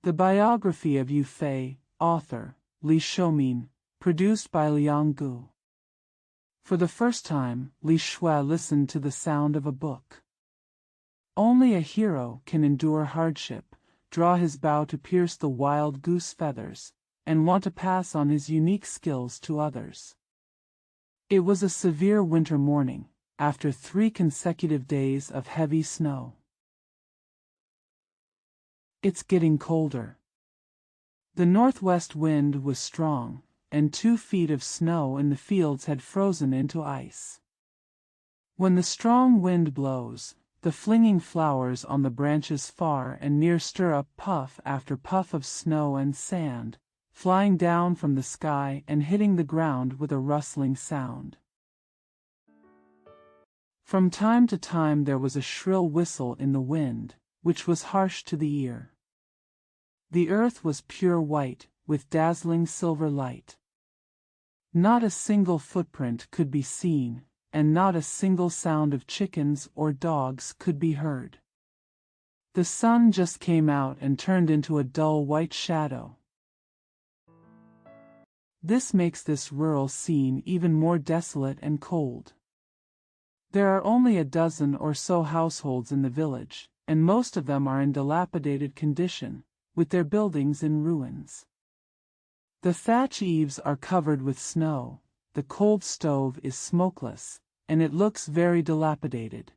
The Biography of Yue Fei, author, Li Shoumin, produced by Liang Gu. For the first time, Li Shui listened to the sound of a book. Only a hero can endure hardship, draw his bow to pierce the wild goose feathers, and want to pass on his unique skills to others. It was a severe winter morning, after 3 consecutive days of heavy snow. It's getting colder. The northwest wind was strong, and 2 feet of snow in the fields had frozen into ice. When the strong wind blows, the flinging flowers on the branches far and near stir up puff after puff of snow and sand, flying down from the sky and hitting the ground with a rustling sound. From time to time there was a shrill whistle in the wind, which was harsh to the ear. The earth was pure white, with dazzling silver light. Not a single footprint could be seen, and not a single sound of chickens or dogs could be heard. The sun just came out and turned into a dull white shadow. This makes this rural scene even more desolate and cold. There are only a dozen or so households in the village, and most of them are in dilapidated condition, with their buildings in ruins. The thatch eaves are covered with snow, the cold stove is smokeless, and it looks very dilapidated.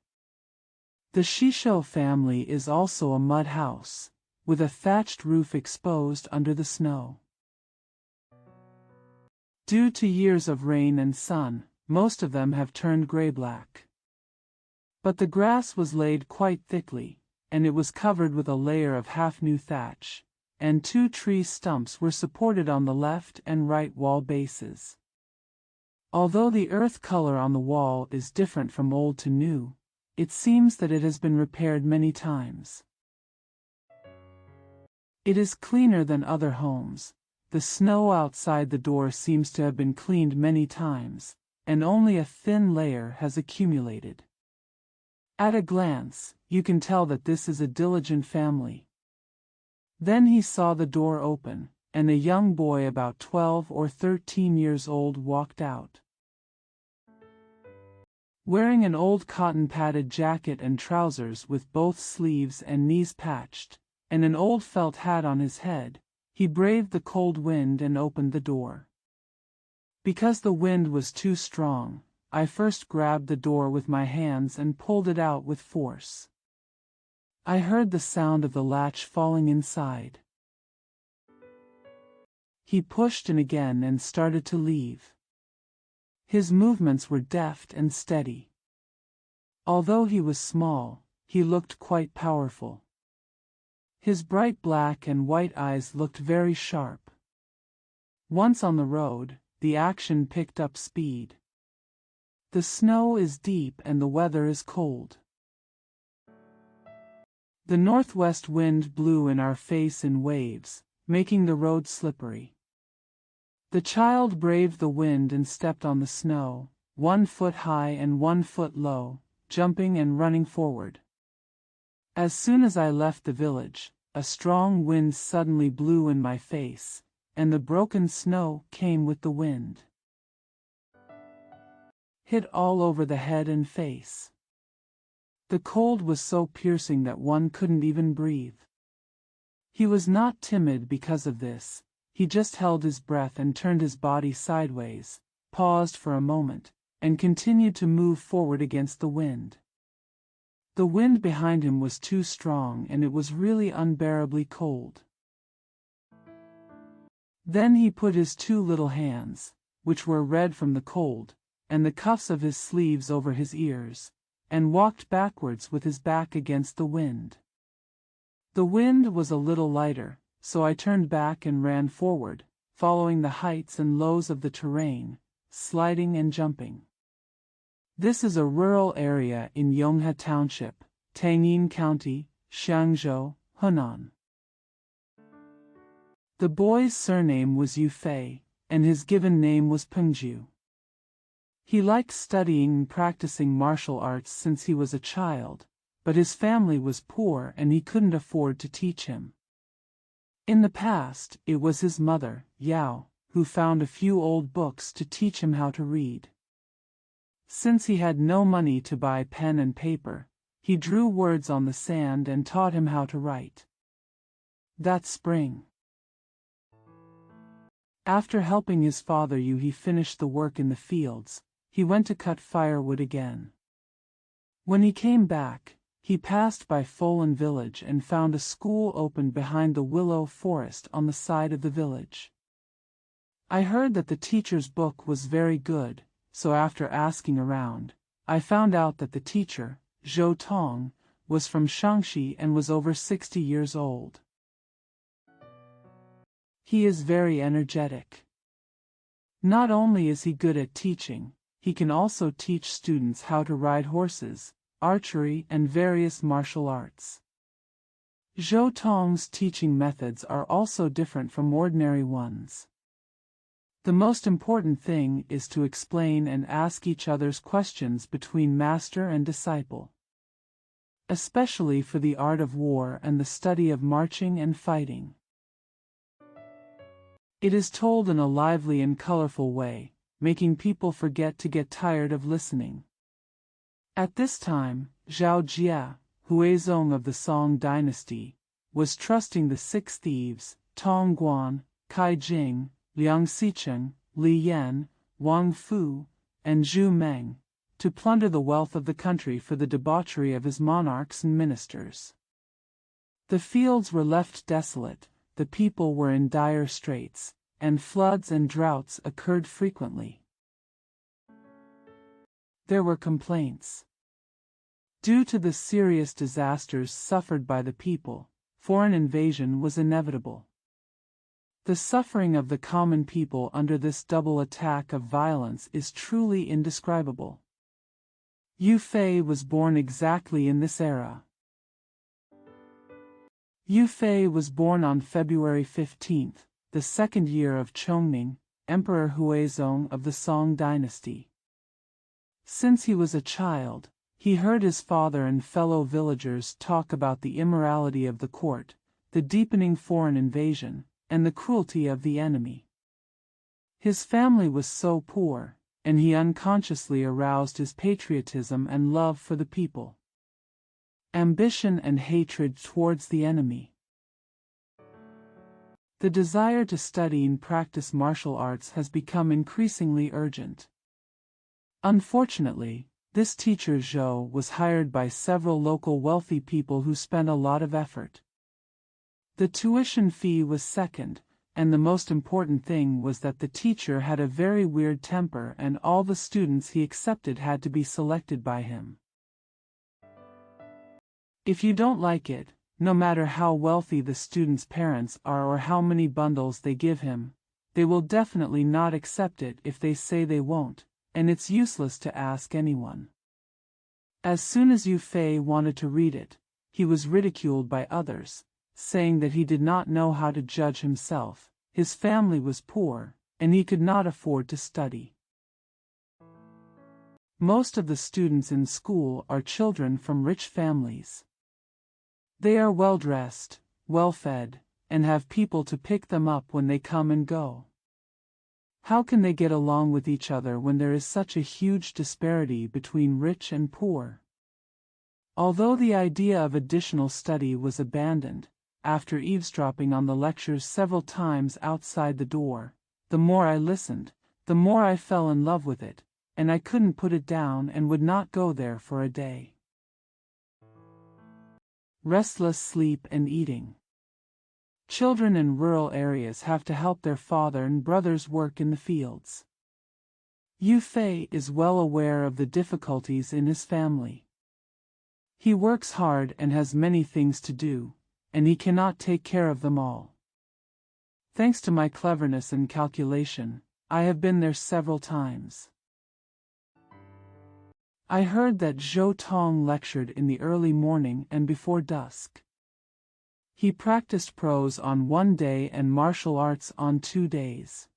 The Shisho family is also a mud house, with a thatched roof exposed under the snow. Due to years of rain and sun, most of them have turned gray-black. But the grass was laid quite thickly, and it was covered with a layer of half-new thatch, and 2 tree stumps were supported on the left and right wall bases. Although the earth color on the wall is different from old to new, it seems that it has been repaired many times. It is cleaner than other homes. The snow outside the door seems to have been cleaned many times, and only a thin layer has accumulated. At a glance, you can tell that this is a diligent family. Then he saw the door open, and a young boy about 12 or 13 years old walked out. Wearing an old cotton-padded jacket and trousers with both sleeves and knees patched, and an old felt hat on his head, he braved the cold wind and opened the door. Because the wind was too strong, I first grabbed the door with my hands and pulled it out with force. I heard the sound of the latch falling inside. He pushed in again and started to leave. His movements were deft and steady. Although he was small, he looked quite powerful. His bright black and white eyes looked very sharp. Once on the road, the action picked up speed. The snow is deep and the weather is cold. The northwest wind blew in our face in waves, making the road slippery. The child braved the wind and stepped on the snow, 1 foot high and 1 foot low, jumping and running forward. As soon as I left the village, a strong wind suddenly blew in my face, and the broken snow came with the wind. Hit all over the head and face. The cold was so piercing that one couldn't even breathe. He was not timid because of this. He just held his breath and turned his body sideways, paused for a moment, and continued to move forward against the wind. The wind behind him was too strong and it was really unbearably cold. Then he put his 2 little hands, which were red from the cold, and the cuffs of his sleeves over his ears, and walked backwards with his back against the wind. The wind was a little lighter, so I turned back and ran forward, following the heights and lows of the terrain, sliding and jumping. This is a rural area in Yonghe Township, Tangyin County, Xiangzhou, Hunan. The boy's surname was Yue Fei, and his given name was Pengju. He liked studying and practicing martial arts since he was a child, but his family was poor and he couldn't afford to teach him. In the past, it was his mother, Yao, who found a few old books to teach him how to read. Since he had no money to buy pen and paper, he drew words on the sand and taught him how to write. That spring, after helping his father Yue finish the work in the fields, he went to cut firewood again. When he came back, he passed by Folan village and found a school open behind the willow forest on the side of the village. I heard that the teacher's book was very good, so after asking around, I found out that the teacher, Zhou Tong, was from Shaanxi and was over 60 years old. He is very energetic. Not only is he good at teaching, he can also teach students how to ride horses, archery and various martial arts. Zhou Tong's teaching methods are also different from ordinary ones. The most important thing is to explain and ask each other's questions between master and disciple. Especially for the art of war and the study of marching and fighting. It is told in a lively and colorful way, making people forget to get tired of listening. At this time, Zhao Jia, Huizong of the Song dynasty, was trusting the 6 thieves, Tong Guan, Kai Jing, Liang Xicheng, Li Yan, Wang Fu, and Zhu Meng, to plunder the wealth of the country for the debauchery of his monarchs and ministers. The fields were left desolate, the people were in dire straits, and floods and droughts occurred frequently. There were complaints. Due to the serious disasters suffered by the people, foreign invasion was inevitable. The suffering of the common people under this double attack of violence is truly indescribable. Yue Fei was born exactly in this era. Yue Fei was born on February 15th, the 2nd year of Chongming, Emperor Huizong of the Song dynasty. Since he was a child, he heard his father and fellow villagers talk about the immorality of the court, the deepening foreign invasion, and the cruelty of the enemy. His family was so poor, and he unconsciously aroused his patriotism and love for the people. Ambition and hatred towards the enemy. The desire to study and practice martial arts has become increasingly urgent. Unfortunately, this teacher Zhou was hired by several local wealthy people who spent a lot of effort. The tuition fee was second, and the most important thing was that the teacher had a very weird temper and all the students he accepted had to be selected by him. If you don't like it, no matter how wealthy the student's parents are or how many bundles they give him, they will definitely not accept it if they say they won't, and it's useless to ask anyone. As soon as Yue Fei wanted to read it, he was ridiculed by others, saying that he did not know how to judge himself, his family was poor, and he could not afford to study. Most of the students in school are children from rich families. They are well-dressed, well-fed, and have people to pick them up when they come and go. How can they get along with each other when there is such a huge disparity between rich and poor? Although the idea of additional study was abandoned, after eavesdropping on the lectures several times outside the door, the more I listened, the more I fell in love with it, and I couldn't put it down and would not go there for a day. Restless sleep and eating. Children in rural areas have to help their father and brothers work in the fields. Yue Fei is well aware of the difficulties in his family. He works hard and has many things to do, and he cannot take care of them all. Thanks to my cleverness and calculation, I have been there several times. I heard that Zhou Tong lectured in the early morning and before dusk. He practiced prose on 1 day and martial arts on 2 days.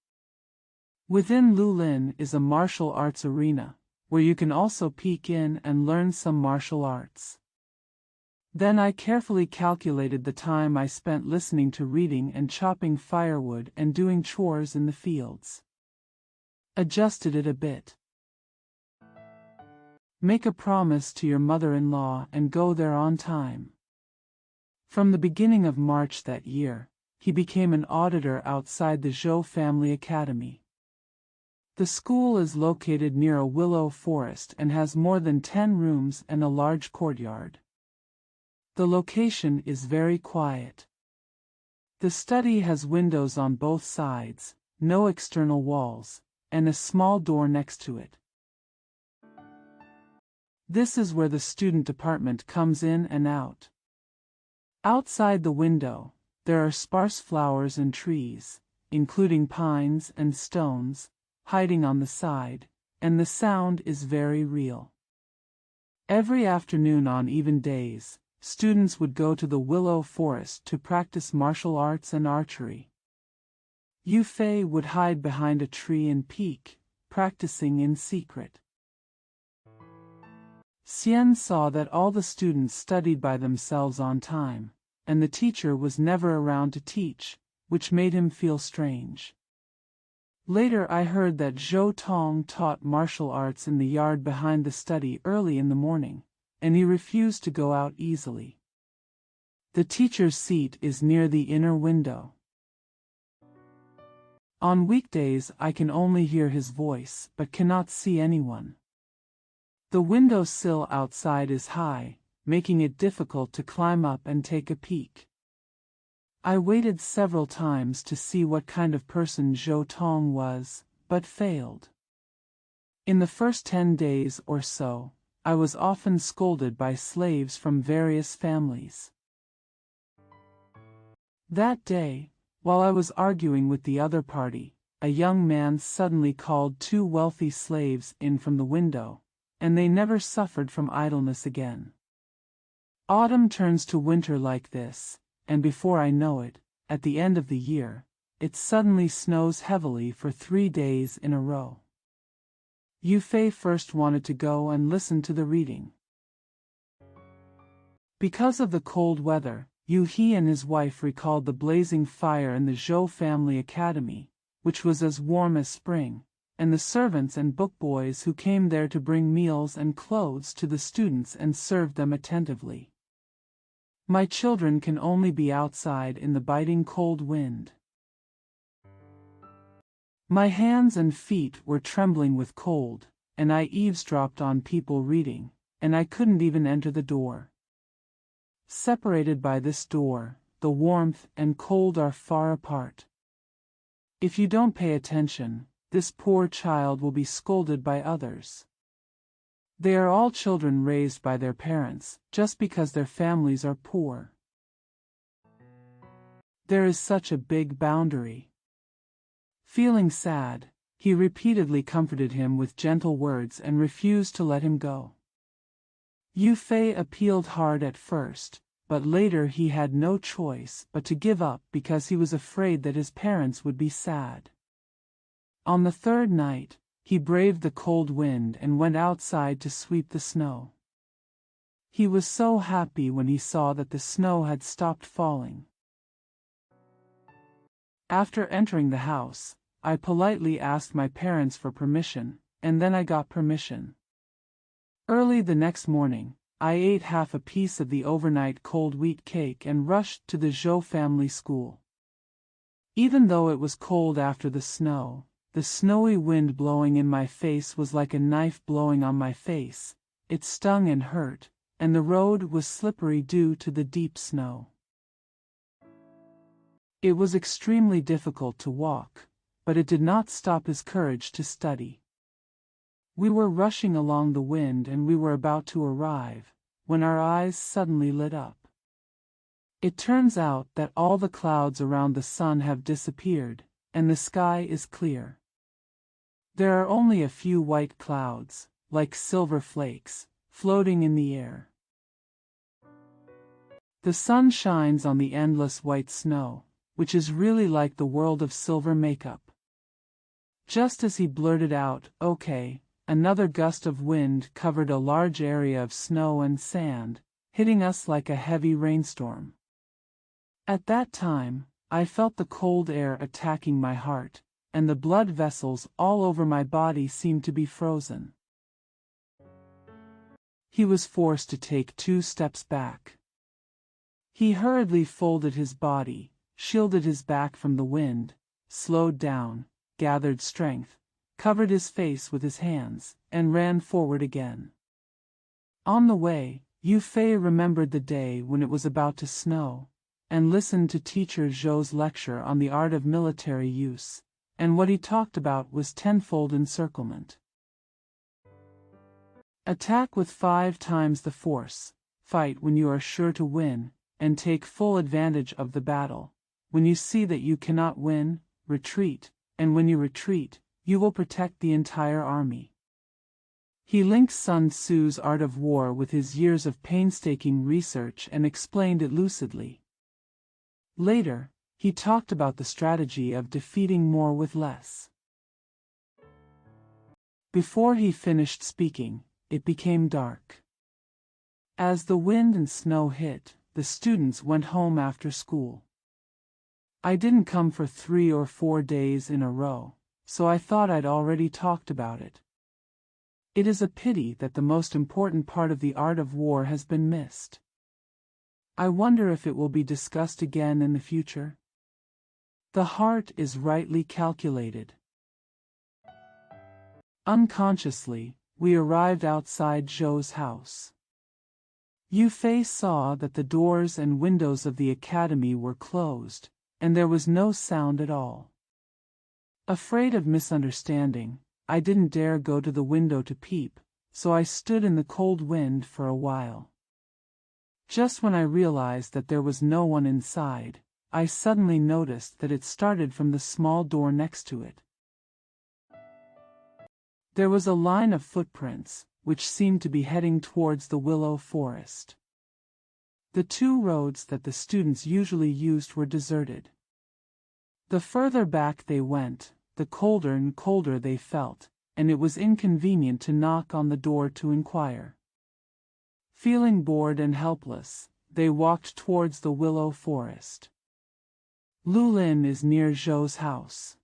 Within Lulin is a martial arts arena, where you can also peek in and learn some martial arts. Then I carefully calculated the time I spent listening to reading and chopping firewood and doing chores in the fields. Adjusted it a bit. Make a promise to your mother-in-law and go there on time. From the beginning of March that year, he became an auditor outside the Zhou Family Academy. The school is located near a willow forest and has more than 10 rooms and a large courtyard. The location is very quiet. The study has windows on both sides, no external walls, and a small door next to it. This is where the student department comes in and out. Outside the window, there are sparse flowers and trees, including pines and stones, hiding on the side, and the sound is very real. Every afternoon on even days, students would go to the willow forest to practice martial arts and archery. Yue Fei would hide behind a tree and peek, practicing in secret. Xian saw that all the students studied by themselves on time, and the teacher was never around to teach, which made him feel strange. Later I heard that Zhou Tong taught martial arts in the yard behind the study early in the morning, and he refused to go out easily. The teacher's seat is near the inner window. On weekdays I can only hear his voice but cannot see anyone. The window sill outside is high, making it difficult to climb up and take a peek. I waited several times to see what kind of person Zhou Tong was, but failed. In the first 10 days or so, I was often scolded by slaves from various families. That day, while I was arguing with the other party, a young man suddenly called 2 wealthy slaves in from the window, and they never suffered from idleness again. Autumn turns to winter like this, and before I know it, at the end of the year, it suddenly snows heavily for 3 days in a row. Yue Fei first wanted to go and listen to the reading. Because of the cold weather, He and his wife recalled the blazing fire in the Zhou Family Academy, which was as warm as spring, and the servants and book boys who came there to bring meals and clothes to the students and served them attentively. My children can only be outside in the biting cold wind. My hands and feet were trembling with cold, and I eavesdropped on people reading, and I couldn't even enter the door. Separated by this door, the warmth and cold are far apart. If you don't pay attention, this poor child will be scolded by others. They are all children raised by their parents, just because their families are poor. There is such a big boundary. Feeling sad, he repeatedly comforted him with gentle words and refused to let him go. Yue Fei appealed hard at first, but later he had no choice but to give up because he was afraid that his parents would be sad. On the 3rd night, he braved the cold wind and went outside to sweep the snow. He was so happy when he saw that the snow had stopped falling. After entering the house, I politely asked my parents for permission, and then I got permission. Early the next morning, I ate half a piece of the overnight cold wheat cake and rushed to the Zhou family school. Even though it was cold after the snowy wind blowing in my face was like a knife blowing on my face. It stung and hurt, and the road was slippery due to the deep snow. It was extremely difficult to walk, but it did not stop his courage to study. We were rushing along the wind and we were about to arrive, when our eyes suddenly lit up. It turns out that all the clouds around the sun have disappeared, and the sky is clear. There are only a few white clouds, like silver flakes, floating in the air. The sun shines on the endless white snow, which is really like the world of silver makeup. Just as he blurted out, "Okay," another gust of wind covered a large area of snow and sand, hitting us like a heavy rainstorm. At that time, I felt the cold air attacking my heart, and the blood vessels all over my body seemed to be frozen. He was forced to take 2 steps back. He hurriedly folded his body, shielded his back from the wind, slowed down, gathered strength, covered his face with his hands, and ran forward again. On the way, Yue Fei remembered the day when it was about to snow, and listened to teacher Zhou's lecture on the art of military use, and what he talked about was tenfold encirclement. Attack with 5 times the force, fight when you are sure to win, and take full advantage of the battle. When you see that you cannot win, retreat, and when you retreat, you will protect the entire army. He linked Sun Tzu's art of war with his years of painstaking research and explained it lucidly. Later, he talked about the strategy of defeating more with less. Before he finished speaking, it became dark. As the wind and snow hit, the students went home after school. I didn't come for 3 or 4 days in a row, so I thought I'd already talked about it. It is a pity that the most important part of the art of war has been missed. I wonder if it will be discussed again in the future. The heart is rightly calculated. Unconsciously, we arrived outside Zhou's house. Yue Fei saw that the doors and windows of the academy were closed, and there was no sound at all. Afraid of misunderstanding, I didn't dare go to the window to peep, so I stood in the cold wind for a while. Just when I realized that there was no one inside, I suddenly noticed that it started from the small door next to it. There was a line of footprints, which seemed to be heading towards the willow forest. The 2 roads that the students usually used were deserted. The further back they went, the colder and colder they felt, and it was inconvenient to knock on the door to inquire. Feeling bored and helpless, they walked towards the willow forest. Lulin is near Zhou's house.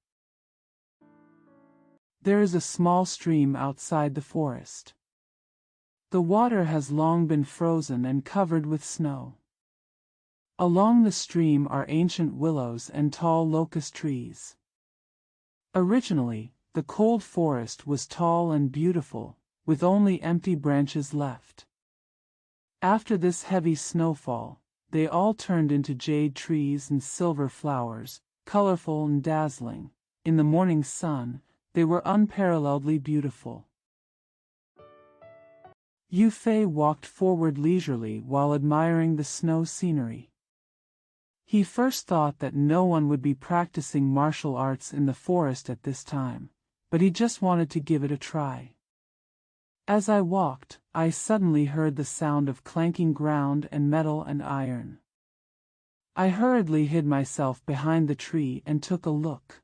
There is a small stream outside the forest. The water has long been frozen and covered with snow. Along the stream are ancient willows and tall locust trees. Originally, the cold forest was tall and beautiful, with only empty branches left. After this heavy snowfall, they all turned into jade trees and silver flowers, colorful and dazzling. In the morning sun, they were unparalleledly beautiful. Yue Fei walked forward leisurely while admiring the snow scenery. He first thought that no one would be practicing martial arts in the forest at this time, but he just wanted to give it a try. As I walked, I suddenly heard the sound of clanking ground and metal and iron. I hurriedly hid myself behind the tree and took a look.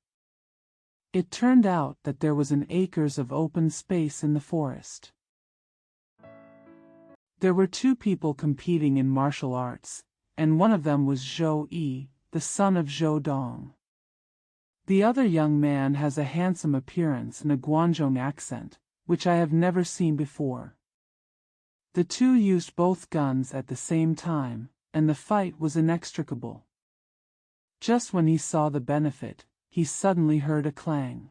It turned out that there was an acres of open space in the forest. There were 2 people competing in martial arts, and one of them was Zhou Yi, the son of Zhou Dong. The other young man has a handsome appearance and a Guangzhou accent, which I have never seen before. The 2 used both guns at the same time, and the fight was inextricable. Just when he saw the benefit, he suddenly heard a clang.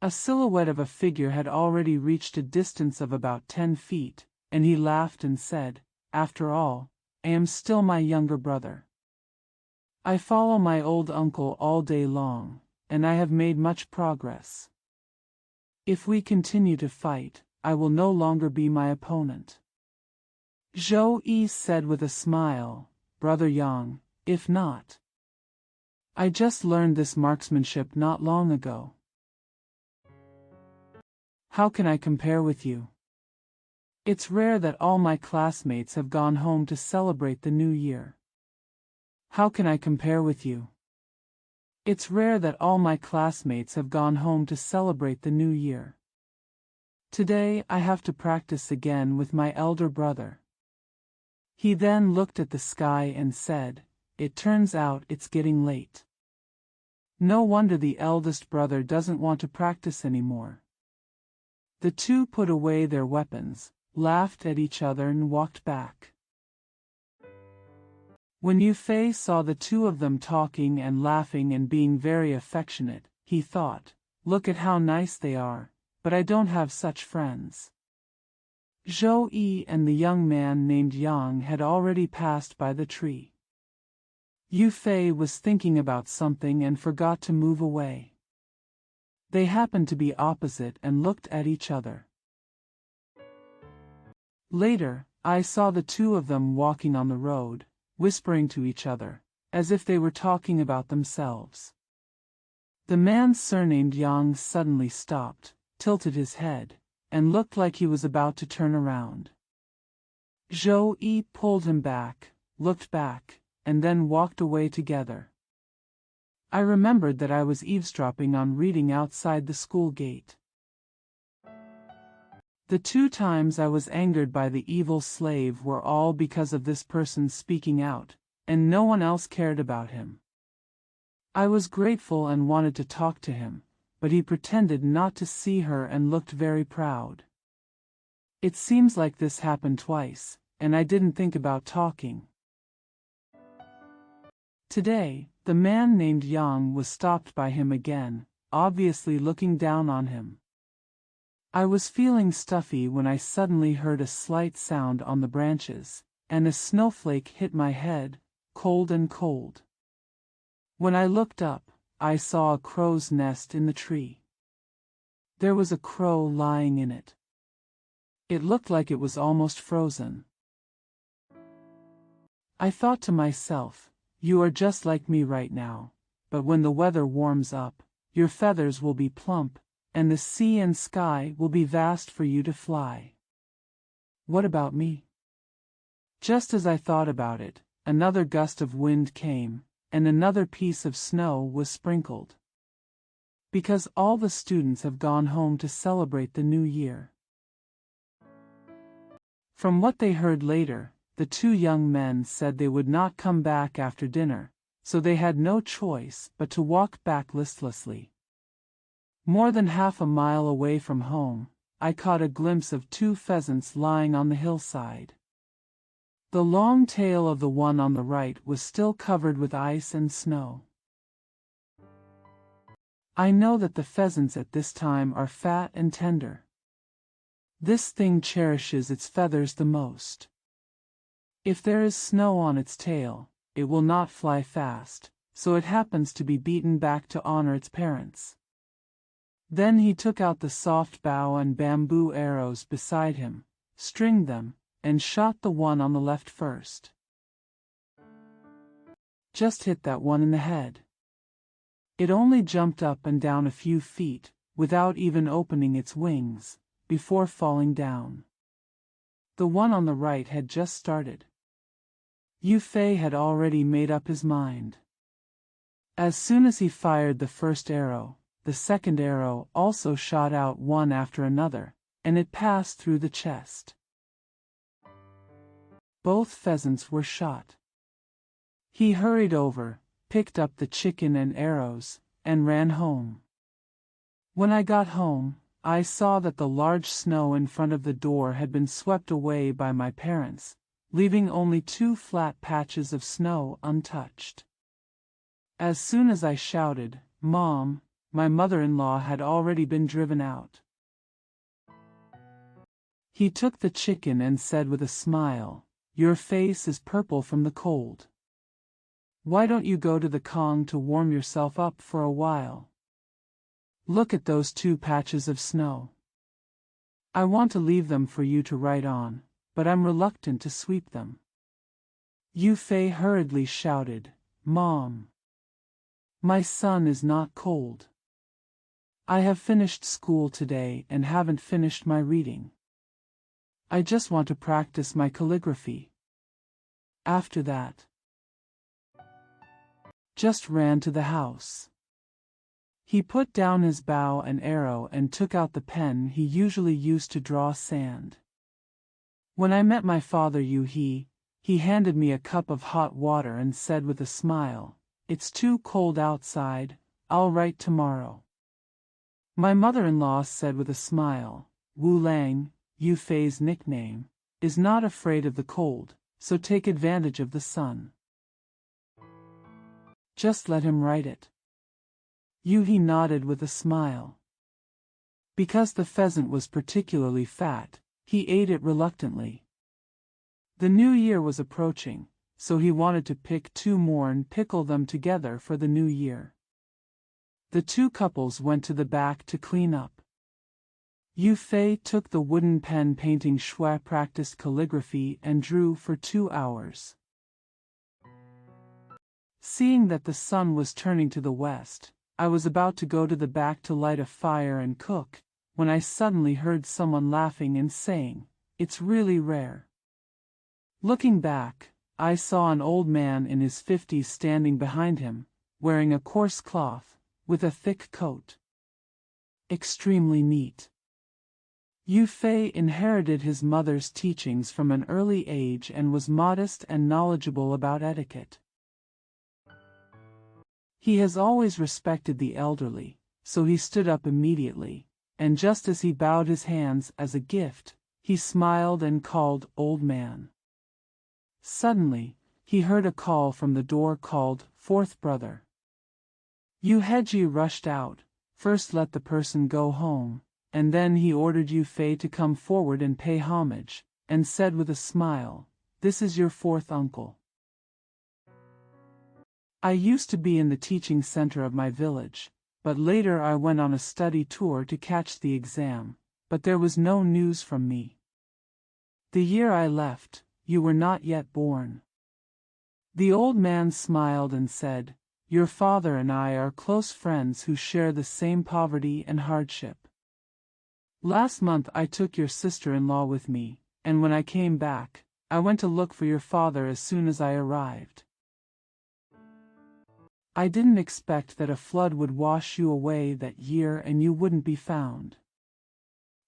A silhouette of a figure had already reached a distance of about 10 feet, and he laughed and said, "After all, I am still my younger brother. I follow my old uncle all day long, and I have made much progress. If we continue to fight, I will no longer be my opponent." Zhou Yi said with a smile, "Brother Yang, if not. I just learned this marksmanship not long ago. How can I compare with you? It's rare that all my classmates have gone home to celebrate the new year. How can I compare with you? It's rare that all my classmates have gone home to celebrate the new year." Today I have to practice again with my elder brother. He then looked at the sky and said, "It turns out it's getting late." No wonder the eldest brother doesn't want to practice anymore. The two put away their weapons, laughed at each other and walked back. When Yue Fei saw the two of them talking and laughing and being very affectionate, he thought, "Look at how nice they are, but I don't have such friends." Zhou Yi and the young man named Yang had already passed by the tree. Yue Fei was thinking about something and forgot to move away. They happened to be opposite and looked at each other. Later, I saw the two of them walking on the road, whispering to each other, as if they were talking about themselves. The man surnamed Yang suddenly stopped, tilted his head, and looked like he was about to turn around. Zhou Yi pulled him back, looked back, and then walked away together. I remembered that I was eavesdropping on reading outside the school gate. The 2 times I was angered by the evil slave were all because of this person speaking out, and no one else cared about him. I was grateful and wanted to talk to him, but he pretended not to see her and looked very proud. It seems like this happened twice, and I didn't think about talking. Today, the man named Yang was stopped by him again, obviously looking down on him. I was feeling stuffy when I suddenly heard a slight sound on the branches, and a snowflake hit my head, cold and cold. When I looked up, I saw a crow's nest in the tree. There was a crow lying in it. It looked like it was almost frozen. I thought to myself, "You are just like me right now, but when the weather warms up, your feathers will be plump, and the sea and sky will be vast for you to fly." What about me? Just as I thought about it, another gust of wind came, and another piece of snow was sprinkled. Because all the students have gone home to celebrate the new year. From what they heard later, the 2 young men said they would not come back after dinner, so they had no choice but to walk back listlessly. More than half a mile away from home, I caught a glimpse of 2 pheasants lying on the hillside. The long tail of the one on the right was still covered with ice and snow. I know that the pheasants at this time are fat and tender. This thing cherishes its feathers the most. If there is snow on its tail, it will not fly fast, so it happens to be beaten back to honor its parents. Then he took out the soft bow and bamboo arrows beside him, stringed them, and shot the one on the left first. Just hit that one in the head. It only jumped up and down a few feet, without even opening its wings, before falling down. The one on the right had just started. Yue Fei had already made up his mind. As soon as he fired the first arrow, the second arrow also shot out one after another, and it passed through the chest. Both pheasants were shot. He hurried over, picked up the chicken and arrows, and ran home. When I got home, I saw that the large snow in front of the door had been swept away by my parents, leaving only 2 flat patches of snow untouched. As soon as I shouted, "Mom," my mother-in-law had already been driven out. He took the chicken and said with a smile, "Your face is purple from the cold. Why don't you go to the Kong to warm yourself up for a while? Look at those 2 patches of snow. I want to leave them for you to write on, but I'm reluctant to sweep them." Yue Fei hurriedly shouted, "Mom, my son is not cold. I have finished school today and haven't finished my reading. I just want to practice my calligraphy. After that, just ran to the house. He put down his bow and arrow and took out the pen he usually used to draw sand. When I met my father Yue, he handed me a cup of hot water and said with a smile, "It's too cold outside, I'll write tomorrow." My mother-in-law said with a smile, "Wu Lang, Yue Fei's nickname, is not afraid of the cold, so take advantage of the sun. Just let him write it." Yue nodded with a smile. Because the pheasant was particularly fat, he ate it reluctantly. The new year was approaching, so he wanted to pick 2 more and pickle them together for the new year. The 2 couples went to the back to clean up. Yue Fei took the wooden pen painting shui, practiced calligraphy and drew for 2 hours. Seeing that the sun was turning to the west, I was about to go to the back to light a fire and cook, when I suddenly heard someone laughing and saying, "It's really rare." Looking back, I saw an old man in his 50s standing behind him, wearing a coarse cloth, with a thick coat. Extremely neat. Yue Fei inherited his mother's teachings from an early age and was modest and knowledgeable about etiquette. He has always respected the elderly, so he stood up immediately, and just as he bowed his hands as a gift, he smiled and called, "Old man." Suddenly, he heard a call from the door called, "Fourth brother." Yue Heji rushed out, first let the person go home, and then he ordered Yue Fei to come forward and pay homage, and said with a smile, "This is your 4th uncle." I used to be in the teaching center of my village, but later I went on a study tour to catch the exam, but there was no news from me. The year I left, you were not yet born. The old man smiled and said, "Your father and I are close friends who share the same poverty and hardship. Last month I took your sister-in-law with me, and when I came back, I went to look for your father as soon as I arrived. I didn't expect that a flood would wash you away that year and you wouldn't be found.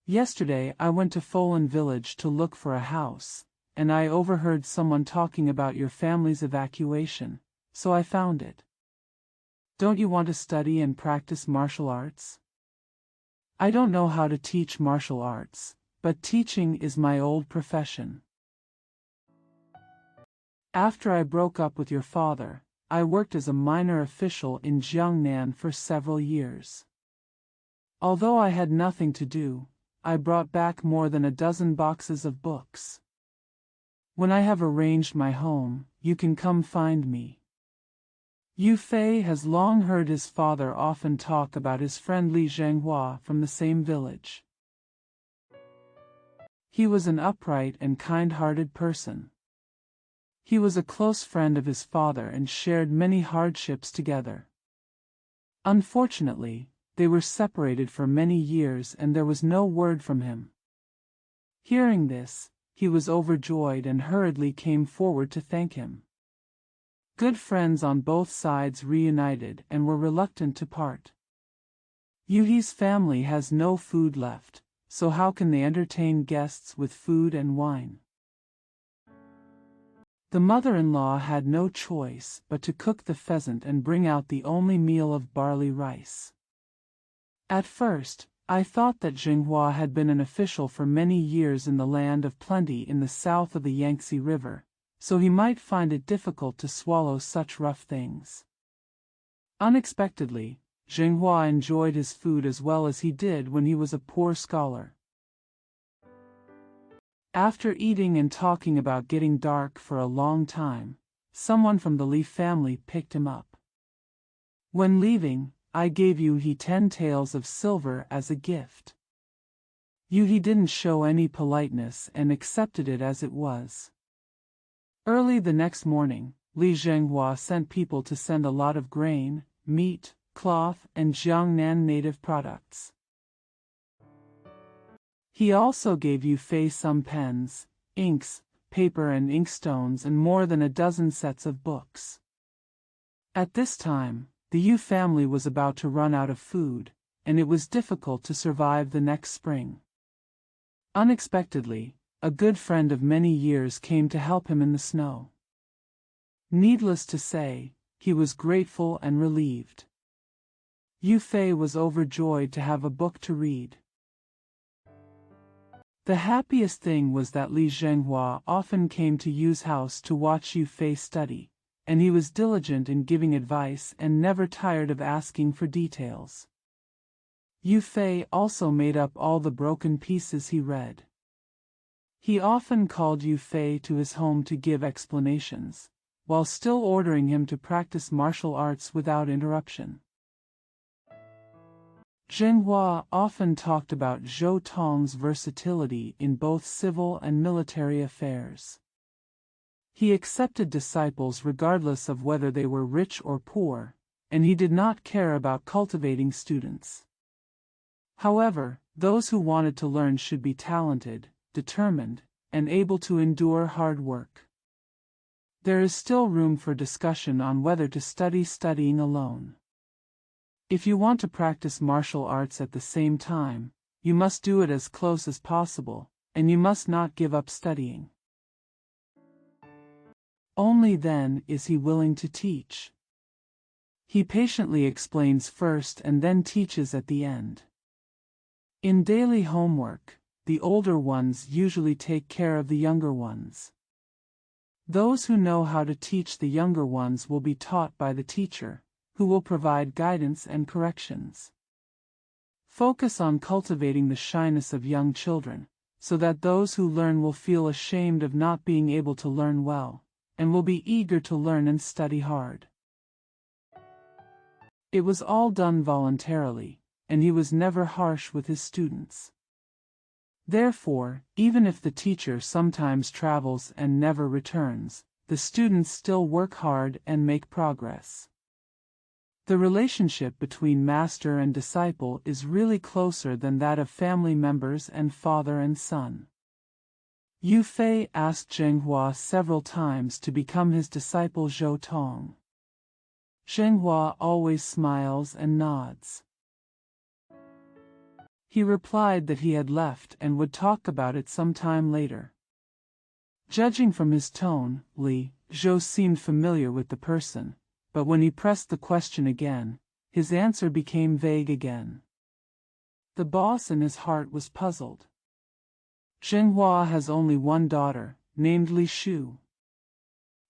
Yesterday I went to Folan village to look for a house, and I overheard someone talking about your family's evacuation, so I found it. Don't you want to study and practice martial arts? I don't know how to teach martial arts, but teaching is my old profession. After I broke up with your father, I worked as a minor official in Jiangnan for several years. Although I had nothing to do, I brought back more than a dozen boxes of books. When I have arranged my home, you can come find me." Yue Fei has long heard his father often talk about his friend Li Zhenghua from the same village. He was an upright and kind-hearted person. He was a close friend of his father and shared many hardships together. Unfortunately, they were separated for many years and there was no word from him. Hearing this, he was overjoyed and hurriedly came forward to thank him. Good friends on both sides reunited and were reluctant to part. Yuhi's family has no food left, so how can they entertain guests with food and wine? The mother-in-law had no choice but to cook the pheasant and bring out the only meal of barley rice. At first, I thought that Zhenghua had been an official for many years in the land of plenty in the south of the Yangtze River, so he might find it difficult to swallow such rough things. Unexpectedly, Zhenghua enjoyed his food as well as he did when he was a poor scholar. After eating and talking about getting dark for a long time, someone from the Li family picked him up. When leaving, I gave Yuhi 10 taels of silver as a gift. Yuhi didn't show any politeness and accepted it as it was. Early the next morning, Li Zhenghua sent people to send a lot of grain, meat, cloth, and Jiangnan native products. He also gave Yue Fei some pens, inks, paper and inkstones and more than a dozen sets of books. At this time, The Yue family was about to run out of food, and it was difficult to survive the next spring. Unexpectedly, a good friend of many years came to help him in the snow. Needless to say, he was grateful and relieved. Yue Fei was overjoyed to have a book to read. The happiest thing was that Li Zhenghua often came to Yu's house to watch Yue Fei study, and he was diligent in giving advice and never tired of asking for details. Yue Fei also made up all the broken pieces he read. He often called Yue Fei to his home to give explanations, while still ordering him to practice martial arts without interruption. Zhenghua often talked about Zhou Tong's versatility in both civil and military affairs. He accepted disciples regardless of whether they were rich or poor, and he did not care about cultivating students. However, those who wanted to learn should be talented, determined, and able to endure hard work. There is still room for discussion on whether to studying alone. If you want to practice martial arts at the same time, you must do it as close as possible, and you must not give up studying. Only then is he willing to teach. He patiently explains first and then teaches at the end. In daily homework, the older ones usually take care of the younger ones. Those who know how to teach the younger ones will be taught by the teacher, who will provide guidance and corrections. Focus on cultivating the shyness of young children, so that those who learn will feel ashamed of not being able to learn well, and will be eager to learn and study hard. It was all done voluntarily, and he was never harsh with his students. Therefore, even if the teacher sometimes travels and never returns, the students still work hard and make progress. The relationship between master and disciple is really closer than that of family members and father and son. Yue Fei asked Zhenghua several times to become his disciple Zhou Tong. Zhenghua always smiles and nods. He replied that he had left and would talk about it some time later. Judging from his tone, Li Zhou seemed familiar with the person, but when he pressed the question again, his answer became vague again. The boss in his heart was puzzled. Zhenghua has only one daughter, named Li Shu.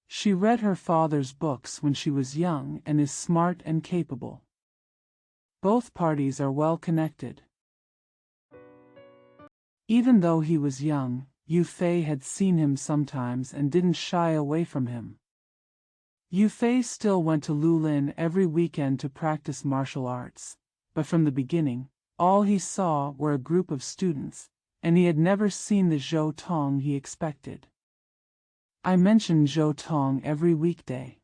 She read her father's books when she was young and is smart and capable. Both parties are well connected. Even though he was young, Yue Fei had seen him sometimes and didn't shy away from him. Yue Fei still went to Lulin every weekend to practice martial arts, but from the beginning, all he saw were a group of students, and he had never seen the Zhou Tong he expected. I mentioned Zhou Tong every weekday.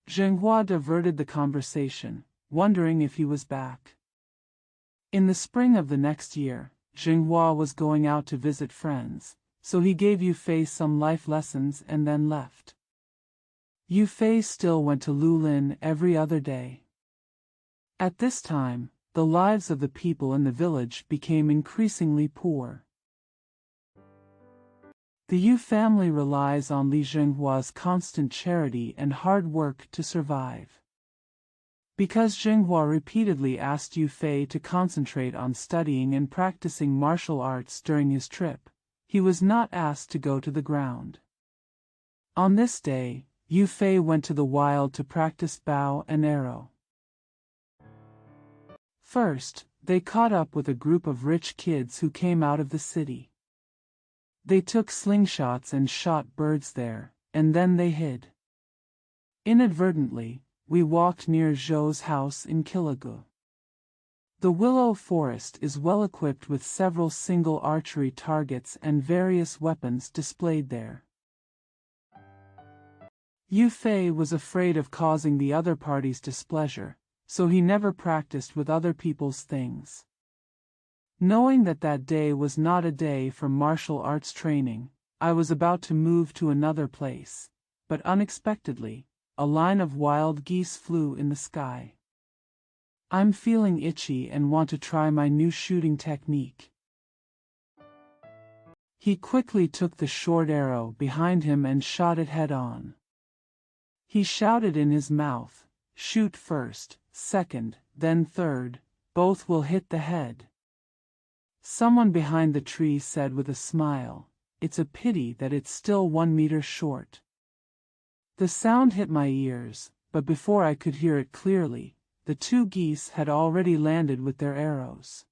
Zhenghua diverted the conversation, wondering if he was back. In the spring of the next year, Zhenghua was going out to visit friends, so he gave Yue Fei some life lessons and then left. Yue Fei still went to Lulin every other day. At this time, the lives of the people in the village became increasingly poor. The Yue family relies on Li Zhenghua's constant charity and hard work to survive. Because Zhenghua repeatedly asked Yue Fei to concentrate on studying and practicing martial arts during his trip, he was not asked to go to the ground. On this day, Yue Fei went to the wild to practice bow and arrow. First, they caught up with a group of rich kids who came out of the city. They took slingshots and shot birds there, and then they hid. Inadvertently, we walked near Zhou's house in Kilagu. The willow forest is well equipped with several single archery targets and various weapons displayed there. Yue Fei was afraid of causing the other party's displeasure, so he never practiced with other people's things. Knowing that that day was not a day for martial arts training, I was about to move to another place, but unexpectedly, a line of wild geese flew in the sky. I'm feeling itchy and want to try my new shooting technique. He quickly took the short arrow behind him and shot it head on. He shouted in his mouth, "Shoot first, second, then third, both will hit the head." Someone behind the tree said with a smile, "It's a pity that it's still 1 meter short." The sound hit my ears, but before I could hear it clearly, the 2 geese had already landed with their arrows.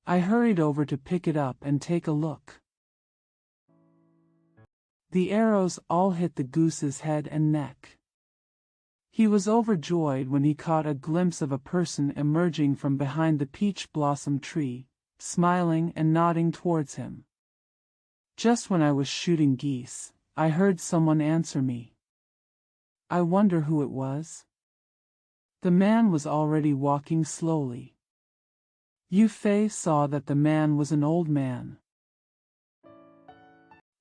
I hurried over to pick it up and take a look. The arrows all hit the goose's head and neck. He was overjoyed when he caught a glimpse of a person emerging from behind the peach blossom tree, smiling and nodding towards him. Just when I was shooting geese, I heard someone answer me. I wonder who it was? The man was already walking slowly. Yue Fei saw that the man was an old man.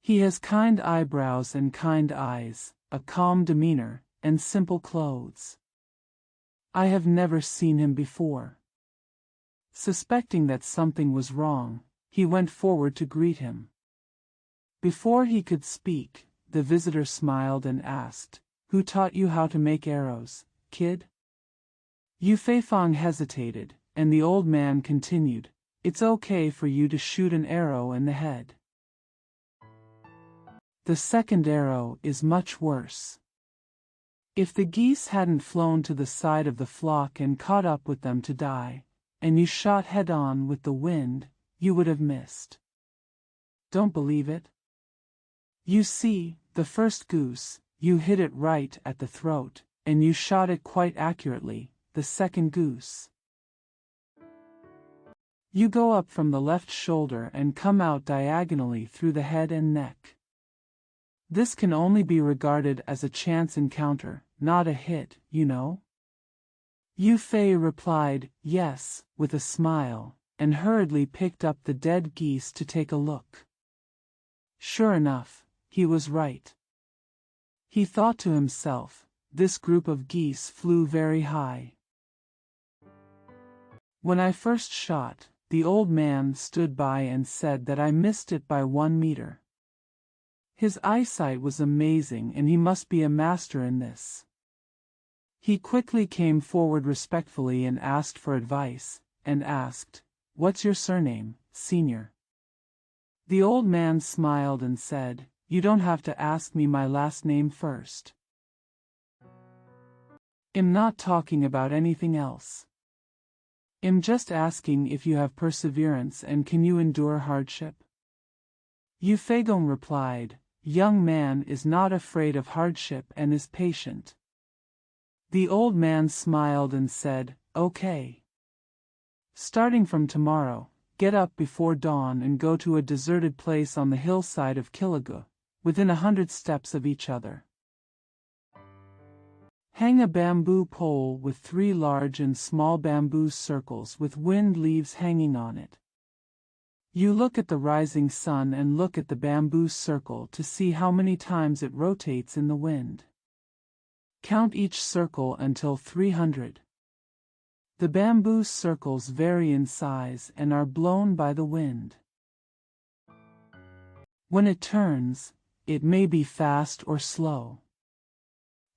He has kind eyebrows and kind eyes, a calm demeanor, and simple clothes. I have never seen him before. Suspecting that something was wrong, he went forward to greet him. Before he could speak, the visitor smiled and asked, "Who taught you how to make arrows, kid?" Yue Feifang hesitated, and the old man continued, "It's okay for you to shoot an arrow in the head. The second arrow is much worse. If the geese hadn't flown to the side of the flock and caught up with them to die, and you shot head-on with the wind, you would have missed. Don't believe it? You see, the first goose, you hit it right at the throat, and you shot it quite accurately. The second goose, you go up from the left shoulder and come out diagonally through the head and neck. This can only be regarded as a chance encounter, not a hit, you know?" Yue Fei replied, "Yes," with a smile, and hurriedly picked up the dead geese to take a look. Sure enough, he was right. He thought to himself, this group of geese flew very high. When I first shot, the old man stood by and said that I missed it by 1 meter. His eyesight was amazing and he must be a master in this. He quickly came forward respectfully and asked for advice, and asked, "What's your surname, senior?" The old man smiled and said, "You don't have to ask me my last name first. I'm not talking about anything else. I'm just asking if you have perseverance and can you endure hardship?" Yue Feigong replied, "Young man is not afraid of hardship and is patient." The old man smiled and said, "Okay. Starting from tomorrow, get up before dawn and go to a deserted place on the hillside of Kilagu, within 100 steps of each other. Hang a bamboo pole with 3 large and small bamboo circles with wind leaves hanging on it. You look at the rising sun and look at the bamboo circle to see how many times it rotates in the wind. Count each circle until 300. The bamboo circles vary in size and are blown by the wind. When it turns, it may be fast or slow.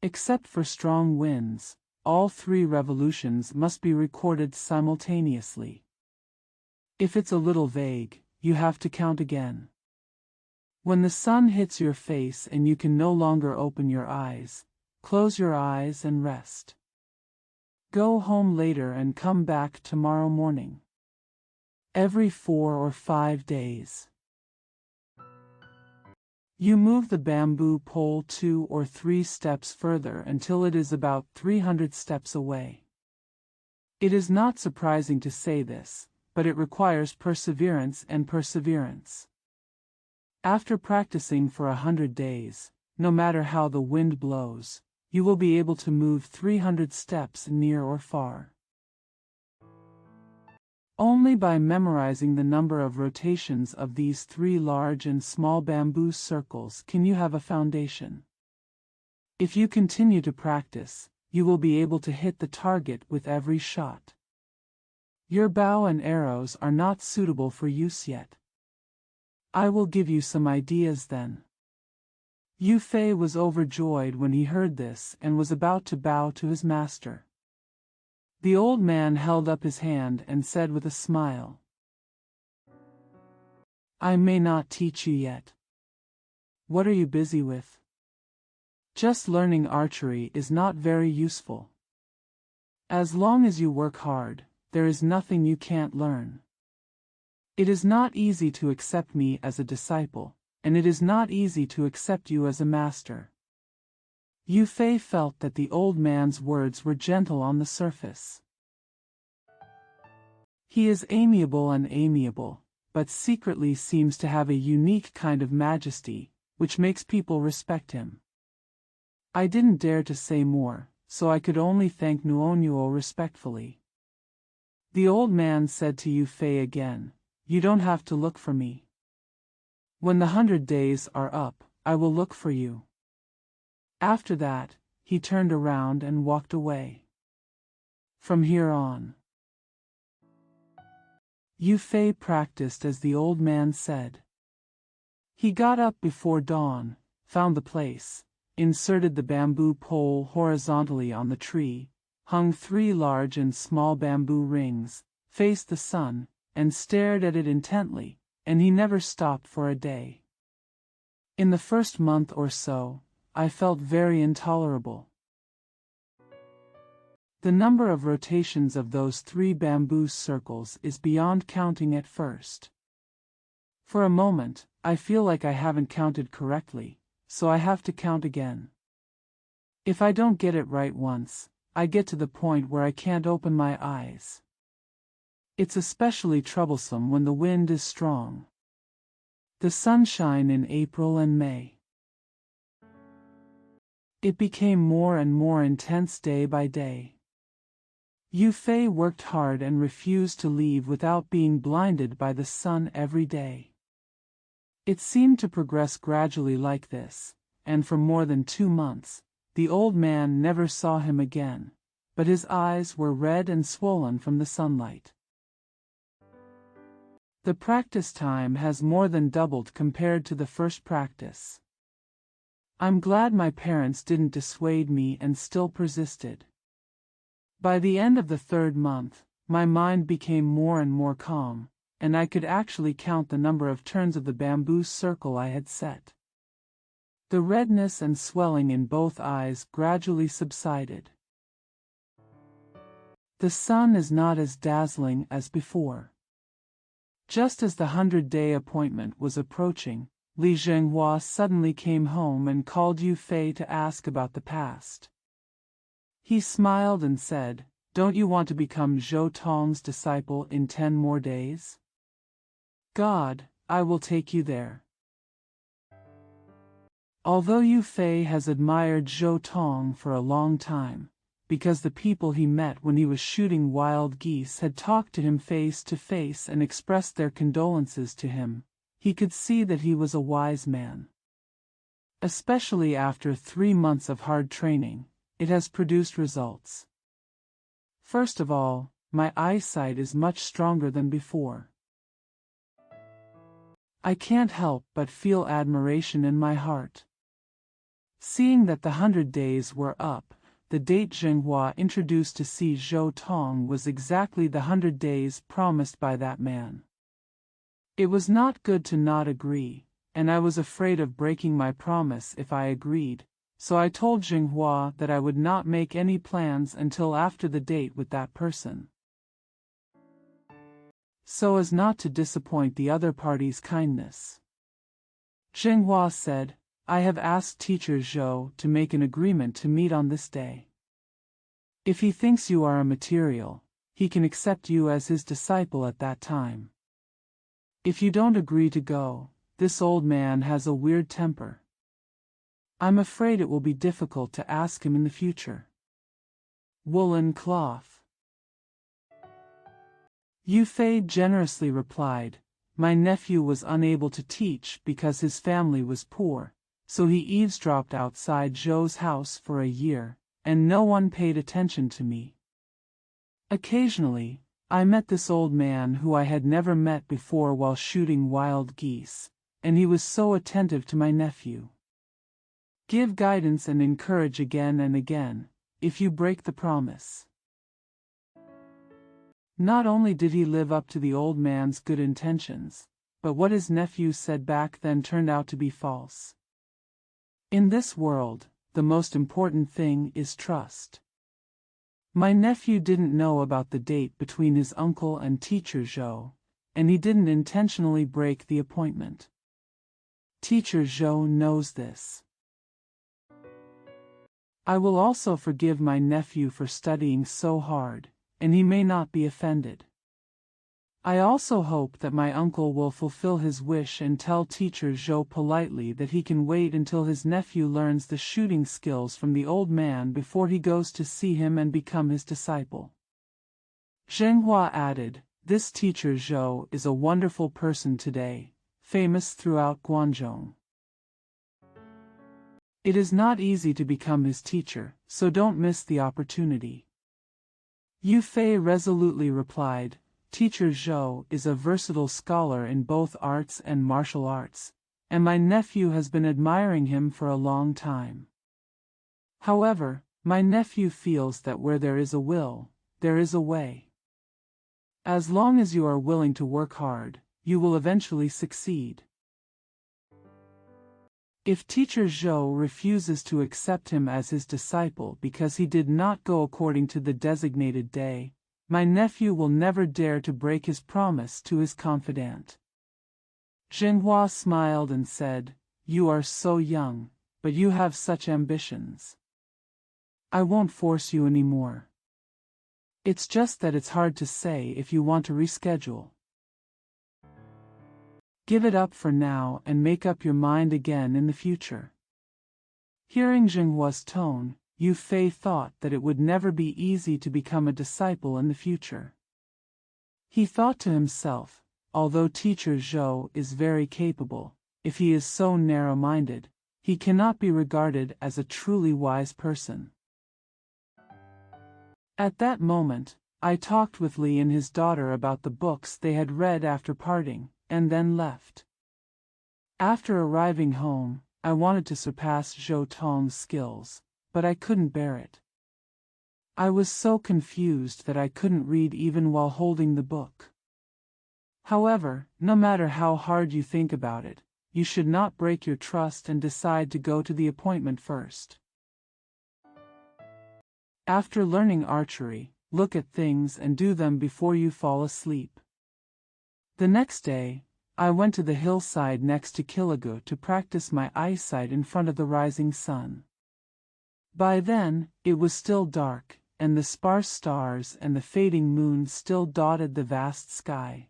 Except for strong winds, all 3 revolutions must be recorded simultaneously. If it's a little vague, you have to count again. When the sun hits your face and you can no longer open your eyes, close your eyes and rest. Go home later and come back tomorrow morning. Every 4 or 5 days. You move the bamboo pole 2 or 3 steps further until it is about 300 steps away. It is not surprising to say this, but it requires perseverance and perseverance. After practicing for 100 days, no matter how the wind blows, you will be able to move 300 steps near or far. Only by memorizing the number of rotations of these 3 large and small bamboo circles can you have a foundation. If you continue to practice, you will be able to hit the target with every shot. Your bow and arrows are not suitable for use yet. I will give you some ideas then. Yue Fei was overjoyed when he heard this and was about to bow to his master. The old man held up his hand and said with a smile, I may not teach you yet. What are you busy with? Just learning archery is not very useful. As long as you work hard, there is nothing you can't learn. It is not easy to accept me as a disciple, and it is not easy to accept you as a master. Yue Fei felt that the old man's words were gentle on the surface. He is amiable, but secretly seems to have a unique kind of majesty, which makes people respect him. I didn't dare to say more, so I could only thank Nuonuo respectfully. The old man said to Yue Fei again, You don't have to look for me. When the 100 days are up, I will look for you. After that, he turned around and walked away. From here on, Yue Fei practiced as the old man said. He got up before dawn, found the place, inserted the bamboo pole horizontally on the tree, hung 3 large and small bamboo rings, faced the sun, and stared at it intently, and he never stopped for a day. In the first month or so, I felt very intolerable. The number of rotations of those 3 bamboo circles is beyond counting at first. For a moment, I feel like I haven't counted correctly, so I have to count again. If I don't get it right once, I get to the point where I can't open my eyes. It's especially troublesome when the wind is strong. The sunshine in April and May. It became more and more intense day by day. Yue Fei worked hard and refused to leave without being blinded by the sun every day. It seemed to progress gradually like this, and for more than 2 months, the old man never saw him again, but his eyes were red and swollen from the sunlight. The practice time has more than doubled compared to the first practice. I'm glad my parents didn't dissuade me and still persisted. By the end of the 3rd month, my mind became more and more calm, and I could actually count the number of turns of the bamboo circle I had set. The redness and swelling in both eyes gradually subsided. The sun is not as dazzling as before. Just as the 100-day appointment was approaching, Li Zhenghua suddenly came home and called Yue Fei to ask about the past. He smiled and said, Don't you want to become Zhou Tong's disciple in 10 more days? God, I will take you there. Although Yue Fei has admired Zhou Tong for a long time, because the people he met when he was shooting wild geese had talked to him face to face and expressed their condolences to him, he could see that he was a wise man. Especially after 3 months of hard training, it has produced results. First of all, my eyesight is much stronger than before. I can't help but feel admiration in my heart. Seeing that the 100 days were up, the date Zhenghua introduced to see Zhou Tong was exactly the 100 days promised by that man. It was not good to not agree, and I was afraid of breaking my promise if I agreed, so I told Zhenghua that I would not make any plans until after the date with that person, so as not to disappoint the other party's kindness. Zhenghua said, I have asked teacher Zhou to make an agreement to meet on this day. If he thinks you are a material, he can accept you as his disciple at that time. If you don't agree to go, this old man has a weird temper. I'm afraid it will be difficult to ask him in the future. Woolen cloth. Yue Fei generously replied, My nephew was unable to teach because his family was poor, so he eavesdropped outside Zhou's house for a year, and no one paid attention to me. Occasionally, I met this old man who I had never met before while shooting wild geese, and he was so attentive to my nephew. Give guidance and encourage again and again, if you break the promise. Not only did he live up to the old man's good intentions, but what his nephew said back then turned out to be false. In this world, the most important thing is trust. My nephew didn't know about the date between his uncle and teacher Zhou, and he didn't intentionally break the appointment. Teacher Zhou knows this. I will also forgive my nephew for studying so hard, and he may not be offended. I also hope that my uncle will fulfill his wish and tell teacher Zhou politely that he can wait until his nephew learns the shooting skills from the old man before he goes to see him and become his disciple. Zhenghua added, "This teacher Zhou is a wonderful person today, famous throughout Guangzhou. It is not easy to become his teacher, so don't miss the opportunity." Yue Fei resolutely replied, "Teacher Zhou is a versatile scholar in both arts and martial arts, and my nephew has been admiring him for a long time. However, my nephew feels that where there is a will, there is a way. As long as you are willing to work hard, you will eventually succeed. If teacher Zhou refuses to accept him as his disciple because he did not go according to the designated day, my nephew will never dare to break his promise to his confidant." Zhenghua smiled and said, "You are so young, but you have such ambitions. I won't force you anymore. It's just that it's hard to say if you want to reschedule. Give it up for now and make up your mind again in the future." Hearing Zhenghua's tone, Yue Fei thought that it would never be easy to become a disciple in the future. He thought to himself, although teacher Zhou is very capable, if he is so narrow-minded, he cannot be regarded as a truly wise person. At that moment, I talked with Li and his daughter about the books they had read after parting, and then left. After arriving home, I wanted to surpass Zhou Tong's skills, but I couldn't bear it. I was so confused that I couldn't read even while holding the book. However, no matter how hard you think about it, you should not break your trust and decide to go to the appointment first. After learning archery, look at things and do them before you fall asleep. The next day, I went to the hillside next to Kilagu to practice my eyesight in front of the rising sun. By then, it was still dark, and the sparse stars and the fading moon still dotted the vast sky.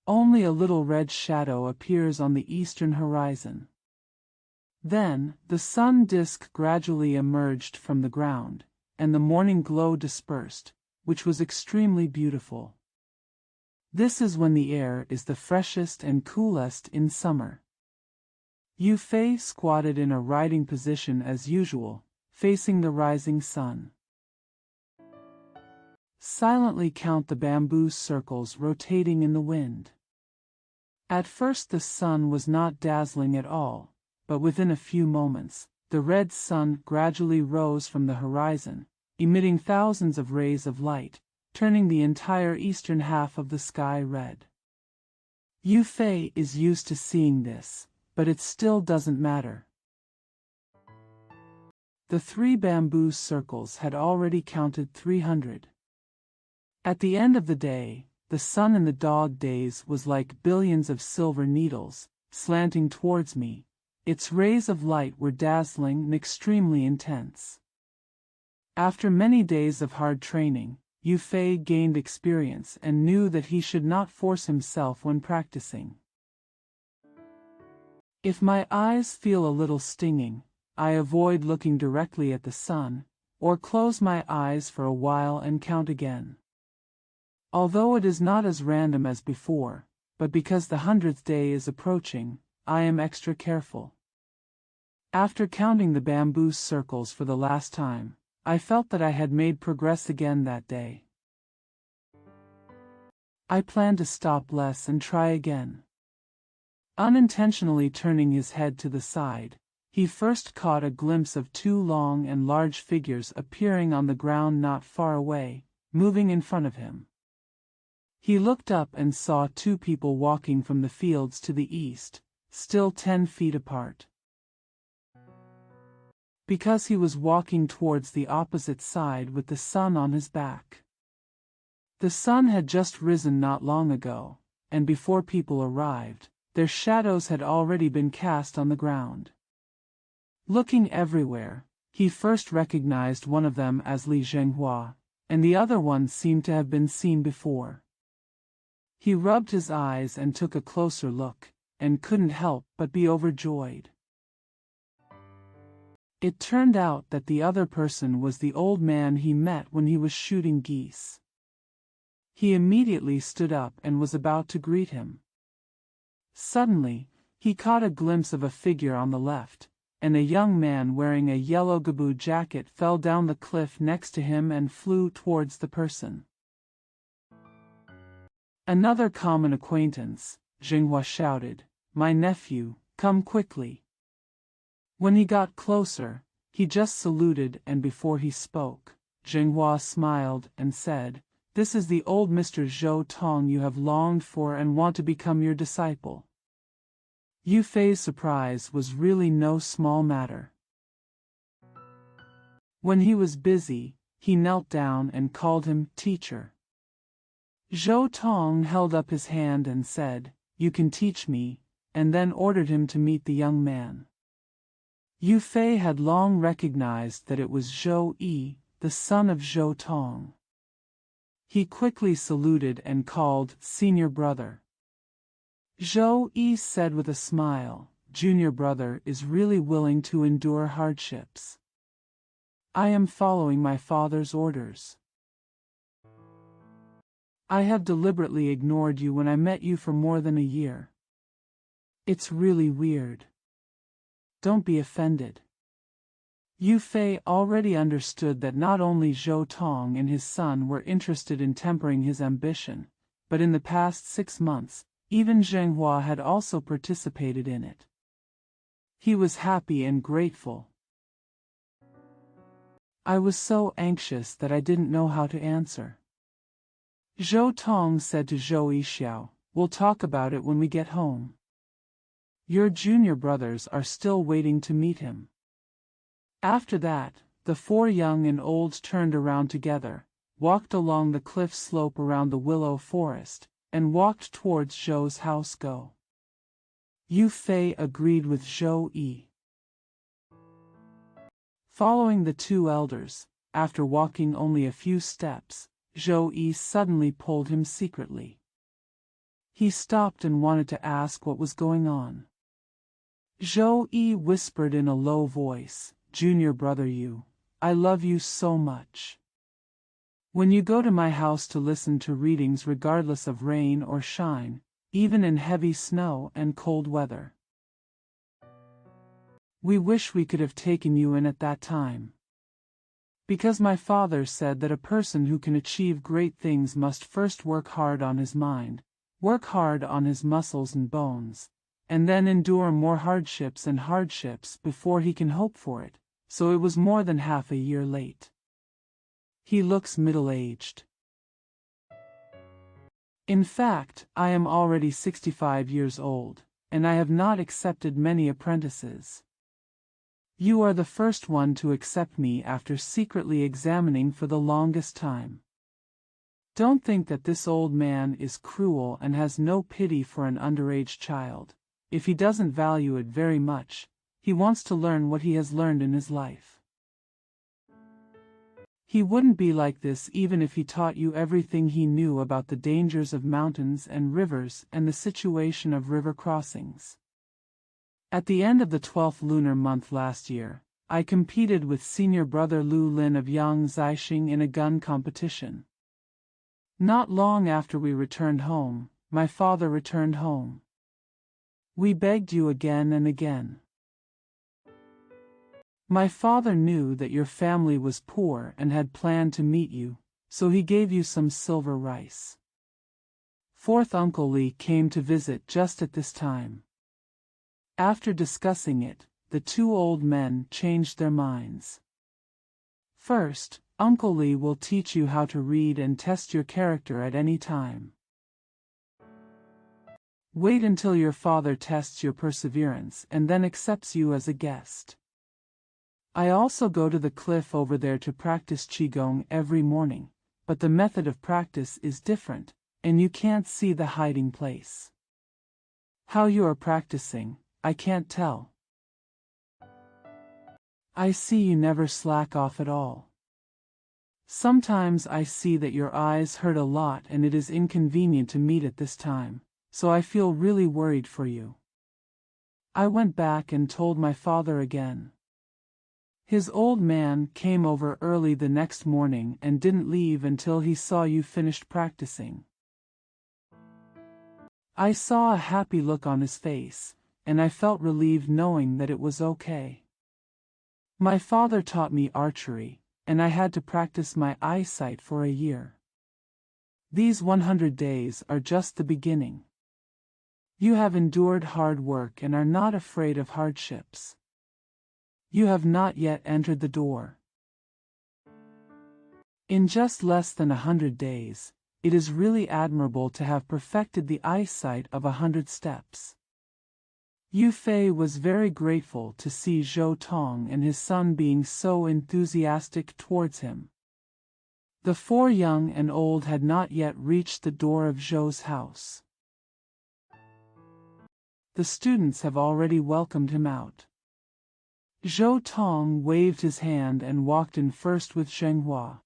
Only a little red shadow appears on the eastern horizon. Then, the sun disk gradually emerged from the ground, and the morning glow dispersed, which was extremely beautiful. This is when the air is the freshest and coolest in summer. Yue Fei squatted in a riding position as usual, facing the rising sun. Silently count the bamboo circles rotating in the wind. At first the sun was not dazzling at all, but within a few moments, the red sun gradually rose from the horizon, emitting thousands of rays of light, turning the entire eastern half of the sky red. Yue Fei is used to seeing this, but it still doesn't matter. The 3 bamboo circles had already counted 300. At the end of the day, the sun in the dog days was like billions of silver needles, slanting towards me. Its rays of light were dazzling and extremely intense. After many days of hard training, Yue Fei gained experience and knew that he should not force himself when practicing. If my eyes feel a little stinging, I avoid looking directly at the sun, or close my eyes for a while and count again. Although it is not as random as before, but because the 100th day is approaching, I am extra careful. After counting the bamboo circles for the last time, I felt that I had made progress again that day. I planned to stop less and try again. Unintentionally turning his head to the side, he first caught a glimpse of two long and large figures appearing on the ground not far away, moving in front of him. He looked up and saw two people walking from the fields to the east, still 10 feet apart. Because he was walking towards the opposite side with the sun on his back. The sun had just risen not long ago, and before people arrived, their shadows had already been cast on the ground. Looking everywhere, he first recognized one of them as Li Zhenghua, and the other one seemed to have been seen before. He rubbed his eyes and took a closer look, and couldn't help but be overjoyed. It turned out that the other person was the old man he met when he was shooting geese. He immediately stood up and was about to greet him. Suddenly, he caught a glimpse of a figure on the left, and a young man wearing a yellow gaboo jacket fell down the cliff next to him and flew towards the person. Another common acquaintance, Zhenghua shouted, "My nephew, come quickly." When he got closer, he just saluted, and before he spoke, Zhenghua smiled and said, "This is the old Mr. Zhou Tong you have longed for and want to become your disciple." Yue Fei's surprise was really no small matter. When he was busy, he knelt down and called him teacher. Zhou Tong held up his hand and said, "You can teach me," and then ordered him to meet the young man. Yue Fei had long recognized that it was Zhou Yi, the son of Zhou Tong. He quickly saluted and called senior brother. Zhou Yi said with a smile, "Junior brother is really willing to endure hardships. I am following my father's orders. I have deliberately ignored you when I met you for more than a year. It's really weird. Don't be offended." Yue Fei already understood that not only Zhou Tong and his son were interested in tempering his ambition, but in the past 6 months, even Zhenghua had also participated in it. He was happy and grateful. "I was so anxious that I didn't know how to answer." Zhou Tong said to Zhou Yixiao, "We'll talk about it when we get home. Your junior brothers are still waiting to meet him." After that, the 4 young and old turned around together, walked along the cliff slope around the willow forest, and walked towards Zhou's house. Yue Fei agreed with Zhou Yi. Following the 2 elders, after walking only a few steps, Zhou Yi suddenly pulled him secretly. He stopped and wanted to ask what was going on. Zhou Yi whispered in a low voice, "Junior brother Yu, I love you so much. When you go to my house to listen to readings regardless of rain or shine, even in heavy snow and cold weather. We wish we could have taken you in at that time. Because my father said that a person who can achieve great things must first work hard on his mind, work hard on his muscles and bones, and then endure more hardships and hardships before he can hope for it, so it was more than half a year late. He looks middle-aged. In fact, I am already 65 years old, and I have not accepted many apprentices. You are the first one to accept me after secretly examining for the longest time. Don't think that this old man is cruel and has no pity for an underage child. If he doesn't value it very much, he wants to learn what he has learned in his life. He wouldn't be like this even if he taught you everything he knew about the dangers of mountains and rivers and the situation of river crossings. At the end of the 12th lunar month last year, I competed with senior brother Lu Lin of Yang Zixing in a gun competition. Not long after we returned home, my father returned home. We begged you again and again. My father knew that your family was poor and had planned to meet you, so he gave you some silver rice. Fourth Uncle Li came to visit just at this time. After discussing it, the two old men changed their minds. First, Uncle Li will teach you how to read and test your character at any time. Wait until your father tests your perseverance and then accepts you as a guest. I also go to the cliff over there to practice Qigong every morning, but the method of practice is different, and you can't see the hiding place. How you are practicing, I can't tell. I see you never slack off at all. Sometimes I see that your eyes hurt a lot and it is inconvenient to meet at this time, so I feel really worried for you. I went back and told my father again. His old man came over early the next morning and didn't leave until he saw you finished practicing. I saw a happy look on his face, and I felt relieved knowing that it was okay. My father taught me archery, and I had to practice my eyesight for a year. These 100 days are just the beginning. You have endured hard work and are not afraid of hardships. You have not yet entered the door. In just less than 100 days, it is really admirable to have perfected the eyesight of 100 steps. Yue Fei was very grateful to see Zhou Tong and his son being so enthusiastic towards him. The four young and old had not yet reached the door of Zhou's house. The students have already welcomed him out. Zhou Tong waved his hand and walked in first with Zhenghua.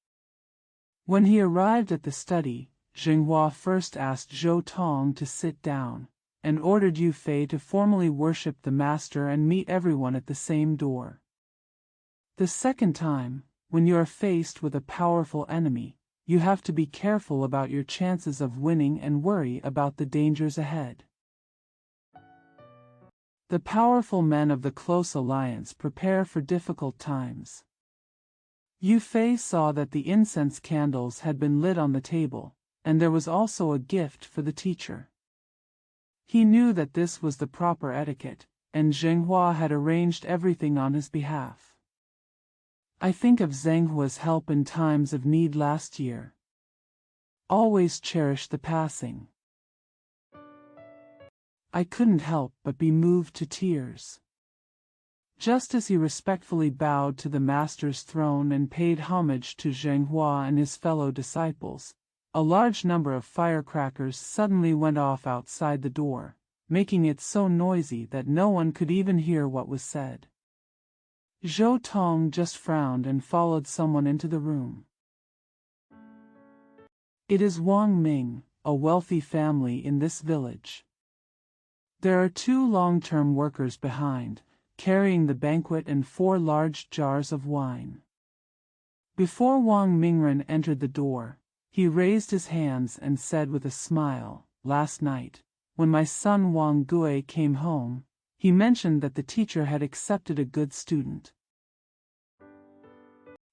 When he arrived at the study, Zhenghua first asked Zhou Tong to sit down, and ordered Yue Fei to formally worship the master and meet everyone at the same door. The second time, when you are faced with a powerful enemy, you have to be careful about your chances of winning and worry about the dangers ahead. The powerful men of the close alliance prepare for difficult times. Yue Fei saw that the incense candles had been lit on the table, and there was also a gift for the teacher. He knew that this was the proper etiquette, and Zhenghua had arranged everything on his behalf. I think of Zhenghua's help in times of need last year. Always cherish the passing. I couldn't help but be moved to tears. Just as he respectfully bowed to the master's throne and paid homage to Zhenghua and his fellow disciples, a large number of firecrackers suddenly went off outside the door, making it so noisy that no one could even hear what was said. Zhou Tong just frowned and followed someone into the room. It is Wang Ming, a wealthy family in this village. There are 2 long-term workers behind, carrying the banquet and 4 large jars of wine. Before Wang Mingren entered the door, he raised his hands and said with a smile, "Last night, when my son Wang Gui came home, he mentioned that the teacher had accepted a good student.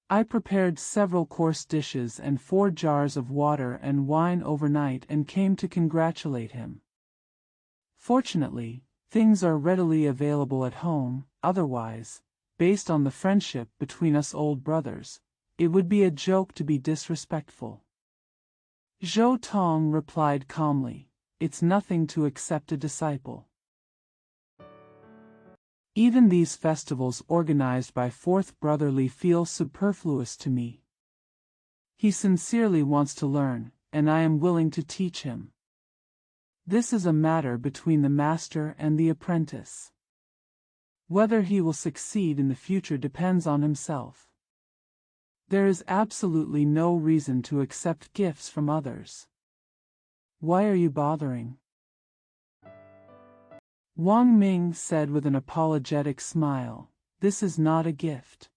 I prepared several course dishes and 4 jars of water and wine overnight and came to congratulate him. Fortunately, things are readily available at home, otherwise, based on the friendship between us old brothers, it would be a joke to be disrespectful." Zhou Tong replied calmly, "It's nothing to accept a disciple. Even these festivals organized by Fourth Brotherly feel superfluous to me. He sincerely wants to learn, and I am willing to teach him. This is a matter between the master and the apprentice. Whether he will succeed in the future depends on himself. There is absolutely no reason to accept gifts from others. Why are you bothering?" Wang Ming said with an apologetic smile, "This is not a gift.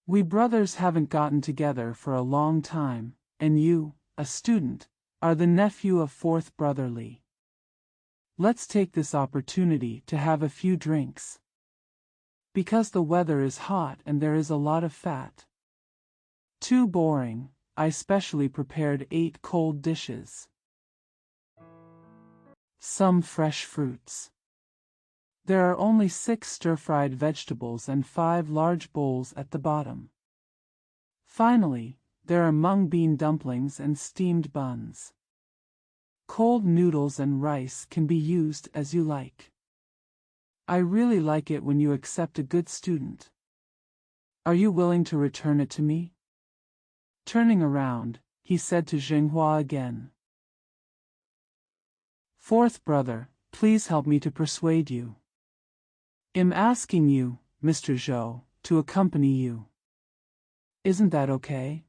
We brothers haven't gotten together for a long time, and you, a student, are the nephew of Fourth Brotherly. Let's take this opportunity to have a few drinks. Because the weather is hot and there is a lot of fat. Too boring, I specially prepared 8 cold dishes. Some fresh fruits. There are only 6 stir-fried vegetables and 5 large bowls at the bottom. Finally, there are mung bean dumplings and steamed buns. Cold noodles and rice can be used as you like. I really like it when you accept a good student. Are you willing to return it to me? Turning around, he said to Zhenghua again. Fourth brother, please help me to persuade you. I'm asking you, Mr. Zhou, to accompany you. Isn't that okay?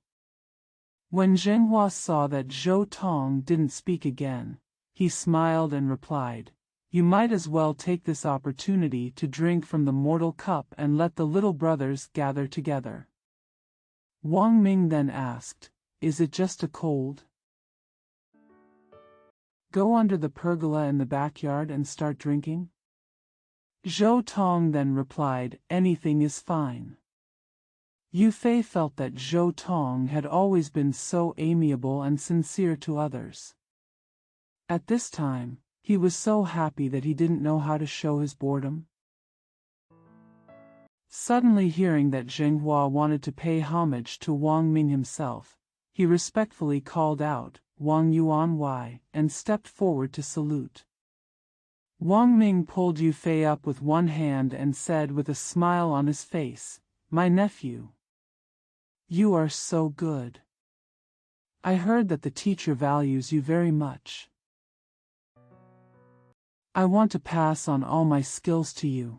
When Zhenghua saw that Zhou Tong didn't speak again, he smiled and replied, You might as well take this opportunity to drink from the mortal cup and let the little brothers gather together. Wang Ming then asked, Is it just a cold? Go under the pergola in the backyard and start drinking? Zhou Tong then replied, Anything is fine. Yue Fei felt that Zhou Tong had always been so amiable and sincere to others. At this time, he was so happy that he didn't know how to show his boredom. Suddenly hearing that Zhenghua wanted to pay homage to Wang Ming himself, he respectfully called out, Wang Yuan Wai, and stepped forward to salute. Wang Ming pulled Yue Fei up with one hand and said with a smile on his face, My nephew. You are so good. I heard that the teacher values you very much. I want to pass on all my skills to you.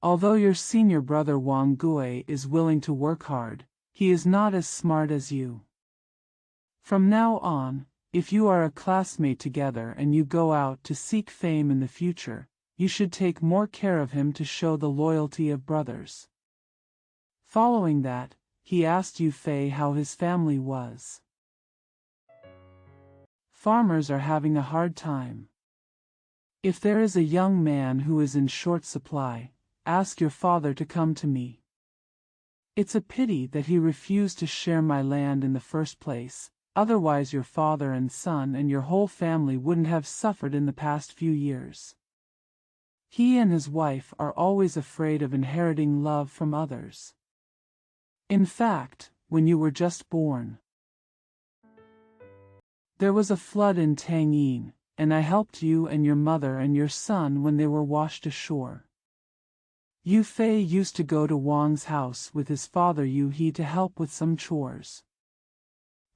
Although your senior brother Wang Gui is willing to work hard, he is not as smart as you. From now on, if you are a classmate together and you go out to seek fame in the future, you should take more care of him to show the loyalty of brothers. Following that, he asked Yue Fei how his family was. Farmers are having a hard time. If there is a young man who is in short supply, ask your father to come to me. It's a pity that he refused to share my land in the first place, otherwise your father and son and your whole family wouldn't have suffered in the past few years. He and his wife are always afraid of inheriting love from others. In fact, when you were just born, there was a flood in Tangyin, and I helped you and your mother and your son when they were washed ashore. Yue Fei used to go to Wang's house with his father Yu He to help with some chores.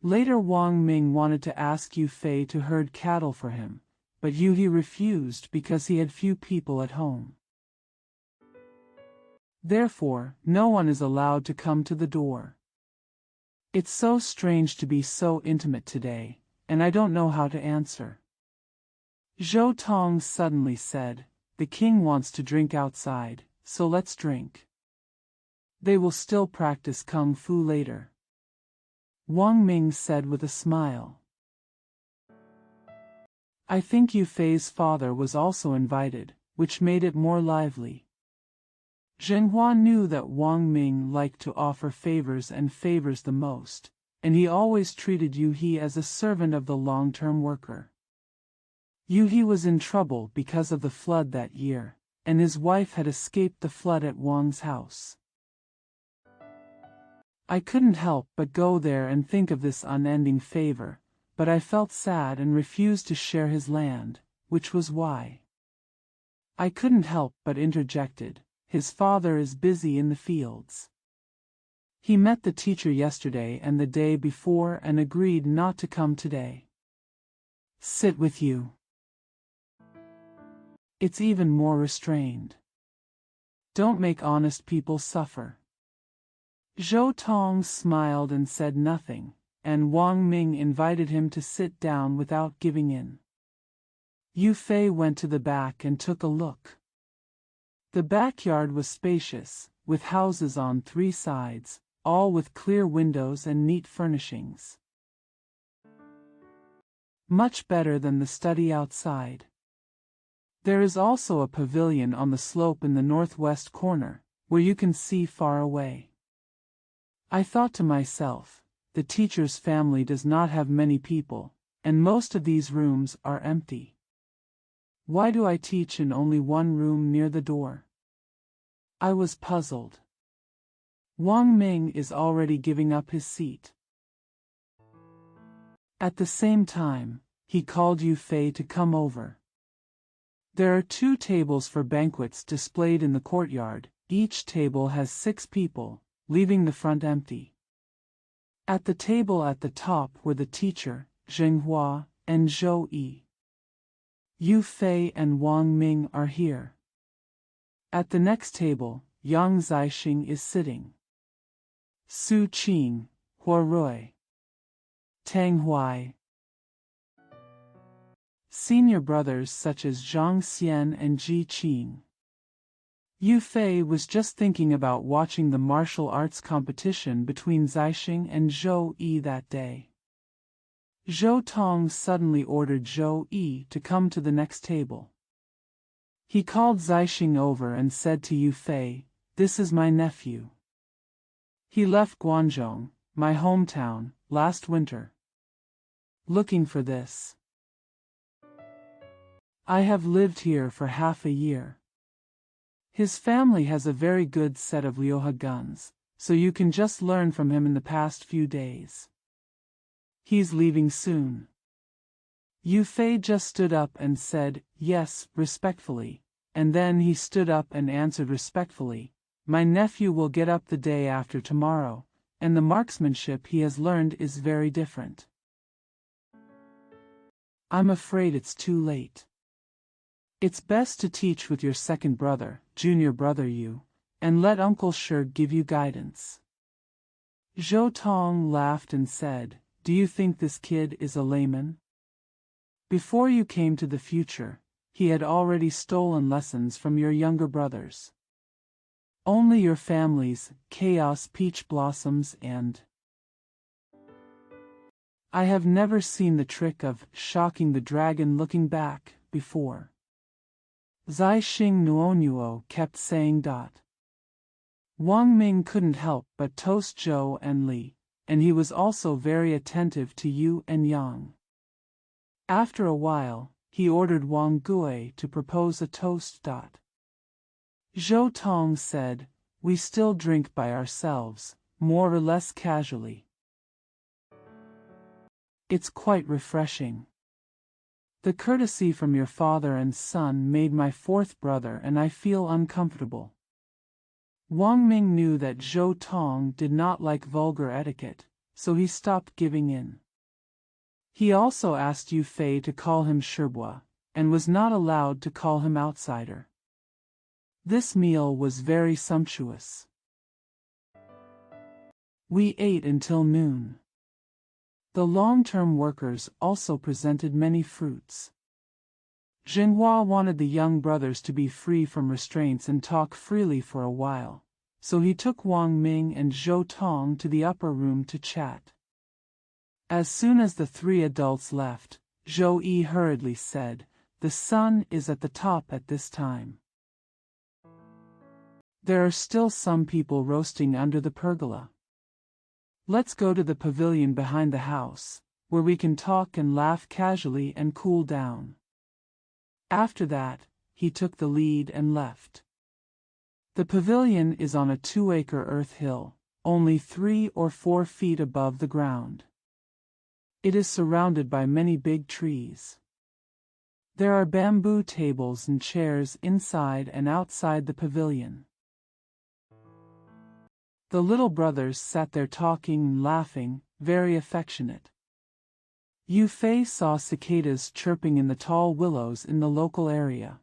Later Wang Ming wanted to ask Yue Fei to herd cattle for him, but Yu He refused because he had few people at home. Therefore, no one is allowed to come to the door. It's so strange to be so intimate today, and I don't know how to answer. Zhou Tong suddenly said, The king wants to drink outside, so let's drink. They will still practice kung fu later. Wang Ming said with a smile. I think Yue Fei's father was also invited, which made it more lively. Zhenghua knew that Wang Ming liked to offer favors and favors the most, and he always treated Yu He as a servant of the long-term worker. Yu He was in trouble because of the flood that year, and his wife had escaped the flood at Wang's house. I couldn't help but go there and think of this unending favor, but I felt sad and refused to share his land, which was why I couldn't help but interjected, His father is busy in the fields. He met the teacher yesterday and the day before and agreed not to come today. Sit with you. It's even more restrained. Don't make honest people suffer. Zhou Tong smiled and said nothing, and Wang Ming invited him to sit down without giving in. Yue Fei went to the back and took a look. The backyard was spacious, with houses on 3 sides, all with clear windows and neat furnishings. Much better than the study outside. There is also a pavilion on the slope in the northwest corner, where you can see far away. I thought to myself, the teacher's family does not have many people, and most of these rooms are empty. Why do I teach in only one room near the door? I was puzzled. Wang Ming is already giving up his seat. At the same time, he called Yue Fei to come over. There are 2 tables for banquets displayed in the courtyard. Each table has 6 people, leaving the front empty. At the table at the top were the teacher, Zhenghua, and Zhou Yi. Yue Fei and Wang Ming are here. At the next table, Yang Zixing is sitting. Su Qing, Hua Rui, Tang Huai. Senior brothers such as Zhang Xian and Ji Qing. Yue Fei was just thinking about watching the martial arts competition between Zixing and Zhou Yi that day. Zhou Tong suddenly ordered Zhou Yi to come to the next table. He called Zixing over and said to Yue Fei, "This is my nephew. He left Guangzhou, my hometown, last winter. Looking for this. I have lived here for half a year. His family has a very good set of Liuhe guns, so you can just learn from him in the past few days. He's leaving soon." Yue Fei just stood up and said, "Yes," respectfully, and then he stood up and answered respectfully, "My nephew will get up the day after tomorrow, and the marksmanship he has learned is very different. I'm afraid it's too late. It's best to teach with your second brother, junior brother Yu, and let Uncle Shi give you guidance." Zhou Tong laughed and said, "Do you think this kid is a layman? Before you came to the future, he had already stolen lessons from your younger brothers. Only your families, Chaos Peach Blossoms and I have never seen the trick of shocking the dragon looking back before." Zixing Nuonuo kept saying. Wang Ming couldn't help but toast Zhou and Li, and he was also very attentive to Yu and Yang. After a while, he ordered Wang Gui to propose a toast. Zhou Tong said, "We still drink by ourselves, more or less casually. It's quite refreshing. The courtesy from your father and son made my 4th brother and I feel uncomfortable." Wang Ming knew that Zhou Tong did not like vulgar etiquette, so he stopped giving in. He also asked Yue Fei to call him Shibua, and was not allowed to call him outsider. This meal was very sumptuous. We ate until noon. The long-term workers also presented many fruits. Zhenghua wanted the young brothers to be free from restraints and talk freely for a while, so he took Wang Ming and Zhou Tong to the upper room to chat. As soon as the 3 adults left, Zhou Yi hurriedly said, "The sun is at the top at this time. There are still some people roasting under the pergola. Let's go to the pavilion behind the house, where we can talk and laugh casually and cool down." After that, he took the lead and left. The pavilion is on a 2-acre earth hill, only 3 or 4 feet above the ground. It is surrounded by many big trees. There are bamboo tables and chairs inside and outside the pavilion. The little brothers sat there talking and laughing, very affectionate. Yue Fei saw cicadas chirping in the tall willows in the local area.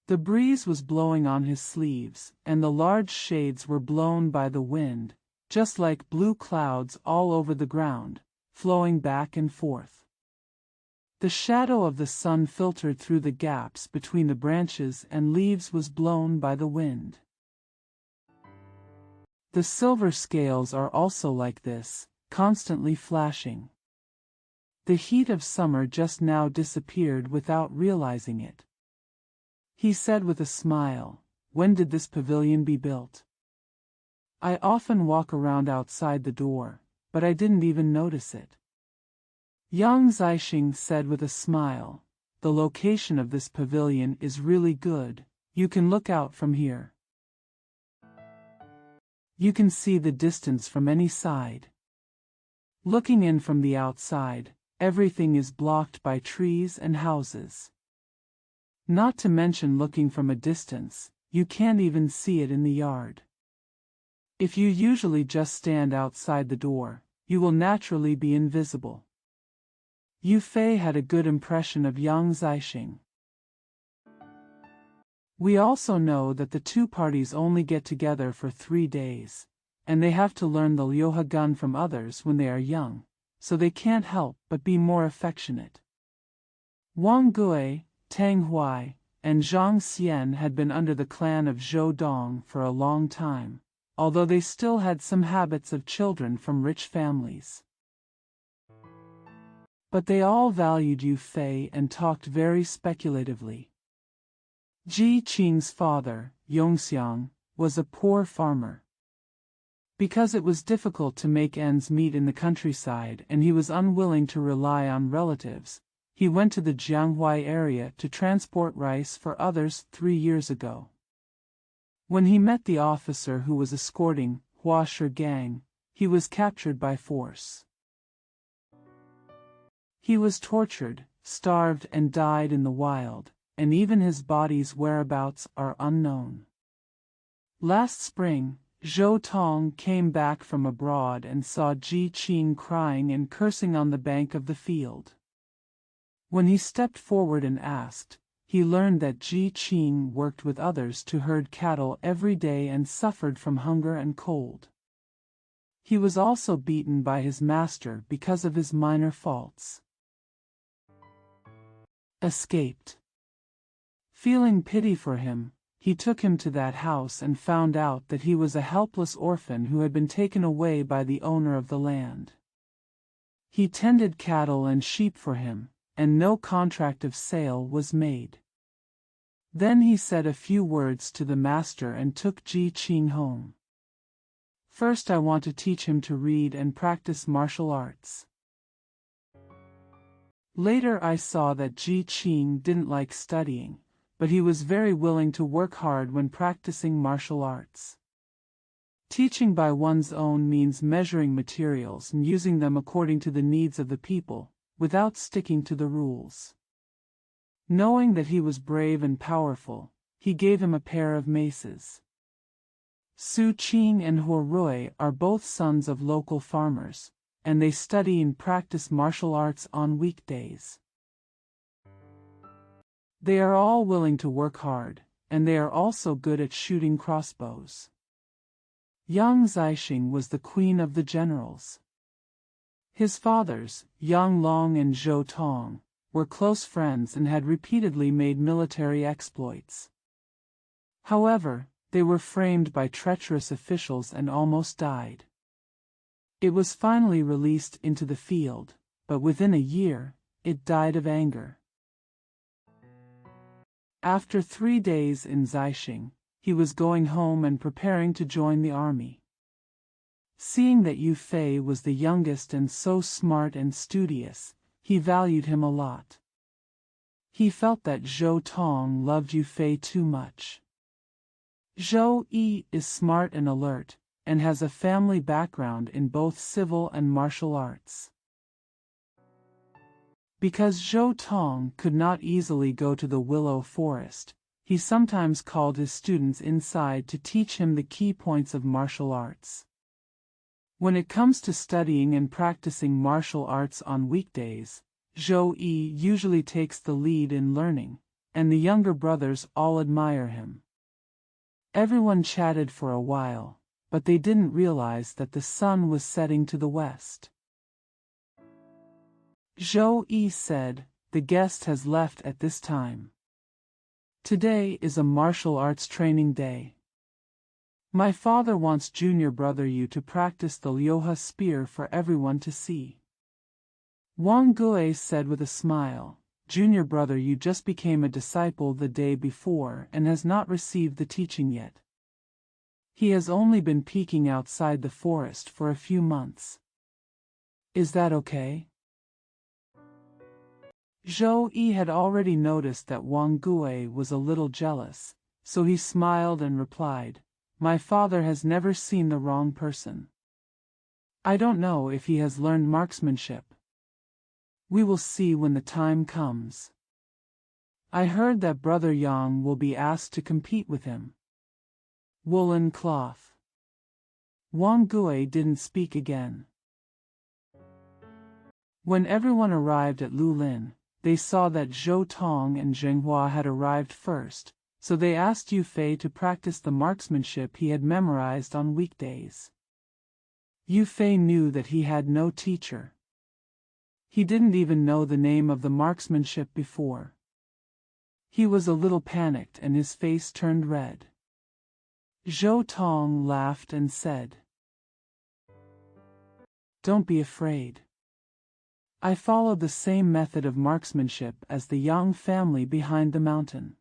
The breeze was blowing on his sleeves, and the large shades were blown by the wind, just like blue clouds all over the ground, flowing back and forth. The shadow of the sun filtered through the gaps between the branches and leaves was blown by the wind. The silver scales are also like this, constantly flashing. The heat of summer just now disappeared without realizing it. He said with a smile, "When did this pavilion be built?" "I often walk around outside the door, but I didn't even notice it." Yang Zixing said with a smile, "The location of this pavilion is really good. You can look out from here. You can see the distance from any side. Looking in from the outside, everything is blocked by trees and houses. Not to mention looking from a distance, you can't even see it in the yard. If you usually just stand outside the door, you will naturally be invisible." Yue Fei had a good impression of Yang Zixing. We also know that the two parties only get together for 3 days, and they have to learn the Liuhe gun from others when they are young, so they can't help but be more affectionate. Wang Gui, Tang Hui, and Zhang Xian had been under the clan of Zhou Dong for a long time, although they still had some habits of children from rich families. But they all valued Yue Fei and talked very speculatively. Ji Qing's father, Yongxiang, was a poor farmer. Because it was difficult to make ends meet in the countryside and he was unwilling to rely on relatives, he went to the Jianghuai area to transport rice for others 3 years ago. When he met the officer who was escorting Hua Shigang, he was captured by force. He was tortured, starved and died in the wild, and even his body's whereabouts are unknown. Last spring, Zhou Tong came back from abroad and saw Ji Qing crying and cursing on the bank of the field. When he stepped forward and asked, he learned that Ji Qing worked with others to herd cattle every day and suffered from hunger and cold. He was also beaten by his master because of his minor faults. Escaped. Feeling pity for him, he took him to that house and found out that he was a helpless orphan who had been taken away by the owner of the land. He tended cattle and sheep for him, and no contract of sale was made. Then he said a few words to the master and took Ji Qing home. "First I want to teach him to read and practice martial arts." Later I saw that Ji Qing didn't like studying, but he was very willing to work hard when practicing martial arts. Teaching by one's own means measuring materials and using them according to the needs of the people, without sticking to the rules. Knowing that he was brave and powerful, he gave him a pair of maces. Su Qing and He Rui are both sons of local farmers, and they study and practice martial arts on weekdays. They are all willing to work hard, and they are also good at shooting crossbows. Yang Zixing was the queen of the generals. His fathers, Yang Long and Zhou Tong, were close friends and had repeatedly made military exploits. However, they were framed by treacherous officials and almost died. It was finally released into the field, but within a year, it died of anger. After 3 days in Zixing, he was going home and preparing to join the army. Seeing that Yue Fei was the youngest and so smart and studious, he valued him a lot. He felt that Zhou Tong loved Yue Fei too much. Zhou Yi is smart and alert, and has a family background in both civil and martial arts. Because Zhou Tong could not easily go to the willow forest, he sometimes called his students inside to teach him the key points of martial arts. When it comes to studying and practicing martial arts on weekdays, Zhou Yi usually takes the lead in learning, and the younger brothers all admire him. Everyone chatted for a while, but they didn't realize that the sun was setting to the west. Zhou Yi said, "The guest has left at this time. Today is a martial arts training day. My father wants junior brother Yu to practice the Liuhe spear for everyone to see." Wang Gui said with a smile, junior brother Yu just became a disciple the day before and has not received the teaching yet. He has only been peeking outside the forest for a few months. Is that okay? Zhou Yi had already noticed that Wang Gui was a little jealous, so he smiled and replied, "My father has never seen the wrong person. I don't know if he has learned marksmanship. We will see when the time comes. I heard that Brother Yang will be asked to compete with him." Woolen cloth. Wang Gui didn't speak again. When everyone arrived at Lulin, they saw that Zhou Tong and Zheng Hua had arrived first, so they asked Yue Fei to practice the marksmanship he had memorized on weekdays. Yue Fei knew that he had no teacher. He didn't even know the name of the marksmanship before. He was a little panicked and his face turned red. Zhou Tong laughed and said, "Don't be afraid. I followed the same method of marksmanship as the Yang family behind the mountain.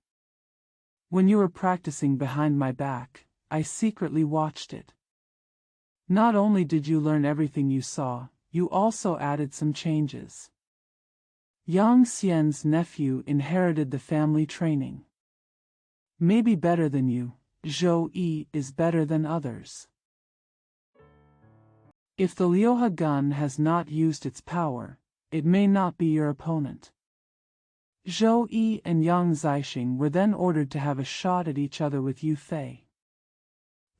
When you were practicing behind my back, I secretly watched it. Not only did you learn everything you saw, you also added some changes. Yang Xian's nephew inherited the family training. Maybe better than you, Zhou Yi is better than others. If the Liuhe gun has not used its power, it may not be your opponent." Zhou Yi and Yang Zixing were then ordered to have a shot at each other with Yue Fei.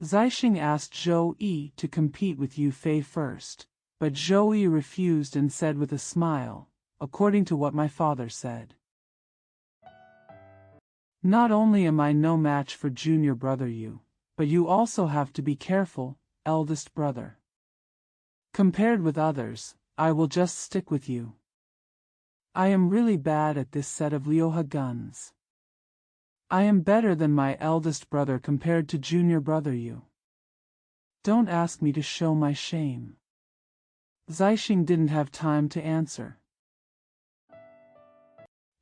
Zixing asked Zhou Yi to compete with Yue Fei first, but Zhou Yi refused and said with a smile, "According to what my father said. Not only am I no match for junior brother Yu, but you also have to be careful, eldest brother. Compared with others, I will just stick with you. I am really bad at this set of Liuhe guns. I am better than my eldest brother compared to junior brother Yu. Don't ask me to show my shame." Zixing didn't have time to answer.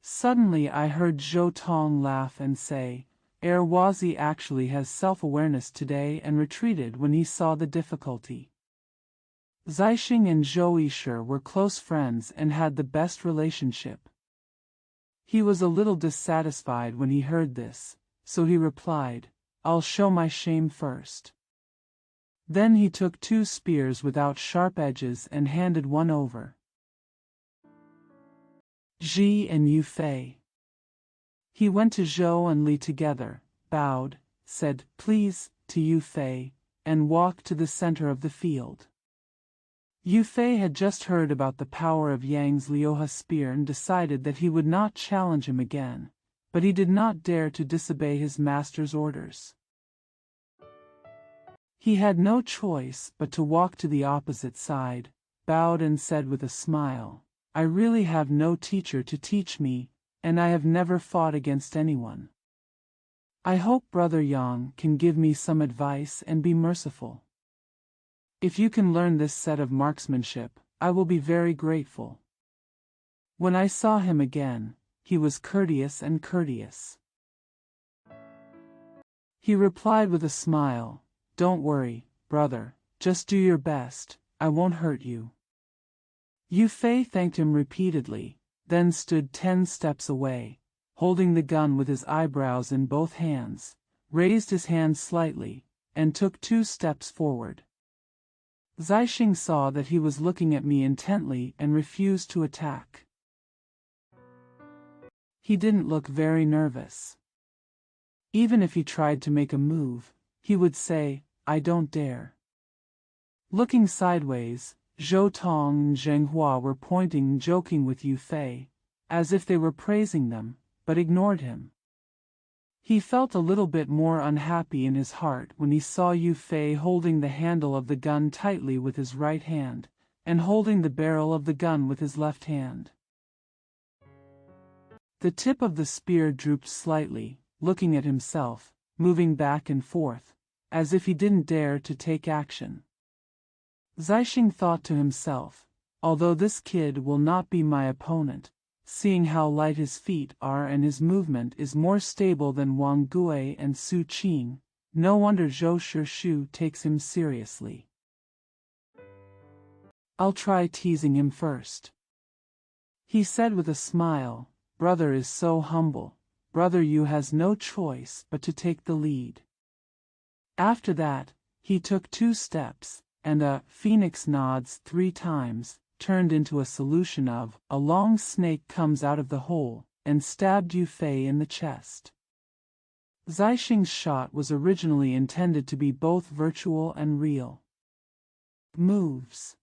Suddenly I heard Zhou Tong laugh and say, "Wazi actually has self-awareness today," and retreated when he saw the difficulty. Zixing and Zhou Yishe were close friends and had the best relationship. He was a little dissatisfied when he heard this, so he replied, "I'll show my shame first." Then he took 2 spears without sharp edges and handed one over. Ji and Yue Fei. He went to Zhou and Li together, bowed, said "please" to Yue Fei, and walked to the center of the field. Yue Fei had just heard about the power of Yang's Liuhe spear and decided that he would not challenge him again, but he did not dare to disobey his master's orders. He had no choice but to walk to the opposite side, bowed and said with a smile, "I really have no teacher to teach me, and I have never fought against anyone. I hope Brother Yang can give me some advice and be merciful. If you can learn this set of marksmanship, I will be very grateful." When I saw him again, he was courteous and courteous. He replied with a smile, "Don't worry, brother, just do your best, I won't hurt you." Yue Fei thanked him repeatedly, then stood 10 steps away, holding the gun with his eyebrows in both hands, raised his hand slightly, and took 2 steps forward. Zixing saw that he was looking at me intently and refused to attack. He didn't look very nervous. Even if he tried to make a move, he would say, "I don't dare." Looking sideways, Zhou Tong and Zheng Hua were pointing and joking with Yue Fei, as if they were praising them, but ignored him. He felt a little bit more unhappy in his heart when he saw Yue Fei holding the handle of the gun tightly with his right hand, and holding the barrel of the gun with his left hand. The tip of the spear drooped slightly, looking at himself, moving back and forth, as if he didn't dare to take action. Zixing thought to himself, "Although this kid will not be my opponent, seeing how light his feet are and his movement is more stable than Wang Gui and Su Qing. No wonder Zhou Shishu takes him seriously. I'll try teasing him first, he said with a smile. Brother is so humble. Brother Yu has no choice but to take the lead. After that, he took 2 steps, and a phoenix nods 3 times, turned into a solution of, a long snake comes out of the hole, and stabbed Yue Fei in the chest. Zixing's shot was originally intended to be both virtual and real. Moves.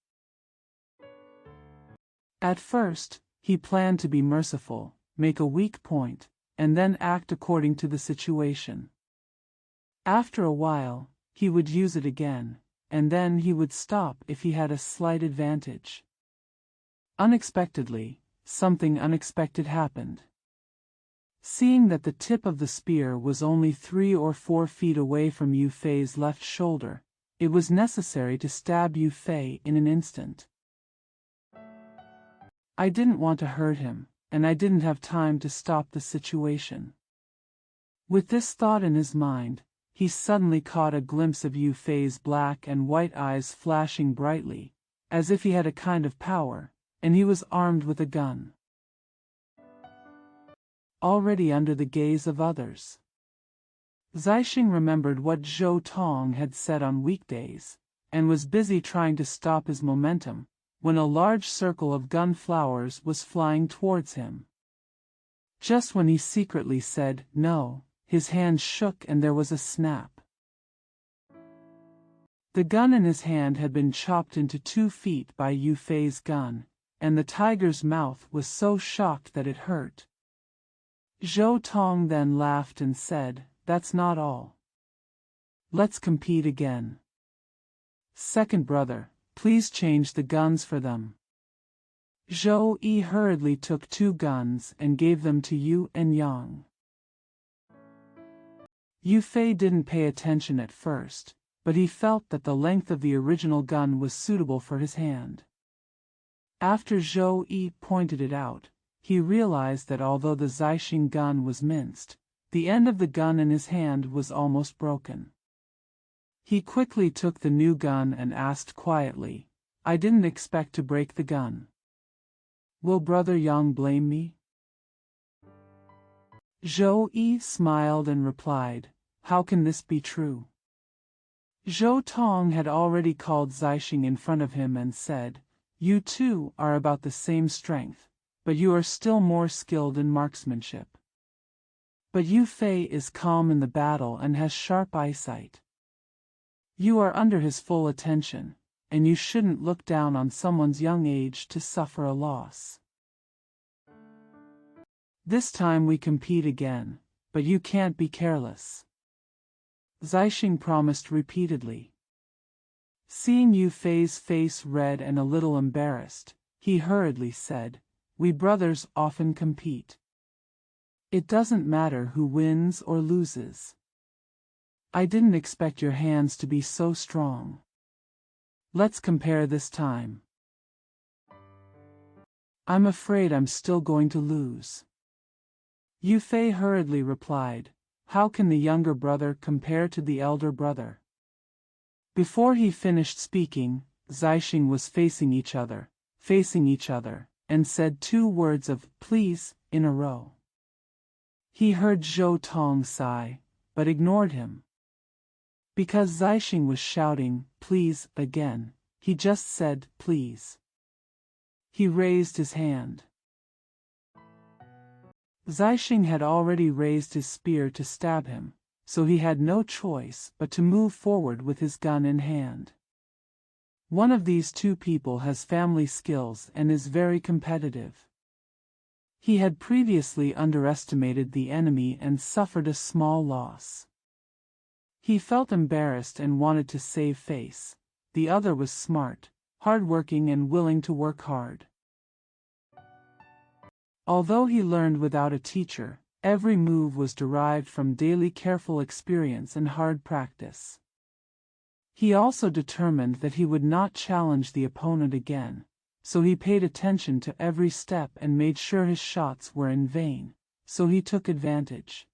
At first, he planned to be merciful, make a weak point, and then act according to the situation. After a while, he would use it again, and then he would stop if he had a slight advantage. Unexpectedly, something unexpected happened. Seeing that the tip of the spear was only 3 or 4 feet away from Yue Fei's left shoulder, it was necessary to stab Yue Fei in an instant. I didn't want to hurt him, and I didn't have time to stop the situation. With this thought in his mind, he suddenly caught a glimpse of Yue Fei's black and white eyes flashing brightly, as if he had a kind of power, and he was armed with a gun. Already under the gaze of others. Zixing remembered what Zhou Tong had said on weekdays, and was busy trying to stop his momentum, when a large circle of gun flowers was flying towards him. Just when he secretly said, "No," his hand shook and there was a snap. The gun in his hand had been chopped into 2 feet by Yue Fei's gun, and the tiger's mouth was so shocked that it hurt. Zhou Tong then laughed and said, "That's not all. Let's compete again. Second brother, please change the guns for them." Zhou Yi hurriedly took 2 guns and gave them to Yu and Yang. Yue Fei didn't pay attention at first, but he felt that the length of the original gun was suitable for his hand. After Zhou Yi pointed it out, he realized that although the Zixing gun was minced, the end of the gun in his hand was almost broken. He quickly took the new gun and asked quietly, "I didn't expect to break the gun. Will Brother Yang blame me?" Zhou Yi smiled and replied, "How can this be true?" Zhou Tong had already called Zixing in front of him and said, "You two are about the same strength, but you are still more skilled in marksmanship. But Yue Fei is calm in the battle and has sharp eyesight. You are under his full attention, and you shouldn't look down on someone's young age to suffer a loss. This time we compete again, but you can't be careless," Zixing promised repeatedly. Seeing Yue Fei's face red and a little embarrassed, he hurriedly said, "We brothers often compete. It doesn't matter who wins or loses. I didn't expect your hands to be so strong. Let's compare this time." "I'm afraid I'm still going to lose," Yue Fei hurriedly replied. "How can the younger brother compare to the elder brother?" Before he finished speaking, Zixing was facing each other, and said 2 words of "please" in a row. He heard Zhou Tong sigh, but ignored him. Because Zixing was shouting, "Please," again, he just said, "Please." He raised his hand. Zixing had already raised his spear to stab him, so he had no choice but to move forward with his gun in hand. One of these 2 people has family skills and is very competitive. He had previously underestimated the enemy and suffered a small loss. He felt embarrassed and wanted to save face. The other was smart, hardworking and willing to work hard. Although he learned without a teacher, every move was derived from daily careful experience and hard practice. He also determined that he would not challenge the opponent again, so he paid attention to every step and made sure his shots were in vain, so he took advantage.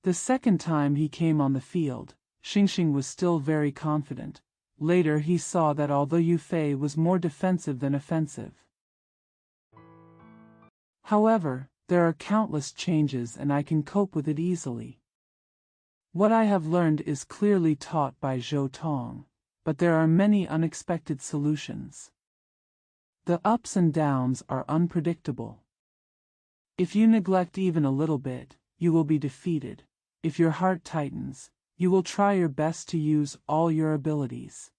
The second time he came on the field, Xingxing was still very confident. Later he saw that although Yue Fei was more defensive than offensive. However, there are countless changes and I can cope with it easily. What I have learned is clearly taught by Zhou Tong, but there are many unexpected solutions. The ups and downs are unpredictable. If you neglect even a little bit, you will be defeated. If your heart tightens, you will try your best to use all your abilities.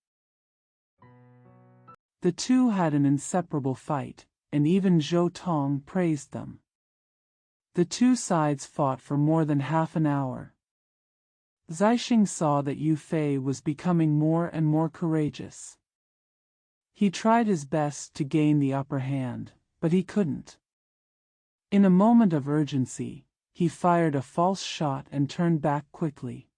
The two had an inseparable fight, and even Zhou Tong praised them. The two sides fought for more than half an hour. Zixing saw that Yue Fei was becoming more and more courageous. He tried his best to gain the upper hand, but he couldn't. In a moment of urgency, he fired a false shot and turned back quickly.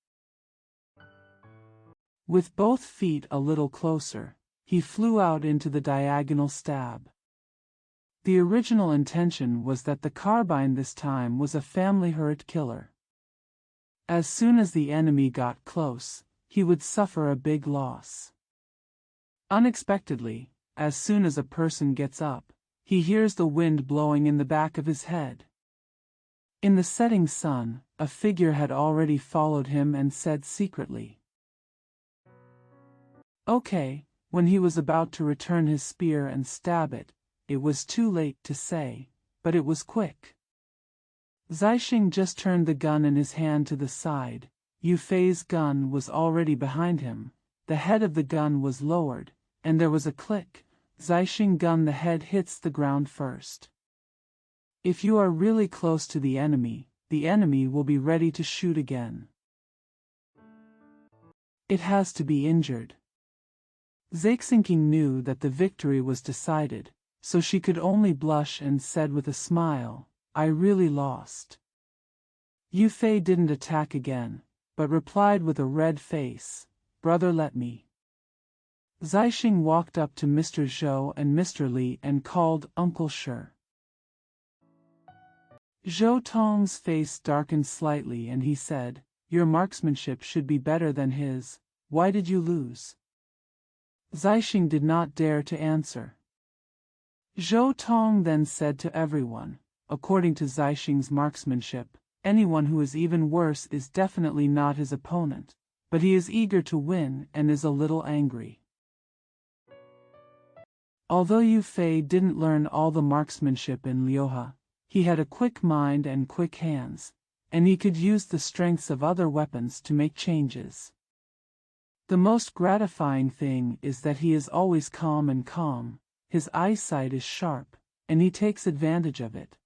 With both feet a little closer, he flew out into the diagonal stab. The original intention was that the carbine this time was a family hurt killer. As soon as the enemy got close, he would suffer a big loss. Unexpectedly, as soon as a person gets up, he hears the wind blowing in the back of his head. In the setting sun, a figure had already followed him and said secretly, "Okay." When he was about to return his spear and stab it, it was too late to say, but it was quick. Zixing just turned the gun in his hand to the side. Yue Fei's gun was already behind him, the head of the gun was lowered, and there was a click. Zixing gun, the head hits the ground first. If you are really close to the enemy will be ready to shoot again. It has to be injured. Zixing knew that the victory was decided, so she could only blush and said with a smile, "I really lost." Yue Fei didn't attack again, but replied with a red face, "Brother, let me." Zixing walked up to Mr. Zhou and Mr. Li and called Uncle Shi. Zhou Tong's face darkened slightly and he said, "Your marksmanship should be better than his. Why did you lose?" Zixing did not dare to answer. Zhou Tong then said to everyone, "According to Zixing's marksmanship, anyone who is even worse is definitely not his opponent, but he is eager to win and is a little angry." Although Yue Fei didn't learn all the marksmanship in Liuhe, he had a quick mind and quick hands, and he could use the strengths of other weapons to make changes. The most gratifying thing is that he is always calm, his eyesight is sharp, and he takes advantage of it.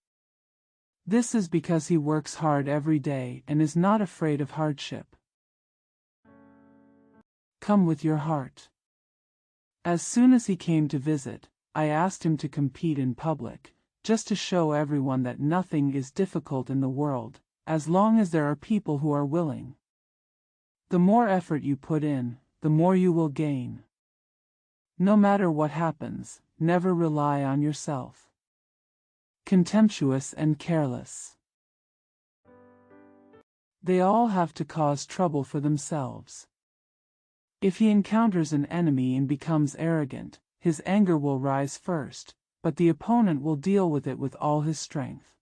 This is because he works hard every day and is not afraid of hardship. Come with your heart. As soon as he came to visit, I asked him to compete in public, just to show everyone that nothing is difficult in the world, as long as there are people who are willing. The more effort you put in, the more you will gain. No matter what happens, never rely on yourself. Contemptuous and careless. They all have to cause trouble for themselves. If he encounters an enemy and becomes arrogant, his anger will rise first, but the opponent will deal with it with all his strength.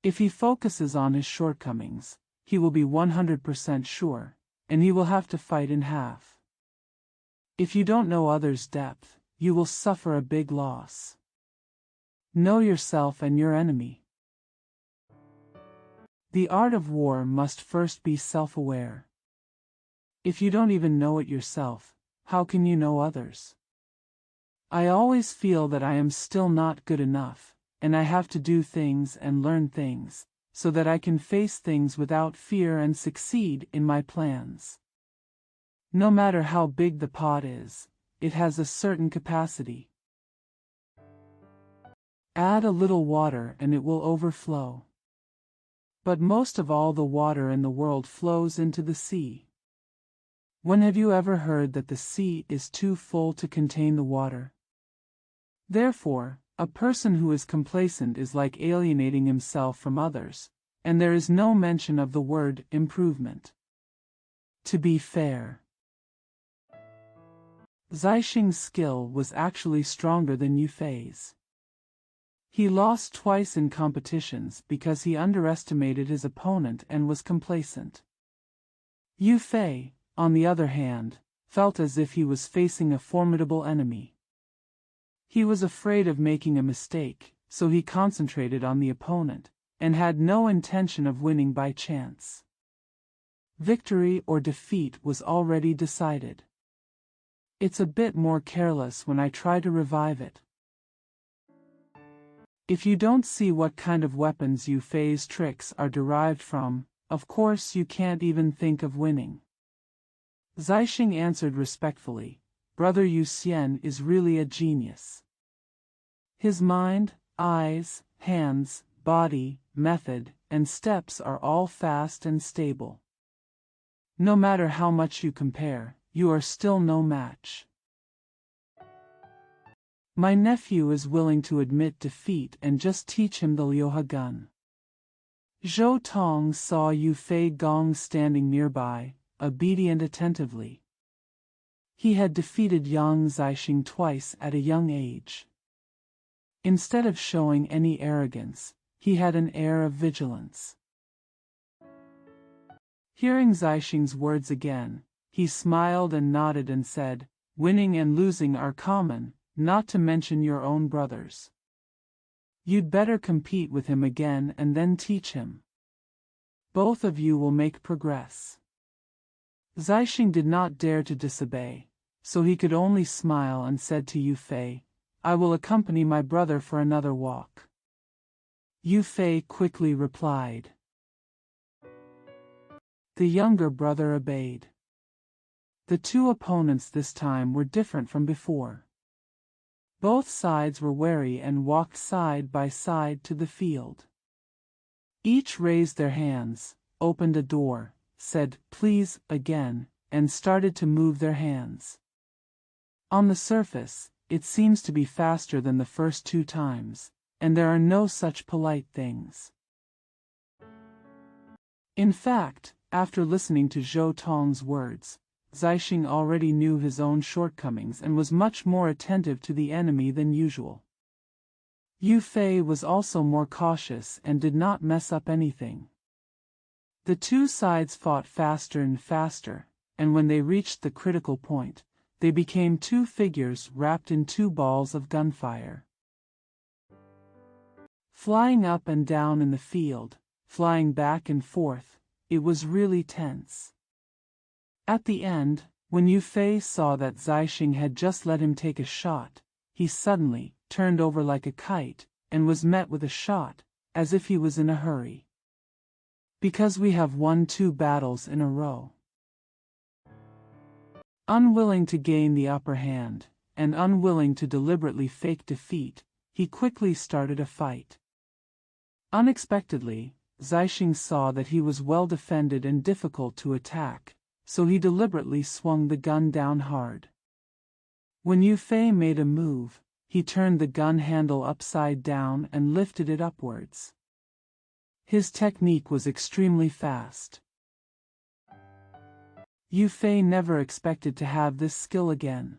If he focuses on his shortcomings, he will be 100% sure, and he will have to fight in half. If you don't know others' depth, you will suffer a big loss. Know yourself and your enemy. The art of war must first be self-aware. If you don't even know it yourself, how can you know others? I always feel that I am still not good enough, and I have to do things and learn things, so that I can face things without fear and succeed in my plans. No matter how big the pot is, it has a certain capacity. Add a little water and it will overflow. But most of all the water in the world flows into the sea. When have you ever heard that the sea is too full to contain the water? Therefore, a person who is complacent is like alienating himself from others, and there is no mention of the word improvement. To be fair, Zixing's skill was actually stronger than Yue Fei's. He lost twice in competitions because he underestimated his opponent and was complacent. Yue Fei, on the other hand, felt as if he was facing a formidable enemy. He was afraid of making a mistake, so he concentrated on the opponent, and had no intention of winning by chance. Victory or defeat was already decided. It's a bit more careless when I try to revive it. If you don't see what kind of weapons Yue Fei's tricks are derived from, of course you can't even think of winning. Zixing answered respectfully, Brother Yu Xian is really a genius. His mind, eyes, hands, body, method, and steps are all fast and stable. No matter how much you compare, you are still no match. My nephew is willing to admit defeat and just teach him the Liuhe gun. Zhou Tong saw Yue Fei Gong standing nearby, obedient attentively. He had defeated Yang Zixing twice at a young age. Instead of showing any arrogance, he had an air of vigilance. Hearing Zixing's words again, he smiled and nodded and said, Winning and losing are common, not to mention your own brothers. You'd better compete with him again and then teach him. Both of you will make progress. Zixing did not dare to disobey, so he could only smile and said to Yue Fei, I will accompany my brother for another walk. Yue Fei quickly replied. The younger brother obeyed. The two opponents this time were different from before. Both sides were wary and walked side by side to the field. Each raised their hands, opened a door, said, Please, again, and started to move their hands. On the surface, it seems to be faster than the first two times, and there are no such polite things. In fact, after listening to Zhou Tong's words, Zixing already knew his own shortcomings and was much more attentive to the enemy than usual. Yue Fei was also more cautious and did not mess up anything. The two sides fought faster and faster, and when they reached the critical point, they became two figures wrapped in two balls of gunfire. Flying up and down in the field, flying back and forth, it was really tense. At the end, when Yue Fei saw that Zixing had just let him take a shot, he suddenly turned over like a kite, and was met with a shot, as if he was in a hurry. Because we have won 2 battles in a row. Unwilling to gain the upper hand, and unwilling to deliberately fake defeat, he quickly started a fight. Unexpectedly, Zixing saw that he was well defended and difficult to attack, so he deliberately swung the gun down hard. When Yue Fei made a move, he turned the gun handle upside down and lifted it upwards. His technique was extremely fast. Yue Fei never expected to have this skill again.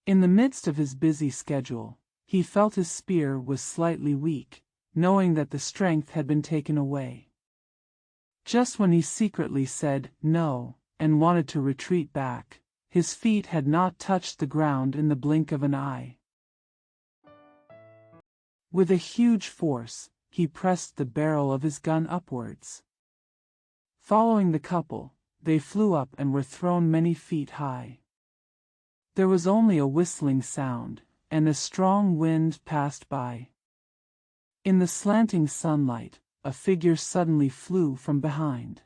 In the midst of his busy schedule, he felt his spear was slightly weak, knowing that the strength had been taken away. Just when he secretly said no and wanted to retreat back, his feet had not touched the ground in the blink of an eye. With a huge force, he pressed the barrel of his gun upwards. Following the couple, they flew up and were thrown many feet high. There was only a whistling sound, and a strong wind passed by. In the slanting sunlight, a figure suddenly flew from behind.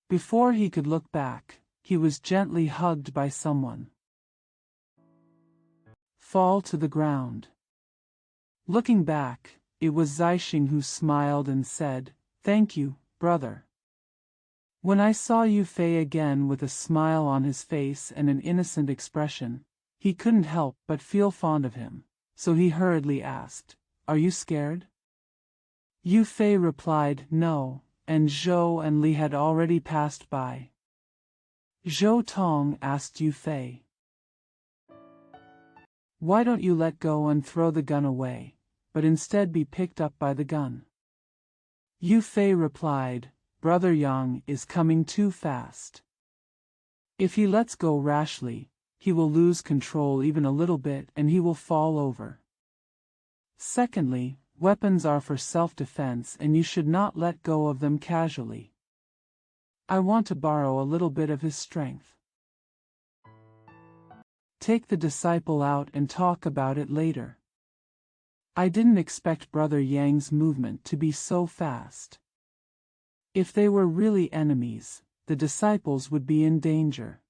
Before he could look back, he was gently hugged by someone. Fall to the ground. Looking back, it was Zixing who smiled and said, "Thank you, brother." When I saw Yue Fei again with a smile on his face and an innocent expression, He couldn't help but feel fond of him, so he hurriedly asked, "Are you scared?" Yue Fei replied, "No," and Zhou and Li had already passed by. Zhou Tong asked Yue Fei, "Why don't you let go and throw the gun away, but instead be picked up by the gun?" Yue Fei replied, "Brother Yang is coming too fast. If he lets go rashly, he will lose control even a little bit and he will fall over. Secondly, weapons are for self-defense and you should not let go of them casually. I want to borrow a little bit of his strength. Take the disciple out and talk about it later. I didn't expect Brother Yang's movement to be so fast. If they were really enemies, the disciples would be in danger."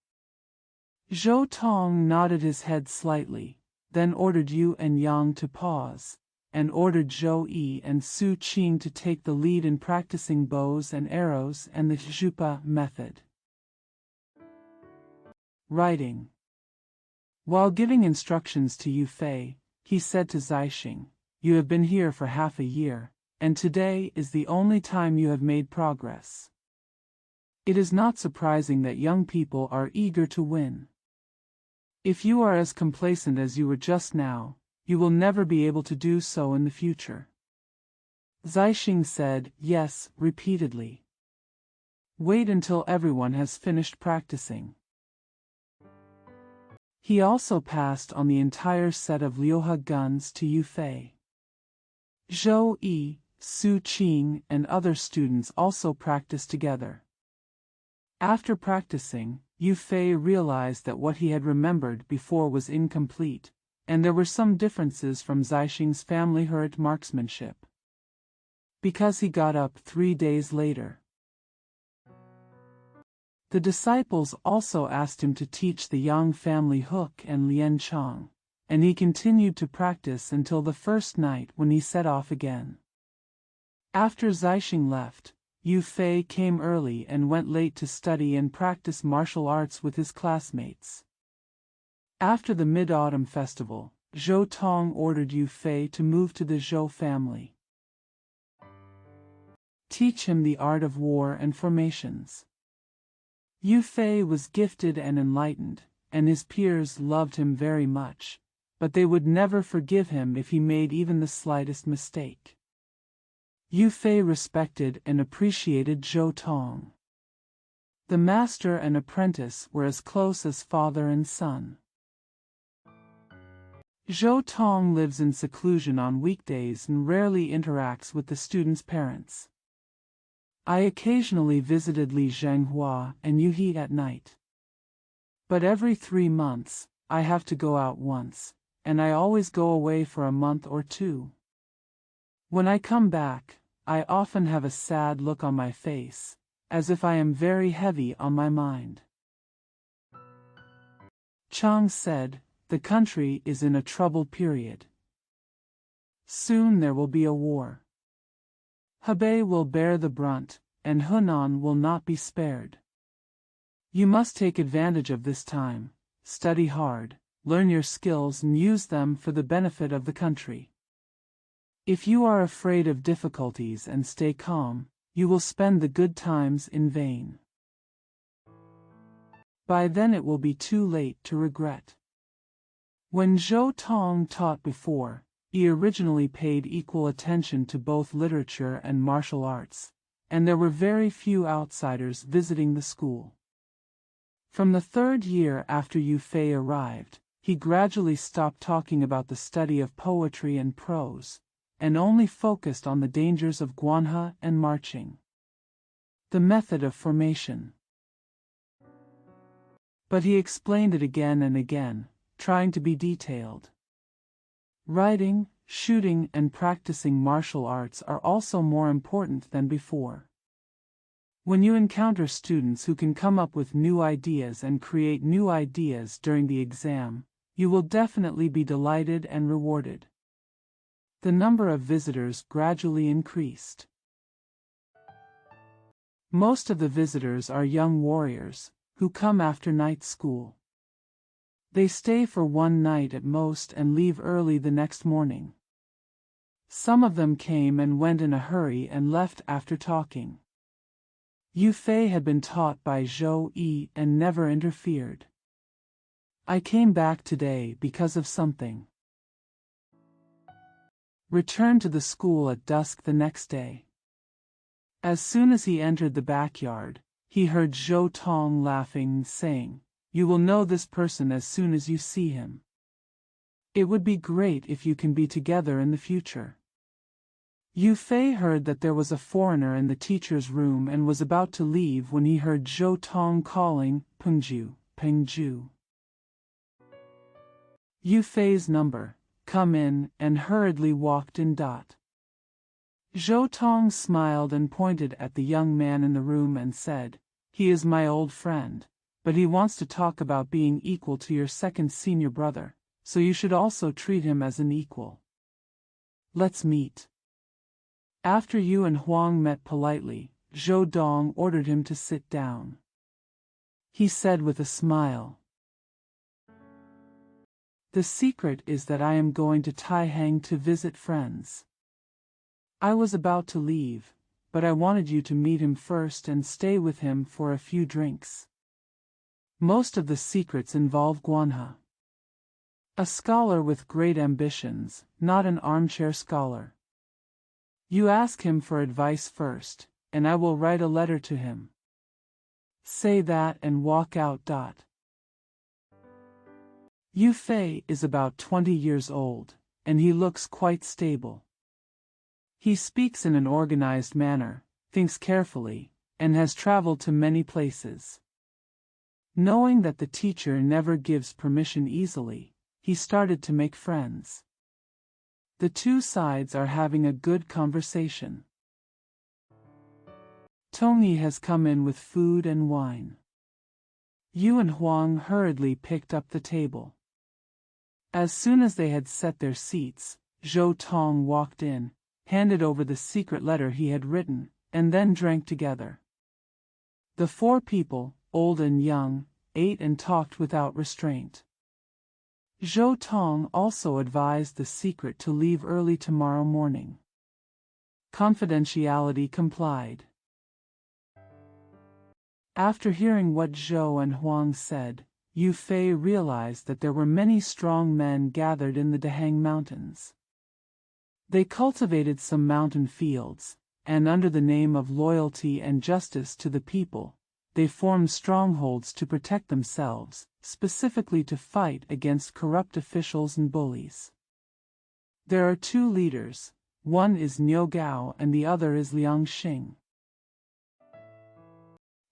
Zhou Tong nodded his head slightly, then ordered Yu and Yang to pause, and ordered Zhou Yi and Su Qing to take the lead in practicing bows and arrows and the Zhupa method. Writing. While giving instructions to Yue Fei, he said to Zixing, "You have been here for half a year, and today is the only time you have made progress. It is not surprising that young people are eager to win. If you are as complacent as you were just now, you will never be able to do so in the future." Zixing said, "Yes," repeatedly. "Wait until everyone has finished practicing." He also passed on the entire set of Liuhe guns to Yue Fei. Zhou Yi, Su Qing, and other students also practiced together. After practicing, Yue Fei realized that what he had remembered before was incomplete, and there were some differences from Zixing's family hurt marksmanship. Because he got up 3 days later. The disciples also asked him to teach the Yang family hook and Lian Chang, and he continued to practice until the first night when he set off again. After Zixing left, Yue Fei came early and went late to study and practice martial arts with his classmates. After the Mid-Autumn Festival, Zhou Tong ordered Yue Fei to move to the Zhou family. Teach him the art of war and formations. Yue Fei was gifted and enlightened, and his peers loved him very much, but they would never forgive him if he made even the slightest mistake. Yue Fei respected and appreciated Zhou Tong. The master and apprentice were as close as father and son. Zhou Tong lives in seclusion on weekdays and rarely interacts with the students' parents. I occasionally visited Li Zhenghua and Yuhe at night. But every 3 months, I have to go out once, and I always go away for a month or 2. When I come back, I often have a sad look on my face, as if I am very heavy on my mind. Chang said, "The country is in a troubled period. Soon there will be a war. Hebei will bear the brunt, and Hunan will not be spared. You must take advantage of this time, study hard, learn your skills and use them for the benefit of the country. If you are afraid of difficulties and stay calm, you will spend the good times in vain. By then it will be too late to regret." When Zhou Tong taught before, he originally paid equal attention to both literature and martial arts, and there were very few outsiders visiting the school. From the 3rd year after Yue Fei arrived, he gradually stopped talking about the study of poetry and prose, and only focused on the dangers of guanhe and marching. The method of formation. But he explained it again and again, trying to be detailed. Writing, shooting, and practicing martial arts are also more important than before. When you encounter students who can come up with new ideas and create new ideas during the exam, you will definitely be delighted and rewarded. The number of visitors gradually increased. Most of the visitors are young warriors, who come after night school. They stay for one night at most and leave early the next morning. Some of them came and went in a hurry and left after talking. Yue Fei had been taught by Zhou Yi and never interfered. I came back today because of something. Returned to the school at dusk the next day. As soon as he entered the backyard, he heard Zhou Tong laughing, saying, "You will know this person as soon as you see him. It would be great if you can be together in the future." Yue Fei heard that there was a foreigner in the teacher's room and was about to leave when he heard Zhou Tong calling, "Pengju, Pengju." Yue Fei's number, "Come in," and hurriedly walked in. Zhou Tong smiled and pointed at the young man in the room and said, "He is my old friend, but he wants to talk about being equal to your second senior brother, so you should also treat him as an equal. Let's meet." After Yu and Huang met politely, Zhou Dong ordered him to sit down. He said with a smile, "The secret is that I am going to Taihang to visit friends. I was about to leave, but I wanted you to meet him first and stay with him for a few drinks. Most of the secrets involve Guanhe. A scholar with great ambitions, not an armchair scholar. You ask him for advice first, and I will write a letter to him. Say that and walk out. Yue Fei is about 20 years old, and he looks quite stable. He speaks in an organized manner, thinks carefully, and has traveled to many places. Knowing that the teacher never gives permission easily, he started to make friends. The two sides are having a good conversation. Tongyi has come in with food and wine. Yu and Huang hurriedly picked up the table. As soon as they had set their seats, Zhou Tong walked in, handed over the secret letter he had written, and then drank together. The four people, old and young, ate and talked without restraint. Zhou Tong also advised the secret to leave early tomorrow morning. Confidentiality complied. After hearing what Zhou and Huang said, Yue Fei realized that there were many strong men gathered in the Dahang Mountains. They cultivated some mountain fields, and under the name of loyalty and justice to the people, they formed strongholds to protect themselves, specifically to fight against corrupt officials and bullies. There are two leaders, one is Niu Gao and the other is Liang Xing.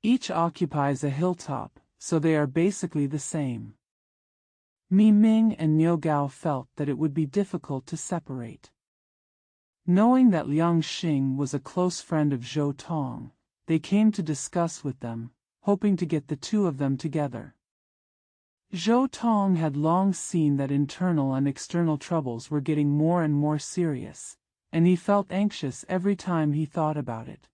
Each occupies a hilltop, so they are basically the same. Mi Ming and Niu Gao felt that it would be difficult to separate. Knowing that Liang Xing was a close friend of Zhou Tong, they came to discuss with them, hoping to get the two of them together. Zhou Tong had long seen that internal and external troubles were getting more and more serious, and he felt anxious every time he thought about it.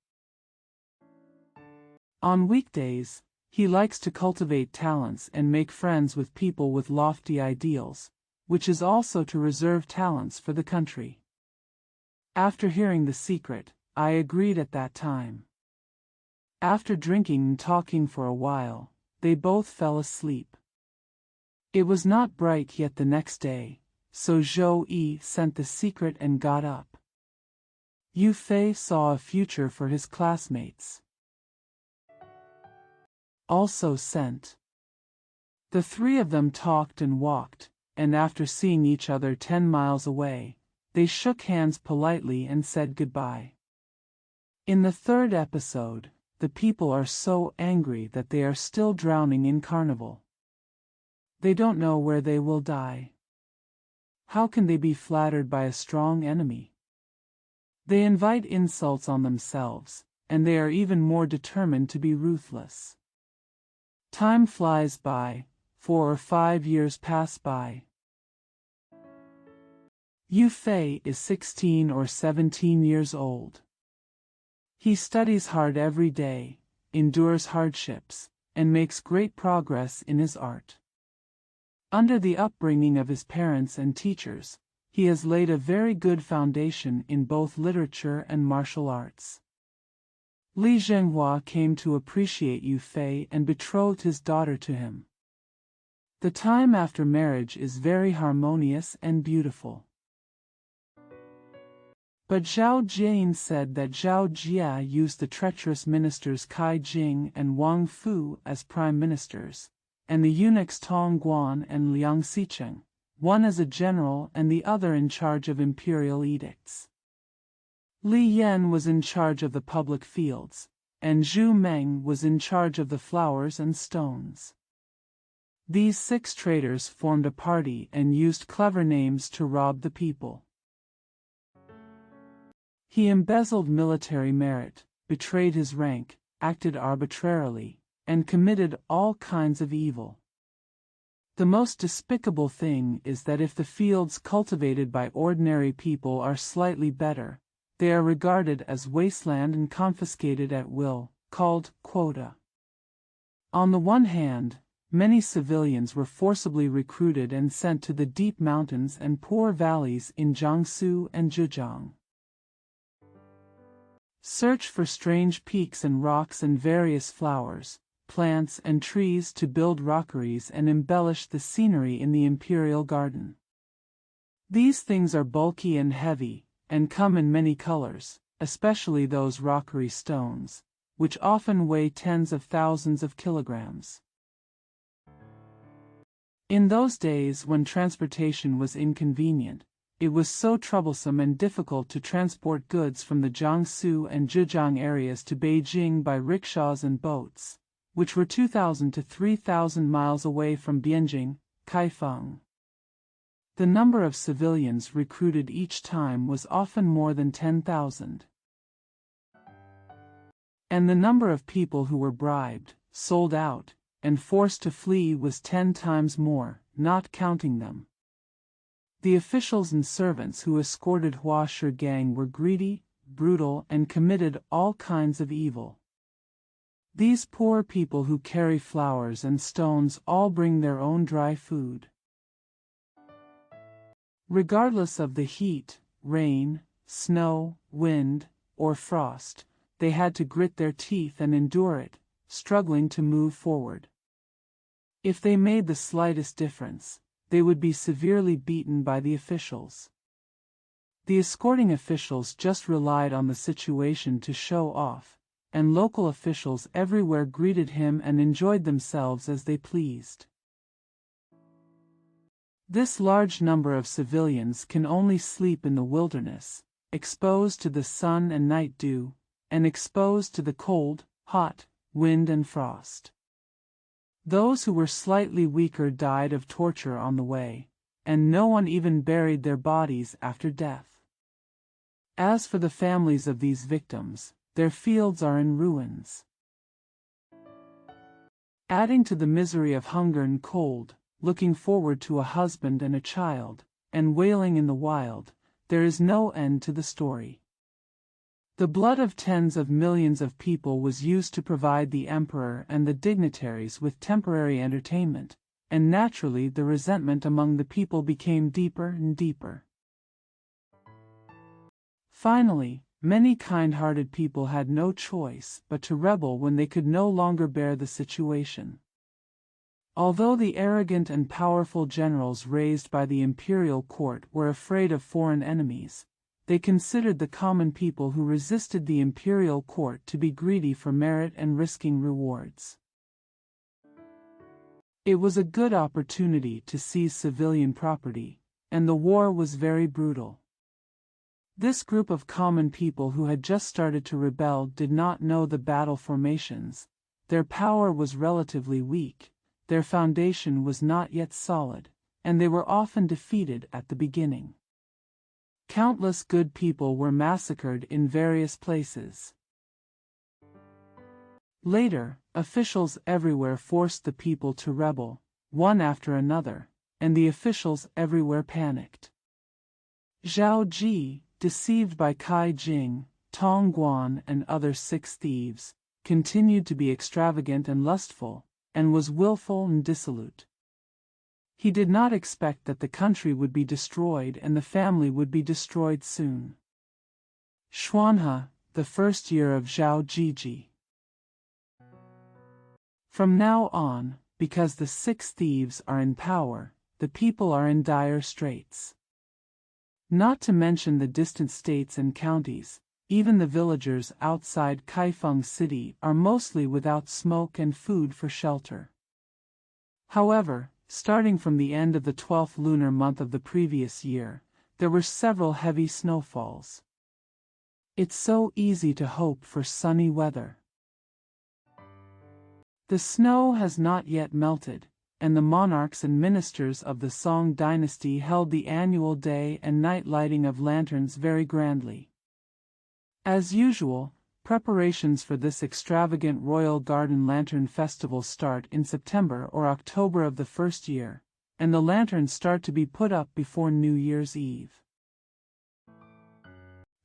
On weekdays, he likes to cultivate talents and make friends with people with lofty ideals, which is also to reserve talents for the country. After hearing the secret, I agreed at that time. After drinking and talking for a while, they both fell asleep. It was not bright yet the next day, so Zhou Yi sent the secret and got up. Yue Fei saw a future for his classmates. Also sent. The three of them talked and walked, and after seeing each other 10 miles away, they shook hands politely and said goodbye. In the third episode, the people are so angry that they are still drowning in carnival. They don't know where they will die. How can they be flattered by a strong enemy? They invite insults on themselves, and they are even more determined to be ruthless. Time flies by, 4 or 5 years pass by. Yue Fei is 16 or 17 years old. He studies hard every day, endures hardships, and makes great progress in his art. Under the upbringing of his parents and teachers, he has laid a very good foundation in both literature and martial arts. Li Zhenghua came to appreciate Yue Fei and betrothed his daughter to him. The time after marriage is very harmonious and beautiful. But Zhao Jian said that Zhao Jia used the treacherous ministers Cai Jing and Wang Fu as prime ministers, and the eunuchs Tong Guan and Liang Xicheng, one as a general and the other in charge of imperial edicts. Li Yan was in charge of the public fields, and Zhu Meng was in charge of the flowers and stones. These 6 traitors formed a party and used clever names to rob the people. He embezzled military merit, betrayed his rank, acted arbitrarily, and committed all kinds of evil. The most despicable thing is that if the fields cultivated by ordinary people are slightly better, they are regarded as wasteland and confiscated at will, called quota. On the one hand, many civilians were forcibly recruited and sent to the deep mountains and poor valleys in Jiangsu and Zhejiang. Search for strange peaks and rocks and various flowers, plants and trees to build rockeries and embellish the scenery in the imperial garden. These things are bulky and heavy, and come in many colors, especially those rockery stones, which often weigh tens of thousands of kilograms. In those days when transportation was inconvenient, it was so troublesome and difficult to transport goods from the Jiangsu and Zhejiang areas to Beijing by rickshaws and boats, which were 2,000 to 3,000 miles away from Bianjing, Kaifeng. The number of civilians recruited each time was often more than 10,000. And the number of people who were bribed, sold out, and forced to flee was 10 times more, not counting them. The officials and servants who escorted Hua Shi gang were greedy, brutal, and committed all kinds of evil. These poor people who carry flowers and stones all bring their own dry food. Regardless of the heat, rain, snow, wind, or frost, they had to grit their teeth and endure it, struggling to move forward. If they made the slightest difference, they would be severely beaten by the officials. The escorting officials just relied on the situation to show off, and local officials everywhere greeted him and enjoyed themselves as they pleased. This large number of civilians can only sleep in the wilderness, exposed to the sun and night dew, and exposed to the cold, hot, wind and frost. Those who were slightly weaker died of torture on the way, and no one even buried their bodies after death. As for the families of these victims, their fields are in ruins. Adding to the misery of hunger and cold, looking forward to a husband and a child, and wailing in the wild, there is no end to the story. The blood of tens of millions of people was used to provide the emperor and the dignitaries with temporary entertainment, and naturally the resentment among the people became deeper and deeper. Finally, many kind-hearted people had no choice but to rebel when they could no longer bear the situation. Although the arrogant and powerful generals raised by the imperial court were afraid of foreign enemies, they considered the common people who resisted the imperial court to be greedy for merit and risking rewards. It was a good opportunity to seize civilian property, and the war was very brutal. This group of common people who had just started to rebel did not know the battle formations, their power was relatively weak, their foundation was not yet solid, and they were often defeated at the beginning. Countless good people were massacred in various places. Later, officials everywhere forced the people to rebel, one after another, and the officials everywhere panicked. Zhao Ji, deceived by Cai Jing, Tong Guan and other 6 thieves, continued to be extravagant and lustful, and was willful and dissolute. He did not expect that the country would be destroyed and the family would be destroyed soon. Xuanhe, the first year of Zhao Jiji. From now on, because the 6 thieves are in power, the people are in dire straits. Not to mention the distant states and counties, even the villagers outside Kaifeng City are mostly without smoke and food for shelter. However, starting from the end of the 12th lunar month of the previous year, there were several heavy snowfalls. It's so easy to hope for sunny weather. The snow has not yet melted, and the monarchs and ministers of the Song dynasty held the annual day and night lighting of lanterns very grandly. As usual, preparations for this extravagant royal garden lantern festival start in September or October of the first year, and the lanterns start to be put up before New Year's Eve.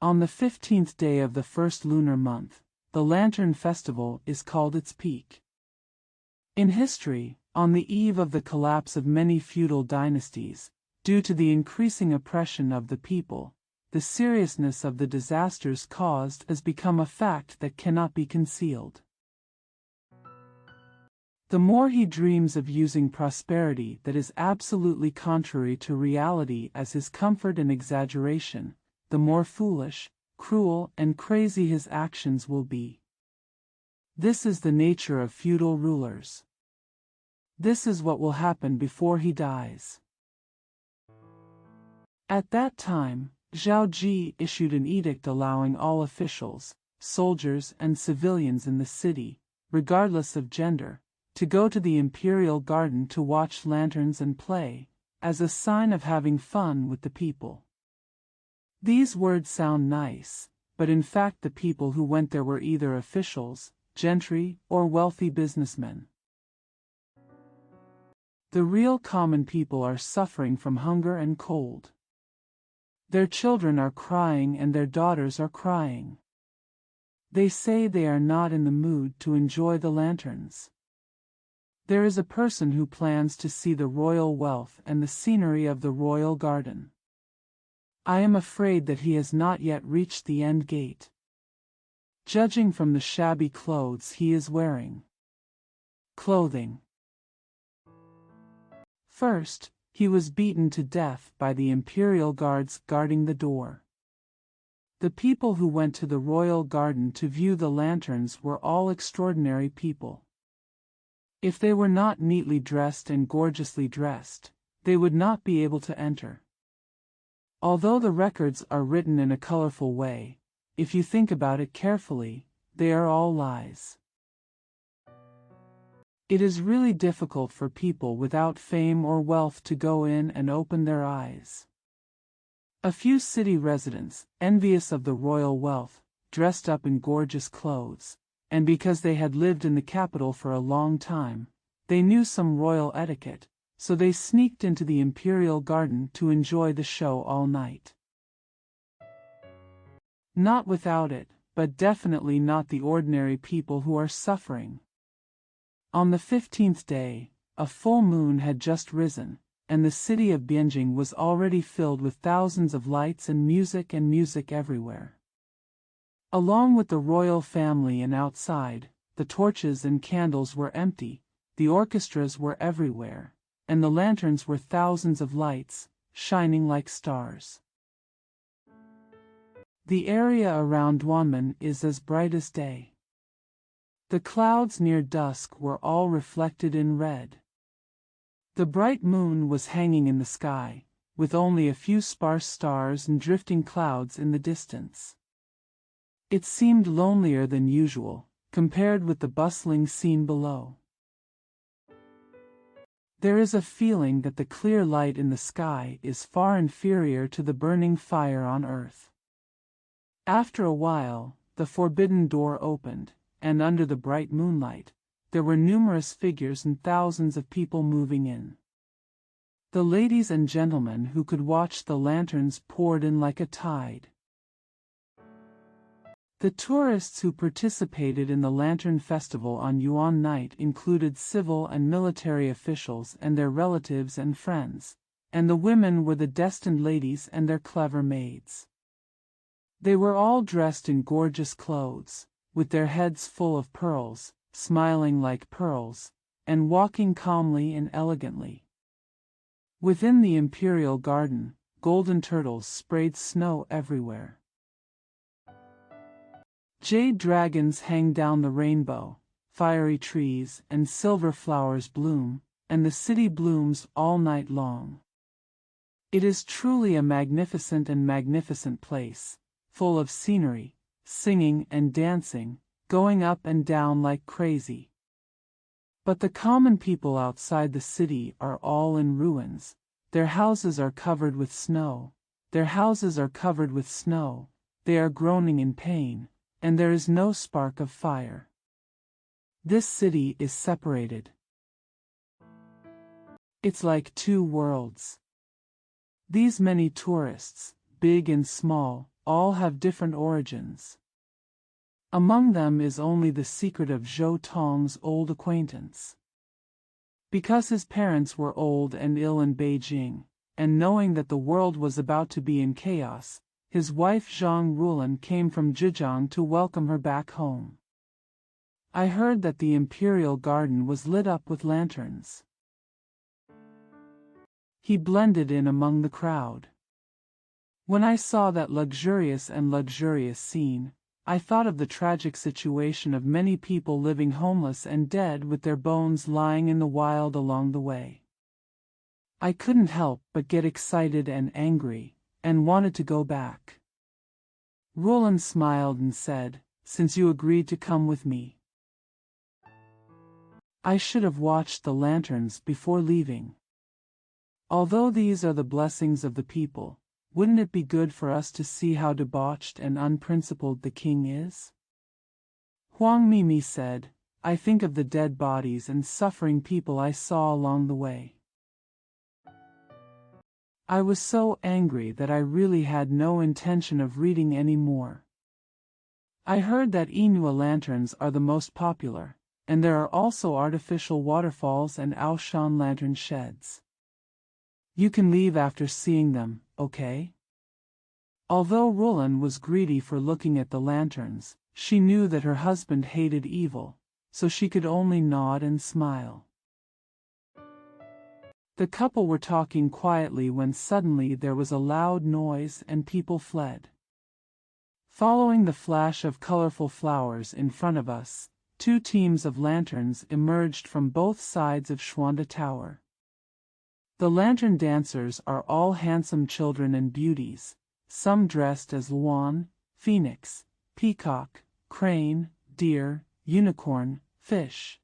On the 15th day of the first lunar month, the lantern festival is called its peak. In history, on the eve of the collapse of many feudal dynasties, due to the increasing oppression of the people, the seriousness of the disasters caused has become a fact that cannot be concealed. The more he dreams of using prosperity that is absolutely contrary to reality as his comfort and exaggeration, the more foolish, cruel, and crazy his actions will be. This is the nature of feudal rulers. This is what will happen before he dies. At that time, Zhao Ji issued an edict allowing all officials, soldiers and civilians in the city, regardless of gender, to go to the imperial garden to watch lanterns and play, as a sign of having fun with the people. These words sound nice, but in fact the people who went there were either officials, gentry, or wealthy businessmen. The real common people are suffering from hunger and cold. Their children are crying and their daughters are crying. They say they are not in the mood to enjoy the lanterns. There is a person who plans to see the royal wealth and the scenery of the royal garden. I am afraid that he has not yet reached the end gate. Judging from the shabby clothes he is wearing. Clothing. First, he was beaten to death by the imperial guards guarding the door. The people who went to the royal garden to view the lanterns were all extraordinary people. If they were not neatly dressed and gorgeously dressed, they would not be able to enter. Although the records are written in a colorful way, if you think about it carefully, they are all lies. It is really difficult for people without fame or wealth to go in and open their eyes. A few city residents, envious of the royal wealth, dressed up in gorgeous clothes, and because they had lived in the capital for a long time, they knew some royal etiquette, so they sneaked into the imperial garden to enjoy the show all night. Not without it, but definitely not the ordinary people who are suffering. On the 15th day, a full moon had just risen, and the city of Bianjing was already filled with thousands of lights and music everywhere. Along with the royal family and outside, the torches and candles were empty, the orchestras were everywhere, and the lanterns were thousands of lights, shining like stars. The area around Duanmen is as bright as day. The clouds near dusk were all reflected in red. The bright moon was hanging in the sky, with only a few sparse stars and drifting clouds in the distance. It seemed lonelier than usual, compared with the bustling scene below. There is a feeling that the clear light in the sky is far inferior to the burning fire on earth. After a while, the forbidden door opened, and under the bright moonlight, there were numerous figures and thousands of people moving in. The ladies and gentlemen who could watch the lanterns poured in like a tide. The tourists who participated in the Lantern Festival on Yuan Night included civil and military officials and their relatives and friends, and the women were the destined ladies and their clever maids. They were all dressed in gorgeous clothes, with their heads full of pearls, smiling like pearls, and walking calmly and elegantly. Within the imperial garden, golden turtles sprayed snow everywhere. Jade dragons hang down the rainbow, fiery trees and silver flowers bloom, and the city blooms all night long. It is truly a magnificent place, full of scenery, singing and dancing, going up and down like crazy. But the common people outside the city are all in ruins. Their houses are covered with snow. They are groaning in pain, and there is no spark of fire. This city is separated. It's like two worlds. These many tourists, big and small, all have different origins. Among them is only the secret of Zhou Tong's old acquaintance. Because his parents were old and ill in Beijing, and knowing that the world was about to be in chaos, his wife Zhang Rulan came from Zhejiang to welcome her back home. I heard that the imperial garden was lit up with lanterns. He blended in among the crowd. When I saw that luxurious scene, I thought of the tragic situation of many people living homeless and dead with their bones lying in the wild along the way. I couldn't help but get excited and angry, and wanted to go back. Roland smiled and said, "Since you agreed to come with me, I should have watched the lanterns before leaving. Although these are the blessings of the people, wouldn't it be good for us to see how debauched and unprincipled the king is?" Huang Mimi said, "I think of the dead bodies and suffering people I saw along the way. I was so angry that I really had no intention of reading any more. I heard that Inua lanterns are the most popular, and there are also artificial waterfalls and Aoshan lantern sheds. You can leave after seeing them, okay?" Although Roland was greedy for looking at the lanterns, she knew that her husband hated evil, so she could only nod and smile. The couple were talking quietly when suddenly there was a loud noise and people fled. Following the flash of colorful flowers in front of us, two teams of lanterns emerged from both sides of Xuanda Tower. The lantern dancers are all handsome children and beauties, some dressed as Luan, phoenix, peacock, crane, deer, unicorn, fish,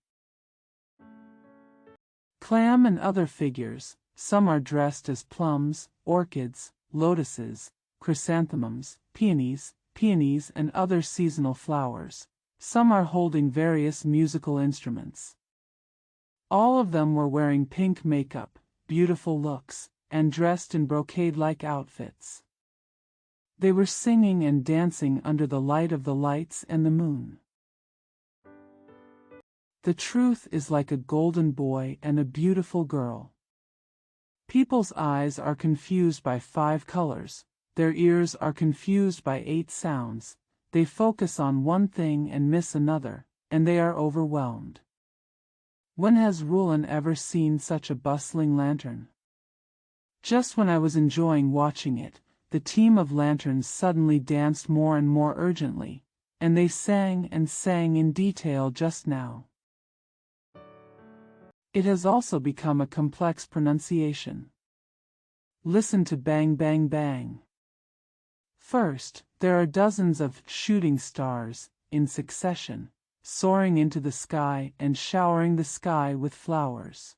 clam and other figures. Some are dressed as plums, orchids, lotuses, chrysanthemums, peonies and other seasonal flowers. Some are holding various musical instruments. All of them were wearing pink makeup, beautiful looks, and dressed in brocade-like outfits. They were singing and dancing under the light of the lights and the moon. The truth is like a golden boy and a beautiful girl. People's eyes are confused by 5 colors, their ears are confused by 8 sounds, they focus on one thing and miss another, and they are overwhelmed. When has Roland ever seen such a bustling lantern? Just when I was enjoying watching it, the team of lanterns suddenly danced more and more urgently, and they sang and sang in detail just now. It has also become a complex pronunciation. Listen to bang bang bang. First, there are dozens of shooting stars, in succession, soaring into the sky and showering the sky with flowers.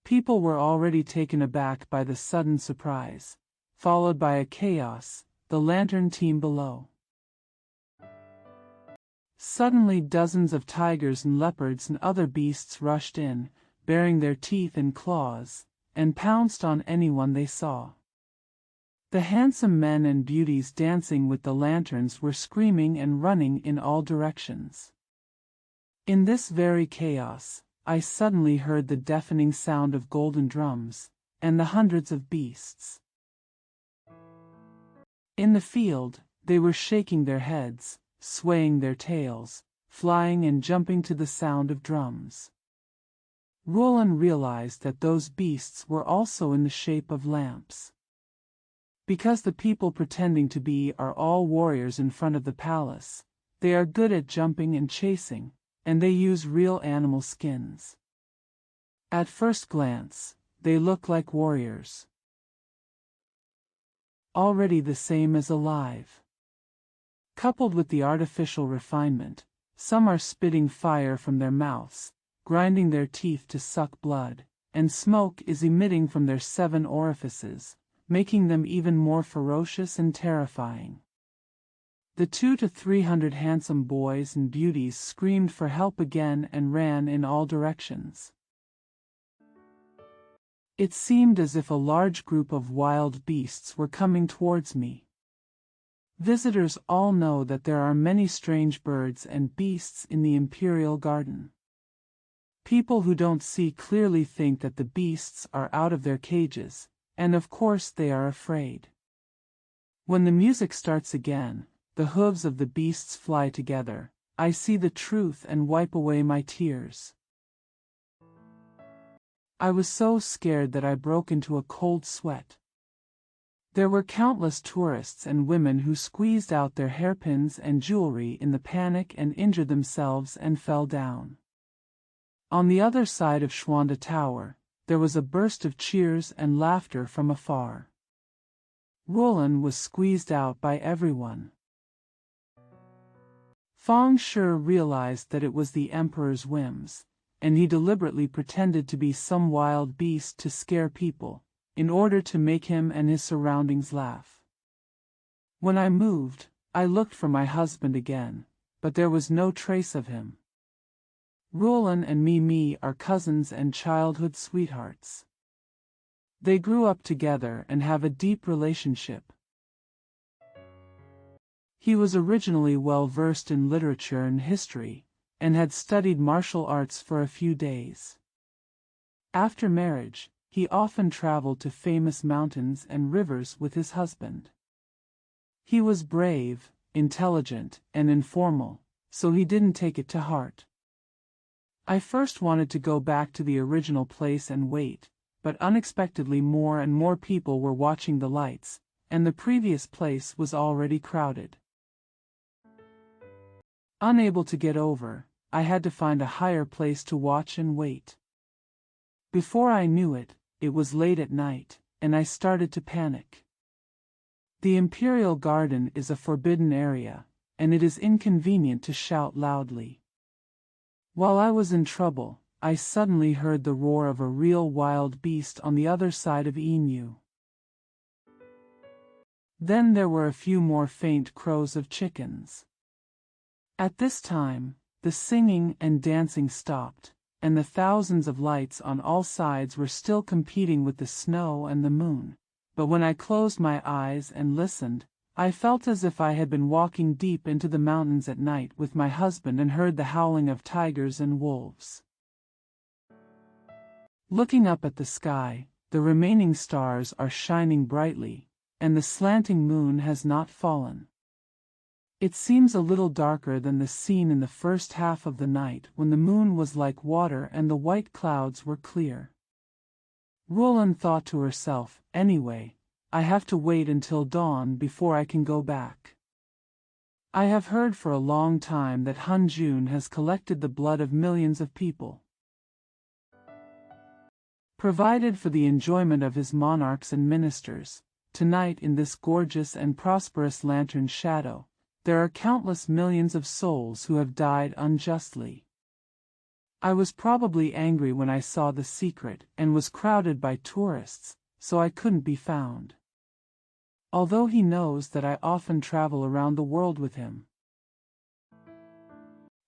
People were already taken aback by the sudden surprise, followed by a chaos, the lantern team below. Suddenly dozens of tigers and leopards and other beasts rushed in, baring their teeth and claws, and pounced on anyone they saw. The handsome men and beauties dancing with the lanterns were screaming and running in all directions. In this very chaos, I suddenly heard the deafening sound of golden drums, and the hundreds of beasts. In the field, they were shaking their heads, swaying their tails, flying and jumping to the sound of drums. Roland realized that those beasts were also in the shape of lamps. Because the people pretending to be are all warriors in front of the palace, they are good at jumping and chasing, and they use real animal skins. At first glance, they look like warriors. Already the same as alive. Coupled with the artificial refinement, some are spitting fire from their mouths, grinding their teeth to suck blood, and smoke is emitting from their 7 orifices, making them even more ferocious and terrifying. The 200 to 300 handsome boys and beauties screamed for help again and ran in all directions. It seemed as if a large group of wild beasts were coming towards me. Visitors all know that there are many strange birds and beasts in the imperial garden. People who don't see clearly think that the beasts are out of their cages, and of course they are afraid. When the music starts again, the hooves of the beasts fly together. I see the truth and wipe away my tears. I was so scared that I broke into a cold sweat. There were countless tourists and women who squeezed out their hairpins and jewelry in the panic and injured themselves and fell down. On the other side of Schwanda Tower, there was a burst of cheers and laughter from afar. Roland was squeezed out by everyone. Feng Shi realized that it was the emperor's whims, and he deliberately pretended to be some wild beast to scare people, in order to make him and his surroundings laugh. When I moved, I looked for my husband again, but there was no trace of him. Roland and Mimi are cousins and childhood sweethearts. They grew up together and have a deep relationship. He was originally well versed in literature and history, and had studied martial arts for a few days. After marriage, he often traveled to famous mountains and rivers with his husband. He was brave, intelligent, and informal, so he didn't take it to heart. I first wanted to go back to the original place and wait, but unexpectedly more and more people were watching the lights, and the previous place was already crowded. Unable to get over, I had to find a higher place to watch and wait. Before I knew it, it was late at night, and I started to panic. The Imperial Garden is a forbidden area, and it is inconvenient to shout loudly. While I was in trouble, I suddenly heard the roar of a real wild beast on the other side of Inu. Then there were a few more faint crows of chickens. At this time, the singing and dancing stopped, and the thousands of lights on all sides were still competing with the snow and the moon, but when I closed my eyes and listened, I felt as if I had been walking deep into the mountains at night with my husband and heard the howling of tigers and wolves. Looking up at the sky, the remaining stars are shining brightly, and the slanting moon has not fallen. It seems a little darker than the scene in the first half of the night when the moon was like water and the white clouds were clear. Roland thought to herself, anyway, I have to wait until dawn before I can go back. I have heard for a long time that Han Jun has collected the blood of millions of people. Provided for the enjoyment of his monarchs and ministers, tonight in this gorgeous and prosperous lantern shadow, there are countless millions of souls who have died unjustly. I was probably angry when I saw the secret and was crowded by tourists, so I couldn't be found. Although he knows that I often travel around the world with him.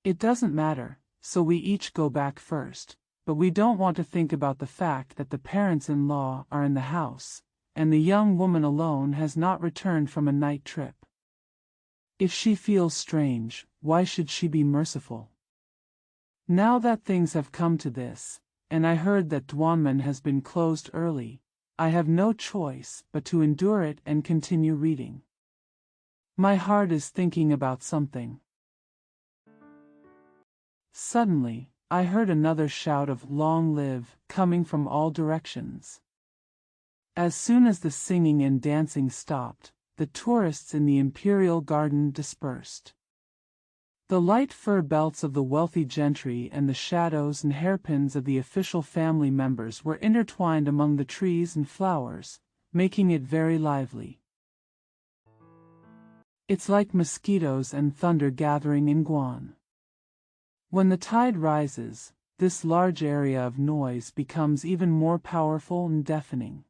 It doesn't matter, so we each go back first, but we don't want to think about the fact that the parents-in-law are in the house, and the young woman alone has not returned from a night trip. If she feels strange, why should she be merciful? Now that things have come to this, and I heard that Duanmen has been closed early, I have no choice but to endure it and continue reading. My heart is thinking about something. Suddenly, I heard another shout of "Long live" coming from all directions. As soon as the singing and dancing stopped, the tourists in the imperial garden dispersed. The light fur belts of the wealthy gentry and the shadows and hairpins of the official family members were intertwined among the trees and flowers, making it very lively. It's like mosquitoes and thunder gathering in Guan. When the tide rises, this large area of noise becomes even more powerful and deafening.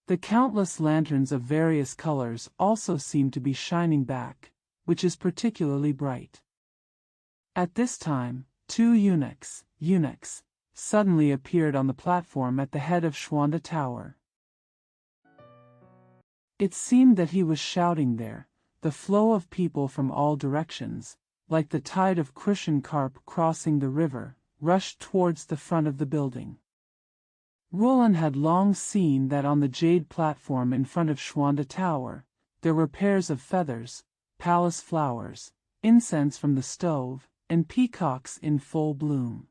The countless lanterns of various colors also seem to be shining back, which is particularly bright. At this time, two eunuchs, suddenly appeared on the platform at the head of Xuanda Tower. It seemed that he was shouting there, the flow of people from all directions, like the tide of crucian carp crossing the river, rushed towards the front of the building. Roland had long seen that on the jade platform in front of Xuanda Tower, there were pairs of feathers, palace flowers, incense from the stove, and peacocks in full bloom.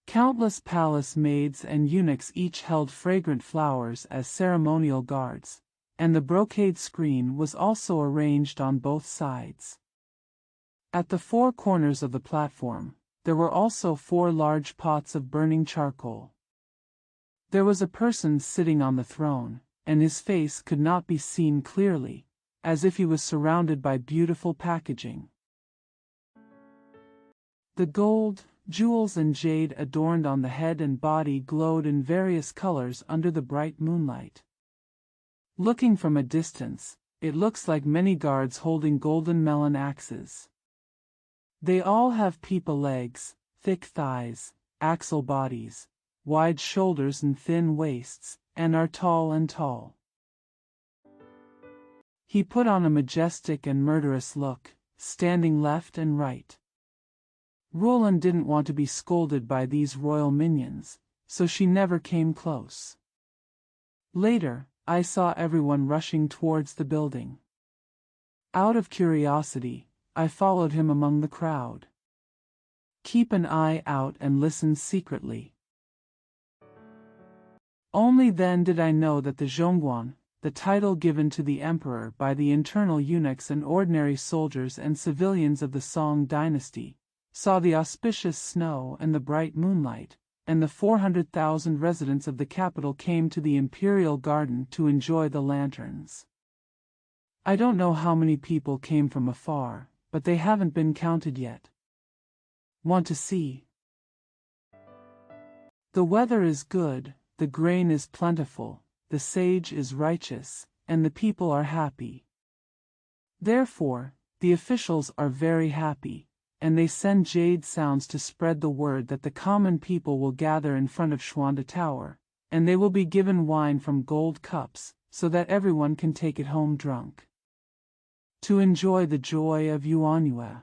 Countless palace maids and eunuchs each held fragrant flowers as ceremonial guards, and the brocade screen was also arranged on both sides. At the four corners of the platform, there were also 4 large pots of burning charcoal. There was a person sitting on the throne, and his face could not be seen clearly, as if he was surrounded by beautiful packaging. The gold, jewels and jade adorned on the head and body glowed in various colors under the bright moonlight. Looking from a distance, it looks like many guards holding golden melon axes. They all have peepa legs, thick thighs, axle bodies, wide shoulders and thin waists, and are tall. He put on a majestic and murderous look, standing left and right. Roland didn't want to be scolded by these royal minions, so she never came close. Later, I saw everyone rushing towards the building. Out of curiosity, I followed him among the crowd. Keep an eye out and listen secretly. Only then did I know that the Zhongguan, the title given to the emperor by the internal eunuchs and ordinary soldiers and civilians of the Song dynasty, saw the auspicious snow and the bright moonlight, and the 400,000 residents of the capital came to the imperial garden to enjoy the lanterns. I don't know how many people came from afar, but they haven't been counted yet. Want to see? The weather is good, the grain is plentiful, the sage is righteous, and the people are happy. Therefore, the officials are very happy, and they send jade sounds to spread the word that the common people will gather in front of Xuanda Tower, and they will be given wine from gold cups, so that everyone can take it home drunk. To enjoy the joy of Yuanyue.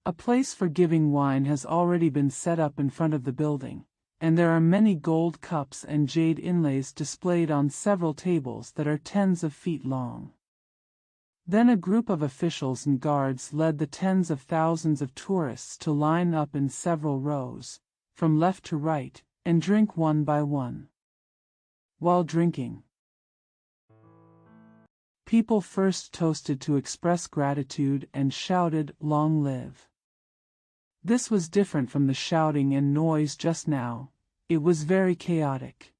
A place for giving wine has already been set up in front of the building, and there are many gold cups and jade inlays displayed on several tables that are tens of feet long. Then a group of officials and guards led the tens of thousands of tourists to line up in several rows, from left to right, and drink one by one. While drinking, people first toasted to express gratitude and shouted, "Long live." This was different from the shouting and noise just now. It was very chaotic.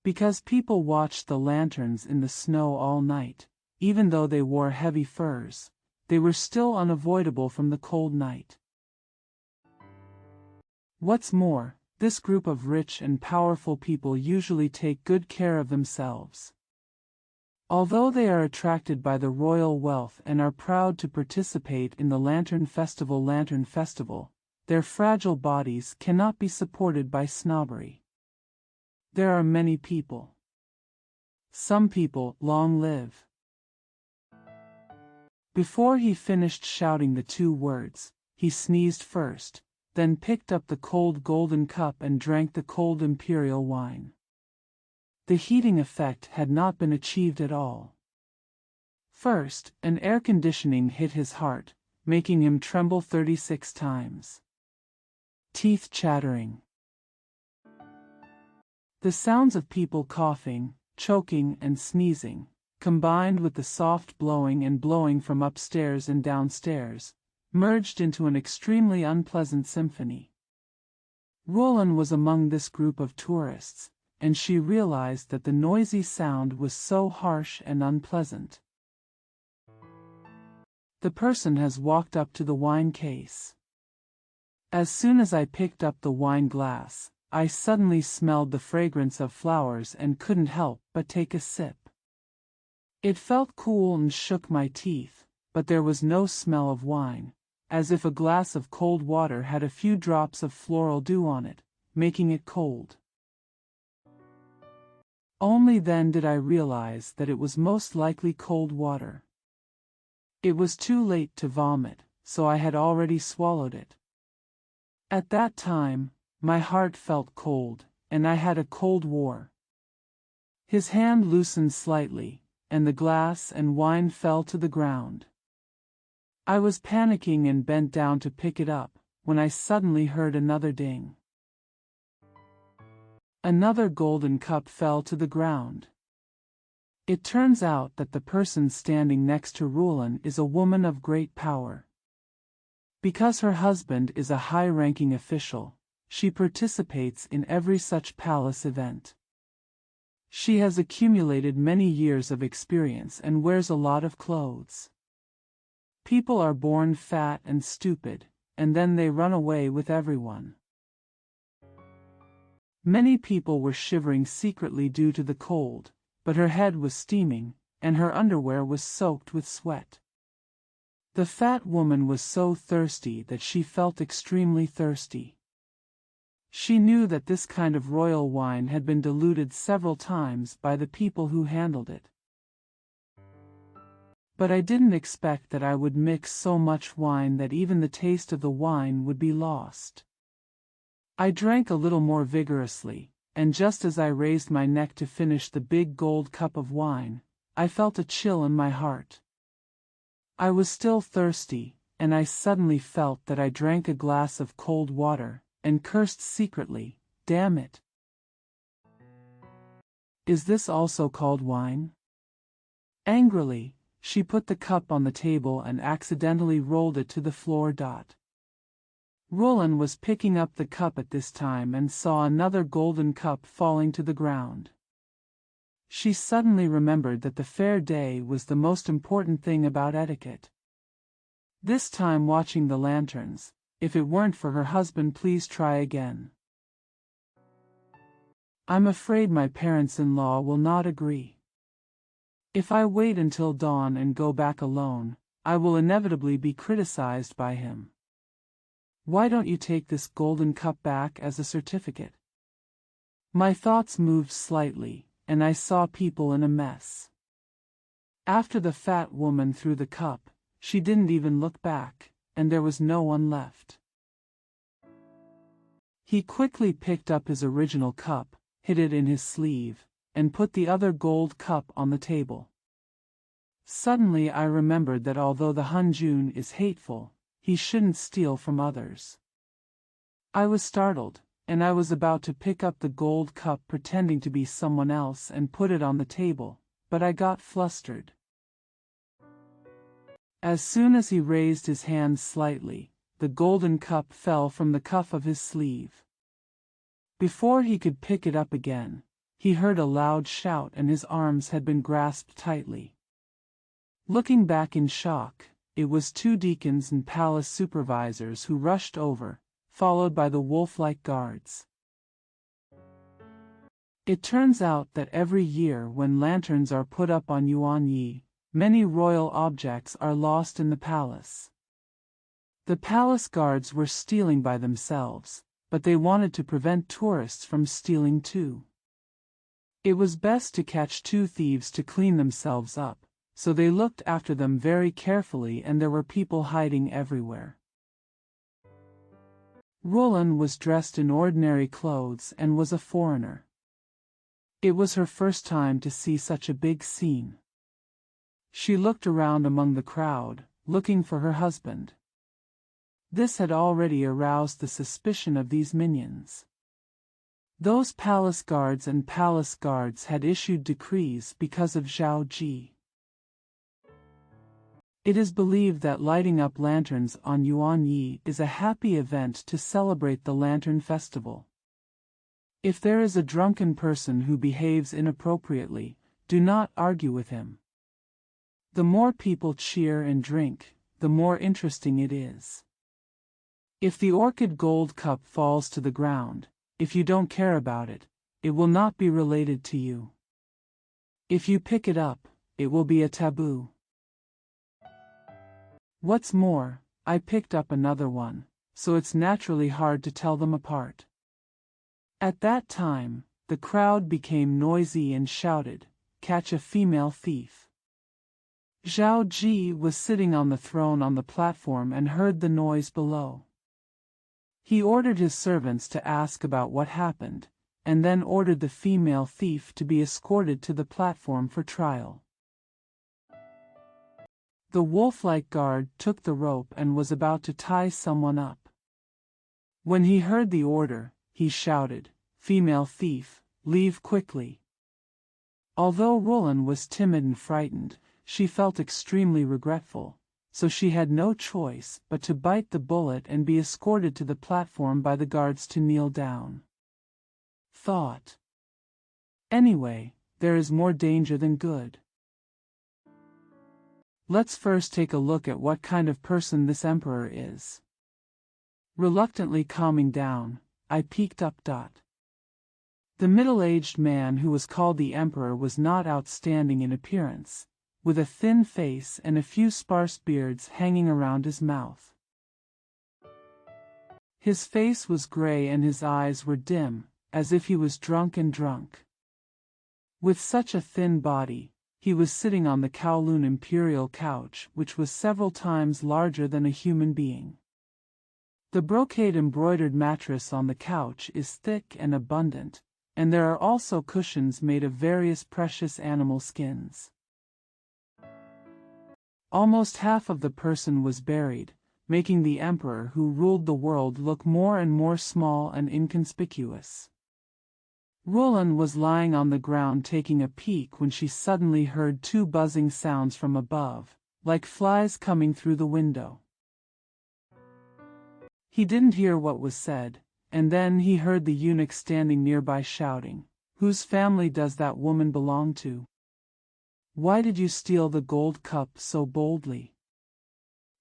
Because people watched the lanterns in the snow all night, even though they wore heavy furs, they were still unavoidable from the cold night. What's more, this group of rich and powerful people usually take good care of themselves. Although they are attracted by the royal wealth and are proud to participate in the Lantern Festival, their fragile bodies cannot be supported by snobbery. There are many people. Some people long live. Before he finished shouting the two words, he sneezed first, then picked up the cold golden cup and drank the cold imperial wine. The heating effect had not been achieved at all. First, an air conditioning hit his heart, making him tremble 36 times. Teeth chattering. The sounds of people coughing, choking and sneezing, combined with the soft blowing and blowing from upstairs and downstairs, merged into an extremely unpleasant symphony. Roland was among this group of tourists, and she realized that the noisy sound was so harsh and unpleasant. The person has walked up to the wine case. As soon as I picked up the wine glass, I suddenly smelled the fragrance of flowers and couldn't help but take a sip. It felt cool and shook my teeth, but there was no smell of wine, as if a glass of cold water had a few drops of floral dew on it, making it cold. Only then did I realize that it was most likely cold water. It was too late to vomit, so I had already swallowed it. At that time, my heart felt cold, and I had a cold war. His hand loosened slightly, and the glass and wine fell to the ground. I was panicking and bent down to pick it up, when I suddenly heard another ding. Another golden cup fell to the ground. It turns out that the person standing next to Roland is a woman of great power. Because her husband is a high-ranking official, she participates in every such palace event. She has accumulated many years of experience and wears a lot of clothes. People are born fat and stupid, and then they run away with everyone. Many people were shivering secretly due to the cold, but her head was steaming, and her underwear was soaked with sweat. The fat woman was so thirsty that she felt extremely thirsty. She knew that this kind of royal wine had been diluted several times by the people who handled it. But I didn't expect that I would mix so much wine that even the taste of the wine would be lost. I drank a little more vigorously, and just as I raised my neck to finish the big gold cup of wine, I felt a chill in my heart. I was still thirsty, and I suddenly felt that I drank a glass of cold water, and cursed secretly, "Damn it! Is this also called wine?" Angrily, she put the cup on the table and accidentally rolled it to the floor. Roland was picking up the cup at this time and saw another golden cup falling to the ground. She suddenly remembered that the fair day was the most important thing about etiquette. This time watching the lanterns, if it weren't for her husband, please try again. I'm afraid my parents-in-law will not agree. If I wait until dawn and go back alone, I will inevitably be criticized by him. Why don't you take this golden cup back as a certificate? My thoughts moved slightly, and I saw people in a mess. After the fat woman threw the cup, she didn't even look back, and there was no one left. He quickly picked up his original cup, hid it in his sleeve, and put the other gold cup on the table. Suddenly I remembered that although the Hunjun is hateful, he shouldn't steal from others. I was startled, and I was about to pick up the gold cup pretending to be someone else and put it on the table, but I got flustered. As soon as he raised his hand slightly, the golden cup fell from the cuff of his sleeve. Before he could pick it up again, he heard a loud shout and his arms had been grasped tightly. Looking back in shock, it was two deacons and palace supervisors who rushed over, followed by the wolf-like guards. It turns out that every year when lanterns are put up on Yuanyi, many royal objects are lost in the palace. The palace guards were stealing by themselves, but they wanted to prevent tourists from stealing too. It was best to catch two thieves to clean themselves up, so they looked after them very carefully, and there were people hiding everywhere. Roland was dressed in ordinary clothes and was a foreigner. It was her first time to see such a big scene. She looked around among the crowd, looking for her husband. This had already aroused the suspicion of these minions. Those palace guards and palace guards had issued decrees because of Zhao Ji. It is believed that lighting up lanterns on Yuan Yi is a happy event to celebrate the Lantern Festival. If there is a drunken person who behaves inappropriately, do not argue with him. The more people cheer and drink, the more interesting it is. If the orchid gold cup falls to the ground, if you don't care about it, it will not be related to you. If you pick it up, it will be a taboo. What's more, I picked up another one, so it's naturally hard to tell them apart. At that time, the crowd became noisy and shouted, "Catch a female thief." Zhao Ji was sitting on the throne on the platform and heard the noise below. He ordered his servants to ask about what happened, and then ordered the female thief to be escorted to the platform for trial. The wolf-like guard took the rope and was about to tie someone up. When he heard the order, he shouted, "Female thief, leave quickly." Although Roland was timid and frightened, she felt extremely regretful, so she had no choice but to bite the bullet and be escorted to the platform by the guards to kneel down. Thought. Anyway, there is more danger than good. Let's first take a look at what kind of person this emperor is. Reluctantly calming down, I peeked up. The middle-aged man who was called the emperor was not outstanding in appearance, with a thin face and a few sparse beards hanging around his mouth. His face was gray and his eyes were dim, as if he was drunk. With such a thin body, he was sitting on the Kowloon imperial couch, which was several times larger than a human being. The brocade-embroidered mattress on the couch is thick and abundant, and there are also cushions made of various precious animal skins. Almost half of the person was buried, making the emperor who ruled the world look more and more small and inconspicuous. Roland was lying on the ground taking a peek when she suddenly heard two buzzing sounds from above, like flies coming through the window. He didn't hear what was said, and then he heard the eunuch standing nearby shouting, "Whose family does that woman belong to? Why did you steal the gold cup so boldly?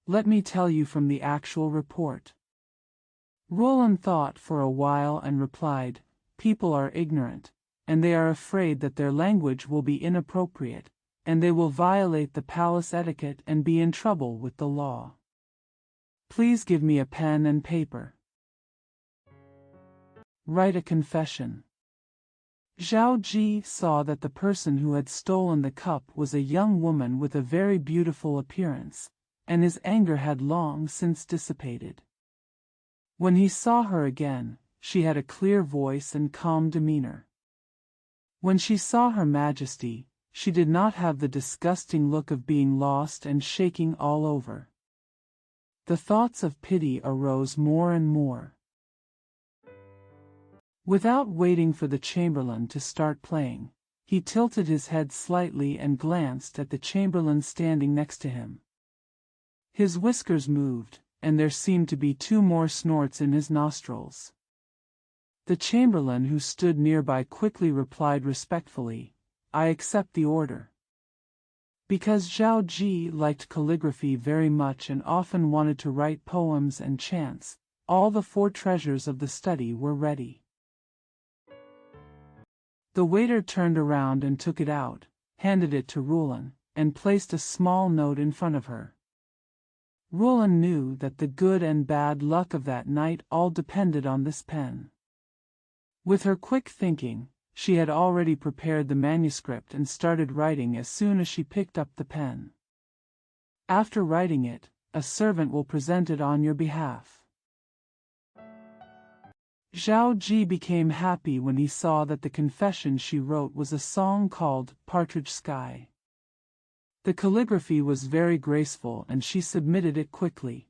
Let me tell you from the actual report." Roland thought for a while and replied, "People are ignorant, and they are afraid that their language will be inappropriate, and they will violate the palace etiquette and be in trouble with the law. Please give me a pen and paper. Write a confession." Zhao Ji saw that the person who had stolen the cup was a young woman with a very beautiful appearance, and his anger had long since dissipated. When he saw her again, she had a clear voice and calm demeanor. When she saw Her Majesty, she did not have the disgusting look of being lost and shaking all over. The thoughts of pity arose more and more. Without waiting for the chamberlain to start playing, he tilted his head slightly and glanced at the chamberlain standing next to him. His whiskers moved, and there seemed to be two more snorts in his nostrils. The chamberlain who stood nearby quickly replied respectfully, "I accept the order." Because Zhao Ji liked calligraphy very much and often wanted to write poems and chants, all the 4 treasures of the study were ready. The waiter turned around and took it out, handed it to Roland, and placed a small note in front of her. Roland knew that the good and bad luck of that night all depended on this pen. With her quick thinking, she had already prepared the manuscript and started writing as soon as she picked up the pen. After writing it, a servant will present it on your behalf. Zhao Ji became happy when he saw that the confession she wrote was a song called Partridge Sky. The calligraphy was very graceful and she submitted it quickly.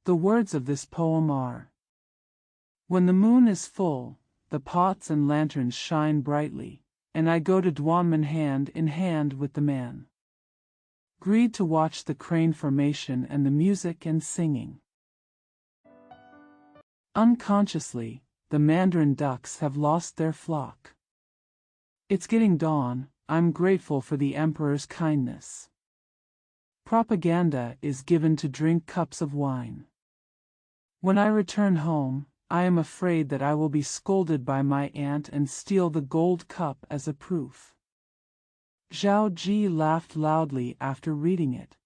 The words of this poem are: when the moon is full, the pots and lanterns shine brightly, and I go to Duanmen hand in hand with the man. Agreed to watch the crane formation and the music and singing. Unconsciously, the mandarin ducks have lost their flock. It's getting dawn, I'm grateful for the emperor's kindness. Propaganda is given to drink cups of wine. When I return home, I am afraid that I will be scolded by my aunt and steal the gold cup as a proof. Zhao Ji laughed loudly after reading it.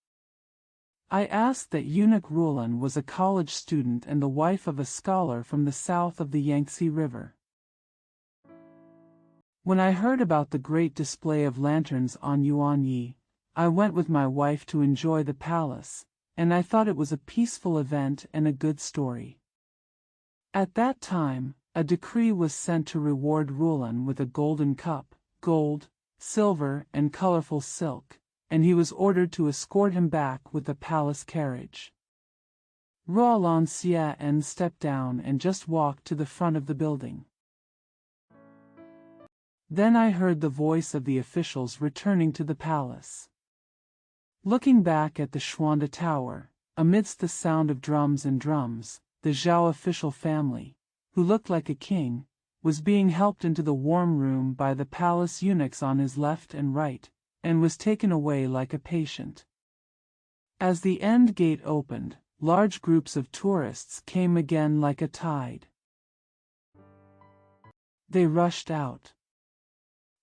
I asked that eunuch Rulan was a college student and the wife of a scholar from the south of the Yangtze River. When I heard about the great display of lanterns on Yuanyi, I went with my wife to enjoy the palace, and I thought it was a peaceful event and a good story. At that time, a decree was sent to reward Rulan with a golden cup, gold, silver, and colorful silk, and he was ordered to escort him back with a palace carriage. Rulan Xie stepped down and just walked to the front of the building. Then I heard the voice of the officials returning to the palace. Looking back at the Xuanda Tower, amidst the sound of drums, the Zhao official family, who looked like a king, was being helped into the warm room by the palace eunuchs on his left and right, and was taken away like a patient. As the end gate opened, large groups of tourists came again like a tide. They rushed out.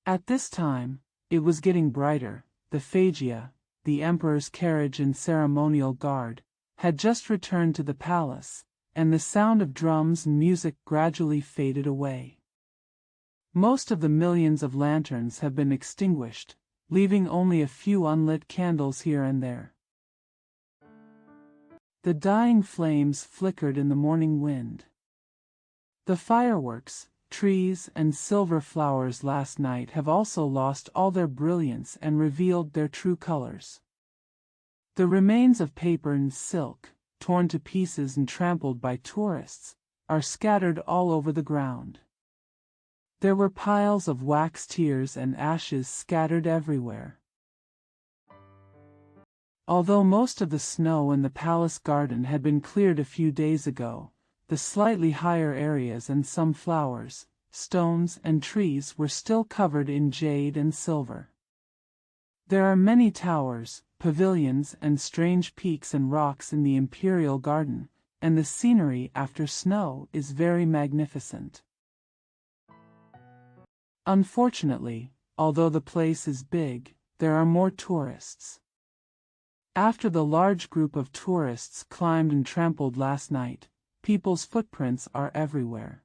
At this time, it was getting brighter. The Fajia, the emperor's carriage and ceremonial guard, had just returned to the palace, and the sound of drums and music gradually faded away. Most of the millions of lanterns have been extinguished, leaving only a few unlit candles here and there. The dying flames flickered in the morning wind. The fireworks, trees, and silver flowers last night have also lost all their brilliance and revealed their true colors. The remains of paper and silk, torn to pieces and trampled by tourists, are scattered all over the ground. There were piles of wax tears and ashes scattered everywhere. Although most of the snow in the palace garden had been cleared a few days ago, the slightly higher areas and some flowers, stones, and trees were still covered in jade and silver. There are many towers, pavilions, and strange peaks and rocks in the imperial garden, and the scenery after snow is very magnificent. Unfortunately, although the place is big, there are more tourists. After the large group of tourists climbed and trampled last night, people's footprints are everywhere.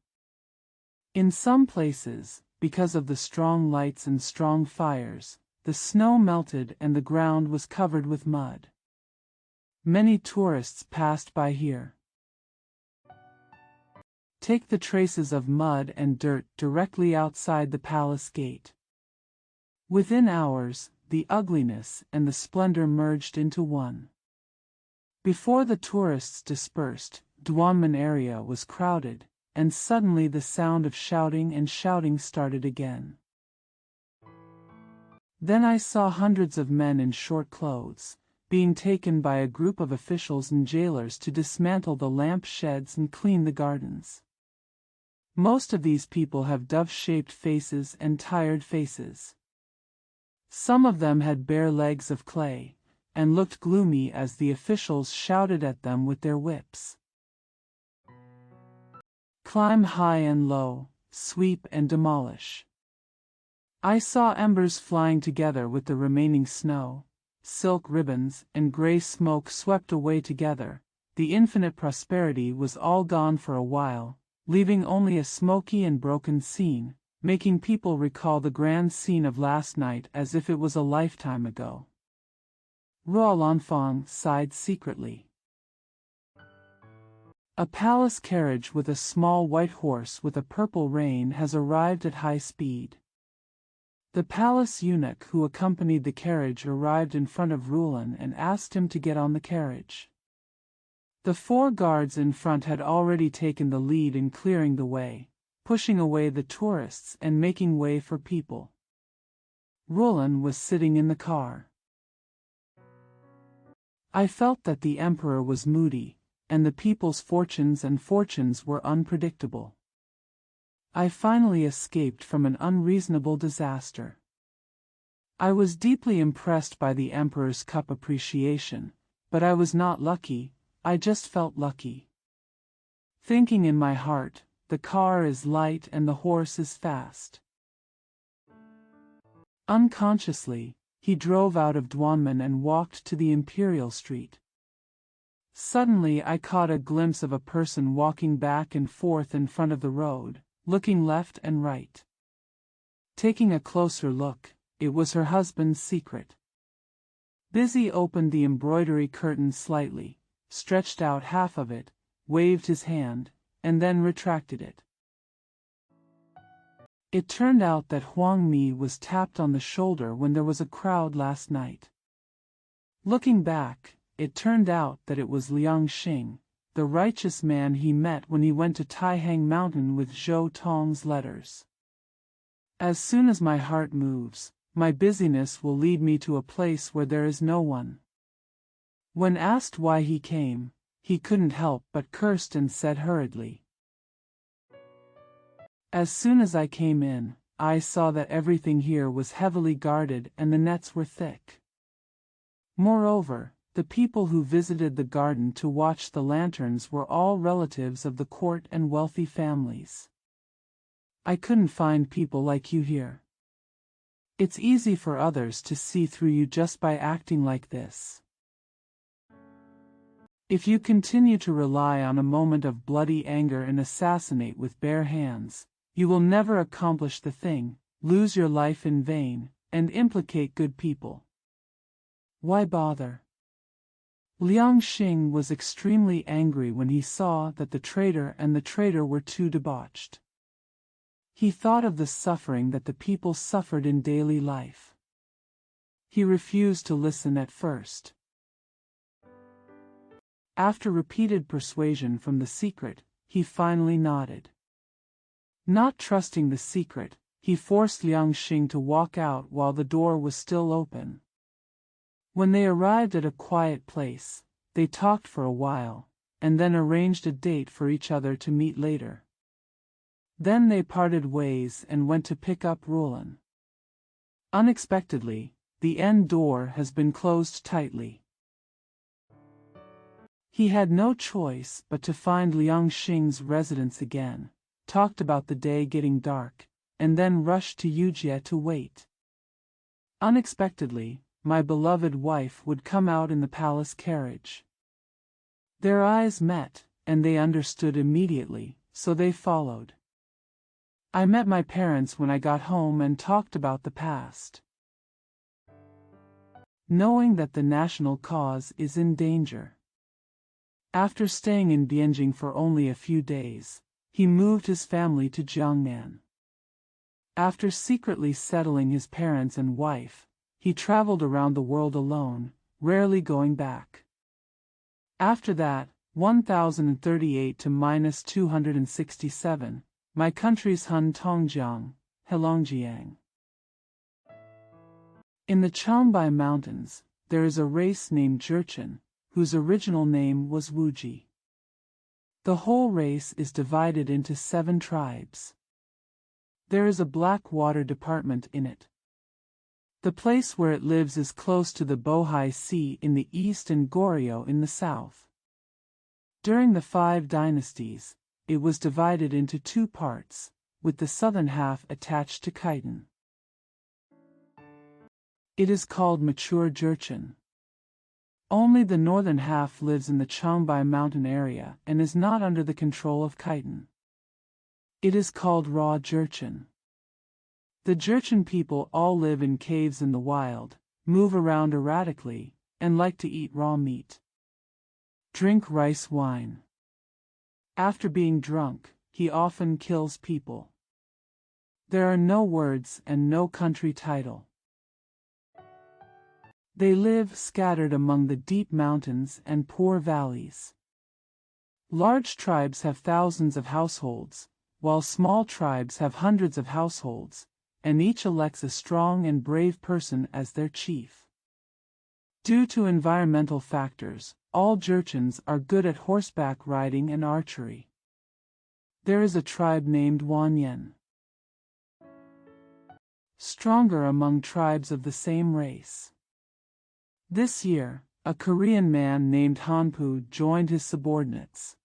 In some places, because of the strong lights and strong fires, the snow melted and the ground was covered with mud. Many tourists passed by here. Take the traces of mud and dirt directly outside the palace gate. Within hours, the ugliness and the splendor merged into one. Before the tourists dispersed, Duanmen area was crowded, and suddenly the sound of shouting and shouting started again. Then I saw hundreds of men in short clothes, being taken by a group of officials and jailers to dismantle the lamp sheds and clean the gardens. Most of these people have dove-shaped faces and tired faces. Some of them had bare legs of clay, and looked gloomy as the officials shouted at them with their whips. Climb high and low, sweep and demolish. I saw embers flying together with the remaining snow, silk ribbons and gray smoke swept away together. The infinite prosperity was all gone for a while, leaving only a smoky and broken scene, making people recall the grand scene of last night as if it was a lifetime ago. Ruo Lanfang sighed secretly. A palace carriage with a small white horse with a purple rein has arrived at high speed. The palace eunuch who accompanied the carriage arrived in front of Rulan and asked him to get on the carriage. The 4 guards in front had already taken the lead in clearing the way, pushing away the tourists and making way for people. Rulan was sitting in the car. I felt that the emperor was moody, and the people's fortunes were unpredictable. I finally escaped from an unreasonable disaster. I was deeply impressed by the emperor's cup appreciation, but I was not lucky, I just felt lucky. Thinking in my heart, the car is light and the horse is fast. Unconsciously, he drove out of Duanmen and walked to the Imperial Street. Suddenly I caught a glimpse of a person walking back and forth in front of the road, looking left and right. Taking a closer look, it was her husband's secret. Busy opened the embroidery curtain slightly, stretched out half of it, waved his hand, and then retracted it. It turned out that Huang Mi was tapped on the shoulder when there was a crowd last night. Looking back, it turned out that it was Liang Xing, the righteous man he met when he went to Taihang Mountain with Zhou Tong's letters. As soon as my heart moves, my busyness will lead me to a place where there is no one. When asked why he came, he couldn't help but cursed and said hurriedly. As soon as I came in, I saw that everything here was heavily guarded and the nets were thick. Moreover, the people who visited the garden to watch the lanterns were all relatives of the court and wealthy families. I couldn't find people like you here. It's easy for others to see through you just by acting like this. If you continue to rely on a moment of bloody anger and assassinate with bare hands, you will never accomplish the thing, lose your life in vain, and implicate good people. Why bother? Liang Xing was extremely angry when he saw that the traitor were too debauched. He thought of the suffering that the people suffered in daily life. He refused to listen at first. After repeated persuasion from the secret, he finally nodded. Not trusting the secret, he forced Liang Xing to walk out while the door was still open. When they arrived at a quiet place, they talked for a while, and then arranged a date for each other to meet later. Then they parted ways and went to pick up Rulan. Unexpectedly, the end door has been closed tightly. He had no choice but to find Liang Xing's residence again, talked about the day getting dark, and then rushed to Yujie to wait. Unexpectedly, my beloved wife would come out in the palace carriage. Their eyes met, and they understood immediately, so they followed. I met my parents when I got home and talked about the past. Knowing that the national cause is in danger. After staying in Bianjing for only a few days, he moved his family to Jiangnan. After secretly settling his parents and wife, he traveled around the world alone, rarely going back. After that, 1038 to -267, my country's Han Tongjiang, Heilongjiang. In the Changbai Mountains, there is a race named Jurchen, whose original name was Wuji. The whole race is divided into 7 tribes. There is a black water department in it. The place where it lives is close to the Bohai Sea in the east and Goryeo in the south. During the 5 dynasties, it was divided into 2 parts, with the southern half attached to Khitan. It is called mature Jurchen. Only the northern half lives in the Changbai mountain area and is not under the control of Khitan. It is called raw Jurchen. The Jurchen people all live in caves in the wild, move around erratically, and like to eat raw meat. Drink rice wine. After being drunk, he often kills people. There are no words and no country title. They live scattered among the deep mountains and poor valleys. Large tribes have thousands of households, while small tribes have hundreds of households, and each elects a strong and brave person as their chief. Due to environmental factors, all Jurchens are good at horseback riding and archery. There is a tribe named Wanyan. Stronger among tribes of the same race. This year, a Korean man named Hanpu joined his subordinates.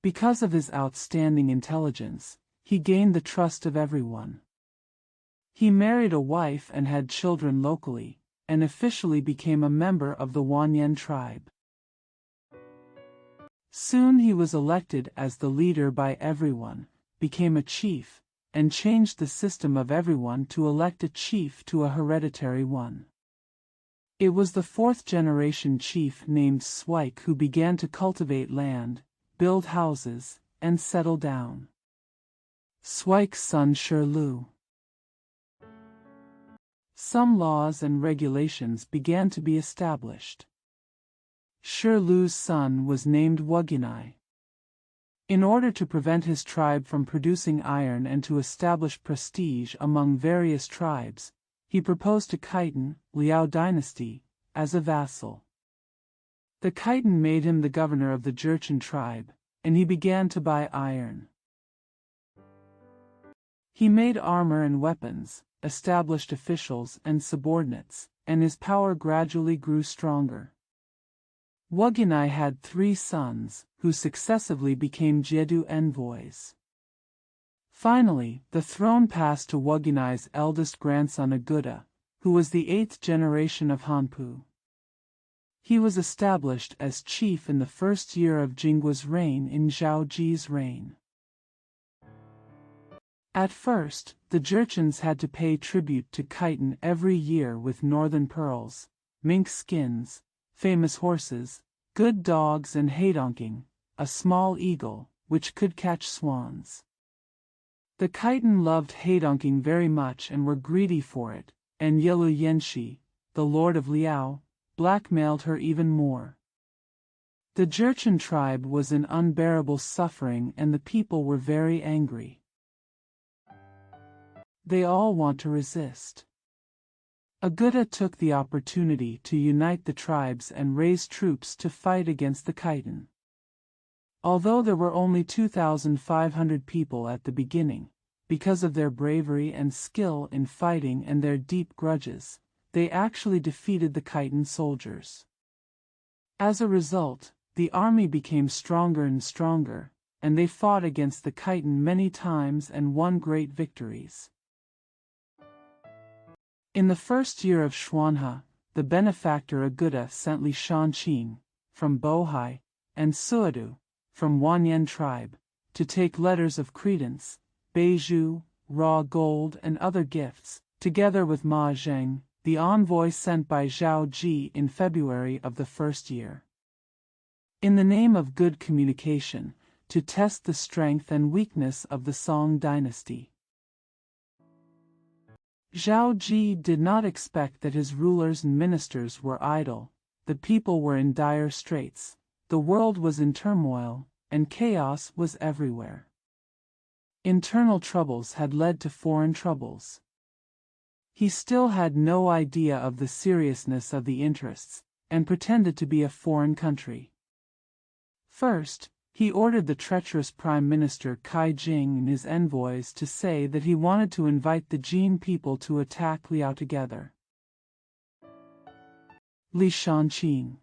Because of his outstanding intelligence, he gained the trust of everyone. He married a wife and had children locally, and officially became a member of the Wanyan tribe. Soon he was elected as the leader by everyone, became a chief, and changed the system of everyone to elect a chief to a hereditary one. It was the fourth-generation chief named Swike who began to cultivate land, build houses, and settle down. Swike's son Shirlu. Some laws and regulations began to be established. Shirlu's son was named Wuginai. In order to prevent his tribe from producing iron and to establish prestige among various tribes, he proposed to Khitan, Liao dynasty, as a vassal. The Khitan made him the governor of the Jurchen tribe, and he began to buy iron. He made armor and weapons, established officials and subordinates, and his power gradually grew stronger. Wuginai had 3 sons, who successively became Jedu envoys. Finally, the throne passed to Wuginai's eldest grandson Aguda, who was the 8th generation of Hanpu. He was established as chief in the first year of Jinggua's reign in Zhao Ji's reign. At first, the Jurchens had to pay tribute to Khitan every year with northern pearls, mink skins, famous horses, good dogs and haydonking, a small eagle, which could catch swans. The Khitan loved haydonking very much and were greedy for it, and Yelu Yanshi, the lord of Liao, blackmailed her even more. The Jurchen tribe was in unbearable suffering and the people were very angry. They all want to resist. Aguda took the opportunity to unite the tribes and raise troops to fight against the Khitan. Although there were only 2,500 people at the beginning, because of their bravery and skill in fighting and their deep grudges, they actually defeated the Khitan soldiers. As a result, the army became stronger and stronger, and they fought against the Khitan many times and won great victories. In the first year of Xuanhe, the benefactor Aguda sent Li Shanqing, from Bohai, and Suadu, from Wanyan tribe, to take letters of credence, beiju, raw gold and other gifts, together with Ma Zheng, the envoy sent by Zhao Ji in February of the first year. In the name of good communication, to test the strength and weakness of the Song dynasty. Zhao Ji did not expect that his rulers and ministers were idle, the people were in dire straits, the world was in turmoil, and chaos was everywhere. Internal troubles had led to foreign troubles. He still had no idea of the seriousness of the interests, and pretended to be a foreign country. First, he ordered the treacherous Prime Minister Kai Jing and his envoys to say that he wanted to invite the Jin people to attack Liao together. Li Shanqing.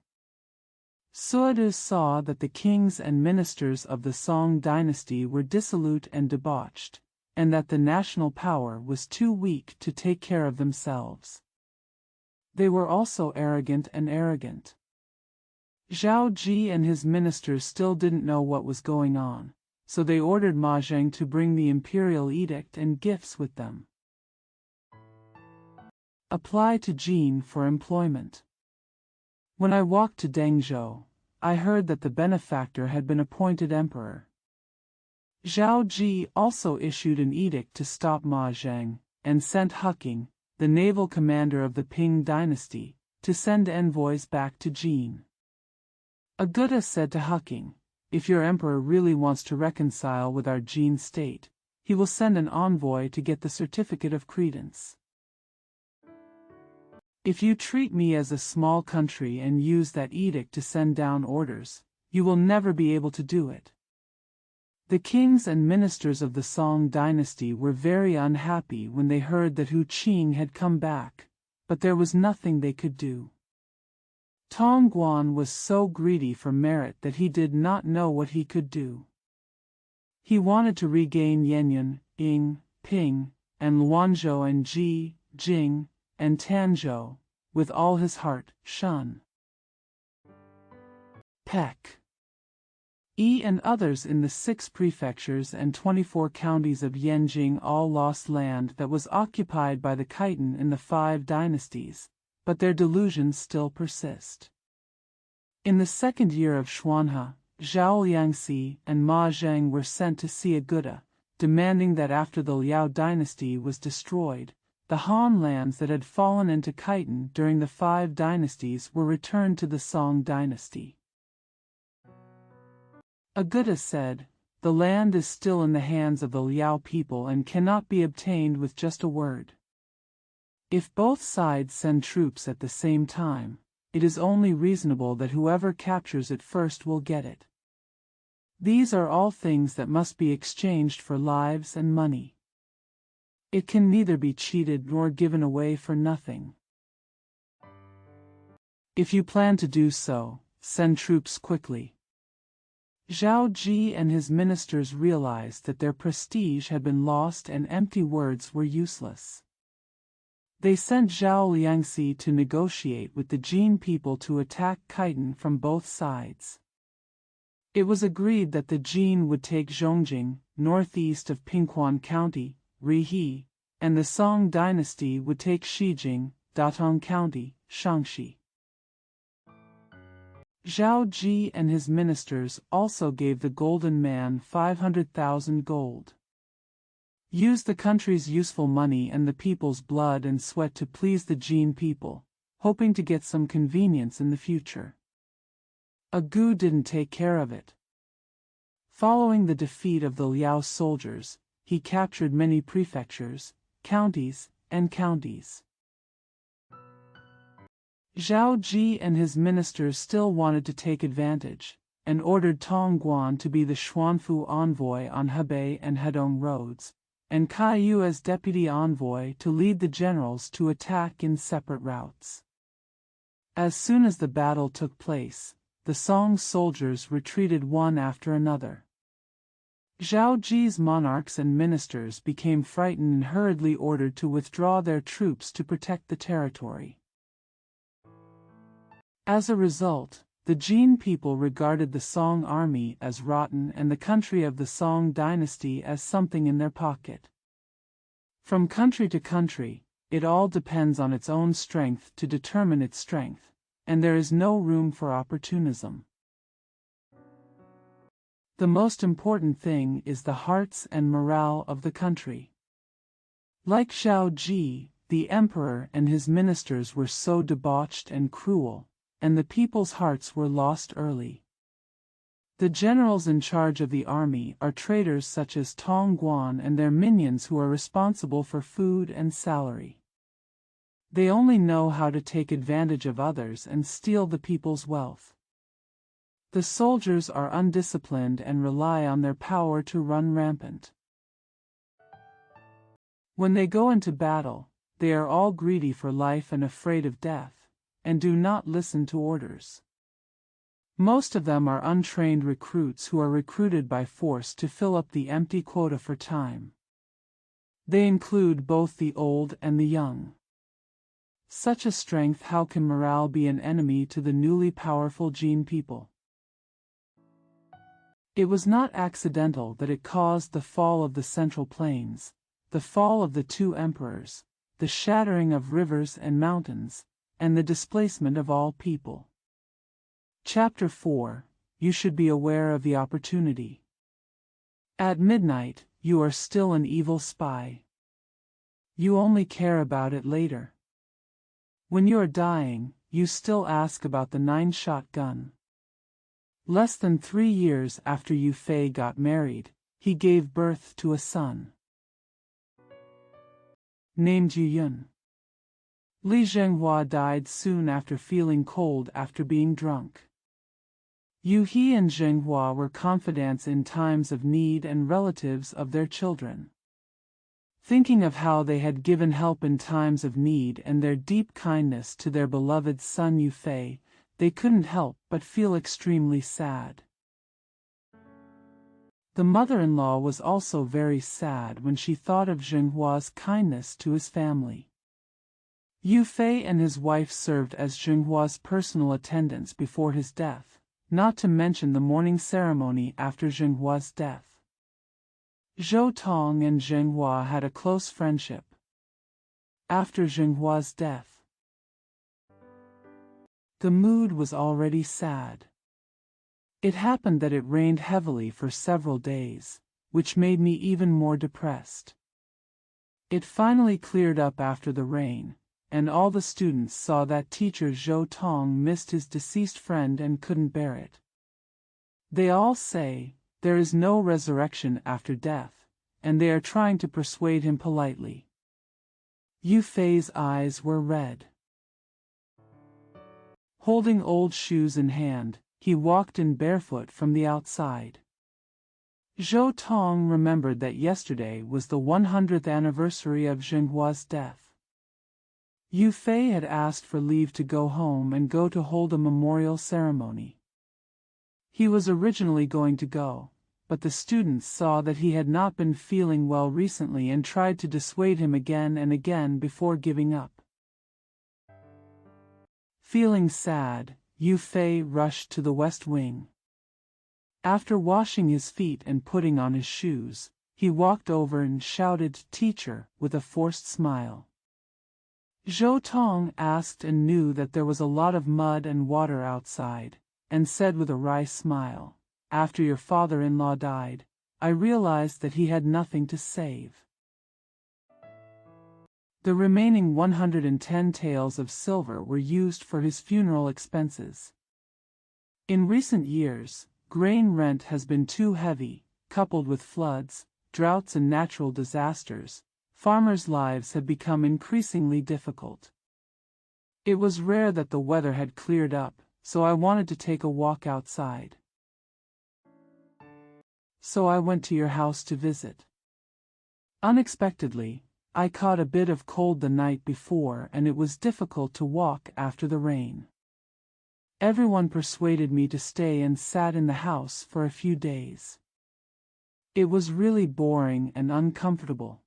Suadu saw that the kings and ministers of the Song dynasty were dissolute and debauched, and that the national power was too weak to take care of themselves. They were also arrogant. Zhao Ji and his ministers still didn't know what was going on, so they ordered Ma Zheng to bring the imperial edict and gifts with them. Apply to Jin for employment. When I walked to Dengzhou, I heard that the benefactor had been appointed emperor. Zhao Ji also issued an edict to stop Ma Zheng, and sent Huqing, the naval commander of the Ping dynasty, to send envoys back to Jin. A Buddha said to Huqing, "If your emperor really wants to reconcile with our Jin state, he will send an envoy to get the certificate of credence. If you treat me as a small country and use that edict to send down orders, you will never be able to do it." The kings and ministers of the Song dynasty were very unhappy when they heard that Hu Qing had come back, but there was nothing they could do. Tong Guan was so greedy for merit that he did not know what he could do. He wanted to regain Yanyan, Ying, Ping, and Luanzhou and Ji, Jing, and Tanzhou, with all his heart, Shun. Peck. And others in the 6 prefectures and 24 counties of Yanjing all lost land that was occupied by the Khitan in the 5 dynasties, but their delusions still persist. In the 2nd year of Xuanhe, Zhao Liangxi and Ma Zheng were sent to see a Buddha, demanding that after the Liao dynasty was destroyed, the Han lands that had fallen into Khitan during the 5 dynasties were returned to the Song dynasty. A Buddha said, "The land is still in the hands of the Liao people and cannot be obtained with just a word. If both sides send troops at the same time, it is only reasonable that whoever captures it first will get it. These are all things that must be exchanged for lives and money. It can neither be cheated nor given away for nothing. If you plan to do so, send troops quickly." Zhao Ji and his ministers realized that their prestige had been lost and empty words were useless. They sent Zhao Liangxi to negotiate with the Jin people to attack Khitan from both sides. It was agreed that the Jin would take Zhongjing, northeast of Pingquan County, Rihe, and the Song dynasty would take Shijing, Datong County, Shaanxi. Zhao Ji and his ministers also gave the Golden Man 500,000 gold. Use the country's useful money and the people's blood and sweat to please the Jin people, hoping to get some convenience in the future. A Gu didn't take care of it. Following the defeat of the Liao soldiers, he captured many prefectures, counties, and counties. Zhao Ji and his ministers still wanted to take advantage, and ordered Tong Guan to be the Xuanfu envoy on Hebei and Hedong roads, and Cai Yu as deputy envoy to lead the generals to attack in separate routes. As soon as the battle took place, the Song soldiers retreated one after another. Zhao Ji's monarchs and ministers became frightened and hurriedly ordered to withdraw their troops to protect the territory. As a result, the Jin people regarded the Song army as rotten and the country of the Song dynasty as something in their pocket. From country to country, it all depends on its own strength to determine its strength, and there is no room for opportunism. The most important thing is the hearts and morale of the country. Like Zhao Ji, the emperor and his ministers were so debauched and cruel, and the people's hearts were lost early. The generals in charge of the army are traitors such as Tong Guan and their minions who are responsible for food and salary. They only know how to take advantage of others and steal the people's wealth. The soldiers are undisciplined and rely on their power to run rampant. When they go into battle, they are all greedy for life and afraid of death, and do not listen to orders. Most of them are untrained recruits who are recruited by force to fill up the empty quota for time. They include both the old and the young. Such a strength, how can morale be an enemy to the newly powerful Jin people? It was not accidental that it caused the fall of the Central Plains, the fall of the 2 emperors, the shattering of rivers and mountains, and the displacement of all people. Chapter 4. You should be aware of the opportunity. At midnight, you are still an evil spy. You only care about it later. When you are dying, you still ask about the 9-shot gun. Less than 3 years after Yue Fei got married, he gave birth to a son named Yu Yun. Li Zhenghua died soon after feeling cold after being drunk. Yu He and Zhenghua were confidants in times of need and relatives of their children. Thinking of how they had given help in times of need and their deep kindness to their beloved son Yue Fei, they couldn't help but feel extremely sad. The mother-in-law was also very sad when she thought of Zhenghua's kindness to his family. Yue Fei and his wife served as Zhenghua's personal attendants before his death, not to mention the mourning ceremony after Zhenghua's death. Zhou Tong and Zhenghua had a close friendship. After Zhenghua's death, the mood was already sad. It happened that it rained heavily for several days, which made me even more depressed. It finally cleared up after the rain, and all the students saw that teacher Zhou Tong missed his deceased friend and couldn't bear it. They all say, there is no resurrection after death, and they are trying to persuade him politely. Yue Fei's eyes were red. Holding old shoes in hand, he walked in barefoot from the outside. Zhou Tong remembered that yesterday was the 100th anniversary of Zhenghua's death. Yue Fei had asked for leave to go home and go to hold a memorial ceremony. He was originally going to go, but the students saw that he had not been feeling well recently and tried to dissuade him again and again before giving up. Feeling sad, Yue Fei rushed to the west wing. After washing his feet and putting on his shoes, he walked over and shouted, "Teacher," with a forced smile. Zhou Tong asked and knew that there was a lot of mud and water outside, and said with a wry smile, "After your father-in-law died, I realized that he had nothing to save." The remaining 110 taels of silver were used for his funeral expenses. In recent years, grain rent has been too heavy, coupled with floods, droughts and natural disasters. Farmers' lives have become increasingly difficult. It was rare that the weather had cleared up, so I wanted to take a walk outside. So I went to your house to visit. Unexpectedly, I caught a bit of cold the night before and it was difficult to walk after the rain. Everyone persuaded me to stay and sat in the house for a few days. It was really boring and uncomfortable.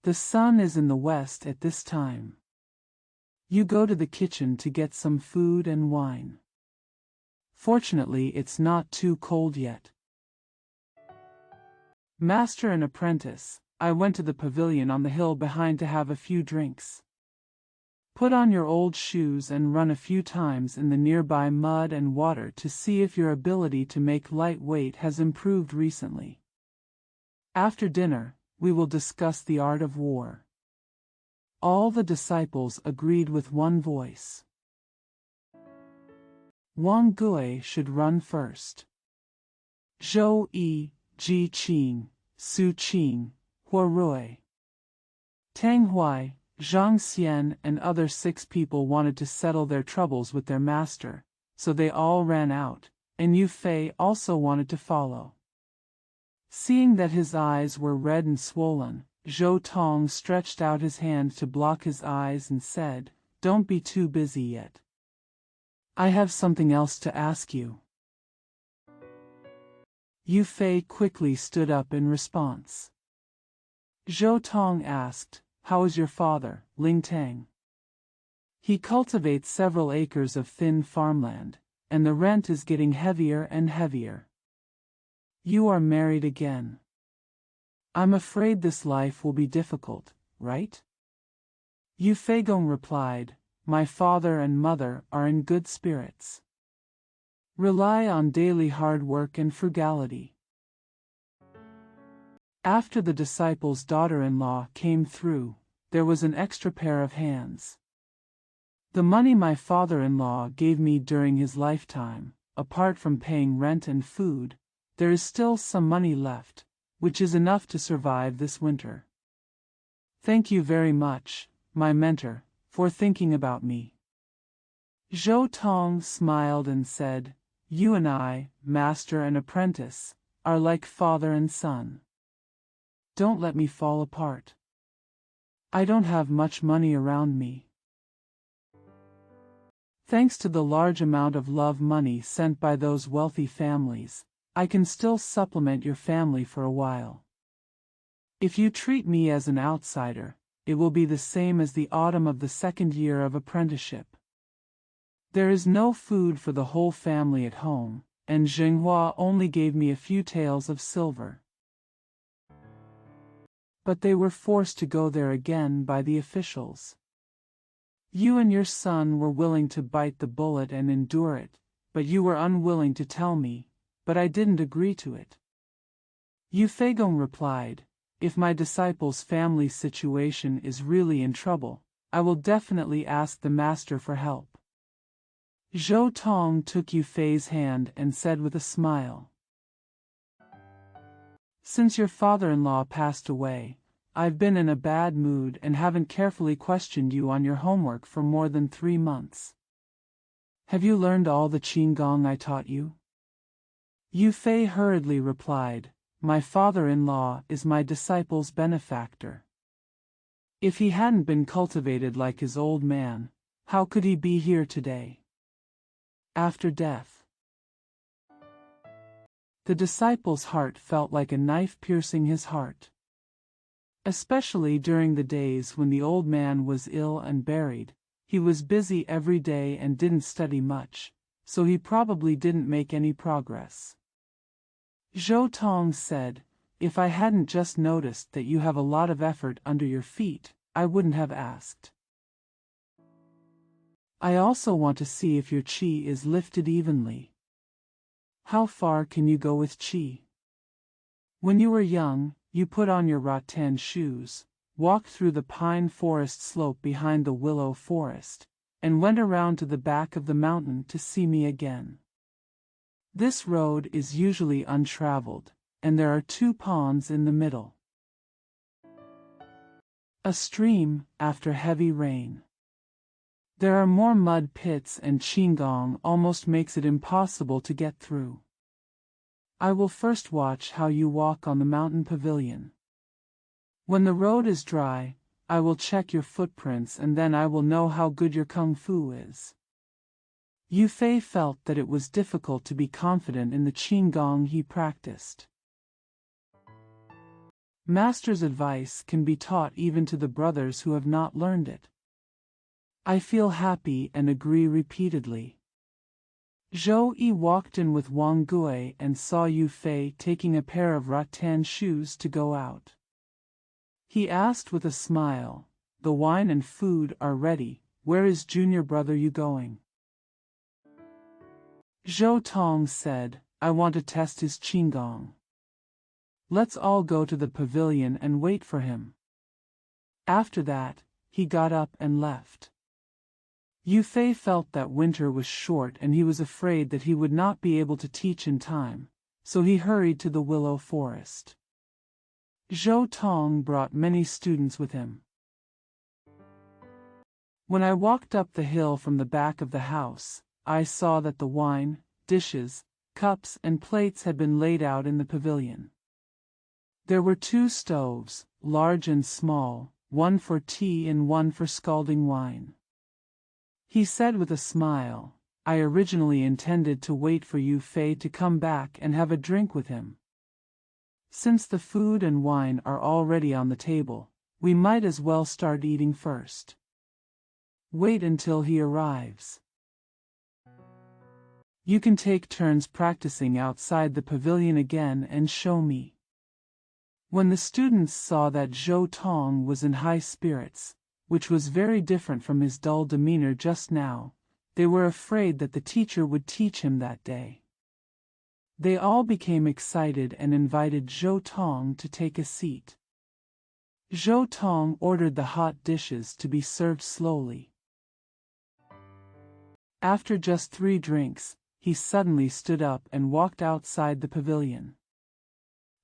The sun is in the west at this time. You go to the kitchen to get some food and wine. Fortunately, it's not too cold yet. Master and apprentice, I went to the pavilion on the hill behind to have a few drinks. Put on your old shoes and run a few times in the nearby mud and water to see if your ability to make light weight has improved recently. After dinner, we will discuss the art of war. All the disciples agreed with one voice. Wang Gui should run first. Zhou Yi, Ji Qing, Su Qing, Hua Rui, Tang Huai, Zhang Xian and other 6 people wanted to settle their troubles with their master, so they all ran out, and Yue Fei also wanted to follow. Seeing that his eyes were red and swollen, Zhou Tong stretched out his hand to block his eyes and said, "Don't be too busy yet. I have something else to ask you." Yue Fei quickly stood up in response. Zhou Tong asked, "How is your father, Ling Tang?" "He cultivates several acres of thin farmland, and the rent is getting heavier and heavier." "You are married again. I'm afraid this life will be difficult, right?" Yue Fei replied, "My father and mother are in good spirits. Rely on daily hard work and frugality." After the disciple's daughter-in-law came through, there was an extra pair of hands. "The money my father-in-law gave me during his lifetime, apart from paying rent and food, there is still some money left, which is enough to survive this winter. Thank you very much, my mentor, for thinking about me." Zhou Tong smiled and said, "You and I, master and apprentice, are like father and son. Don't let me fall apart. I don't have much money around me. Thanks to the large amount of love money sent by those wealthy families, I can still supplement your family for a while. If you treat me as an outsider, it will be the same as the autumn of the second year of apprenticeship. There is no food for the whole family at home, and Zhenghua only gave me a few taels of silver. But they were forced to go there again by the officials. You and your son were willing to bite the bullet and endure it, but you were unwilling to tell me, but I didn't agree to it." Yue Fei replied, "If my disciple's family situation is really in trouble, I will definitely ask the master for help." Zhou Tong took Yue Fei's hand and said with a smile, "Since your father-in-law passed away, I've been in a bad mood and haven't carefully questioned you on your homework for more than 3 months. Have you learned all the Qigong I taught you?" Yue Fei hurriedly replied, "My father-in-law is my disciple's benefactor. If he hadn't been cultivated like his old man, how could he be here today? After death." The disciple's heart felt like a knife piercing his heart. Especially during the days when the old man was ill and buried, he was busy every day and didn't study much, so he probably didn't make any progress. Zhou Tong said, "If I hadn't just noticed that you have a lot of effort under your feet, I wouldn't have asked. I also want to see if your qi is lifted evenly. How far can you go with qi? When you were young, you put on your rattan shoes, walked through the pine forest slope behind the willow forest, and went around to the back of the mountain to see me again. This road is usually untraveled, and there are 2 ponds in the middle. A stream, after heavy rain. There are more mud pits and Qigong almost makes it impossible to get through. I will first watch how you walk on the mountain pavilion. When the road is dry, I will check your footprints and then I will know how good your kung fu is." Yue Fei felt that it was difficult to be confident in the Qigong he practiced. Master's advice can be taught even to the brothers who have not learned it. I feel happy and agree repeatedly. Zhou Yi walked in with Wang Gui and saw Yue Fei taking a pair of rattan shoes to go out. He asked with a smile, "The wine and food are ready, where is junior brother Yu going?" Zhou Tong said, "I want to test his Qigong. Let's all go to the pavilion and wait for him." After that, he got up and left. Yue Fei felt that winter was short and he was afraid that he would not be able to teach in time, so he hurried to the willow forest. Zhou Tong brought many students with him. When I walked up the hill from the back of the house, I saw that the wine, dishes, cups and plates had been laid out in the pavilion. There were 2 stoves, large and small, one for tea and one for scalding wine. He said with a smile, "I originally intended to wait for Yue Fei to come back and have a drink with him. Since the food and wine are already on the table, we might as well start eating first. Wait until he arrives. You can take turns practicing outside the pavilion again and show me." When the students saw that Zhou Tong was in high spirits, which was very different from his dull demeanor just now. They were afraid that the teacher would teach him that day. They all became excited and invited Zhou Tong to take a seat. Zhou Tong ordered the hot dishes to be served slowly. After just 3 drinks, he suddenly stood up and walked outside the pavilion.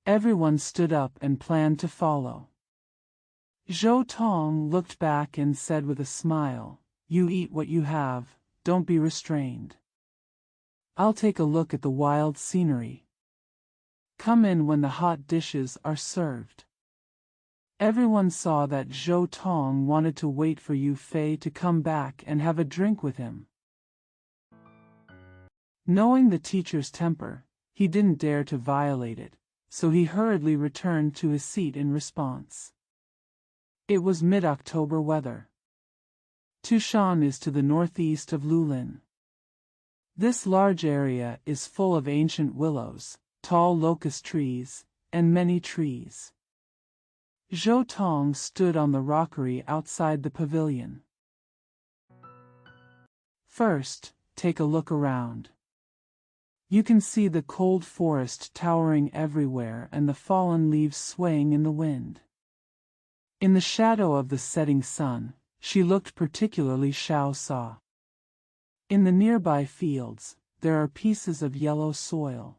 Everyone stood up and planned to follow. Zhou Tong looked back and said with a smile, "You eat what you have, don't be restrained. I'll take a look at the wild scenery. Come in when the hot dishes are served." Everyone saw that Zhou Tong wanted to wait for Yue Fei to come back and have a drink with him. Knowing the teacher's temper, he didn't dare to violate it, so he hurriedly returned to his seat in response. It was mid-October weather. Tushan is to the northeast of Lulin. This large area is full of ancient willows, tall locust trees, and many trees. Zhou Tong stood on the rockery outside the pavilion. First, take a look around. You can see the cold forest towering everywhere and the fallen leaves swaying in the wind. In the shadow of the setting sun, she looked particularly Xiao. In the nearby fields, there are pieces of yellow soil.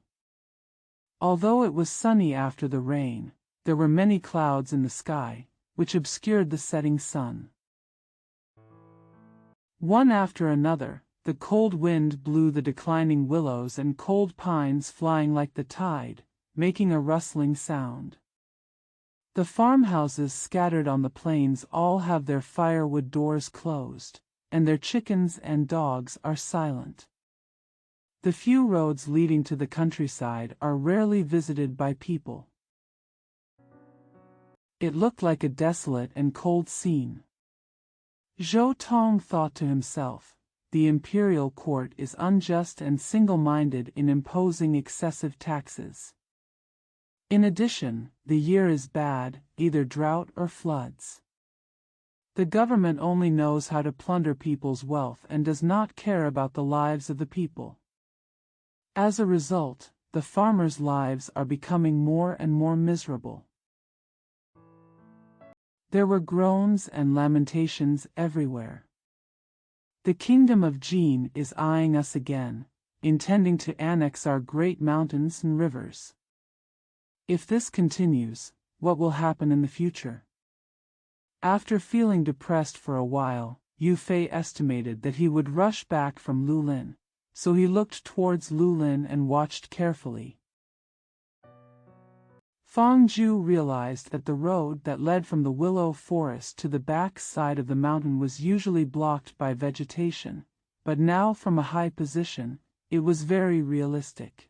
Although it was sunny after the rain, there were many clouds in the sky, which obscured the setting sun. One after another, the cold wind blew the declining willows and cold pines flying like the tide, making a rustling sound. The farmhouses scattered on the plains all have their firewood doors closed, and their chickens and dogs are silent. The few roads leading to the countryside are rarely visited by people. It looked like a desolate and cold scene. Zhou Tong thought to himself, the imperial court is unjust and single-minded in imposing excessive taxes. In addition, the year is bad, either drought or floods. The government only knows how to plunder people's wealth and does not care about the lives of the people. As a result, the farmers' lives are becoming more and more miserable. There were groans and lamentations everywhere. The kingdom of Jin is eyeing us again, intending to annex our great mountains and rivers. If this continues, what will happen in the future? After feeling depressed for a while, Yue Fei estimated that he would rush back from Lulin, so he looked towards Lulin and watched carefully. Fang Zhu realized that the road that led from the willow forest to the back side of the mountain was usually blocked by vegetation, but now from a high position, it was very realistic.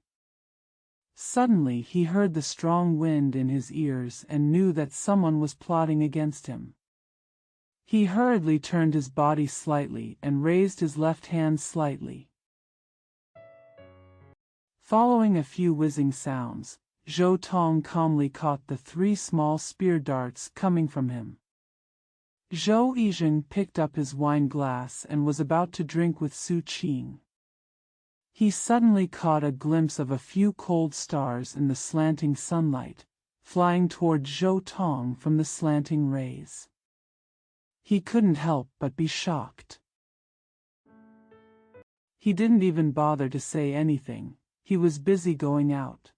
Suddenly he heard the strong wind in his ears and knew that someone was plotting against him. He hurriedly turned his body slightly and raised his left hand slightly. Following a few whizzing sounds, Zhou Tong calmly caught the 3 small spear darts coming from him. Zhou Yizhen picked up his wine glass and was about to drink with Su Qing. He suddenly caught a glimpse of a few cold stars in the slanting sunlight, flying toward Zhou Tong from the slanting rays. He couldn't help but be shocked. He didn't even bother to say anything, he was busy going out.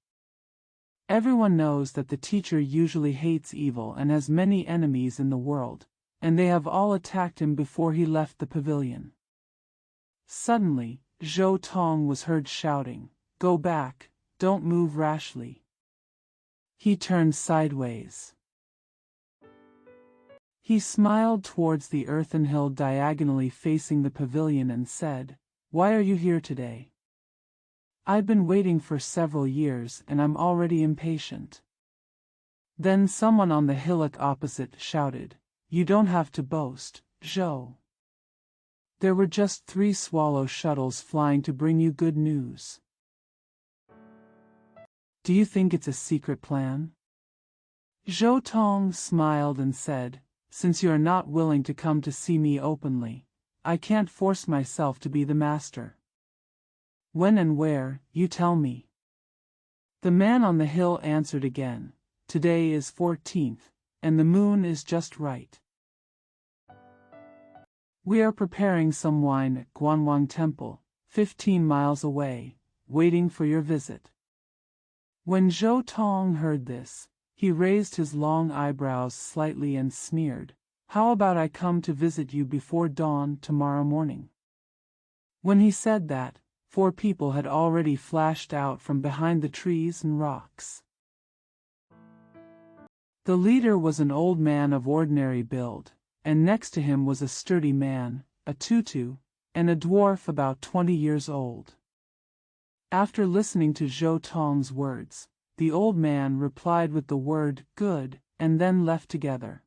Everyone knows that the teacher usually hates evil and has many enemies in the world, and they have all attacked him before he left the pavilion. Suddenly, Zhou Tong was heard shouting, "Go back, don't move rashly." He turned sideways. He smiled towards the earthen hill diagonally facing the pavilion and said, "Why are you here today? I've been waiting for several years and I'm already impatient." Then someone on the hillock opposite shouted, "You don't have to boast, Zhou. There were just 3 swallow shuttles flying to bring you good news. Do you think it's a secret plan?" Zhou Tong smiled and said, since you are not willing to come to see me openly, I can't force myself to be the master. When and where, you tell me." The man on the hill answered again, "Today is 14th, and the moon is just right. We are preparing some wine at Guanwang Temple, 15 miles away, waiting for your visit." When Zhou Tong heard this, he raised his long eyebrows slightly and sneered, "How about I come to visit you before dawn tomorrow morning?" When he said that, 4 people had already flashed out from behind the trees and rocks. The leader was an old man of ordinary build, and next to him was a sturdy man, a tutu, and a dwarf about 20 years old. After listening to Zhou Tong's words, the old man replied with the word "good," and then left together.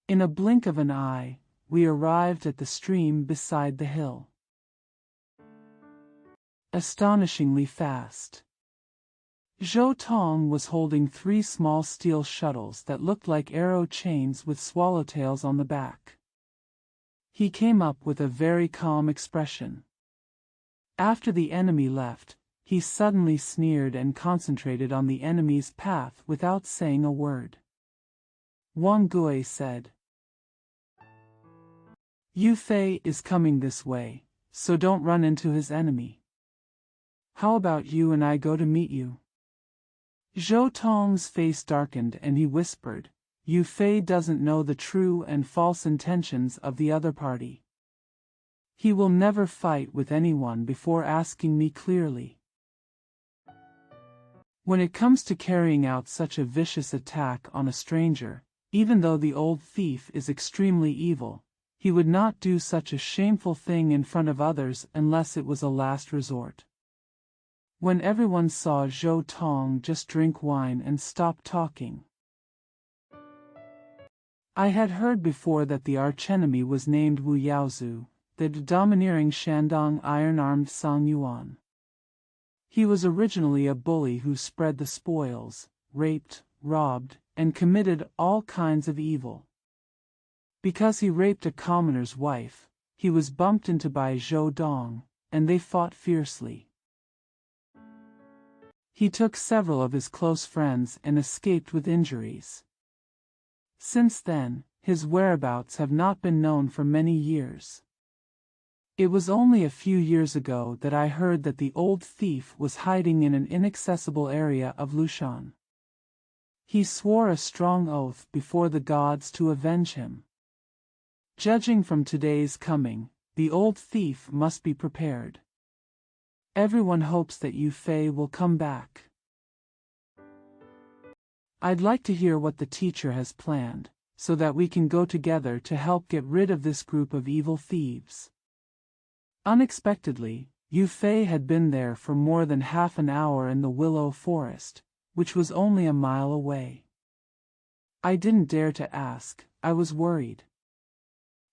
In a blink of an eye, we arrived at the stream beside the hill. Astonishingly fast. Zhou Tong was holding 3 small steel shuttles that looked like arrow chains with swallowtails on the back. He came up with a very calm expression. After the enemy left, he suddenly sneered and concentrated on the enemy's path without saying a word. Wang Gui said, "Yue Fei is coming this way, so don't run into his enemy. How about you and I go to meet you?" Zhou Tong's face darkened and he whispered, "Yue Fei doesn't know the true and false intentions of the other party. He will never fight with anyone before asking me clearly. When it comes to carrying out such a vicious attack on a stranger, even though the old thief is extremely evil, he would not do such a shameful thing in front of others unless it was a last resort." When everyone saw Zhou Tong just drink wine and stop talking. I had heard before that the archenemy was named Wu Yaozu, the domineering Shandong iron-armed Song Yuan. He was originally a bully who spread the spoils, raped, robbed, and committed all kinds of evil. Because he raped a commoner's wife, he was bumped into by Zhou Dong, and they fought fiercely. He took several of his close friends and escaped with injuries. Since then, his whereabouts have not been known for many years. It was only a few years ago that I heard that the old thief was hiding in an inaccessible area of Lushan. He swore a strong oath before the gods to avenge him. Judging from today's coming, the old thief must be prepared. Everyone hopes that Yue Fei will come back. I'd like to hear what the teacher has planned, so that we can go together to help get rid of this group of evil thieves. Unexpectedly, Yue Fei had been there for more than half an hour in the willow forest, which was only a mile away. I didn't dare to ask, I was worried.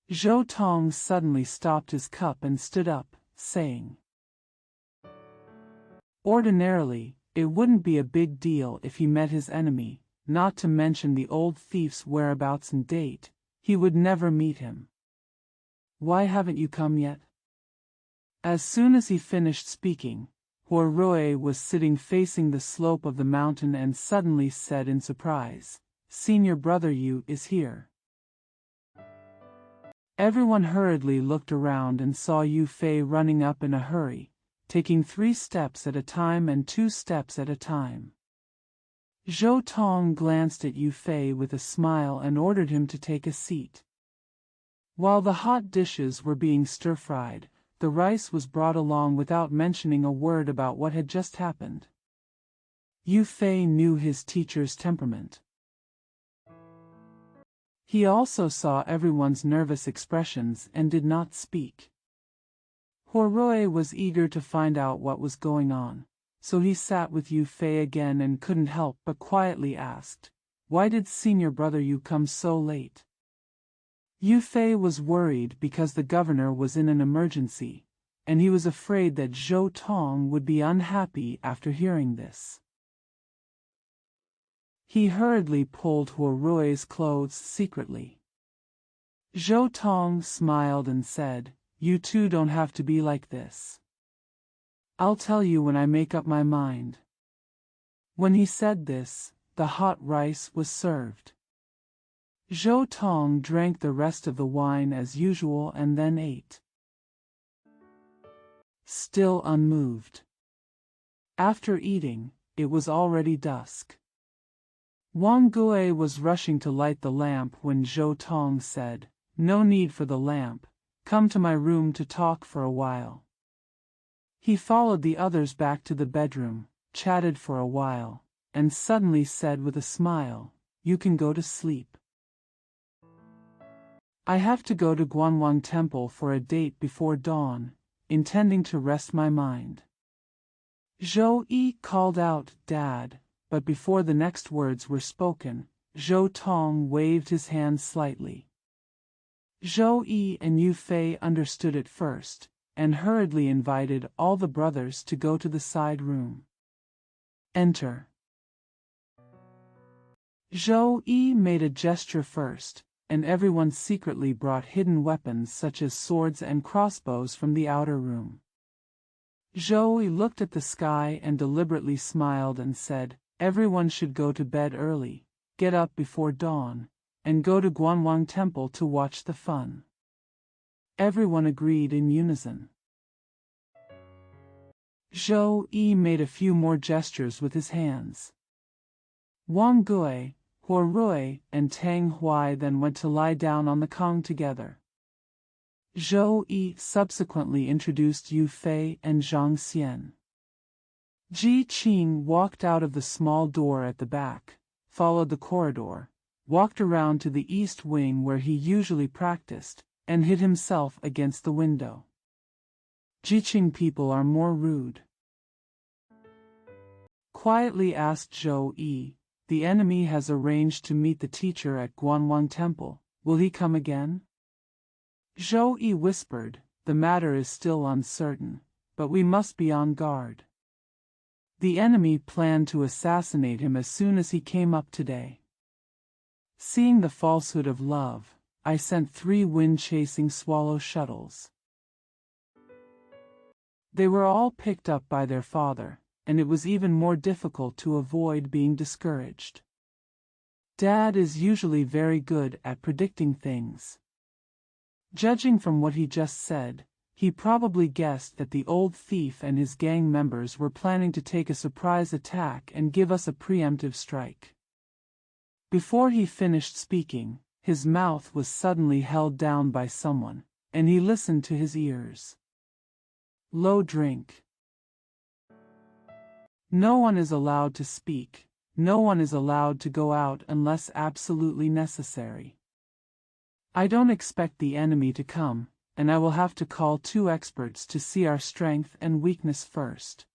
Zhou Tong suddenly stopped his cup and stood up, saying, "Ordinarily, it wouldn't be a big deal if he met his enemy, not to mention the old thief's whereabouts and date. He would never meet him. Why haven't you come yet?" As soon as he finished speaking, Huorui was sitting facing the slope of the mountain and suddenly said in surprise, "Senior brother Yu is here." Everyone hurriedly looked around and saw Yue Fei running up in a hurry, taking 3 steps at a time and 2 steps at a time. Zhou Tong glanced at Yue Fei with a smile and ordered him to take a seat. While the hot dishes were being stir-fried, the rice was brought along without mentioning a word about what had just happened. Yue Fei knew his teacher's temperament. He also saw everyone's nervous expressions and did not speak. Huorui was eager to find out what was going on, so he sat with Yue Fei again and couldn't help but quietly asked, "Why did senior brother Yu come so late?" Yue Fei was worried because the governor was in an emergency, and he was afraid that Zhou Tong would be unhappy after hearing this. He hurriedly pulled Huo Rui's clothes secretly. Zhou Tong smiled and said, "You two don't have to be like this. I'll tell you when I make up my mind." When he said this, the hot rice was served. Zhou Tong drank the rest of the wine as usual and then ate, still unmoved. After eating, it was already dusk. Wang Gui was rushing to light the lamp when Zhou Tong said, "No need for the lamp, come to my room to talk for a while." He followed the others back to the bedroom, chatted for a while, and suddenly said with a smile, "You can go to sleep. I have to go to Guanwang Temple for a date before dawn, intending to rest my mind." Zhou Yi called out, "Dad," but before the next words were spoken, Zhou Tong waved his hand slightly. Zhou Yi and Yue Fei understood it first, and hurriedly invited all the brothers to go to the side room. Enter. Zhou Yi made a gesture first, and everyone secretly brought hidden weapons such as swords and crossbows from the outer room. Zhou Yi looked at the sky and deliberately smiled and said, "Everyone should go to bed early, get up before dawn, and go to Guanwang Temple to watch the fun." Everyone agreed in unison. Zhou Yi made a few more gestures with his hands. Wang Gui, Huo Rui, and Tang Huai then went to lie down on the Kong together. Zhou Yi subsequently introduced Yue Fei and Zhang Xian. Ji Qing walked out of the small door at the back, followed the corridor, walked around to the east wing where he usually practiced, and hid himself against the window. Jiqing people are more rude. Quietly asked Zhou Yi, "The enemy has arranged to meet the teacher at Guanwang Temple. Will he come again?" Zhou Yi whispered, "The matter is still uncertain, but we must be on guard. The enemy planned to assassinate him as soon as he came up today. Seeing the falsehood of love, I sent 3 wind-chasing swallow shuttles. They were all picked up by their father, and it was even more difficult to avoid being discouraged. Dad is usually very good at predicting things." Judging from what he just said, he probably guessed that the old thief and his gang members were planning to take a surprise attack and give us a preemptive strike. Before he finished speaking, his mouth was suddenly held down by someone, and he listened to his ears. Low drink. No one is allowed to speak, no one is allowed to go out unless absolutely necessary. I don't expect the enemy to come, and I will have to call 2 experts to see our strength and weakness first.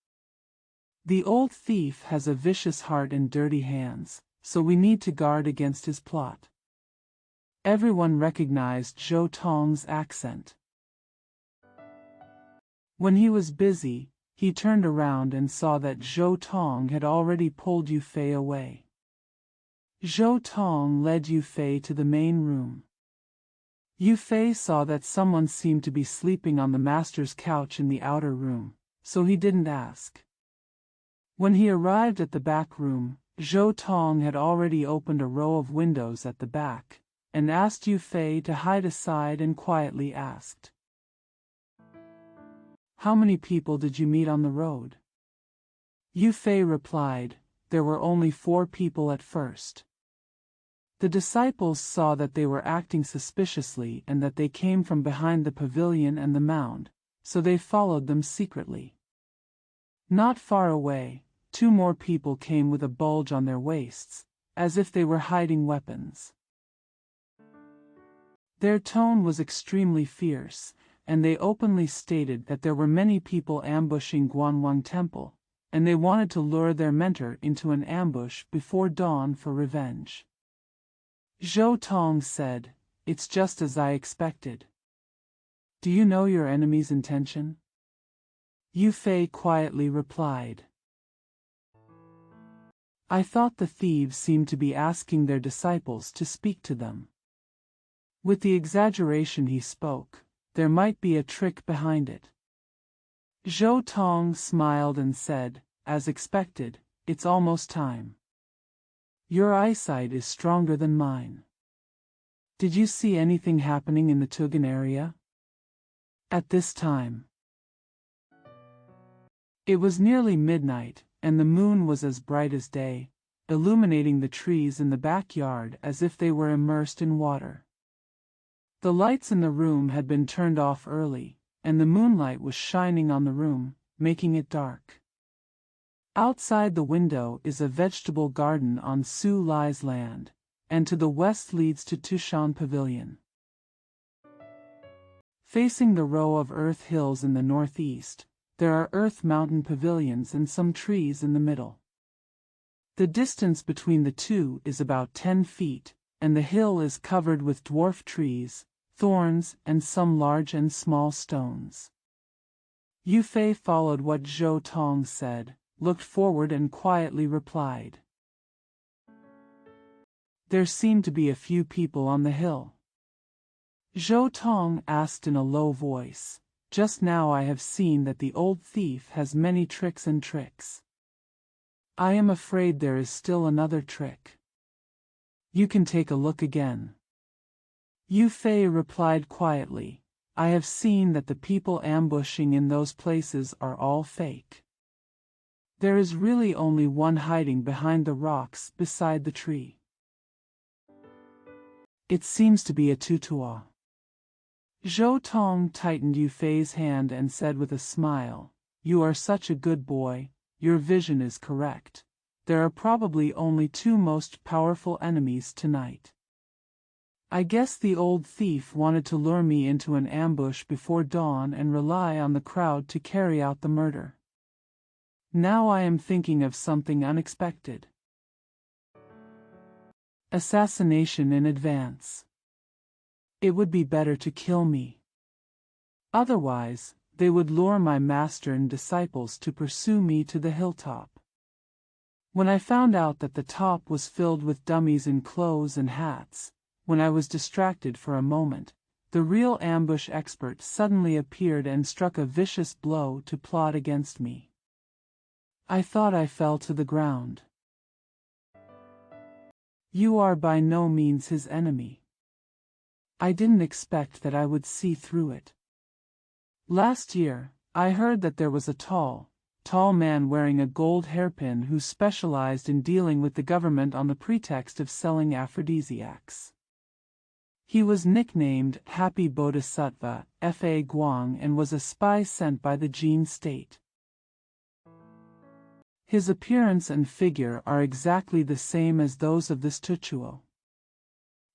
The old thief has a vicious heart and dirty hands, so we need to guard against his plot. Everyone recognized Zhou Tong's accent. When he was busy, he turned around and saw that Zhou Tong had already pulled Yue Fei away. Zhou Tong led Yue Fei to the main room. Yue Fei saw that someone seemed to be sleeping on the master's couch in the outer room, so he didn't ask. When he arrived at the back room, Zhou Tong had already opened a row of windows at the back, and asked Yue Fei to hide aside and quietly asked, "How many people did you meet on the road?" Yue Fei replied, "There were only 4 people at first." The disciples saw that they were acting suspiciously and that they came from behind the pavilion and the mound, so they followed them secretly. Not far away, 2 more people came with a bulge on their waists, as if they were hiding weapons. Their tone was extremely fierce, and they openly stated that there were many people ambushing Guanwang Temple, and they wanted to lure their mentor into an ambush before dawn for revenge. Zhou Tong said, "It's just as I expected. Do you know your enemy's intention?" Yue Fei quietly replied, I thought the thieves seemed to be asking their disciples to speak to them. With the exaggeration he spoke, there might be a trick behind it. Zhou Tong smiled and said, as expected, "It's almost time. Your eyesight is stronger than mine. Did you see anything happening in the Tugan area at this time?" It was nearly midnight, and the moon was as bright as day, illuminating the trees in the backyard as if they were immersed in water. The lights in the room had been turned off early, and the moonlight was shining on the room, making it dark. Outside the window is a vegetable garden on Su Lai's land, and to the west leads to Tushan Pavilion. Facing the row of earth hills in the northeast, there are earth mountain pavilions and some trees in the middle. The distance between the two is about 10 feet, and the hill is covered with dwarf trees, thorns, and some large and small stones. Yue Fei followed what Zhou Tong said, looked forward and quietly replied. There seemed to be a few people on the hill. Zhou Tong asked in a low voice, "Just now I have seen that the old thief has many tricks and tricks. I am afraid there is still another trick. You can take a look again." Yue Fei replied quietly, "I have seen that the people ambushing in those places are all fake. There is really only one hiding behind the rocks beside the tree. It seems to be a tutua." Zhou Tong tightened Yue Fei's hand and said with a smile, "You are such a good boy, your vision is correct. There are probably only two most powerful enemies tonight. I guess the old thief wanted to lure me into an ambush before dawn and rely on the crowd to carry out the murder. Now I am thinking of something unexpected. Assassination in advance. It would be better to kill me. Otherwise, they would lure my master and disciples to pursue me to the hilltop. When I found out that the top was filled with dummies in clothes and hats, when I was distracted for a moment, the real ambush expert suddenly appeared and struck a vicious blow to plot against me. I thought I fell to the ground. You are by no means his enemy. I didn't expect that I would see through it. Last year, I heard that there was a tall man wearing a gold hairpin who specialized in dealing with the government on the pretext of selling aphrodisiacs. He was nicknamed Happy Bodhisattva, Fa Guang, and was a spy sent by the Jin state. His appearance and figure are exactly the same as those of this Tuchuo.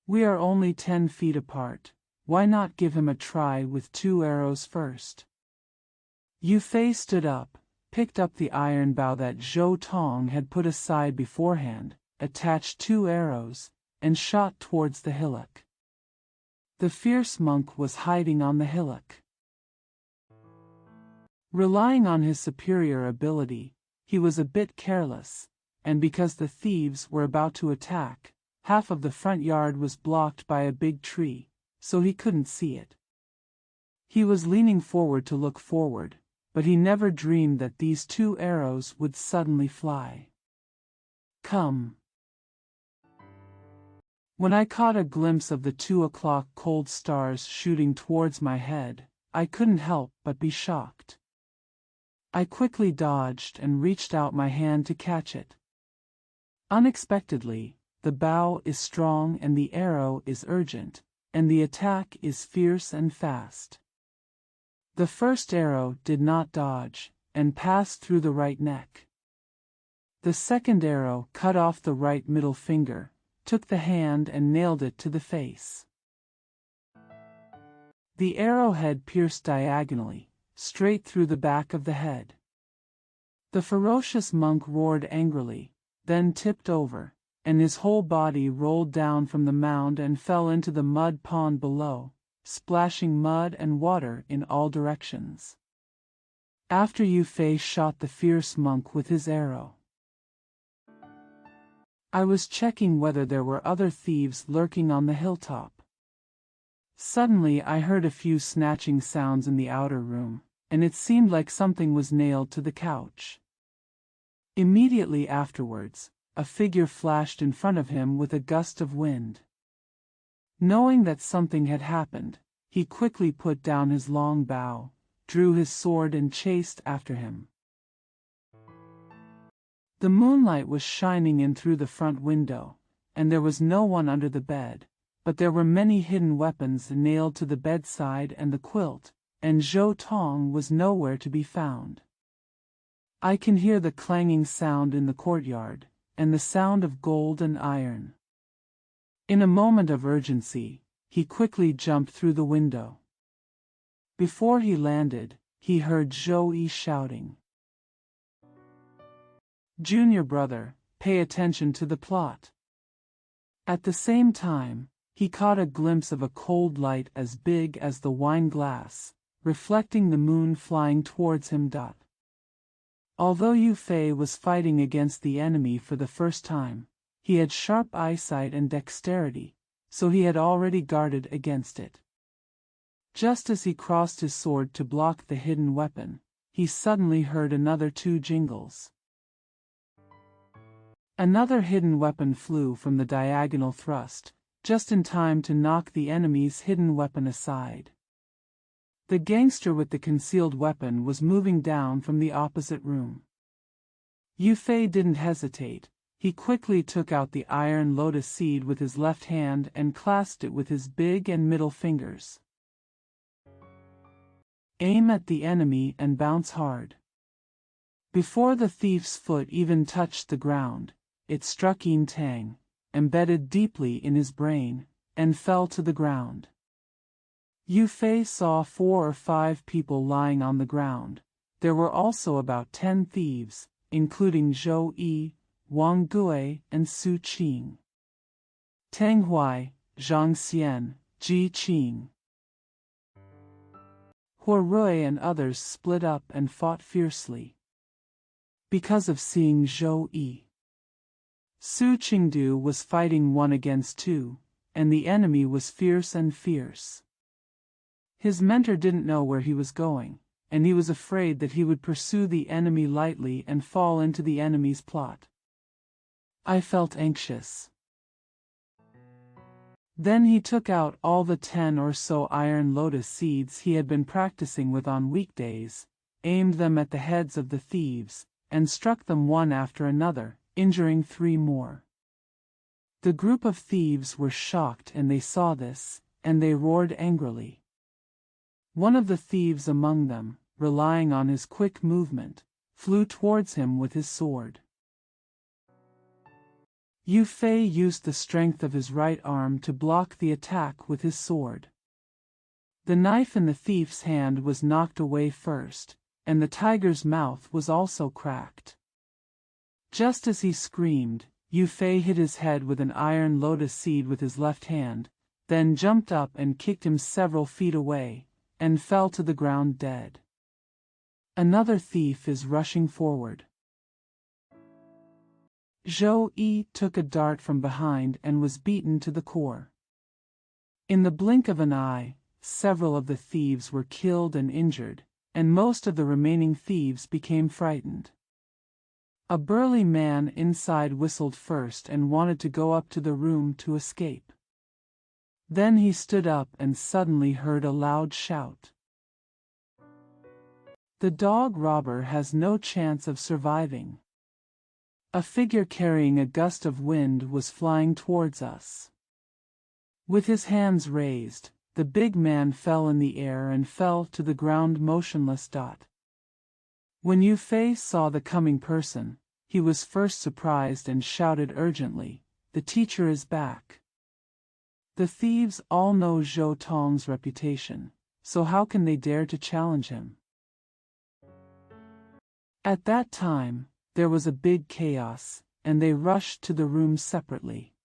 We are only 10 feet apart. Why not give him a try with 2 arrows first?" Yue Fei stood up, picked up the iron bow that Zhou Tong had put aside beforehand, attached 2 arrows, and shot towards the hillock. The fierce monk was hiding on the hillock. Relying on his superior ability, he was a bit careless, and because the thieves were about to attack, half of the front yard was blocked by a big tree, so he couldn't see it. He was leaning forward to look forward, but he never dreamed that these 2 arrows would suddenly fly. Come. When I caught a glimpse of the 2 o'clock cold stars shooting towards my head, I couldn't help but be shocked. I quickly dodged and reached out my hand to catch it. Unexpectedly, the bow is strong and the arrow is urgent, and the attack is fierce and fast. The first arrow did not dodge, and passed through the right neck. The second arrow cut off the right middle finger, took the hand and nailed it to the face. The arrowhead pierced diagonally, straight through the back of the head. The ferocious monk roared angrily, then tipped over, and his whole body rolled down from the mound and fell into the mud pond below, splashing mud and water in all directions. After Yue Fei shot the fierce monk with his arrow. I was checking whether there were other thieves lurking on the hilltop. Suddenly I heard a few snatching sounds in the outer room, and it seemed like something was nailed to the couch. Immediately afterwards, a figure flashed in front of him with a gust of wind. Knowing that something had happened, he quickly put down his long bow, drew his sword and chased after him. The moonlight was shining in through the front window, and there was no one under the bed, but there were many hidden weapons nailed to the bedside and the quilt, and Zhou Tong was nowhere to be found. I can hear the clanging sound in the courtyard, and the sound of gold and iron. In a moment of urgency, he quickly jumped through the window. Before he landed, he heard Zhou Yi shouting, "Junior brother, pay attention to the plot." At the same time, he caught a glimpse of a cold light as big as the wine glass, reflecting the moon flying towards him. Although Yue Fei was fighting against the enemy for the first time, he had sharp eyesight and dexterity, so he had already guarded against it. Just as he crossed his sword to block the hidden weapon, he suddenly heard another two jingles. Another hidden weapon flew from the diagonal thrust, just in time to knock the enemy's hidden weapon aside. The gangster with the concealed weapon was moving down from the opposite room. Yue Fei didn't hesitate. He quickly took out the iron lotus seed with his left hand and clasped it with his big and middle fingers. Aim at the enemy and bounce hard. Before the thief's foot even touched the ground, it struck Yin Tang, embedded deeply in his brain, and fell to the ground. Yue Fei saw 4 or 5 people lying on the ground. There were also about 10 thieves, including Zhou Yi, Wang Gui, and Su Qing. Tang Huai, Zhang Xian, Ji Qing, Huo Rui and others split up and fought fiercely. Because of seeing Zhou Yi, Su Qingdu was fighting 1 against 2, and the enemy was fierce and fierce. His mentor didn't know where he was going, and he was afraid that he would pursue the enemy lightly and fall into the enemy's plot. I felt anxious. Then he took out all the 10 or so iron lotus seeds he had been practicing with on weekdays, aimed them at the heads of the thieves, and struck them one after another, injuring 3 more. The group of thieves were shocked and they saw this, and they roared angrily. One of the thieves among them, relying on his quick movement, flew towards him with his sword. Yue Fei used the strength of his right arm to block the attack with his sword. The knife in the thief's hand was knocked away first, and the tiger's mouth was also cracked. Just as he screamed, Yue Fei hit his head with an iron lotus seed with his left hand, then jumped up and kicked him several feet away, and fell to the ground dead. Another thief is rushing forward. Zhou Yi took a dart from behind and was beaten to the core. In the blink of an eye, several of the thieves were killed and injured, and most of the remaining thieves became frightened. A burly man inside whistled first and wanted to go up to the room to escape. Then he stood up and suddenly heard a loud shout. The dog robber has no chance of surviving. A figure carrying a gust of wind was flying towards us. With his hands raised, the big man fell in the air and fell to the ground motionless. When Yue Fei saw the coming person, he was first surprised and shouted urgently, "The teacher is back." The thieves all know Zhou Tong's reputation, so how can they dare to challenge him? At that time, there was a big chaos, and they rushed to the room separately.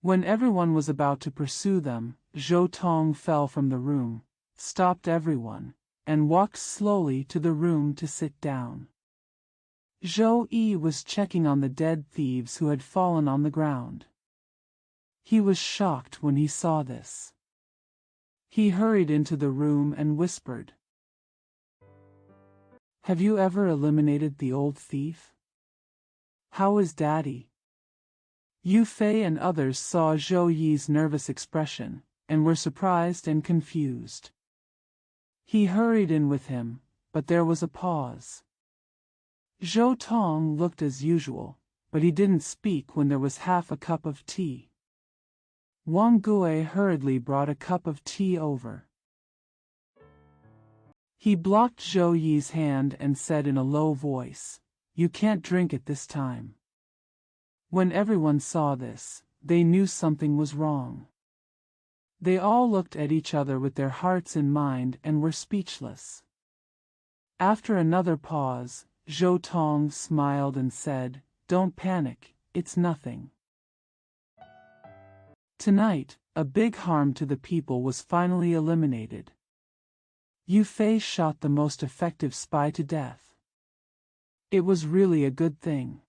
When everyone was about to pursue them, Zhou Tong fell from the room, stopped everyone, and walked slowly to the room to sit down. Zhou Yi was checking on the dead thieves who had fallen on the ground. He was shocked when he saw this. He hurried into the room and whispered, "Have you ever eliminated the old thief? How is Daddy?" Yue Fei and others saw Zhou Yi's nervous expression, and were surprised and confused. He hurried in with him, but there was a pause. Zhou Tong looked as usual, but he didn't speak when there was half a cup of tea. Wang Gui hurriedly brought a cup of tea over. He blocked Zhou Yi's hand and said in a low voice, "You can't drink it this time." When everyone saw this, they knew something was wrong. They all looked at each other with their hearts in mind and were speechless. After another pause, Zhou Tong smiled and said, "Don't panic, it's nothing." Tonight, a big harm to the people was finally eliminated. Yue Fei shot the most effective spy to death. It was really a good thing.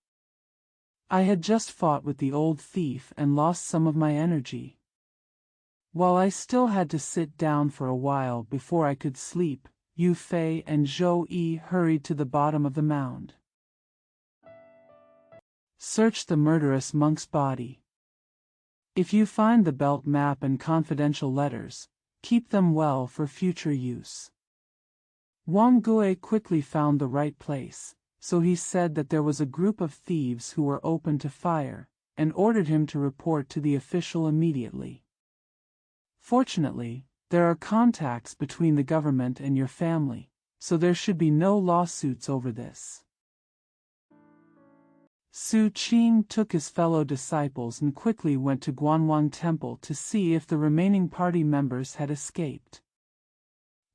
I had just fought with the old thief and lost some of my energy. While I still had to sit down for a while before I could sleep, Yue Fei and Zhou Yi hurried to the bottom of the mound. Search the murderous monk's body. If you find the belt map and confidential letters, keep them well for future use. Wang Gui quickly found the right place, so he said that there was a group of thieves who were open to fire, and ordered him to report to the official immediately. Fortunately, there are contacts between the government and your family, so there should be no lawsuits over this. Su Qing took his fellow disciples and quickly went to Guanwang Temple to see if the remaining party members had escaped.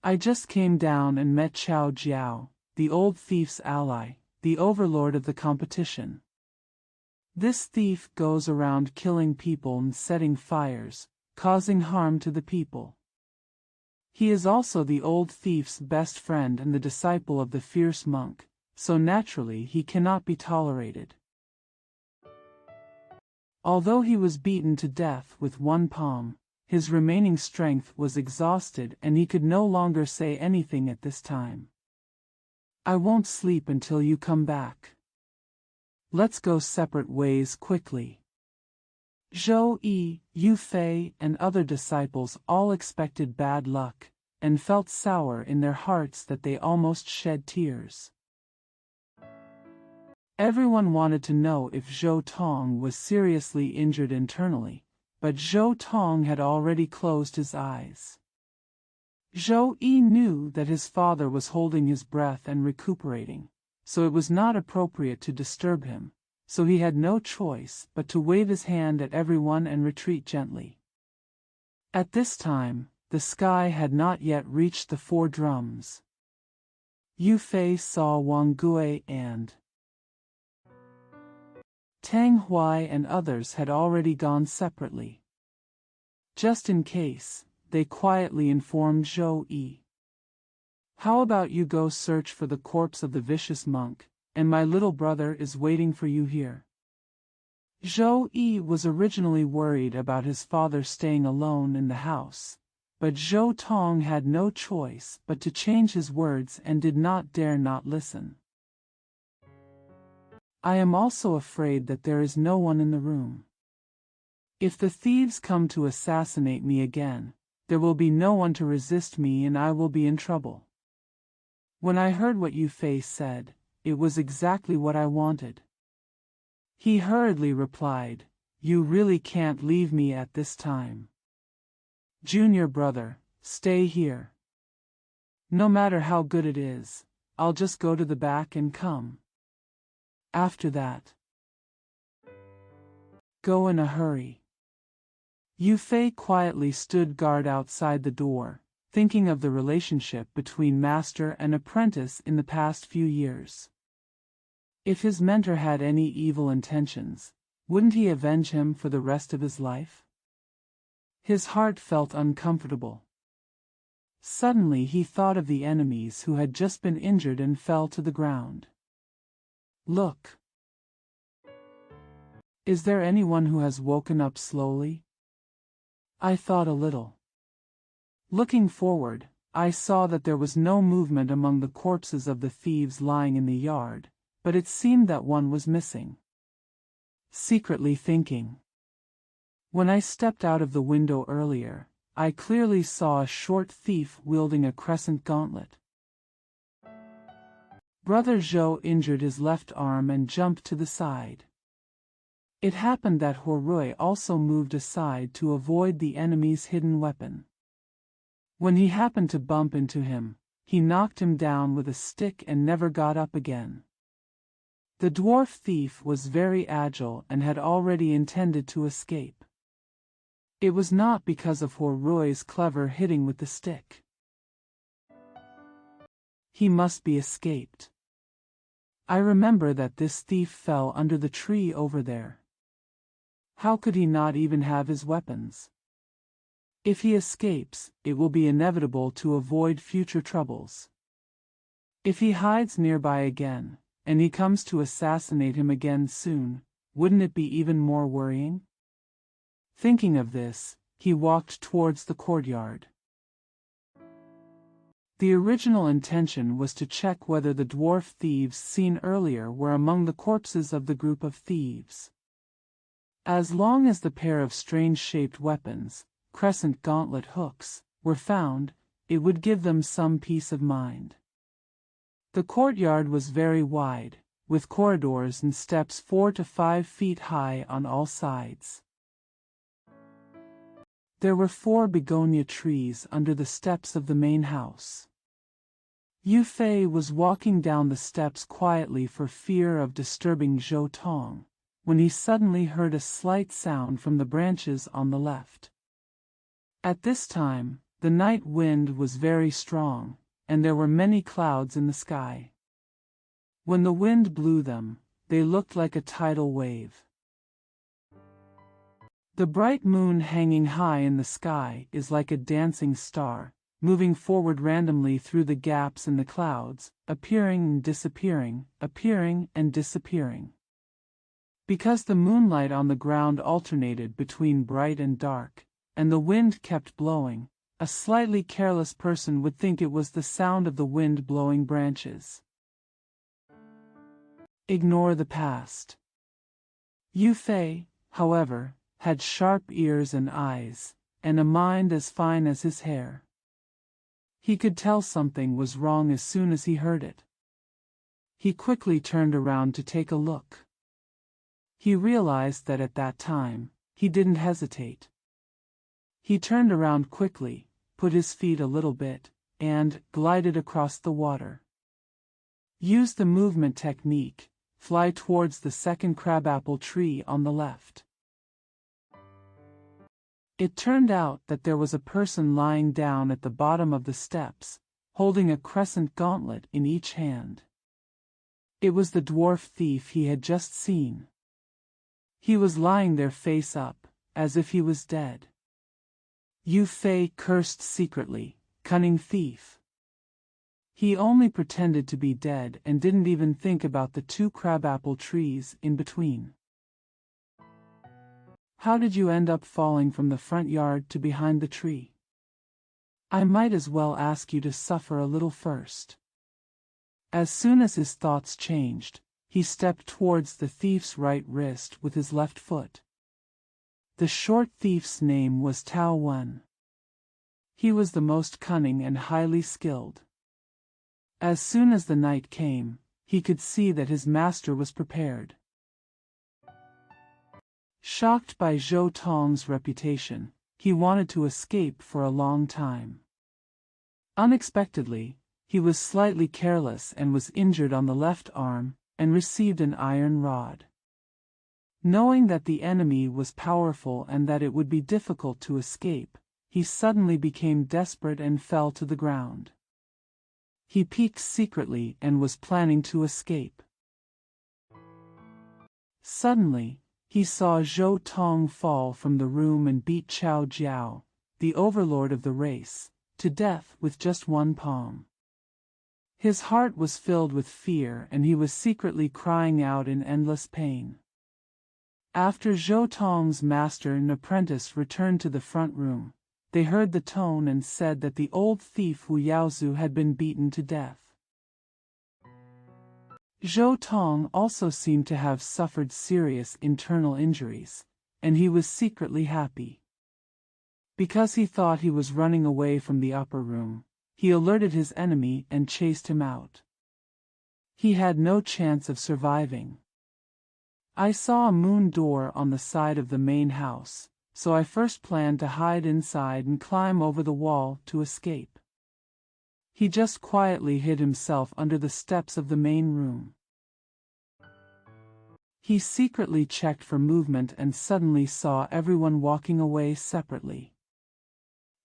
"I just came down and met Qiao Jiao, the old thief's ally, the overlord of the competition. This thief goes around killing people and setting fires, causing harm to the people. He is also the old thief's best friend and the disciple of the fierce monk, so naturally he cannot be tolerated." Although he was beaten to death with one palm, his remaining strength was exhausted and he could no longer say anything at this time. "I won't sleep until you come back. Let's go separate ways quickly." Zhou Yi, Yue Fei, and other disciples all expected bad luck, and felt sour in their hearts that they almost shed tears. Everyone wanted to know if Zhou Tong was seriously injured internally, but Zhou Tong had already closed his eyes. Zhou Yi knew that his father was holding his breath and recuperating, so it was not appropriate to disturb him, so he had no choice but to wave his hand at everyone and retreat gently. At this time, the sky had not yet reached the 4 drums. Yue Fei saw Wang Gui and Tang Huai and others had already gone separately. Just in case, they quietly informed Zhou Yi. "How about you go search for the corpse of the vicious monk, and my little brother is waiting for you here." Zhou Yi was originally worried about his father staying alone in the house, but Zhou Tong had no choice but to change his words and did not dare not listen. "I am also afraid that there is no one in the room. If the thieves come to assassinate me again, there will be no one to resist me and I will be in trouble." When I heard what Yue Fei said, it was exactly what I wanted. He hurriedly replied, "You really can't leave me at this time. Junior brother, stay here. No matter how good it is, I'll just go to the back and come. After that, go in a hurry." Yue Fei quietly stood guard outside the door, thinking of the relationship between master and apprentice in the past few years. If his mentor had any evil intentions, wouldn't he avenge him for the rest of his life? His heart felt uncomfortable. Suddenly he thought of the enemies who had just been injured and fell to the ground. Look. Is there anyone who has woken up slowly? I thought a little. Looking forward, I saw that there was no movement among the corpses of the thieves lying in the yard, but it seemed that one was missing. Secretly thinking. When I stepped out of the window earlier, I clearly saw a short thief wielding a crescent gauntlet. Brother Zhou injured his left arm and jumped to the side. It happened that Horui also moved aside to avoid the enemy's hidden weapon. When he happened to bump into him, he knocked him down with a stick and never got up again. The dwarf thief was very agile and had already intended to escape. It was not because of Horui's clever hitting with the stick. He must be escaped. I remember that this thief fell under the tree over there. How could he not even have his weapons? If he escapes, it will be inevitable to avoid future troubles. If he hides nearby again, and he comes to assassinate him again soon, wouldn't it be even more worrying? Thinking of this, he walked towards the courtyard. The original intention was to check whether the dwarf thieves seen earlier were among the corpses of the group of thieves. As long as the pair of strange-shaped weapons, crescent gauntlet hooks, were found, it would give them some peace of mind. The courtyard was very wide, with corridors and steps 4 to 5 feet high on all sides. There were 4 begonia trees under the steps of the main house. Yue Fei was walking down the steps quietly for fear of disturbing Zhou Tong, when he suddenly heard a slight sound from the branches on the left. At this time, the night wind was very strong, and there were many clouds in the sky. When the wind blew them, they looked like a tidal wave. The bright moon hanging high in the sky is like a dancing star, moving forward randomly through the gaps in the clouds, appearing and disappearing, appearing and disappearing. Because the moonlight on the ground alternated between bright and dark, and the wind kept blowing, a slightly careless person would think it was the sound of the wind blowing branches. Ignore the past. Yue Fei, however, had sharp ears and eyes, and a mind as fine as his hair. He could tell something was wrong as soon as he heard it. He quickly turned around to take a look. He realized that at that time, he didn't hesitate. He turned around quickly, put his feet a little bit, and glided across the water. Use the movement technique, fly towards the second crabapple tree on the left. It turned out that there was a person lying down at the bottom of the steps, holding a crescent gauntlet in each hand. It was the dwarf thief he had just seen. He was lying there face up, as if he was dead. Yue Fei cursed secretly, "Cunning thief." He only pretended to be dead and didn't even think about the 2 crabapple trees in between. How did you end up falling from the front yard to behind the tree? I might as well ask you to suffer a little first. As soon as his thoughts changed, he stepped towards the thief's right wrist with his left foot. The short thief's name was Tao Wen. He was the most cunning and highly skilled. As soon as the night came, he could see that his master was prepared. Shocked by Zhou Tong's reputation, he wanted to escape for a long time. Unexpectedly, he was slightly careless and was injured on the left arm, and received an iron rod. Knowing that the enemy was powerful and that it would be difficult to escape, he suddenly became desperate and fell to the ground. He peeked secretly and was planning to escape. Suddenly, he saw Zhou Tong fall from the room and beat Chao Jiao, the overlord of the race, to death with just one palm. His heart was filled with fear and he was secretly crying out in endless pain. After Zhou Tong's master and apprentice returned to the front room, they heard the tone and said that the old thief Wu Yaozu had been beaten to death. Zhou Tong also seemed to have suffered serious internal injuries, and he was secretly happy. Because he thought he was running away from the upper room, he alerted his enemy and chased him out. He had no chance of surviving. I saw a moon door on the side of the main house, so I first planned to hide inside and climb over the wall to escape. He just quietly hid himself under the steps of the main room. He secretly checked for movement and suddenly saw everyone walking away separately.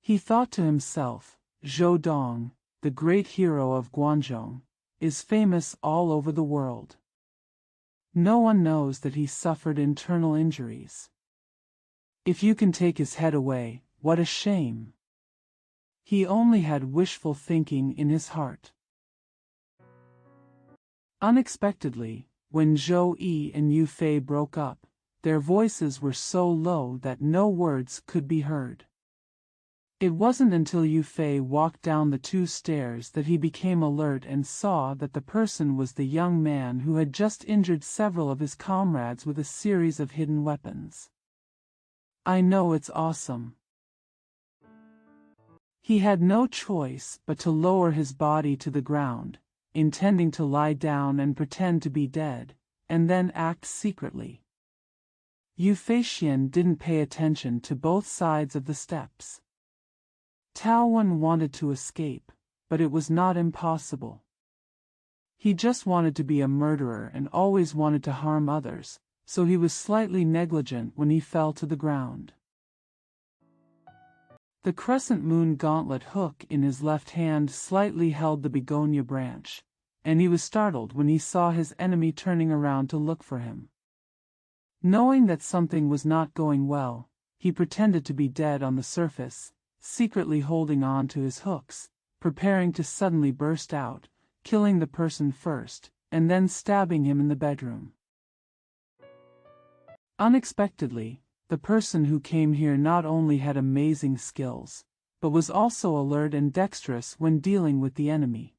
He thought to himself, Zhou Dong, the great hero of Guangzhou, is famous all over the world. No one knows that he suffered internal injuries. If you can take his head away, what a shame. He only had wishful thinking in his heart. Unexpectedly, when Zhou Yi and Yue Fei broke up, their voices were so low that no words could be heard. It wasn't until Yue Fei walked down the 2 stairs that he became alert and saw that the person was the young man who had just injured several of his comrades with a series of hidden weapons. I know it's awesome. He had no choice but to lower his body to the ground, intending to lie down and pretend to be dead, and then act secretly. Yue Feixian didn't pay attention to both sides of the steps. Tao Wen wanted to escape, but it was not impossible. He just wanted to be a murderer and always wanted to harm others, so he was slightly negligent when he fell to the ground. The crescent moon gauntlet hook in his left hand slightly held the begonia branch, and he was startled when he saw his enemy turning around to look for him. Knowing that something was not going well, he pretended to be dead on the surface, secretly holding on to his hooks, preparing to suddenly burst out, killing the person first, and then stabbing him in the bedroom. Unexpectedly, the person who came here not only had amazing skills, but was also alert and dexterous when dealing with the enemy.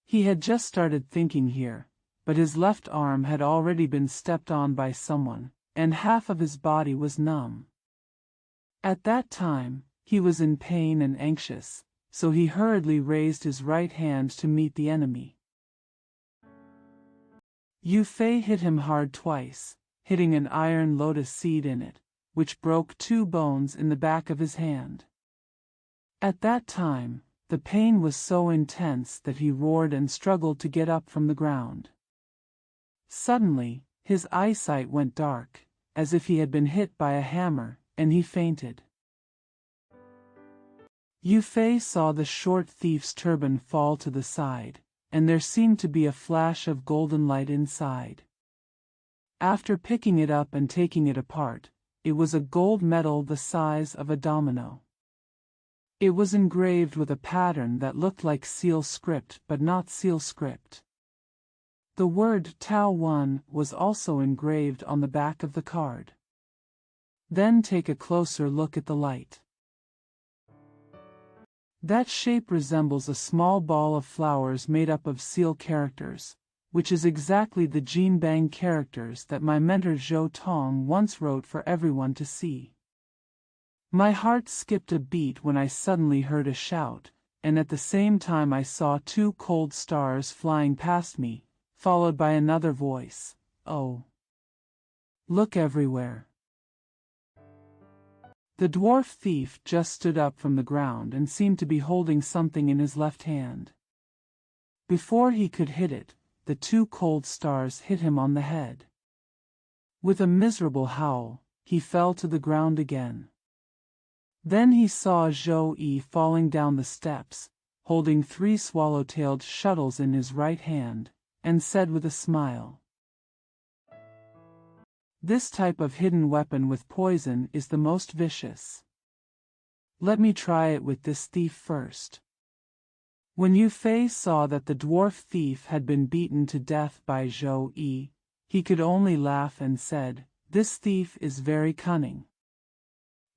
He had just started thinking here, but his left arm had already been stepped on by someone, and half of his body was numb. At that time, he was in pain and anxious, so he hurriedly raised his right hand to meet the enemy. Yue Fei hit him hard twice, hitting an iron lotus seed in it, which broke 2 bones in the back of his hand. At that time, the pain was so intense that he roared and struggled to get up from the ground. Suddenly, his eyesight went dark, as if he had been hit by a hammer, and he fainted. Yue Fei saw the short thief's turban fall to the side, and there seemed to be a flash of golden light inside. After picking it up and taking it apart, it was a gold medal the size of a domino. It was engraved with a pattern that looked like seal script but not seal script. The word Tao Wen was also engraved on the back of the card. Then take a closer look at the light. That shape resembles a small ball of flowers made up of seal characters, which is exactly the Jinbang characters that my mentor Zhou Tong once wrote for everyone to see. My heart skipped a beat when I suddenly heard a shout, and at the same time I saw 2 cold stars flying past me, followed by another voice, "Oh! Look everywhere." The dwarf thief just stood up from the ground and seemed to be holding something in his left hand. Before he could hit it, the 2 cold stars hit him on the head. With a miserable howl, he fell to the ground again. Then he saw Zhou Yi falling down the steps, holding 3 swallow-tailed shuttles in his right hand, and said with a smile, "This type of hidden weapon with poison is the most vicious. Let me try it with this thief first." When Yue Fei saw that the dwarf thief had been beaten to death by Zhou Yi, he could only laugh and said, "This thief is very cunning."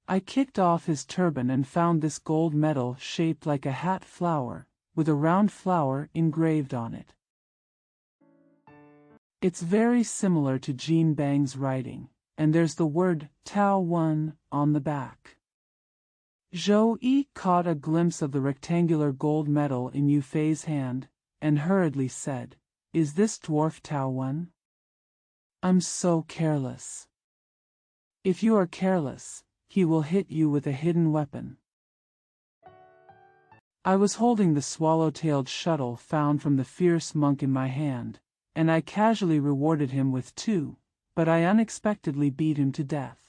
I kicked off his turban and found this gold medal shaped like a hat flower, with a round flower engraved on it. It's very similar to Jean Bang's writing, and there's the word Tao Wen on the back. Zhou Yi caught a glimpse of the rectangular gold medal in Yue Fei's hand, and hurriedly said, "Is this dwarf Tao Wen? I'm so careless." "If you are careless, he will hit you with a hidden weapon." I was holding the swallow-tailed shuttle found from the fierce monk in my hand, and I casually rewarded him with 2, but I unexpectedly beat him to death.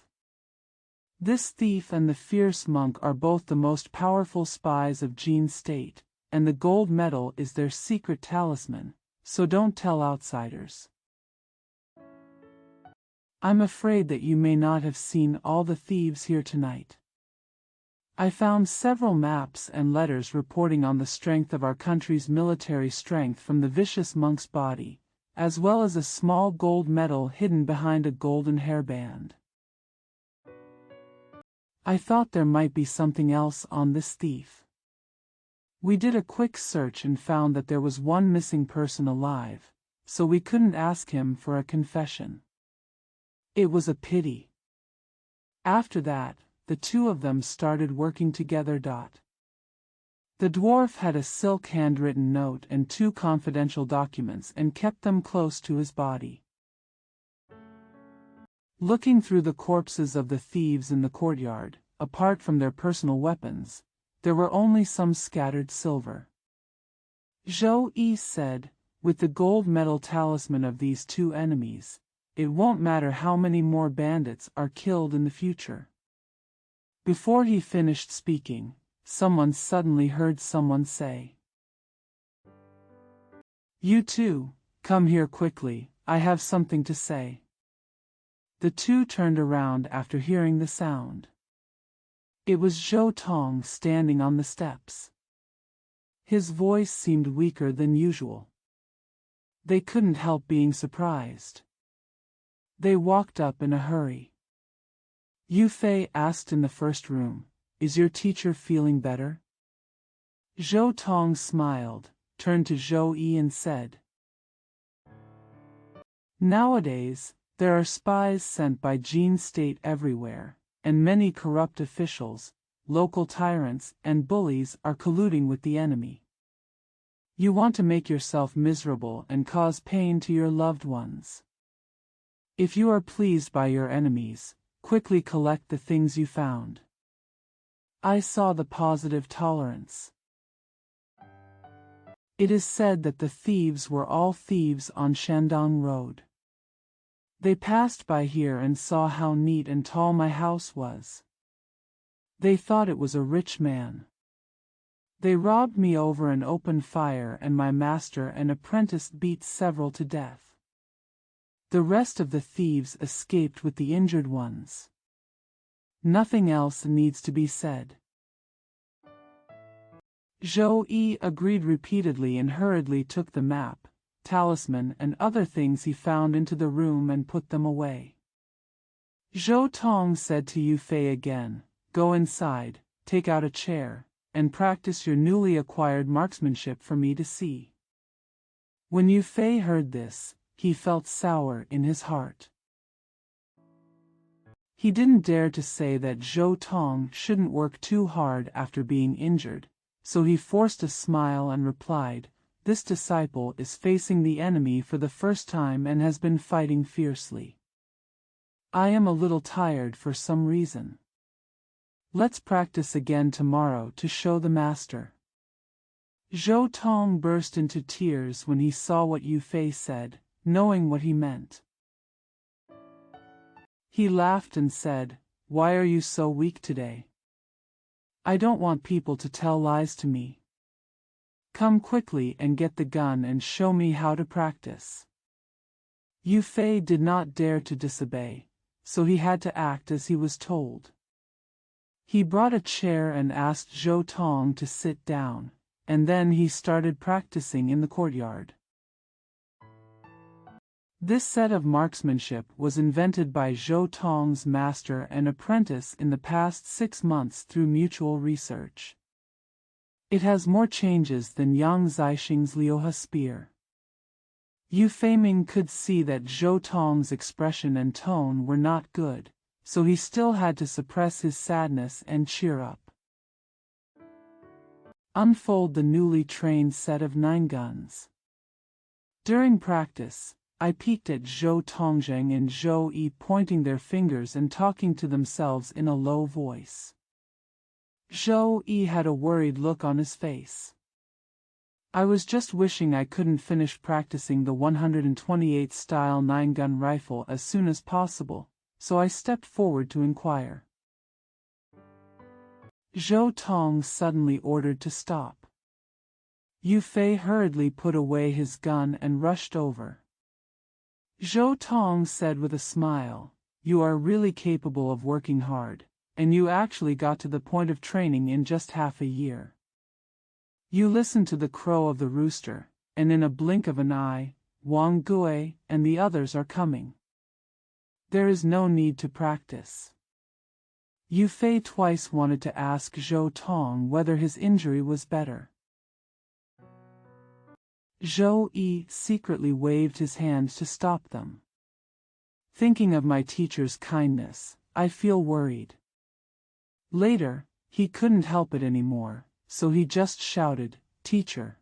This thief and the fierce monk are both the most powerful spies of Jin's state, and the gold medal is their secret talisman, so don't tell outsiders. I'm afraid that you may not have seen all the thieves here tonight. I found several maps and letters reporting on the strength of our country's military strength from the vicious monk's body, as well as a small gold medal hidden behind a golden hairband. I thought there might be something else on this thief. We did a quick search and found that there was one missing person alive, so we couldn't ask him for a confession. It was a pity. After that, the two of them started working together. The dwarf had a silk handwritten note and 2 confidential documents and kept them close to his body. Looking through the corpses of the thieves in the courtyard, apart from their personal weapons, there were only some scattered silver. Zhou Yi said, "With the gold medal talisman of these 2 enemies, it won't matter how many more bandits are killed in the future." Before he finished speaking, someone suddenly heard someone say, "You two, come here quickly, I have something to say." The 2 turned around after hearing the sound. It was Zhou Tong standing on the steps. His voice seemed weaker than usual. They couldn't help being surprised. They walked up in a hurry. Yue Fei asked in the first room, "Is your teacher feeling better?" Zhou Tong smiled, turned to Zhou Yi and said, "Nowadays, there are spies sent by Jin's state everywhere, and many corrupt officials, local tyrants, and bullies are colluding with the enemy. You want to make yourself miserable and cause pain to your loved ones. If you are pleased by your enemies, quickly collect the things you found." I saw the positive tolerance. It is said that the thieves were all thieves on Shandong Road. They passed by here and saw how neat and tall my house was. They thought it was a rich man. They robbed me over an open fire, and my master and apprentice beat several to death. The rest of the thieves escaped with the injured ones. Nothing else needs to be said. Zhou Yi agreed repeatedly and hurriedly took the map, talisman, and other things he found into the room and put them away. Zhou Tong said to Yue Fei again, "Go inside, take out a chair, and practice your newly acquired marksmanship for me to see." When Yue Fei heard this, he felt sour in his heart. He didn't dare to say that Zhou Tong shouldn't work too hard after being injured, so he forced a smile and replied, "This disciple is facing the enemy for the first time and has been fighting fiercely. I am a little tired for some reason. Let's practice again tomorrow to show the master." Zhou Tong burst into tears when he saw what Yue Fei said, knowing what he meant. He laughed and said, "Why are you so weak today?" "I don't want people to tell lies to me. Come quickly and get the gun and show me how to practice." Yue Fei did not dare to disobey, so he had to act as he was told. He brought a chair and asked Zhou Tong to sit down, and then he started practicing in the courtyard. This set of marksmanship was invented by Zhou Tong's master and apprentice in the past 6 months through mutual research. It has more changes than Yang Zixing's Liuhe spear. Yue Feiming could see that Zhou Tong's expression and tone were not good, so he still had to suppress his sadness and cheer up. Unfold the newly trained set of 9 guns. During practice, I peeked at Zhou Tongzheng and Zhou Yi pointing their fingers and talking to themselves in a low voice. Zhou Yi had a worried look on his face. I was just wishing I couldn't finish practicing the 128 style 9-gun rifle as soon as possible, so I stepped forward to inquire. Zhou Tong suddenly ordered to stop. Yue Fei hurriedly put away his gun and rushed over. Zhou Tong said with a smile, "You are really capable of working hard, and you actually got to the point of training in just half a year. You listened to the crow of the rooster, and in a blink of an eye, Wang Gui and the others are coming. There is no need to practice." Yue Fei twice wanted to ask Zhou Tong whether his injury was better. Zhou Yi secretly waved his hand to stop them. Thinking of my teacher's kindness, I feel worried. Later, he couldn't help it anymore, so he just shouted, "Teacher."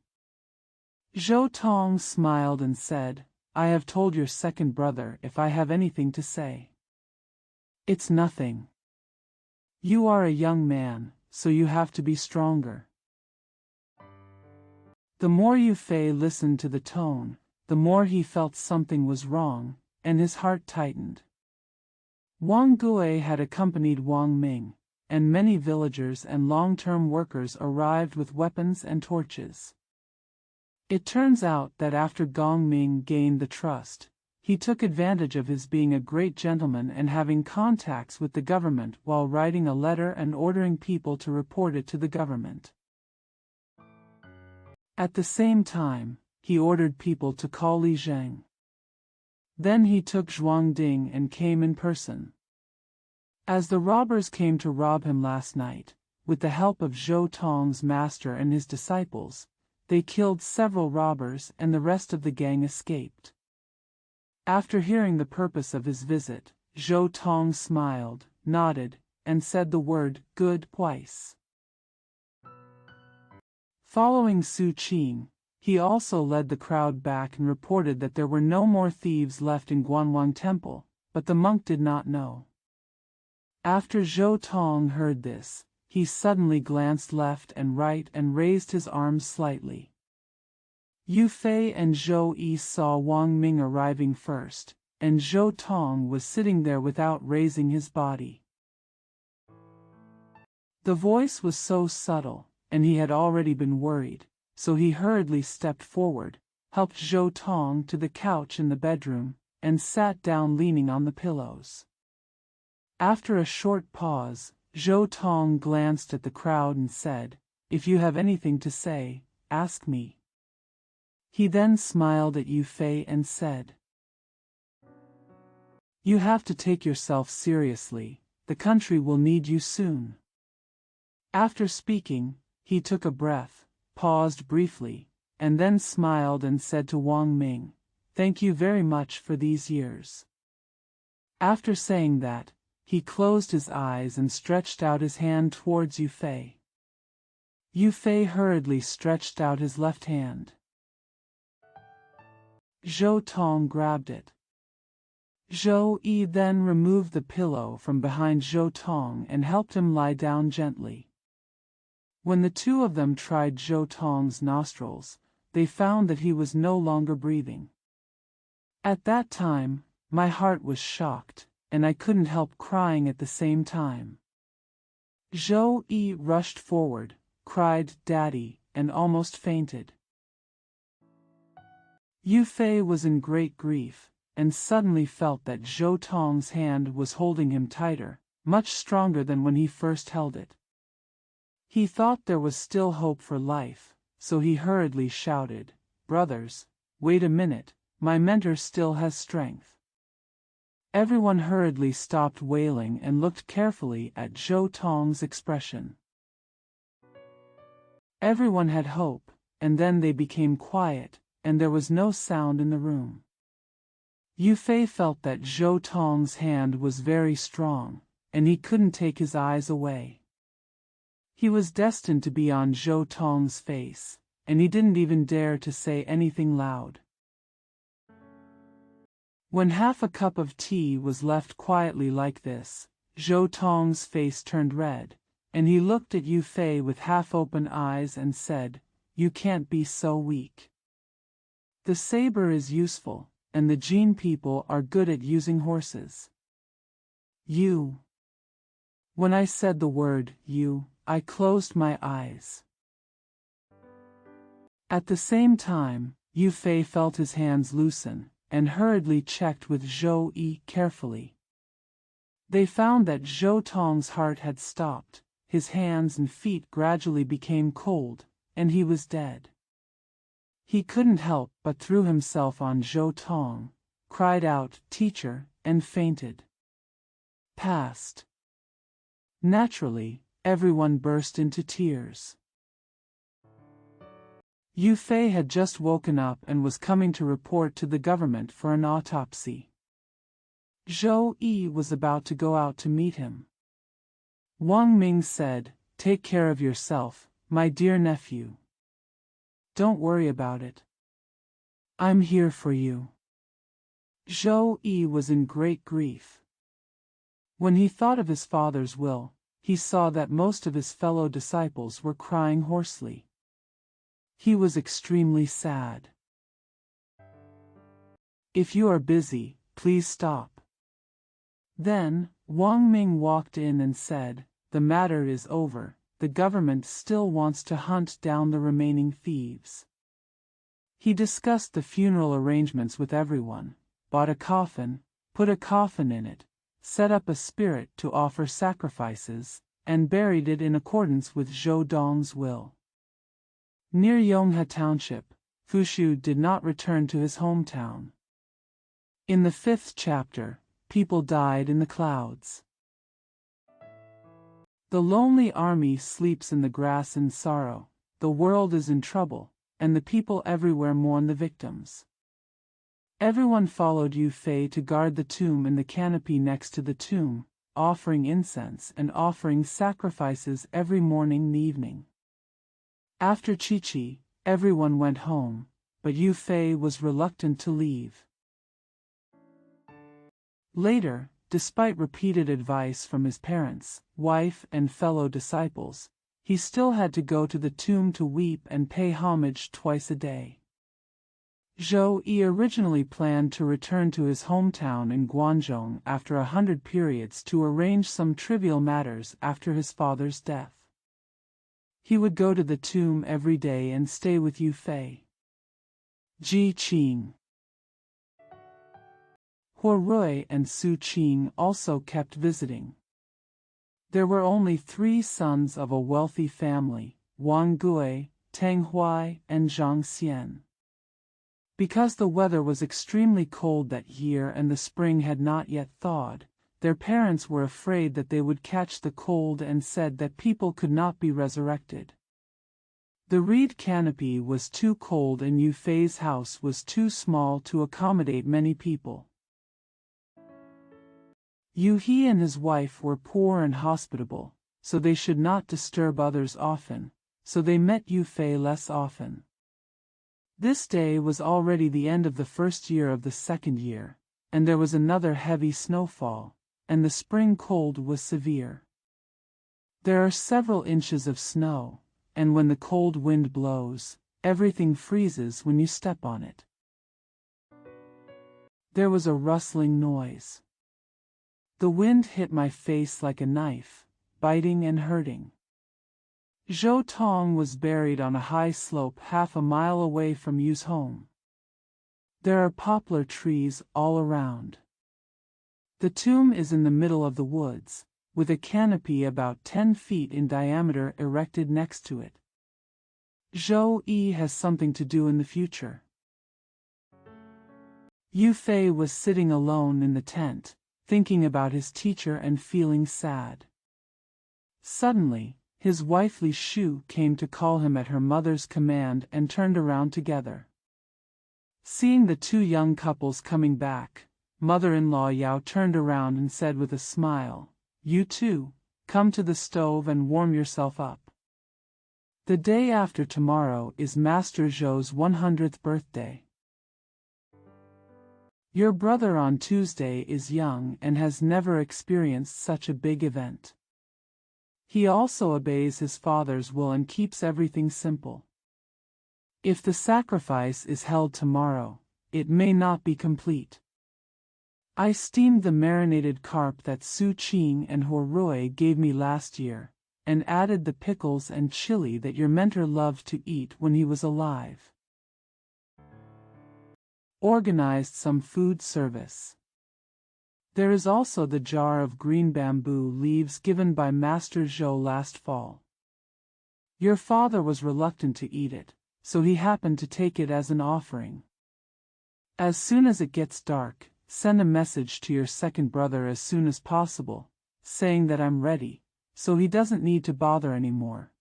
Zhou Tong smiled and said, "I have told your second brother if I have anything to say." "It's nothing. You are a young man, so you have to be stronger." The more Yue Fei listened to the tone, the more he felt something was wrong, and his heart tightened. Wang Gui had accompanied Wang Ming, and many villagers and long-term workers arrived with weapons and torches. It turns out that after Gong Ming gained the trust, he took advantage of his being a great gentleman and having contacts with the government while writing a letter and ordering people to report it to the government. At the same time, he ordered people to call Li Zheng. Then he took Zhuang Ding and came in person. As the robbers came to rob him last night, with the help of Zhou Tong's master and his disciples, they killed several robbers and the rest of the gang escaped. After hearing the purpose of his visit, Zhou Tong smiled, nodded, and said the word "good" twice. Following Su Qing, he also led the crowd back and reported that there were no more thieves left in Guanwang Temple, but the monk did not know. After Zhou Tong heard this, he suddenly glanced left and right and raised his arms slightly. Yue Fei and Zhou Yi saw Wang Ming arriving first, and Zhou Tong was sitting there without raising his body. The voice was so subtle, and he had already been worried, so he hurriedly stepped forward, helped Zhou Tong to the couch in the bedroom, and sat down leaning on the pillows. After a short pause, Zhou Tong glanced at the crowd and said, "If you have anything to say, ask me." He then smiled at Yue Fei and said, "You have to take yourself seriously, the country will need you soon." After speaking, he took a breath, paused briefly, and then smiled and said to Wang Ming, "Thank you very much for these years." After saying that, he closed his eyes and stretched out his hand towards Yue Fei. Yue Fei hurriedly stretched out his left hand. Zhou Tong grabbed it. Zhou Yi then removed the pillow from behind Zhou Tong and helped him lie down gently. When the two of them tried Zhou Tong's nostrils, they found that he was no longer breathing. At that time, my heart was shocked, and I couldn't help crying at the same time. Zhou Yi rushed forward, cried "Daddy," and almost fainted. Yue Fei was in great grief, and suddenly felt that Zhou Tong's hand was holding him tighter, much stronger than when he first held it. He thought there was still hope for life, so he hurriedly shouted, "Brothers, wait a minute, my mentor still has strength." Everyone hurriedly stopped wailing and looked carefully at Zhou Tong's expression. Everyone had hope, and then they became quiet, and there was no sound in the room. Yue Fei felt that Zhou Tong's hand was very strong, and he couldn't take his eyes away. He was destined to be on Zhou Tong's face, and he didn't even dare to say anything loud. When half a cup of tea was left quietly like this, Zhou Tong's face turned red, and he looked at Yue Fei with half-open eyes and said, "You can't be so weak. The saber is useful, and the Jin people are good at using horses. When I said the word, I closed my eyes." At the same time, Yue Fei felt his hands loosen, and hurriedly checked with Zhou Yi carefully. They found that Zhou Tong's heart had stopped, his hands and feet gradually became cold, and he was dead. He couldn't help but threw himself on Zhou Tong, cried out, "Teacher," and fainted. Passed. Naturally, everyone burst into tears. Yue Fei had just woken up and was coming to report to the government for an autopsy. Zhou Yi was about to go out to meet him. Wang Ming said, "Take care of yourself, my dear nephew. Don't worry about it. I'm here for you." Zhou Yi was in great grief. When he thought of his father's will, he saw that most of his fellow disciples were crying hoarsely. He was extremely sad. "If you are busy, please stop." Then, Wang Ming walked in and said, "The matter is over, the government still wants to hunt down the remaining thieves." He discussed the funeral arrangements with everyone, bought a coffin, put a coffin in it, set up a spirit to offer sacrifices, and buried it in accordance with Zhou Dong's will. Near Yonghe Township, Fushu did not return to his hometown. In the 5th chapter, people died in the clouds. The lonely army sleeps in the grass in sorrow, the world is in trouble, and the people everywhere mourn the victims. Everyone followed Yue Fei to guard the tomb in the canopy next to the tomb, offering incense and offering sacrifices every morning and evening. After Chi-Chi, everyone went home, but Yue Fei was reluctant to leave. Later, despite repeated advice from his parents, wife, and fellow disciples, he still had to go to the tomb to weep and pay homage twice a day. Zhou Yi originally planned to return to his hometown in Guangzhong after 100 periods to arrange some trivial matters after his father's death. He would go to the tomb every day and stay with Yue Fei. Ji Qing, Huo Rui and Su Qing also kept visiting. There were only 3 sons of a wealthy family, Wang Gui, Tang Huai, and Zhang Xian. Because the weather was extremely cold that year and the spring had not yet thawed, their parents were afraid that they would catch the cold and said that people could not be resurrected. The reed canopy was too cold and Yue Fei's house was too small to accommodate many people. Yu He and his wife were poor and hospitable, so they should not disturb others often, so they met Yue Fei less often. This day was already the end of the first year of the second year, and there was another heavy snowfall, and the spring cold was severe. There are several inches of snow, and when the cold wind blows, everything freezes when you step on it. There was a rustling noise. The wind hit my face like a knife, biting and hurting. Zhou Tong was buried on a high slope half a mile away from Yu's home. There are poplar trees all around. The tomb is in the middle of the woods, with a canopy about 10 feet in diameter erected next to it. Zhou Yi has something to do in the future. Yue Fei was sitting alone in the tent, thinking about his teacher and feeling sad. Suddenly, his wife Li Shu came to call him at her mother's command and turned around together. Seeing the two young couples coming back, mother-in-law Yao turned around and said with a smile, "You two, come to the stove and warm yourself up. The day after tomorrow is Master Zhou's 100th birthday. Your brother on Tuesday is young and has never experienced such a big event. He also obeys his father's will and keeps everything simple. If the sacrifice is held tomorrow, it may not be complete. I steamed the marinated carp that Su Qing and Horui gave me last year, and added the pickles and chili that your mentor loved to eat when he was alive. Organized some food service. There is also the jar of green bamboo leaves given by Master Zhou last fall. Your father was reluctant to eat it, so he happened to take it as an offering. As soon as it gets dark, send a message to your second brother as soon as possible, saying that I'm ready, so he doesn't need to bother anymore."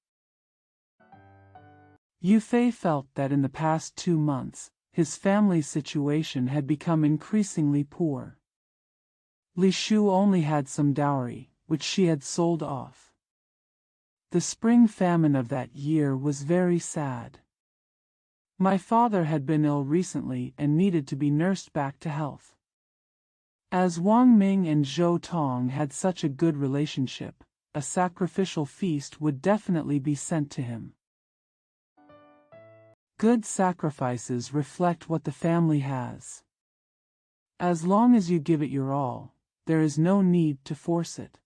Yue Fei felt that in the past 2 months, his family's situation had become increasingly poor. Li Shu only had some dowry, which she had sold off. The spring famine of that year was very sad. My father had been ill recently and needed to be nursed back to health. As Wang Ming and Zhou Tong had such a good relationship, a sacrificial feast would definitely be sent to him. Good sacrifices reflect what the family has. As long as you give it your all, there is no need to force it.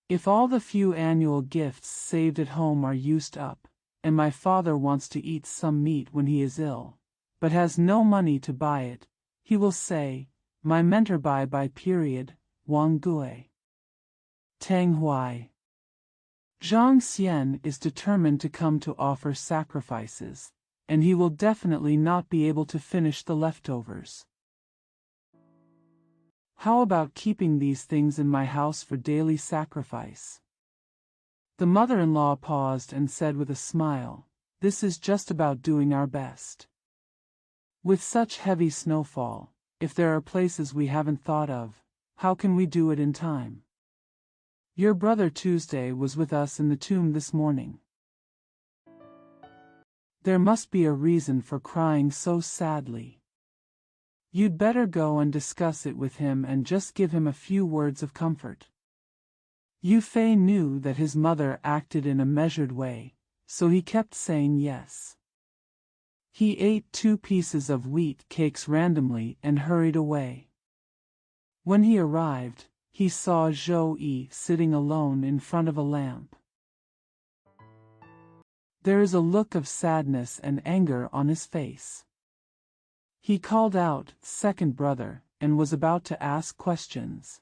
If all the few annual gifts saved at home are used up, and my father wants to eat some meat when he is ill, but has no money to buy it, he will say, "My mentor by period, Wang Gui." Tang Huai. Zhang Xian is determined to come to offer sacrifices, and he will definitely not be able to finish the leftovers. How about keeping these things in my house for daily sacrifice? The mother-in-law paused and said with a smile, "This is just about doing our best. With such heavy snowfall, if there are places we haven't thought of, how can we do it in time? Your brother Tuesday was with us in the tomb this morning. There must be a reason for crying so sadly. You'd better go and discuss it with him and just give him a few words of comfort." Yue Fei knew that his mother acted in a measured way, so he kept saying yes. He ate 2 pieces of wheat cakes randomly and hurried away. When he arrived, he saw Zhou Yi sitting alone in front of a lamp. There is a look of sadness and anger on his face. He called out, "Second brother," and was about to ask questions.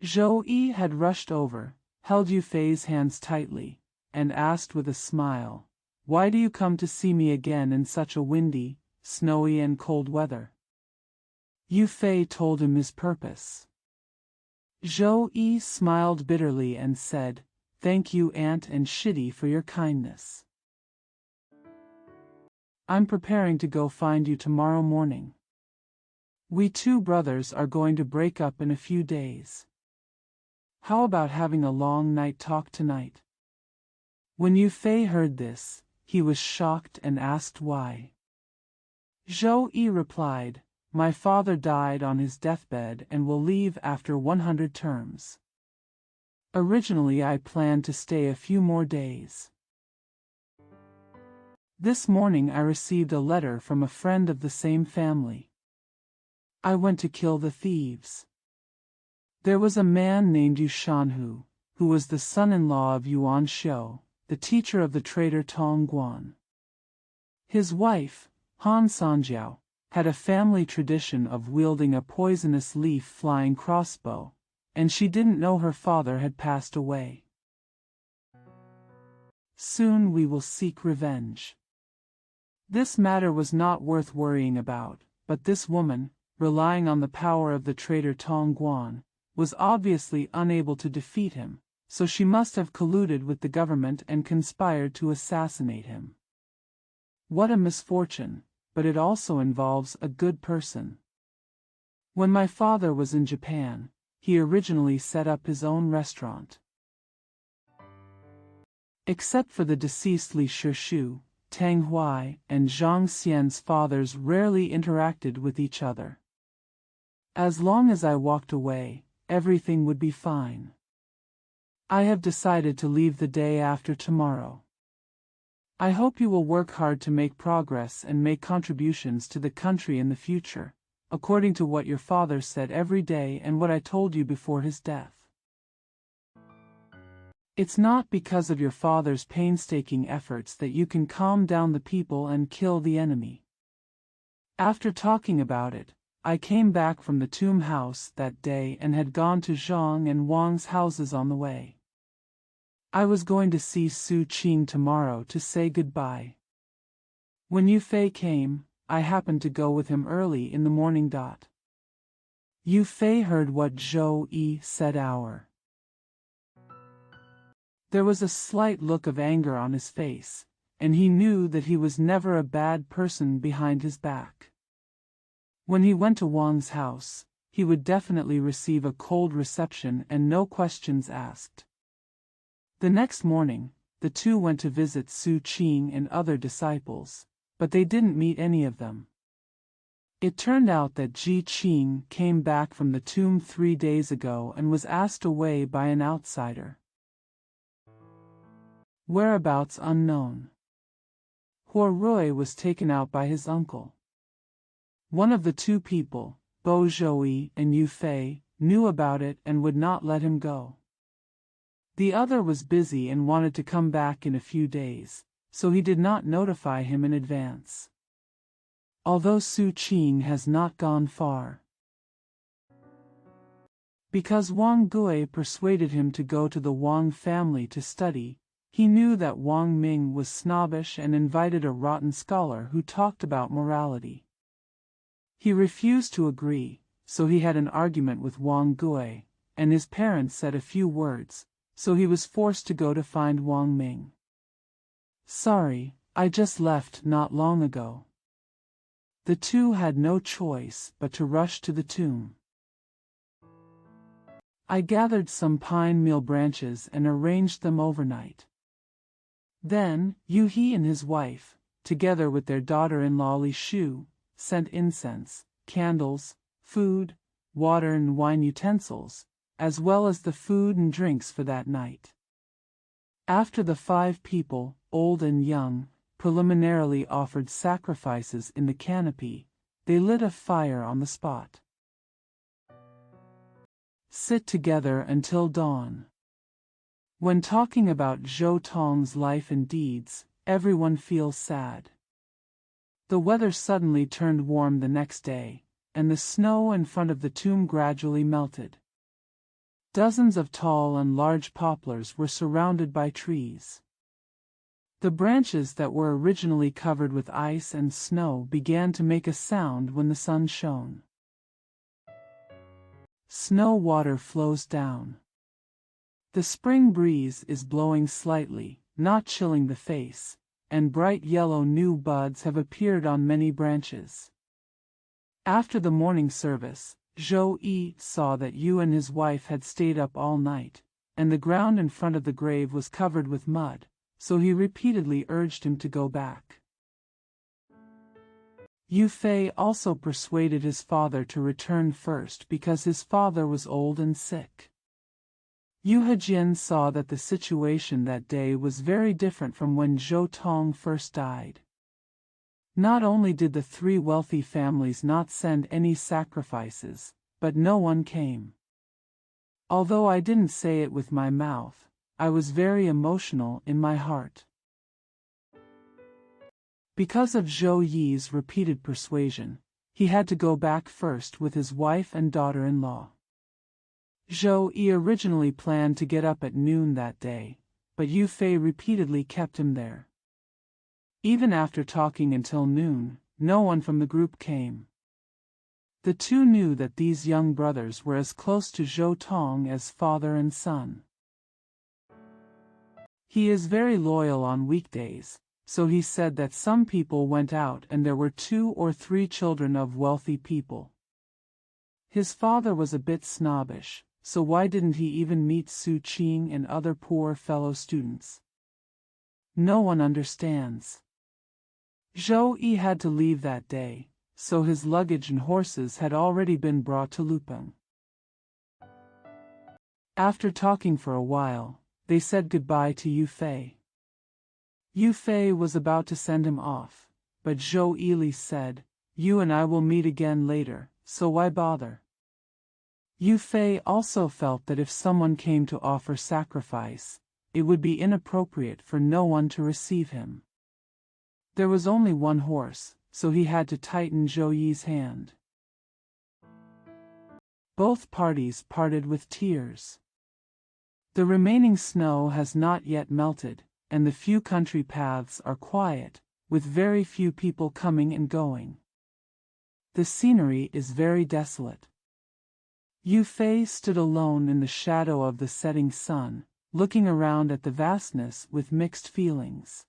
Zhou Yi had rushed over, held Yue Fei's hands tightly, and asked with a smile, "Why do you come to see me again in such a windy, snowy and cold weather?" Yue Fei told him his purpose. Zhou Yi smiled bitterly and said, "Thank you Aunt and Shitty for your kindness. I'm preparing to go find you tomorrow morning. We 2 brothers are going to break up in a few days. How about having a long night talk tonight?" When Yue Fei heard this, he was shocked and asked why. Zhou Yi replied, "My father died on his deathbed and will leave after 100 terms. Originally I planned to stay a few more days. This morning I received a letter from a friend of the same family. I went to kill the thieves. There was a man named Yu Shanhu, who was the son-in-law of Yuan Xiu, the teacher of the traitor Tong Guan. His wife, Han Sanjiao, had a family tradition of wielding a poisonous leaf-flying crossbow, and she didn't know her father had passed away. Soon we will seek revenge. This matter was not worth worrying about, but this woman, relying on the power of the traitor Tong Guan, was obviously unable to defeat him, so she must have colluded with the government and conspired to assassinate him. What a misfortune, but it also involves a good person. When my father was in Japan, he originally set up his own restaurant. Except for the deceased Li Shishu, Tang Hui and Zhang Xian's fathers rarely interacted with each other. As long as I walked away, everything would be fine. I have decided to leave the day after tomorrow. I hope you will work hard to make progress and make contributions to the country in the future, according to what your father said every day and what I told you before his death. It's not because of your father's painstaking efforts that you can calm down the people and kill the enemy. After talking about it, I came back from the tomb house that day and had gone to Zhang and Wang's houses on the way. I was going to see Su Qing tomorrow to say goodbye. When Yue Fei came, I happened to go with him early in the morning. Yue Fei heard what Zhou Yi said. There was a slight look of anger on his face, and he knew that he was never a bad person behind his back. When he went to Wang's house, he would definitely receive a cold reception and no questions asked. The next morning, the two went to visit Su Qing and other disciples, but they didn't meet any of them. It turned out that Ji Qing came back from the tomb 3 days ago and was asked away by an outsider. Whereabouts unknown. Huo Rui was taken out by his uncle. One of the two people, Bo Zhouyi and Yue Fei, knew about it and would not let him go. The other was busy and wanted to come back in a few days, so he did not notify him in advance. Although Su Qing has not gone far. Because Wang Gui persuaded him to go to the Wang family to study, he knew that Wang Ming was snobbish and invited a rotten scholar who talked about morality. He refused to agree, so he had an argument with Wang Gui, and his parents said a few words, so he was forced to go to find Wang Ming. Sorry, I just left not long ago. The two had no choice but to rush to the tomb. I gathered some pine meal branches and arranged them overnight. Then, Yu He and his wife, together with their daughter-in-law Li Shu, sent incense, candles, food, water and wine utensils, as well as the food and drinks for that night. After the 5 people, old and young, preliminarily offered sacrifices in the canopy, they lit a fire on the spot. Sit together until dawn. When talking about Zhou Tong's life and deeds, everyone feels sad. The weather suddenly turned warm the next day, and the snow in front of the tomb gradually melted. Dozens of tall and large poplars were surrounded by trees. The branches that were originally covered with ice and snow began to make a sound when the sun shone. Snow water flows down. The spring breeze is blowing slightly, not chilling the face, and bright yellow new buds have appeared on many branches. After the morning service, Zhou Yi saw that Yu and his wife had stayed up all night, and the ground in front of the grave was covered with mud, so he repeatedly urged him to go back. Yue Fei also persuaded his father to return first because his father was old and sick. Yu Hejian saw that the situation that day was very different from when Zhou Tong first died. Not only did the 3 wealthy families not send any sacrifices, but no one came. Although I didn't say it with my mouth, I was very emotional in my heart. Because of Zhou Yi's repeated persuasion, he had to go back first with his wife and daughter-in-law. Zhou Yi originally planned to get up at noon that day, but Yue Fei repeatedly kept him there. Even after talking until noon, no one from the group came. The two knew that these young brothers were as close to Zhou Tong as father and son. He is very loyal on weekdays, so he said that some people went out and there were 2 or 3 children of wealthy people. His father was a bit snobbish, so why didn't he even meet Su Qing and other poor fellow students? No one understands. Zhou Yi had to leave that day, so his luggage and horses had already been brought to Lupeng. After talking for a while, they said goodbye to Yue Fei. Yue Fei was about to send him off, but Zhou Yi said, "You and I will meet again later, so why bother?" Yue Fei also felt that if someone came to offer sacrifice, it would be inappropriate for no one to receive him. There was only one horse, so he had to tighten Zhou Yi's hand. Both parties parted with tears. The remaining snow has not yet melted, and the few country paths are quiet, with very few people coming and going. The scenery is very desolate. Yue Fei stood alone in the shadow of the setting sun, looking around at the vastness with mixed feelings.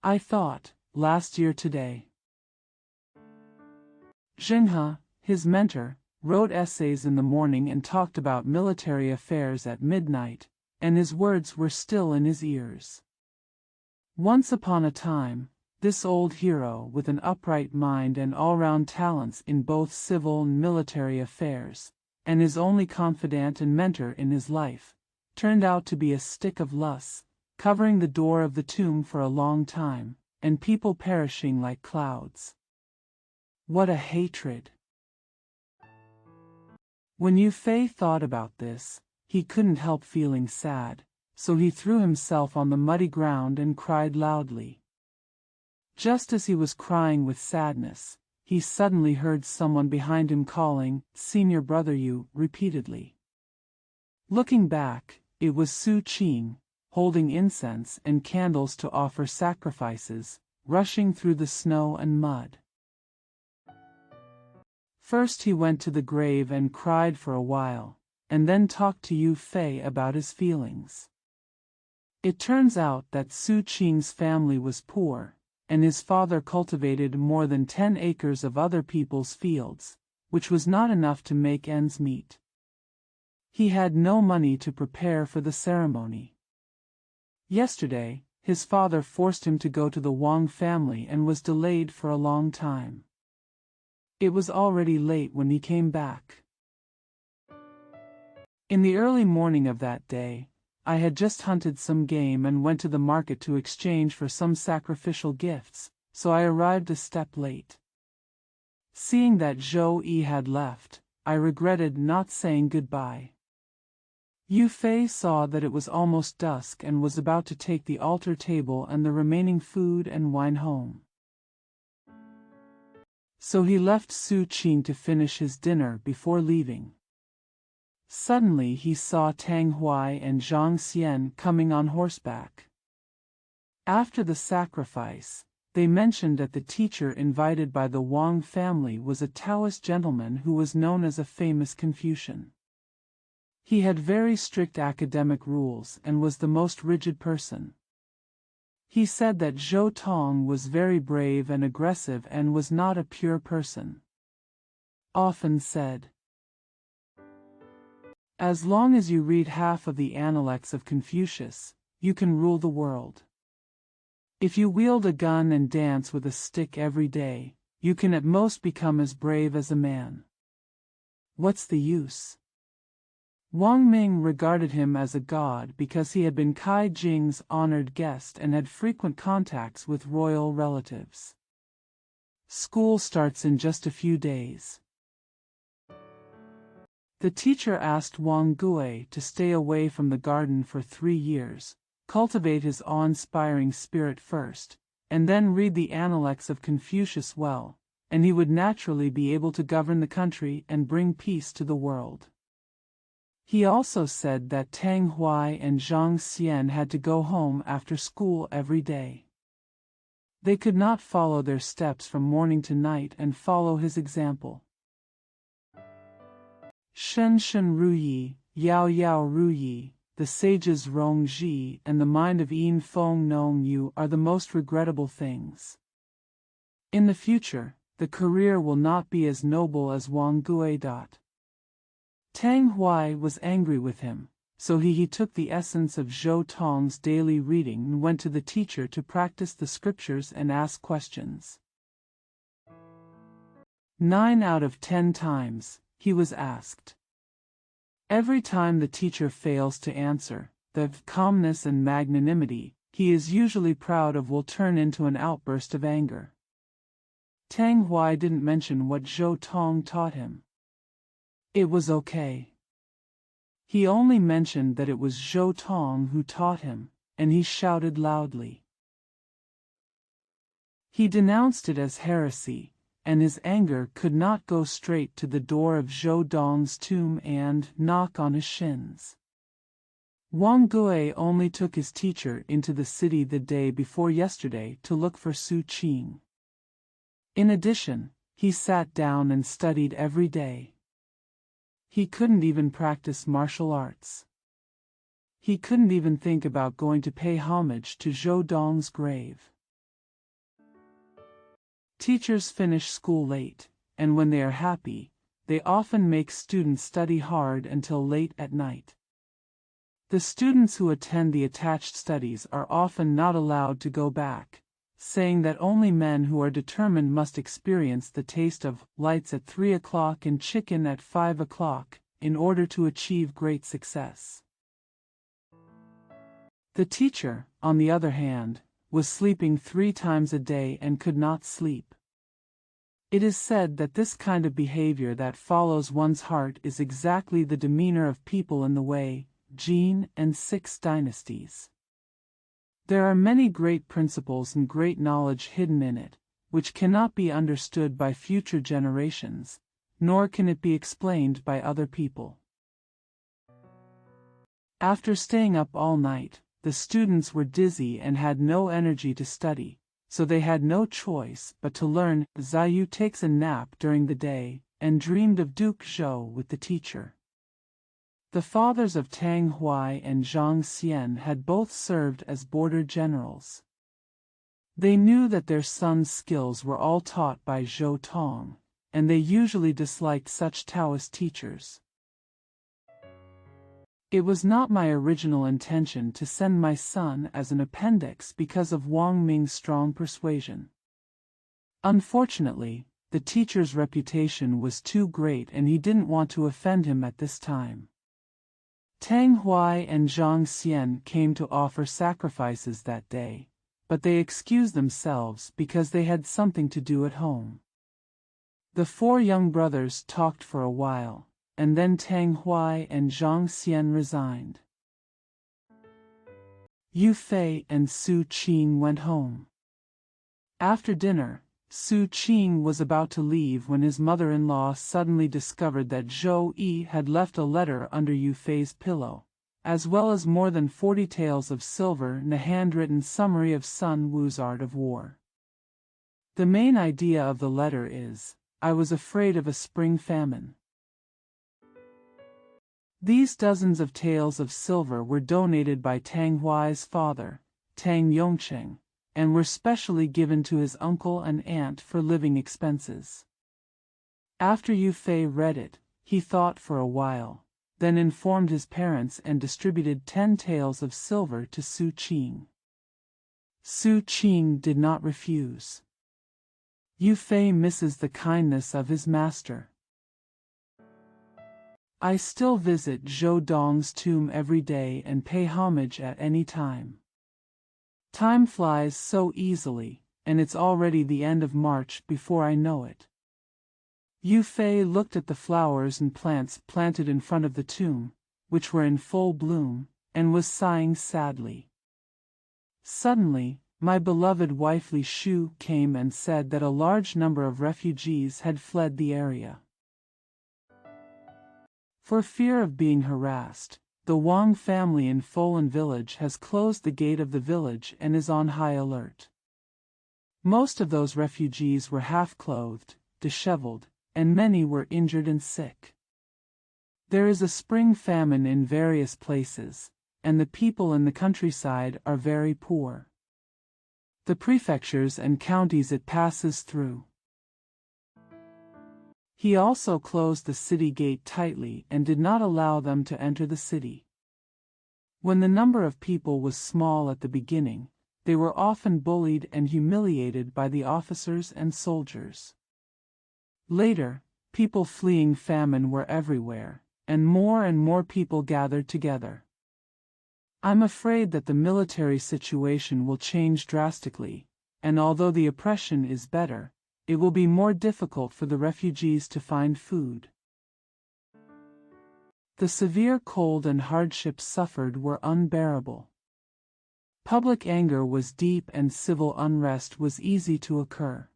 I thought, last year today. Xinghe, his mentor, wrote essays in the morning and talked about military affairs at midnight, and his words were still in his ears. Once upon a time, this old hero with an upright mind and all-round talents in both civil and military affairs, and his only confidant and mentor in his life, turned out to be a stick of loss, covering the door of the tomb for a long time, and people perishing like clouds. What a hatred! When Yue Fei thought about this, he couldn't help feeling sad, so he threw himself on the muddy ground and cried loudly. Just as he was crying with sadness, he suddenly heard someone behind him calling, "Senior brother Yu," repeatedly. Looking back, it was Su Qing, holding incense and candles to offer sacrifices, rushing through the snow and mud. First he went to the grave and cried for a while, and then talked to Yue Fei about his feelings. It turns out that Su Qing's family was poor, and his father cultivated more than 10 acres of other people's fields, which was not enough to make ends meet. He had no money to prepare for the ceremony. Yesterday, his father forced him to go to the Wang family and was delayed for a long time. It was already late when he came back. In the early morning of that day, I had just hunted some game and went to the market to exchange for some sacrificial gifts, so I arrived a step late. Seeing that Zhou Yi had left, I regretted not saying goodbye. Yue Fei saw that it was almost dusk and was about to take the altar table and the remaining food and wine home. So he left Su Qing to finish his dinner before leaving. Suddenly he saw Tang Huai and Zhang Xian coming on horseback. After the sacrifice, they mentioned that the teacher invited by the Wang family was a Taoist gentleman who was known as a famous Confucian. He had very strict academic rules and was the most rigid person. He said that Zhou Tong was very brave and aggressive and was not a pure person. Often said, "As long as you read half of the Analects of Confucius, you can rule the world. If you wield a gun and dance with a stick every day, you can at most become as brave as a man. What's the use?" Wang Ming regarded him as a god because he had been Kai Jing's honored guest and had frequent contacts with royal relatives. School starts in just a few days. The teacher asked Wang Gui to stay away from the garden for 3 years, cultivate his awe-inspiring spirit first, and then read the Analects of Confucius well, and he would naturally be able to govern the country and bring peace to the world. He also said that Tang Huai and Zhang Xian had to go home after school every day. They could not follow their steps from morning to night and follow his example. Shen Shen Ruyi, Yao Yao Ruyi, the sages Rong Ji and the mind of Yin Feng Nong Yu are the most regrettable things. In the future, the career will not be as noble as Wang Gui. Tang Huai was angry with him, so he took the essence of Zhou Tong's daily reading and went to the teacher to practice the scriptures and ask questions. 9 out of 10 times, he was asked. Every time the teacher fails to answer, the calmness and magnanimity he is usually proud of will turn into an outburst of anger. Tang Huai didn't mention what Zhou Tong taught him. It was okay. He only mentioned that it was Zhou Tong who taught him, and he shouted loudly. He denounced it as heresy, and his anger could not go straight to the door of Zhou Dong's tomb and knock on his shins. Wang Gui only took his teacher into the city the day before yesterday to look for Su Qing. In addition, he sat down and studied every day. He couldn't even practice martial arts. He couldn't even think about going to pay homage to Zhou Dong's grave. Teachers finish school late, and when they are happy, they often make students study hard until late at night. The students who attend the attached studies are often not allowed to go back, saying that only men who are determined must experience the taste of lights at 3 o'clock and chicken at 5 o'clock, in order to achieve great success. The teacher, on the other hand, was sleeping 3 times a day and could not sleep. It is said that this kind of behavior that follows one's heart is exactly the demeanor of people in the Wei, Jin, and 6 dynasties. There are many great principles and great knowledge hidden in it, which cannot be understood by future generations, nor can it be explained by other people. After staying up all night, the students were dizzy and had no energy to study, so they had no choice but to learn. Ziyu takes a nap during the day, and dreamed of Duke Zhou with the teacher. The fathers of Tang Huai and Zhang Xian had both served as border generals. They knew that their sons' skills were all taught by Zhou Tong, and they usually disliked such Taoist teachers. It was not my original intention to send my son as an appendix because of Wang Ming's strong persuasion. Unfortunately, the teacher's reputation was too great and he didn't want to offend him at this time. Tang Huai and Zhang Xian came to offer sacrifices that day, but they excused themselves because they had something to do at home. The 4 young brothers talked for a while, and then Tang Huai and Zhang Xian resigned. Yue Fei and Su Qing went home. After dinner, Su Qing was about to leave when his mother-in-law suddenly discovered that Zhou Yi had left a letter under Yue Fei's pillow, as well as more than 40 taels of silver and a handwritten summary of Sun Wu's art of war. The main idea of the letter is, "I was afraid of a spring famine." These dozens of taels of silver were donated by Tang Huai's father, Tang Yongcheng, and were specially given to his uncle and aunt for living expenses. After Yue Fei read it, he thought for a while, then informed his parents and distributed 10 taels of silver to Su Qing. Su Qing did not refuse. Yue Fei misses the kindness of his master. I still visit Zhou Dong's tomb every day and pay homage at any time. Time flies so easily, and it's already the end of March before I know it. Yue Fei looked at the flowers and plants planted in front of the tomb, which were in full bloom, and was sighing sadly. Suddenly, my beloved wife Li Shu came and said that a large number of refugees had fled the area. For fear of being harassed, the Wang family in Folan village has closed the gate of the village and is on high alert. Most of those refugees were half-clothed, disheveled, and many were injured and sick. There is a spring famine in various places, and the people in the countryside are very poor. The prefectures and counties it passes through. He also closed the city gate tightly and did not allow them to enter the city. When the number of people was small at the beginning, they were often bullied and humiliated by the officers and soldiers. Later, people fleeing famine were everywhere, and more people gathered together. I'm afraid that the military situation will change drastically, and although the oppression is better, it will be more difficult for the refugees to find food. The severe cold and hardships suffered were unbearable. Public anger was deep and civil unrest was easy to occur.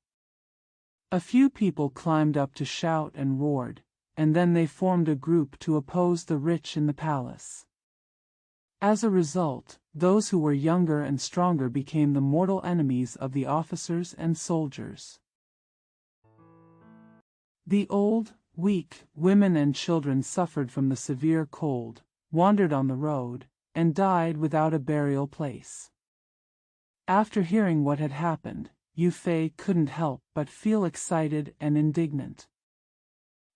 A few people climbed up to shout and roared, and then they formed a group to oppose the rich in the palace. As a result, those who were younger and stronger became the mortal enemies of the officers and soldiers. The old, weak, women and children suffered from the severe cold, wandered on the road, and died without a burial place. After hearing what had happened, Yue Fei couldn't help but feel excited and indignant.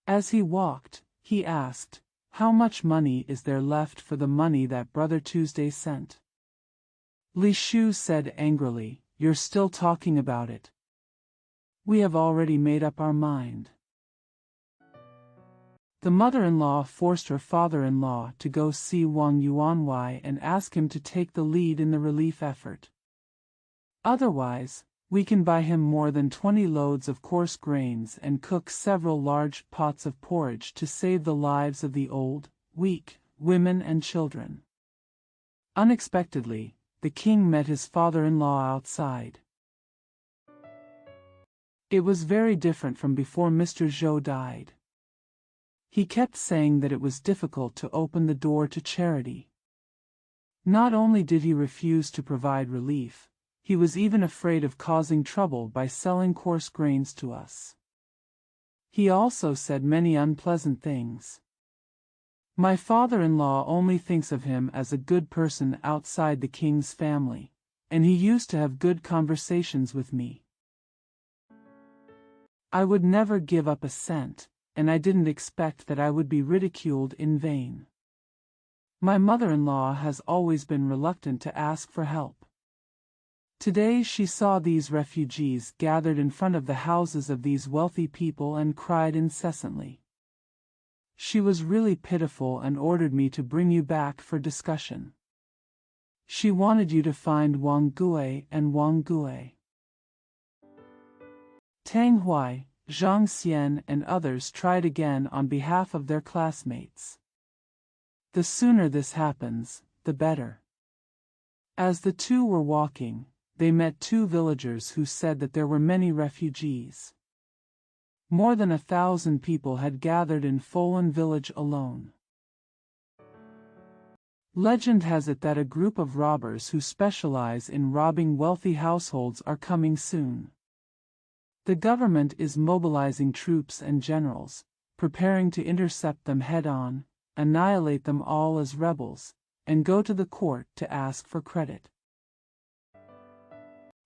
As he walked, he asked, "How much money is there left for the money that Brother Tuesday sent?" Li Shu said angrily, "You're still talking about it. We have already made up our mind." The mother-in-law forced her father-in-law to go see Wang Yuanwei and ask him to take the lead in the relief effort. Otherwise, we can buy him more than 20 loads of coarse grains and cook several large pots of porridge to save the lives of the old, weak, women and children. Unexpectedly, the king met his father-in-law outside. It was very different from before Mr. Zhou died. He kept saying that it was difficult to open the door to charity. Not only did he refuse to provide relief, he was even afraid of causing trouble by selling coarse grains to us. He also said many unpleasant things. My father-in-law only thinks of him as a good person outside the king's family, and he used to have good conversations with me. I would never give up a cent, and I didn't expect that I would be ridiculed in vain. My mother-in-law has always been reluctant to ask for help. Today she saw these refugees gathered in front of the houses of these wealthy people and cried incessantly. She was really pitiful and ordered me to bring you back for discussion. She wanted you to find Wang Gui and Wang Gui. Tang Hui, Zhang Xian and others tried again on behalf of their classmates. The sooner this happens, the better. As the two were walking, they met two villagers who said that there were many refugees. More than 1,000 people had gathered in Folan village alone. Legend has it that a group of robbers who specialize in robbing wealthy households are coming soon. The government is mobilizing troops and generals, preparing to intercept them head-on, annihilate them all as rebels, and go to the court to ask for credit.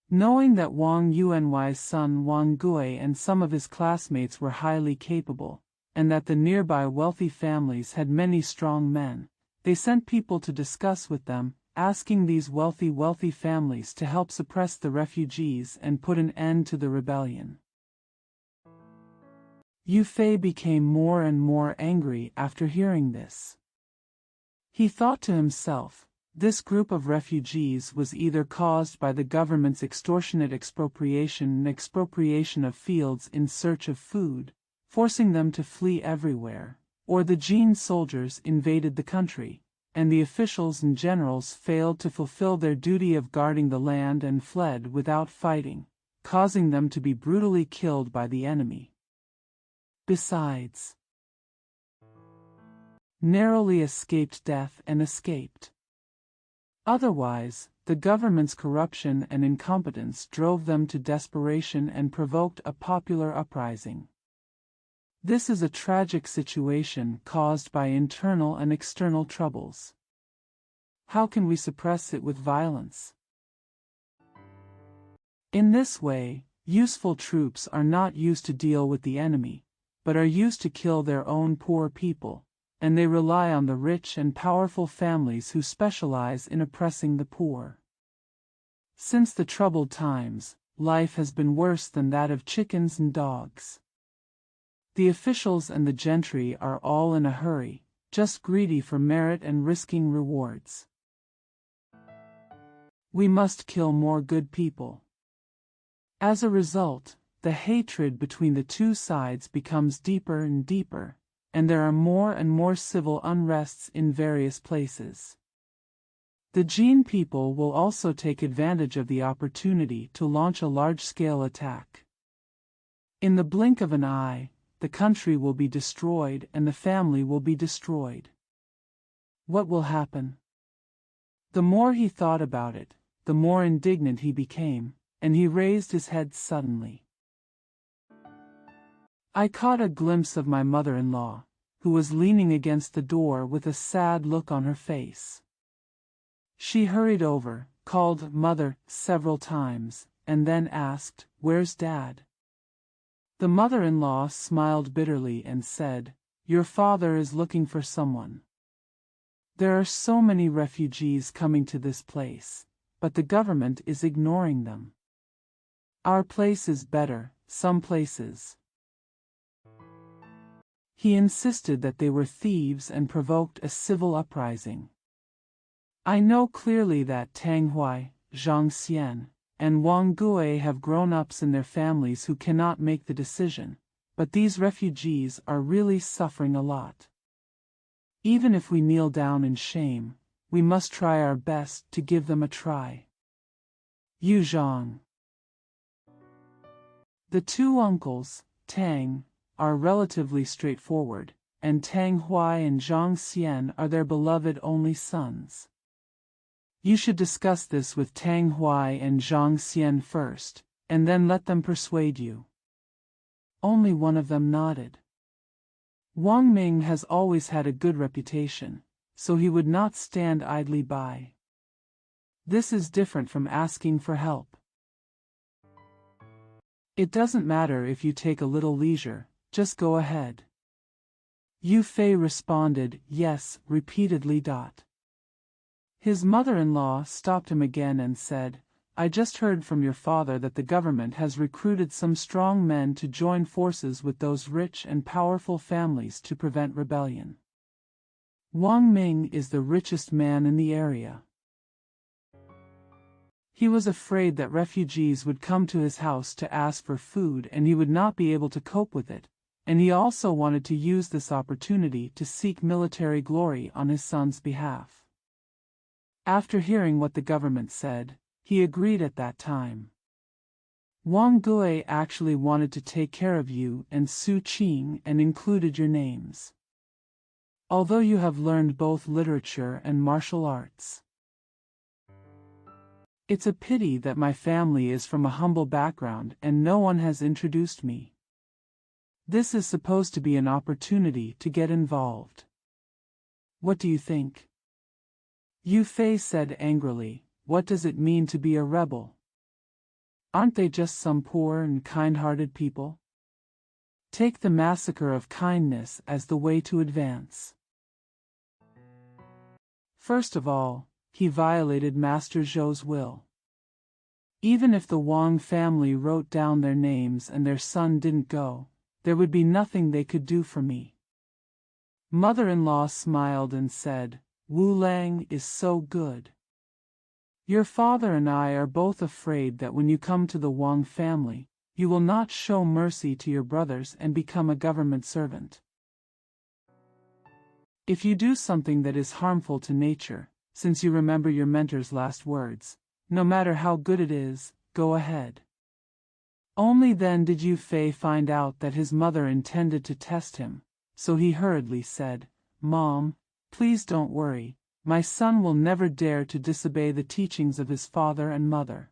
Knowing that Wang Yuanwei's son Wang Gui and some of his classmates were highly capable, and that the nearby wealthy families had many strong men, they sent people to discuss with them, asking these wealthy families to help suppress the refugees and put an end to the rebellion. Yue Fei became more and more angry after hearing this. He thought to himself, this group of refugees was either caused by the government's extortionate expropriation of fields in search of food, forcing them to flee everywhere, or the Jin soldiers invaded the country, and the officials and generals failed to fulfill their duty of guarding the land and fled without fighting, causing them to be brutally killed by the enemy. Besides, narrowly escaped death and escaped. Otherwise, the government's corruption and incompetence drove them to desperation and provoked a popular uprising. This is a tragic situation caused by internal and external troubles. How can we suppress it with violence? In this way, useful troops are not used to deal with the enemy, but are used to kill their own poor people, and they rely on the rich and powerful families who specialize in oppressing the poor. Since the troubled times, life has been worse than that of chickens and dogs. The officials and the gentry are all in a hurry, just greedy for merit and risking rewards. We must kill more good people. As a result, the hatred between the two sides becomes deeper and deeper, and there are more and more civil unrests in various places. The Jin people will also take advantage of the opportunity to launch a large-scale attack. In the blink of an eye, the country will be destroyed and the family will be destroyed. What will happen? The more he thought about it, the more indignant he became, and he raised his head suddenly. I caught a glimpse of my mother-in-law, who was leaning against the door with a sad look on her face. She hurried over, called "Mother" several times, and then asked, "Where's Dad?" The mother-in-law smiled bitterly and said, "Your father is looking for someone. There are so many refugees coming to this place, but the government is ignoring them. Our place is better, some places." He insisted that they were thieves and provoked a civil uprising. I know clearly that Tang Hui, Zhang Xian, and Wang Gui have grown-ups in their families who cannot make the decision, but these refugees are really suffering a lot. Even if we kneel down in shame, we must try our best to give them a try. Yu Zhang. The two uncles, Tang, are relatively straightforward, and Tang Hui and Zhang Xian are their beloved only sons. You should discuss this with Tang Hui and Zhang Xian first, and then let them persuade you. Only one of them nodded. Wang Ming has always had a good reputation, so he would not stand idly by. This is different from asking for help. It doesn't matter if you take a little leisure, just go ahead. Yue Fei responded, yes, repeatedly. His mother-in-law stopped him again and said, I just heard from your father that the government has recruited some strong men to join forces with those rich and powerful families to prevent rebellion. Wang Ming is the richest man in the area. He was afraid that refugees would come to his house to ask for food and he would not be able to cope with it, and he also wanted to use this opportunity to seek military glory on his son's behalf. After hearing what the government said, he agreed at that time. Wang Gui actually wanted to take care of you and Su Qing and included your names. Although you have learned both literature and martial arts. It's a pity that my family is from a humble background and no one has introduced me. This is supposed to be an opportunity to get involved. What do you think? Yue Fei said angrily, what does it mean to be a rebel? Aren't they just some poor and kind-hearted people? Take the massacre of kindness as the way to advance. First of all, he violated Master Zhou's will. Even if the Wang family wrote down their names and their son didn't go, there would be nothing they could do for me. Mother-in-law smiled and said, Wu Lang is so good. Your father and I are both afraid that when you come to the Wang family, you will not show mercy to your brothers and become a government servant. If you do something that is harmful to nature, since you remember your mentor's last words, no matter how good it is, go ahead. Only then did Yue Fei find out that his mother intended to test him, so he hurriedly said, "Mom, please don't worry, my son will never dare to disobey the teachings of his father and mother."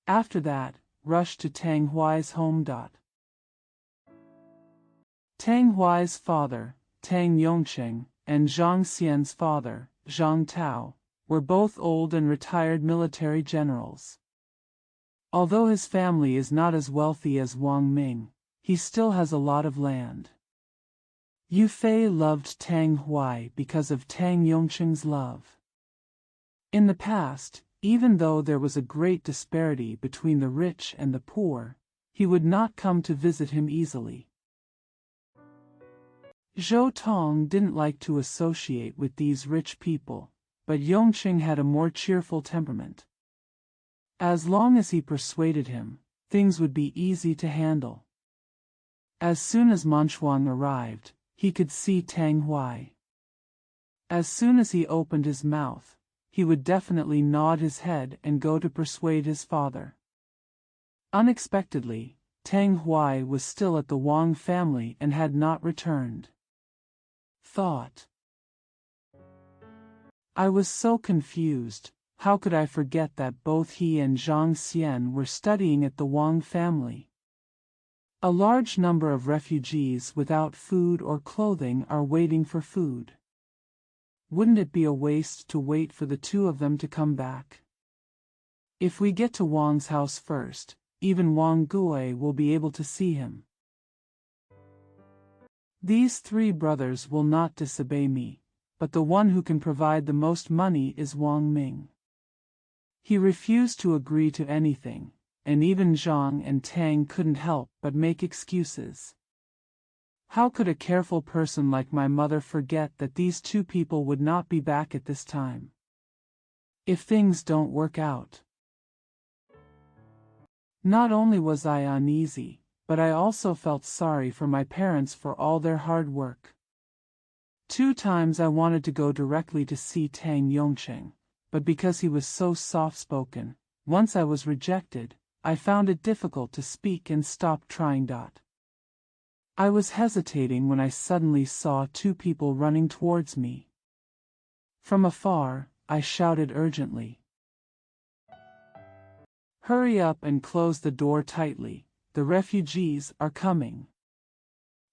After that, rush to Tang Huai's home. Tang Huai's father, Tang Yongqing, and Zhang Xian's father, Zhang Tao, were both old and retired military generals. Although his family is not as wealthy as Wang Ming, he still has a lot of land. Yue Fei loved Tang Huai because of Tang Yongqing's love. In the past, even though there was a great disparity between the rich and the poor, he would not come to visit him easily. Zhou Tong didn't like to associate with these rich people, but Yongqing had a more cheerful temperament. As long as he persuaded him, things would be easy to handle. As soon as Manchuang arrived, he could see Tang Huai. As soon as he opened his mouth, he would definitely nod his head and go to persuade his father. Unexpectedly, Tang Huai was still at the Wang family and had not returned. Thought. I was so confused. How could I forget that both he and Zhang Xian were studying at the Wang family? A large number of refugees without food or clothing are waiting for food. Wouldn't it be a waste to wait for the two of them to come back? If we get to Wang's house first, even Wang Gui will be able to see him. These three brothers will not disobey me, but the one who can provide the most money is Wang Ming. He refused to agree to anything, and even Zhang and Tang couldn't help but make excuses. How could a careful person like my mother forget that these two people would not be back at this time? If things don't work out. Not only was I uneasy, but I also felt sorry for my parents for all their hard work. 2 times I wanted to go directly to see Tang Yongqing, but because he was so soft-spoken, once I was rejected, I found it difficult to speak and stopped trying. I was hesitating when I suddenly saw 2 people running towards me. From afar, I shouted urgently, "Hurry up and close the door tightly, the refugees are coming."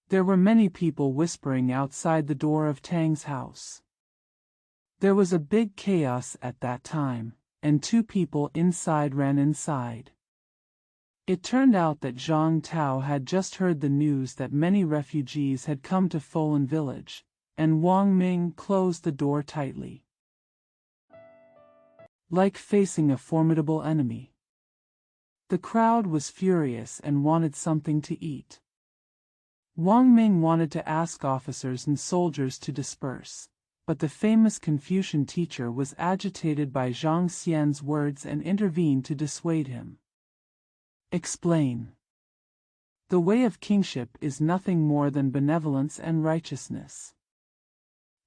There were many people whispering outside the door of Tang's house. There was a big chaos at that time, and 2 people inside ran inside. It turned out that Zhang Tao had just heard the news that many refugees had come to Folan village, and Wang Ming closed the door tightly. Like facing a formidable enemy. The crowd was furious and wanted something to eat. Wang Ming wanted to ask officers and soldiers to disperse, but the famous Confucian teacher was agitated by Zhang Xian's words and intervened to dissuade him. Explain. The way of kingship is nothing more than benevolence and righteousness.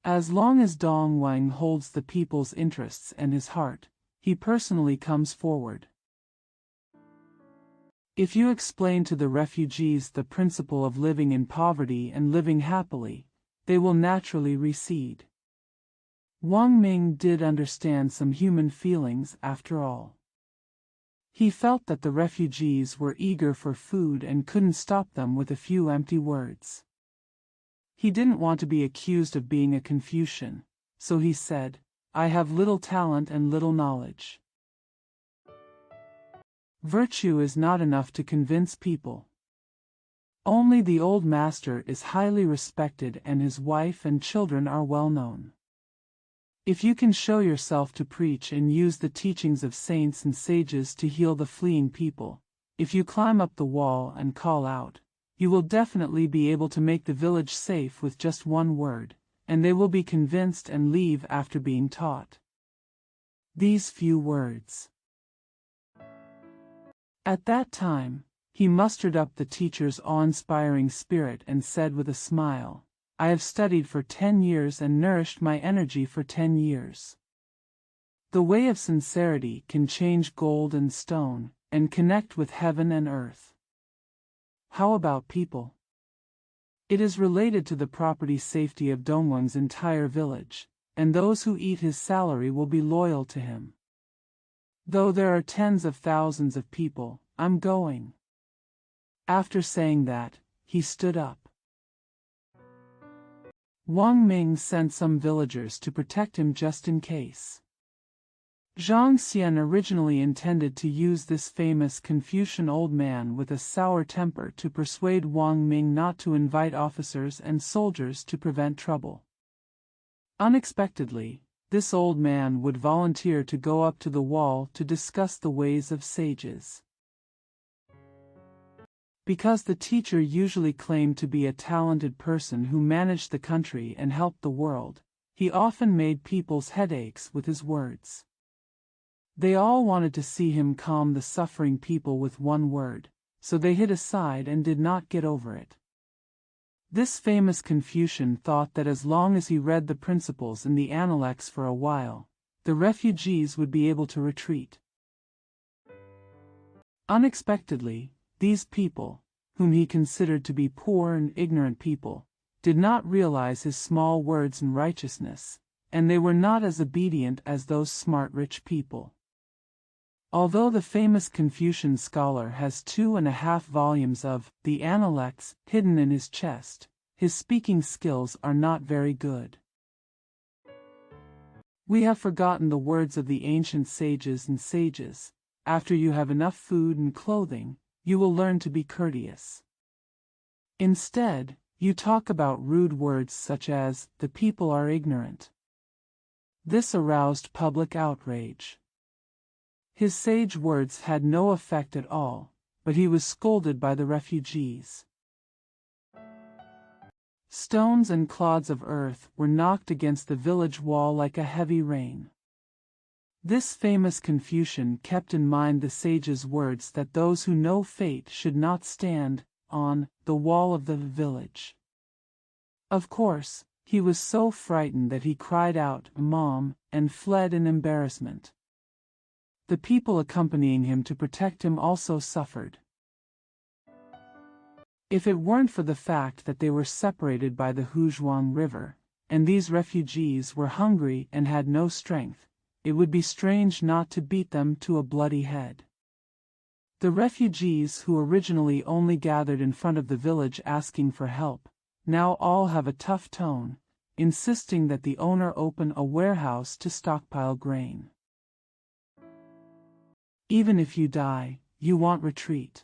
As long as Dong Wang holds the people's interests in his heart, he personally comes forward. If you explain to the refugees the principle of living in poverty and living happily, they will naturally recede. Wang Ming did understand some human feelings after all. He felt that the refugees were eager for food and couldn't stop them with a few empty words. He didn't want to be accused of being a Confucian, so he said, "I have little talent and little knowledge." Virtue is not enough to convince people. Only the old master is highly respected and his wife and children are well known. If you can show yourself to preach and use the teachings of saints and sages to heal the fleeing people, if you climb up the wall and call out, you will definitely be able to make the village safe with just one word, and they will be convinced and leave after being taught these few words. At that time, he mustered up the teacher's awe-inspiring spirit and said with a smile, "I have studied for 10 years and nourished my energy for 10 years. The way of sincerity can change gold and stone, and connect with heaven and earth. How about people? It is related to the property safety of Dongwang's entire village, and those who eat his salary will be loyal to him. Though there are tens of thousands of people, I'm going." After saying that, he stood up. Wang Ming sent some villagers to protect him just in case. Zhang Xian originally intended to use this famous Confucian old man with a sour temper to persuade Wang Ming not to invite officers and soldiers to prevent trouble. Unexpectedly, this old man would volunteer to go up to the wall to discuss the ways of sages. Because the teacher usually claimed to be a talented person who managed the country and helped the world, he often made people's headaches with his words. They all wanted to see him calm the suffering people with one word, so they hid aside and did not get over it. This famous Confucian thought that as long as he read the principles in the Analects for a while, the refugees would be able to retreat. Unexpectedly, these people, whom he considered to be poor and ignorant people, did not realize his small words and righteousness, and they were not as obedient as those smart rich people. Although the famous Confucian scholar has 2.5 volumes of the Analects hidden in his chest, his speaking skills are not very good. We have forgotten the words of the ancient sages and sages. After you have enough food and clothing, you will learn to be courteous. Instead, you talk about rude words such as, "the people are ignorant." This aroused public outrage. His sage words had no effect at all, but he was scolded by the refugees. Stones and clods of earth were knocked against the village wall like a heavy rain. This famous Confucian kept in mind the sage's words that those who know fate should not stand on the wall of the village. Of course, he was so frightened that he cried out, "Mom," and fled in embarrassment. The people accompanying him to protect him also suffered. If it weren't for the fact that they were separated by the Huzhuang River, and these refugees were hungry and had no strength, it would be strange not to beat them to a bloody head. The refugees who originally only gathered in front of the village asking for help, now all have a tough tone, insisting that the owner open a warehouse to stockpile grain. Even if you die, you want retreat.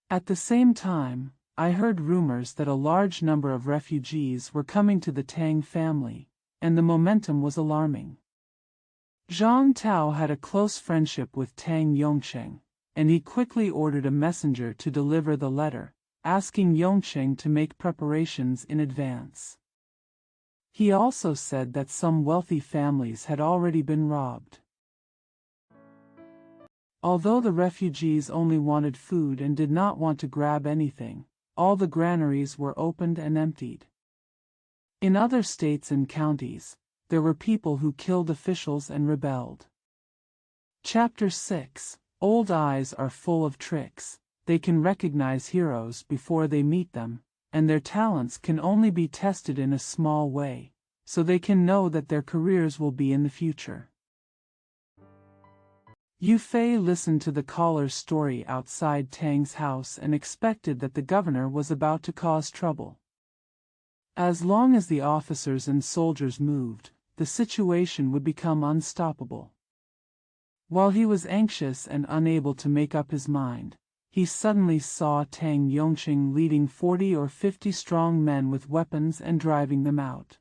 At the same time, I heard rumors that a large number of refugees were coming to the Tang family, and the momentum was alarming. Zhang Tao had a close friendship with Tang Yongcheng, and he quickly ordered a messenger to deliver the letter, asking Yongcheng to make preparations in advance. He also said that some wealthy families had already been robbed. Although the refugees only wanted food and did not want to grab anything, all the granaries were opened and emptied. In other states and counties, there were people who killed officials and rebelled. Chapter 6. Old eyes are full of tricks. They can recognize heroes before they meet them, and their talents can only be tested in a small way, so they can know that their careers will be in the future. Yue Fei listened to the caller's story outside Tang's house and expected that the governor was about to cause trouble. As long as the officers and soldiers moved, the situation would become unstoppable. While he was anxious and unable to make up his mind, he suddenly saw Tang Yongqing leading 40 or 50 strong men with weapons and driving them out.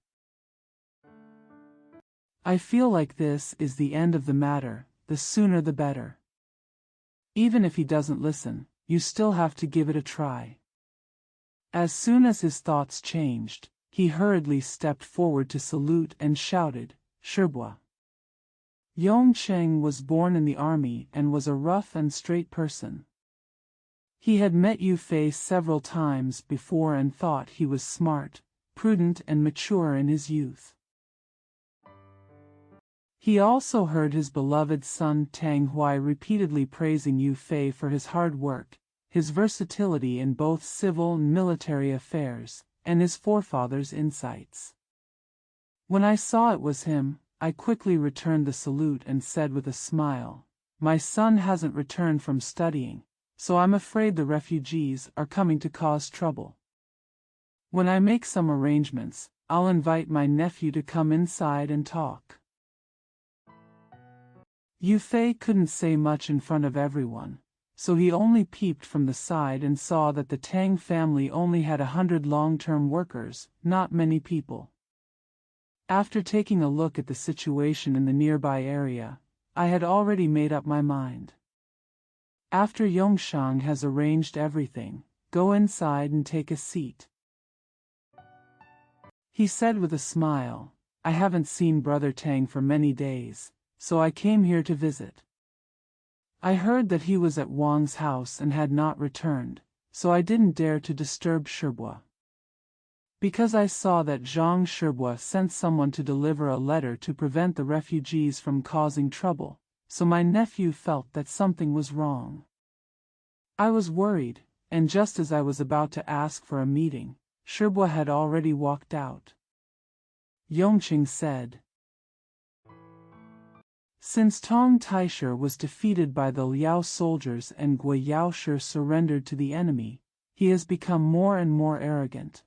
"I feel like this is the end of the matter. The sooner the better. Even if he doesn't listen, you still have to give it a try." As soon as his thoughts changed, he hurriedly stepped forward to salute and shouted, "Shibua." Yongcheng was born in the army and was a rough and straight person. He had met Yue Fei several times before and thought he was smart, prudent and mature in his youth. He also heard his beloved son Tang Hui repeatedly praising Yue Fei for his hard work, his versatility in both civil and military affairs, and his forefathers' insights. When I saw it was him, I quickly returned the salute and said with a smile, "My son hasn't returned from studying, so I'm afraid the refugees are coming to cause trouble. When I make some arrangements, I'll invite my nephew to come inside and talk." Yue Fei couldn't say much in front of everyone, so he only peeped from the side and saw that the Tang family only had 100 long-term workers, not many people. After taking a look at the situation in the nearby area, I had already made up my mind. "After Yongshang has arranged everything, go inside and take a seat," he said with a smile. "I haven't seen Brother Tang for many days, so I came here to visit. I heard that he was at Wang's house and had not returned, so I didn't dare to disturb Shibua. Because I saw that Zhang Shibua sent someone to deliver a letter to prevent the refugees from causing trouble, so my nephew felt that something was wrong. I was worried, and just as I was about to ask for a meeting, Shibua had already walked out." Yongqing said. Since Tong Taisher was defeated by the Liao soldiers and Gui Yaoshi surrendered to the enemy, he has become more and more arrogant.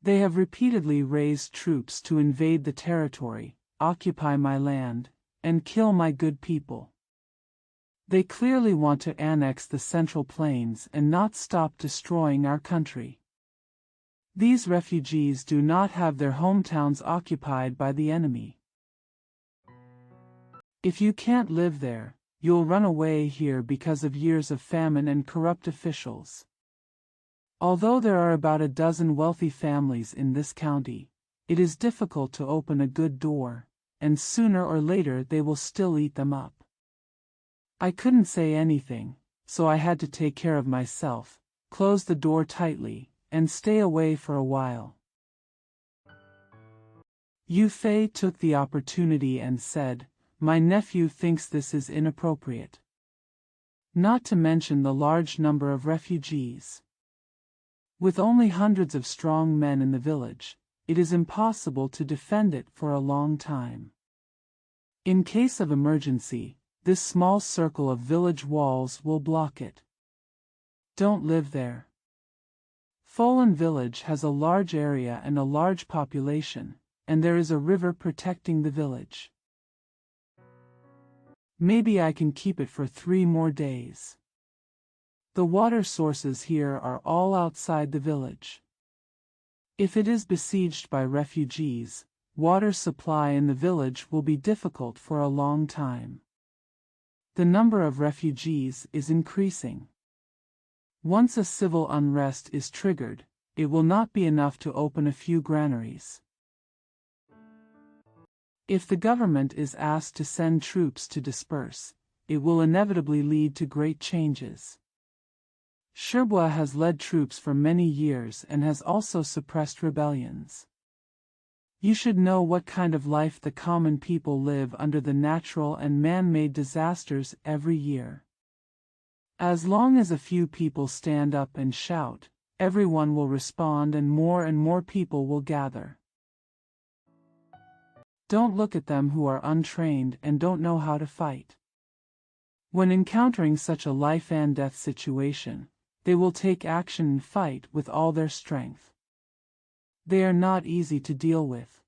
They have repeatedly raised troops to invade the territory, occupy my land, and kill my good people. They clearly want to annex the Central Plains and not stop destroying our country. These refugees do not have their hometowns occupied by the enemy. If you can't live there, you'll run away here because of years of famine and corrupt officials. Although there are about a dozen wealthy families in this county, it is difficult to open a good door, and sooner or later they will still eat them up. I couldn't say anything, so I had to take care of myself, close the door tightly, and stay away for a while." Yue Fei took the opportunity and said, "My nephew thinks this is inappropriate. Not to mention the large number of refugees. With only hundreds of strong men in the village, it is impossible to defend it for a long time. In case of emergency, this small circle of village walls will block it. Don't live there. Folan village has a large area and a large population, and there is a river protecting the village. Maybe I can keep it for 3 more days. The water sources here are all outside the village. If it is besieged by refugees, water supply in the village will be difficult for a long time. The number of refugees is increasing. Once a civil unrest is triggered, it will not be enough to open a few granaries. If the government is asked to send troops to disperse, it will inevitably lead to great changes. Shibua has led troops for many years and has also suppressed rebellions. You should know what kind of life the common people live under the natural and man-made disasters every year. As long as a few people stand up and shout, everyone will respond and more people will gather. Don't look at them who are untrained and don't know how to fight. When encountering such a life-and-death situation, they will take action and fight with all their strength. They are not easy to deal with.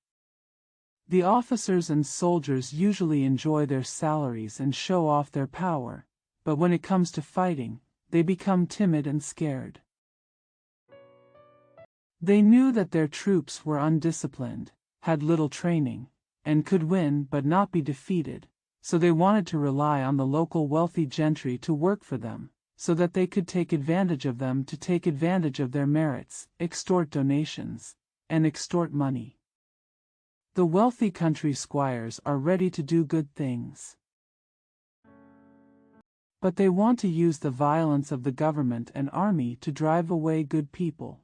The officers and soldiers usually enjoy their salaries and show off their power, but when it comes to fighting, they become timid and scared. They knew that their troops were undisciplined, had little training, and could win but not be defeated, so they wanted to rely on the local wealthy gentry to work for them, so that they could take advantage of them to take advantage of their merits, extort donations, and extort money. The wealthy country squires are ready to do good things. But they want to use the violence of the government and army to drive away good people.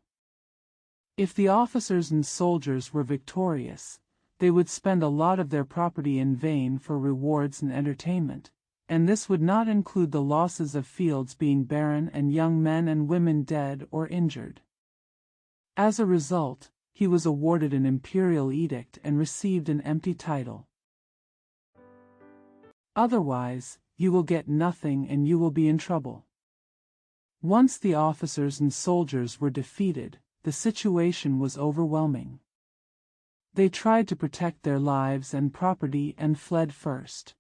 If the officers and soldiers were victorious, they would spend a lot of their property in vain for rewards and entertainment, and this would not include the losses of fields being barren and young men and women dead or injured. As a result, he was awarded an imperial edict and received an empty title. Otherwise, you will get nothing and you will be in trouble. Once the officers and soldiers were defeated, the situation was overwhelming. They tried to protect their lives and property and fled first.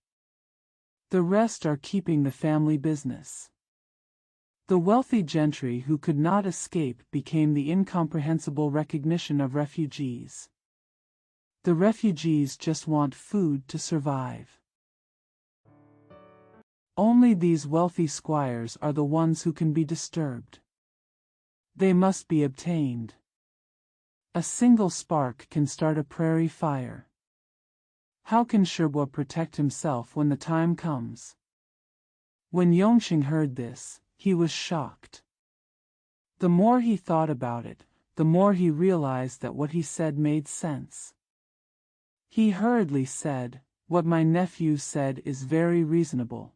The rest are keeping the family business. The wealthy gentry who could not escape became the incomprehensible recognition of refugees. The refugees just want food to survive. Only these wealthy squires are the ones who can be disturbed. They must be obtained. A single spark can start a prairie fire. How can Shirbo protect himself when the time comes? When Yongqing heard this, he was shocked. The more he thought about it, the more he realized that what he said made sense. He hurriedly said, "What my nephew said is very reasonable.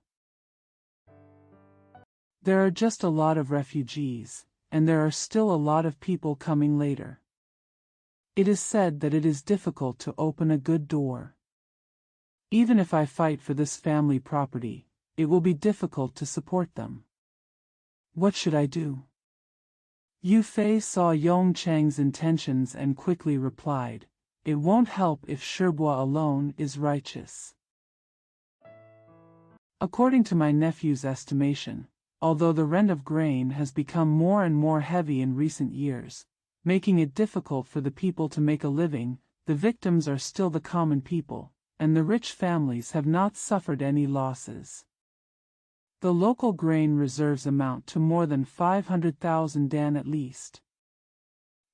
There are just a lot of refugees, and there are still a lot of people coming later. It is said that it is difficult to open a good door. Even if I fight for this family property, it will be difficult to support them. What should I do?" Yue Fei saw Yongchang's intentions and quickly replied, "It won't help if Shirbo alone is righteous. According to my nephew's estimation, although the rent of grain has become more and more heavy in recent years, making it difficult for the people to make a living, the victims are still the common people, and the rich families have not suffered any losses. The local grain reserves amount to more than 500,000 dan at least.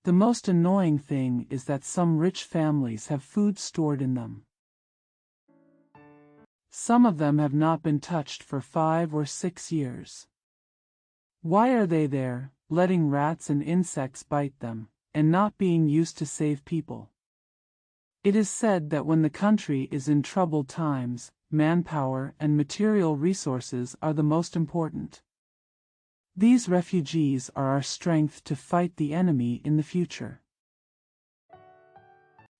The most annoying thing is that some rich families have food stored in them. Some of them have not been touched for 5 or 6 years. Why are they there, letting rats and insects bite them, and not being used to save people? It is said that when the country is in troubled times, manpower and material resources are the most important. These refugees are our strength to fight the enemy in the future.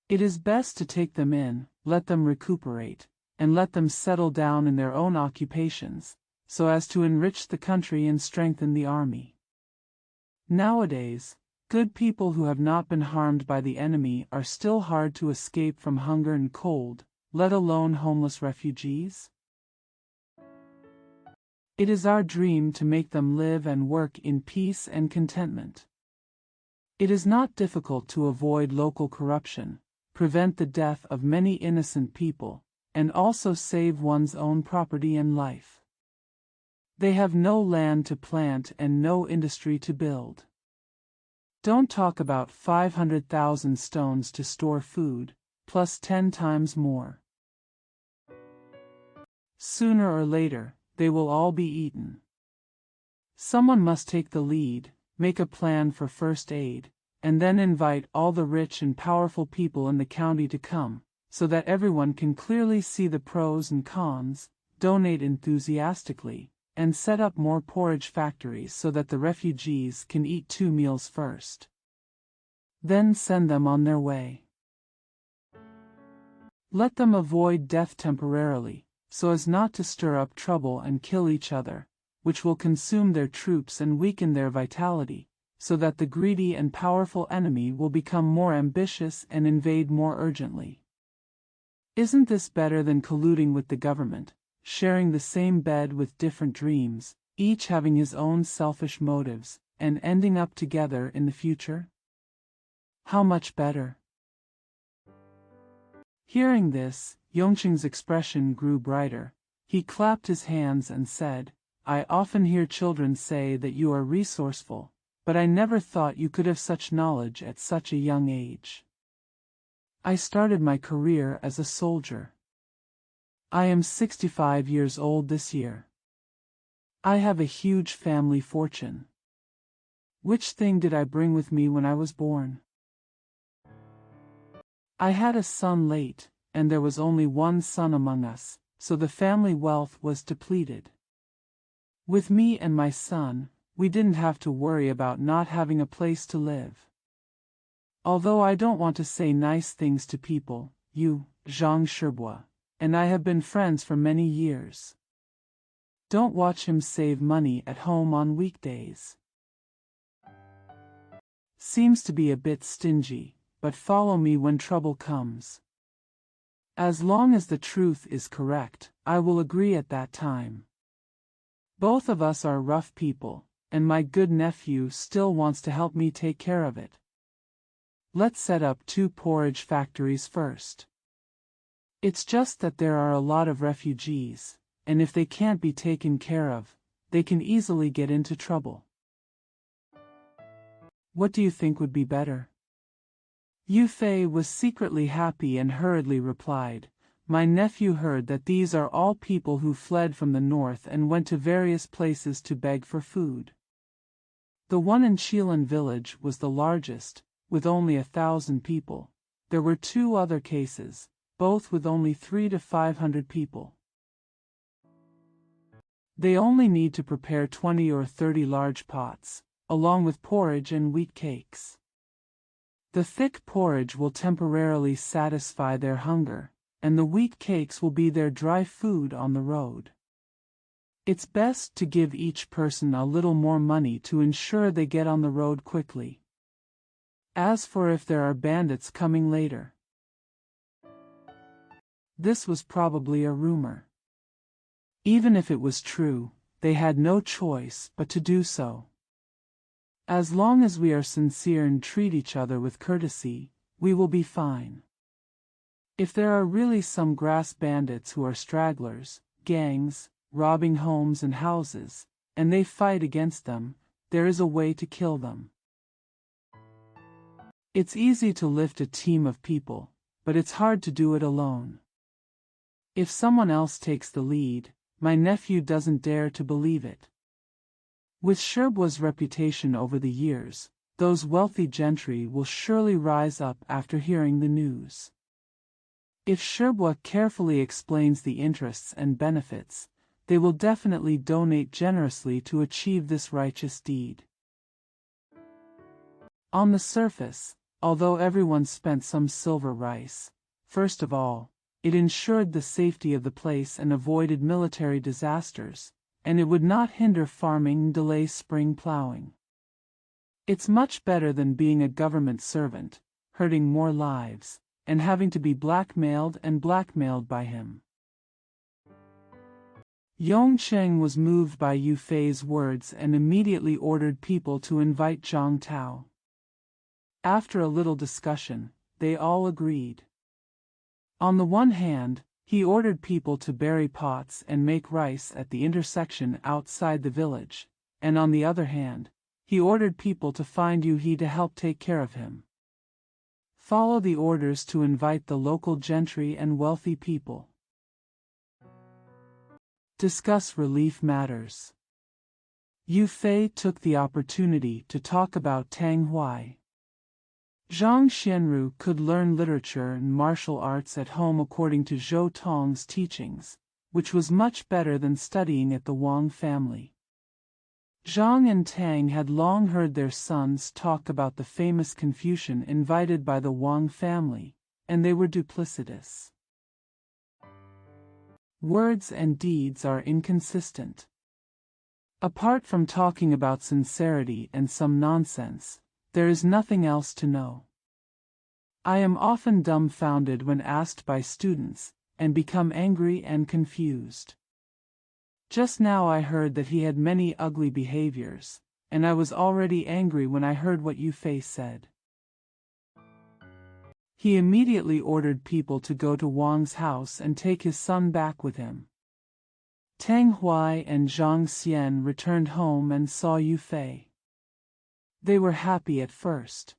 It is best to take them in, let them recuperate, and let them settle down in their own occupations, so as to enrich the country and strengthen the army. Nowadays, good people who have not been harmed by the enemy are still hard to escape from hunger and cold, let alone homeless refugees. It is our dream to make them live and work in peace and contentment. It is not difficult to avoid local corruption, prevent the death of many innocent people, and also save one's own property and life. They have no land to plant and no industry to build. Don't talk about 500,000 stones to store food, plus 10 times more. Sooner or later, they will all be eaten. Someone must take the lead, make a plan for first aid, and then invite all the rich and powerful people in the county to come, so that everyone can clearly see the pros and cons, donate enthusiastically, and set up more porridge factories so that the refugees can eat 2 meals first. Then send them on their way. Let them avoid death temporarily, so as not to stir up trouble and kill each other, which will consume their troops and weaken their vitality, so that the greedy and powerful enemy will become more ambitious and invade more urgently. Isn't this better than colluding with the government, sharing the same bed with different dreams, each having his own selfish motives, and ending up together in the future? How much better? Hearing this, Yongqing's expression grew brighter. He clapped his hands and said, "I often hear children say that you are resourceful, but I never thought you could have such knowledge at such a young age. I started my career as a soldier. I am 65 years old this year. I have a huge family fortune. Which thing did I bring with me when I was born? I had a son late, and there was only one son among us, so the family wealth was depleted. With me and my son, we didn't have to worry about not having a place to live. Although I don't want to say nice things to people, you, Zhang Shibua, and I have been friends for many years. Don't watch him save money at home on weekdays. Seems to be a bit stingy, but follow me when trouble comes. As long as the truth is correct, I will agree at that time. Both of us are rough people, and my good nephew still wants to help me take care of it. Let's set up 2 porridge factories first. It's just that there are a lot of refugees, and if they can't be taken care of, they can easily get into trouble. What do you think would be better? Yue Fei was secretly happy and hurriedly replied, "My nephew heard that these are all people who fled from the north and went to various places to beg for food." The one in Qilan village was the largest, with only 1,000 people. There were 2 other cases, both with only 300 to 500 people. They only need to prepare 20 or 30 large pots, along with porridge and wheat cakes. The thick porridge will temporarily satisfy their hunger, and the wheat cakes will be their dry food on the road. It's best to give each person a little more money to ensure they get on the road quickly. As for if there are bandits coming later, this was probably a rumor. Even if it was true, they had no choice but to do so. As long as we are sincere and treat each other with courtesy, we will be fine. If there are really some grass bandits who are stragglers, gangs, robbing homes and houses, and they fight against them, there is a way to kill them. It's easy to lift a team of people, but it's hard to do it alone. If someone else takes the lead, my nephew doesn't dare to believe it. With Shibua's reputation over the years, those wealthy gentry will surely rise up after hearing the news. If Shibua carefully explains the interests and benefits, they will definitely donate generously to achieve this righteous deed. On the surface, although everyone spent some silver rice, first of all, it ensured the safety of the place and avoided military disasters, and it would not hinder farming and delay spring plowing. It's much better than being a government servant, hurting more lives, and having to be blackmailed by him. Yongcheng was moved by Yue Fei's words and immediately ordered people to invite Zhang Tao. After a little discussion, they all agreed. On the one hand, he ordered people to bury pots and make rice at the intersection outside the village, and on the other hand, he ordered people to find Yu He to help take care of him. Follow the orders to invite the local gentry and wealthy people. Discuss relief matters. Yue Fei took the opportunity to talk about Tang Hui. Zhang Xianru could learn literature and martial arts at home according to Zhou Tong's teachings, which was much better than studying at the Wang family. Zhang and Tang had long heard their sons talk about the famous Confucian invited by the Wang family, and they were duplicitous. Words and deeds are inconsistent. Apart from talking about sincerity and some nonsense, there is nothing else to know. I am often dumbfounded when asked by students, and become angry and confused. Just now I heard that he had many ugly behaviors, and I was already angry when I heard what Yue Fei said. He immediately ordered people to go to Wang's house and take his son back with him. Tang Hui and Zhang Xian returned home and saw Yue Fei. They were happy at first.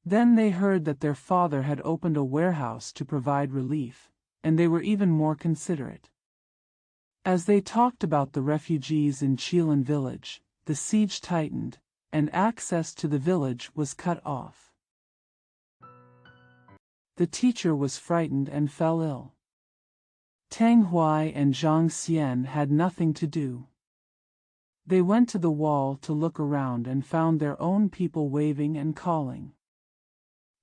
Then they heard that their father had opened a warehouse to provide relief, and they were even more considerate. As they talked about the refugees in Qilan village, the siege tightened, and access to the village was cut off. The teacher was frightened and fell ill. Tang Hui and Zhang Xian had nothing to do. They went to the wall to look around and found their own people waving and calling.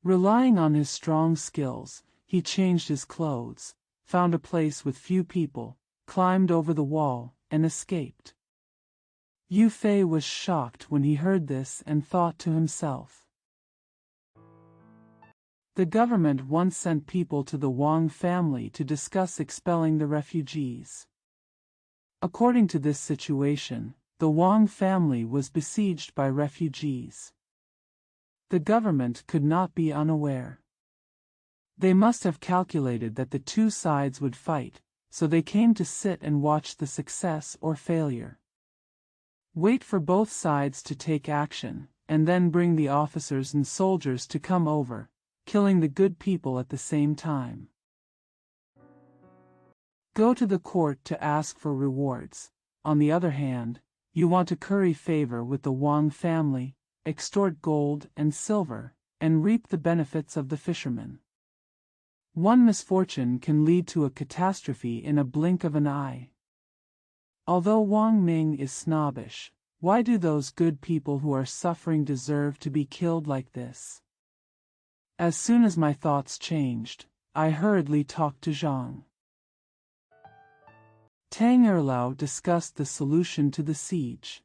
Relying on his strong skills, he changed his clothes, found a place with few people, climbed over the wall, and escaped. Yue Fei was shocked when he heard this and thought to himself, "The government once sent people to the Wang family to discuss expelling the refugees. According to this situation, the Wang family was besieged by refugees. The government could not be unaware. They must have calculated that the two sides would fight, so they came to sit and watch the success or failure. Wait for both sides to take action, and then bring the officers and soldiers to come over, killing the good people at the same time. Go to the court to ask for rewards. On the other hand, you want to curry favor with the Wang family, extort gold and silver, and reap the benefits of the fishermen. One misfortune can lead to a catastrophe in a blink of an eye. Although Wang Ming is snobbish, why do those good people who are suffering deserve to be killed like this?" As soon as my thoughts changed, I hurriedly talked to Zhang. Tang Erlao discussed the solution to the siege.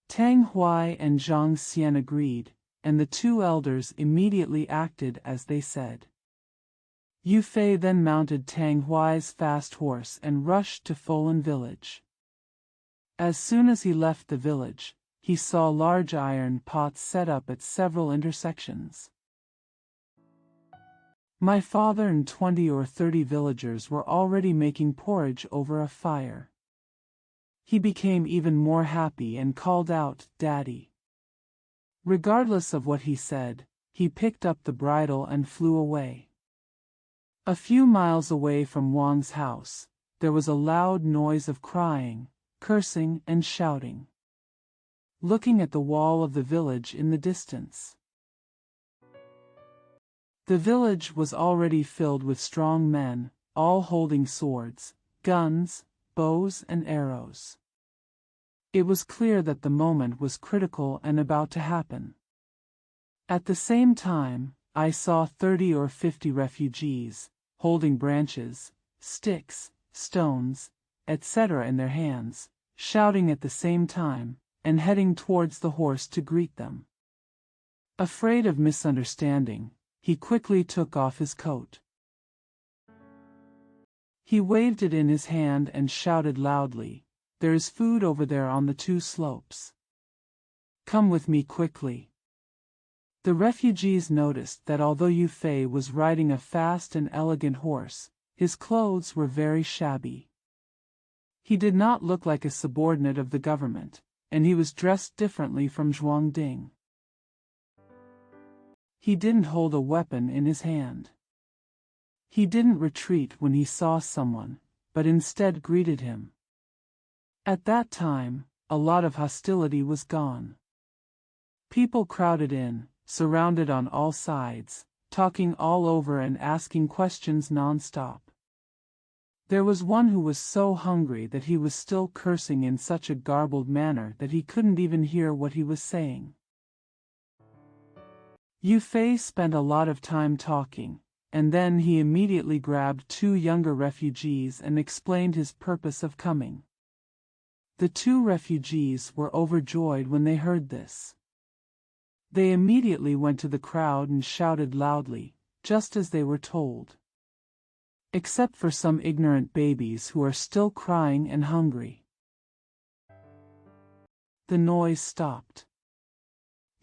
Tang Hui and Zhang Xian agreed, and the two elders immediately acted as they said. Yue Fei then mounted Tang Hui's fast horse and rushed to Folan village. As soon as he left the village, he saw large iron pots set up at several intersections. My father and 20 or 30 villagers were already making porridge over a fire. He became even more happy and called out, "Daddy." Regardless of what he said, he picked up the bridle and flew away. A few miles away from Wang's house, there was a loud noise of crying, cursing, and shouting. Looking at the wall of the village in the distance, the village was already filled with strong men, all holding swords, guns, bows, and arrows. It was clear that the moment was critical and about to happen. At the same time, I saw 30 or 50 refugees, holding branches, sticks, stones, etc. in their hands, shouting at the same time, and heading towards the horse to greet them. Afraid of misunderstanding, he quickly took off his coat. He waved it in his hand and shouted loudly, "There is food over there on the two slopes. Come with me quickly." The refugees noticed that although Yue Fei was riding a fast and elegant horse, his clothes were very shabby. He did not look like a subordinate of the government, and he was dressed differently from Zhuang Ding. He didn't hold a weapon in his hand. He didn't retreat when he saw someone, but instead greeted him. At that time, a lot of hostility was gone. People crowded in, surrounded on all sides, talking all over and asking questions non-stop. There was one who was so hungry that he was still cursing in such a garbled manner that he couldn't even hear what he was saying. Yue Fei spent a lot of time talking, and then he immediately grabbed two younger refugees and explained his purpose of coming. The two refugees were overjoyed when they heard this. They immediately went to the crowd and shouted loudly, just as they were told. Except for some ignorant babies who are still crying and hungry. The noise stopped.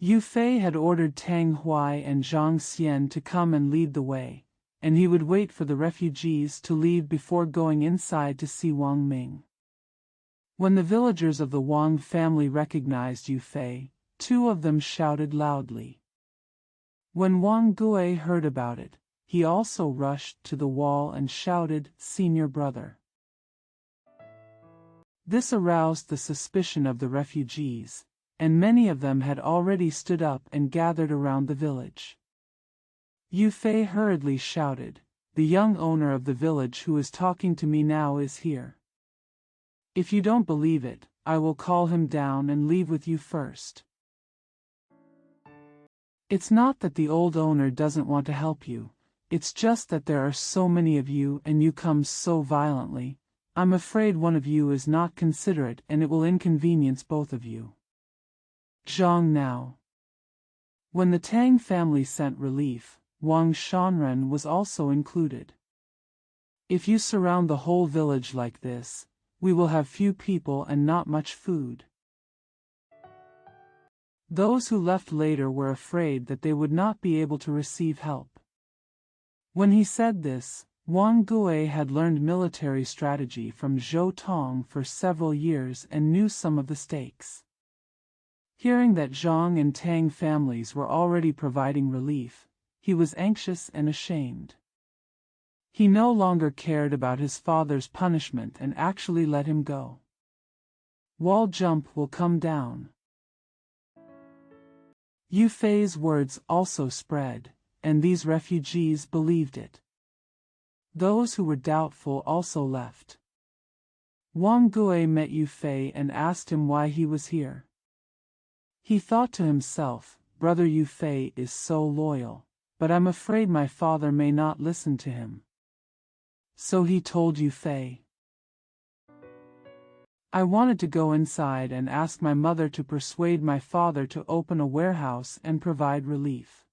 Yue Fei had ordered Tang Hui and Zhang Xian to come and lead the way, and he would wait for the refugees to leave before going inside to see Wang Ming. When the villagers of the Wang family recognized Yue Fei, two of them shouted loudly. When Wang Gui heard about it, he also rushed to the wall and shouted, "Senior brother." This aroused the suspicion of the refugees, and many of them had already stood up and gathered around the village. Yue Fei hurriedly shouted, the young owner of the village who is talking to me now is here. If you don't believe it, I will call him down and leave with you first. It's not that the old owner doesn't want to help you, it's just that there are so many of you and you come so violently. I'm afraid one of you is not considerate and it will inconvenience both of you. Zhang now. When the Tang family sent relief, Wang Shanren was also included. If you surround the whole village like this, we will have few people and not much food. Those who left later were afraid that they would not be able to receive help. When he said this, Wang Gui had learned military strategy from Zhou Tong for several years and knew some of the stakes. Hearing that Zhang and Tang families were already providing relief, he was anxious and ashamed. He no longer cared about his father's punishment and actually let him go. Wall jump will come down. Yue Fei's words also spread, and these refugees believed it. Those who were doubtful also left. Wang Gui met Yue Fei and asked him why he was here. He thought to himself, Brother Yue Fei is so loyal, but I'm afraid my father may not listen to him. So he told Yue Fei, I wanted to go inside and ask my mother to persuade my father to open a warehouse and provide relief.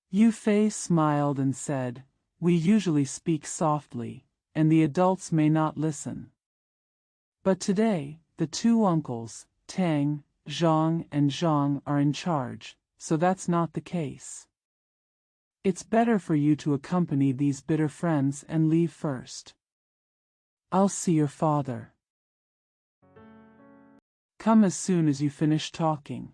Yue Fei smiled and said, We usually speak softly, and the adults may not listen. But today, the two uncles, Tang, Zhang and Zhang are in charge, so that's not the case. It's better for you to accompany these bitter friends and leave first. I'll see your father. Come as soon as you finish talking.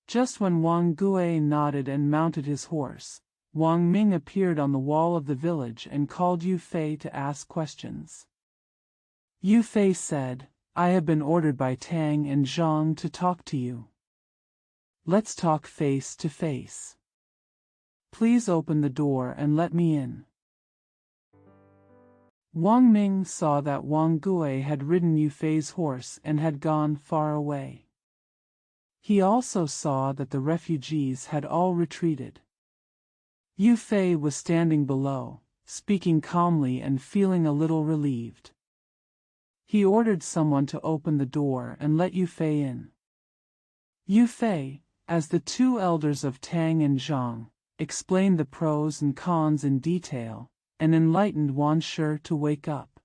Just when Wang Gui nodded and mounted his horse, Wang Ming appeared on the wall of the village and called Yue Fei to ask questions. Yue Fei said, I have been ordered by Tang and Zhang to talk to you. Let's talk face to face. Please open the door and let me in. Wang Ming saw that Wang Gui had ridden Yue Fei's horse and had gone far away. He also saw that the refugees had all retreated. Yue Fei was standing below, speaking calmly and feeling a little relieved. He ordered someone to open the door and let Yue Fei in. Yue Fei, as the two elders of Tang and Zhang, explained the pros and cons in detail, and enlightened Wan Shi to wake up.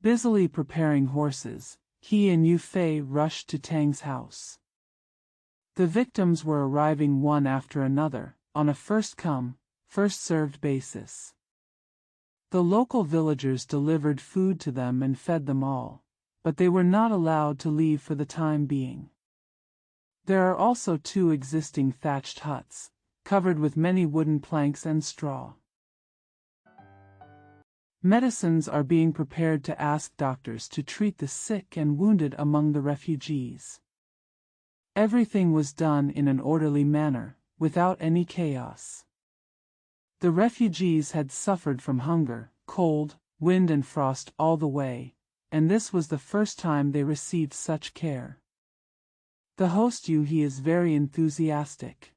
Busily preparing horses, he and Yue Fei rushed to Tang's house. The victims were arriving one after another, on a first-come, first-served basis. The local villagers delivered food to them and fed them all, but they were not allowed to leave for the time being. There are also two existing thatched huts, covered with many wooden planks and straw. Medicines are being prepared to ask doctors to treat the sick and wounded among the refugees. Everything was done in an orderly manner, without any chaos. The refugees had suffered from hunger, cold, wind and frost all the way, and this was the first time they received such care. The host He is very enthusiastic.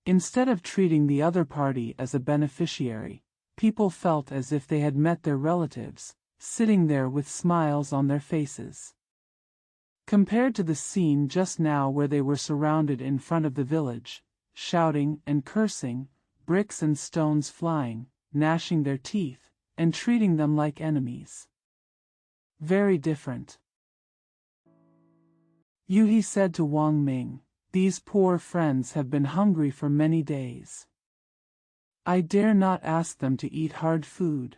Instead of treating the other party as a beneficiary, people felt as if they had met their relatives, sitting there with smiles on their faces. Compared to the scene just now where they were surrounded in front of the village, shouting and cursing, bricks and stones flying, gnashing their teeth, and treating them like enemies. Very different. He said to Wang Ming, These poor friends have been hungry for many days. I dare not ask them to eat hard food.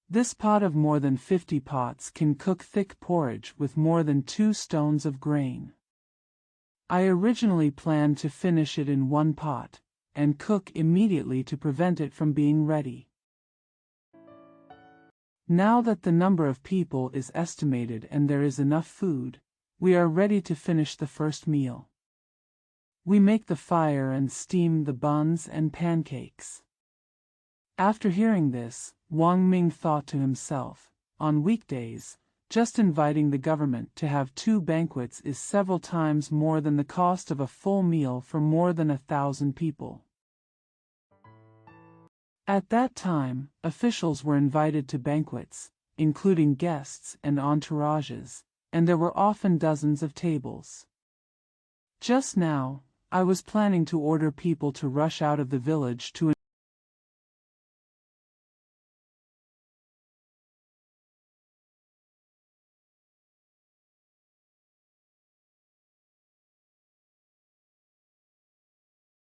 This pot of more than 50 pots can cook thick porridge with more than 2 stones of grain. I originally planned to finish it in one pot, and cook immediately to prevent it from being ready. Now that the number of people is estimated and there is enough food, we are ready to finish the first meal. We make the fire and steam the buns and pancakes." After hearing this, Wang Ming thought to himself, "On weekdays, just inviting the government to have 2 banquets is several times more than the cost of a full meal for more than 1,000 people." At that time, officials were invited to banquets, including guests and entourages, and there were often dozens of tables. Just now, I was planning to order people to rush out of the village to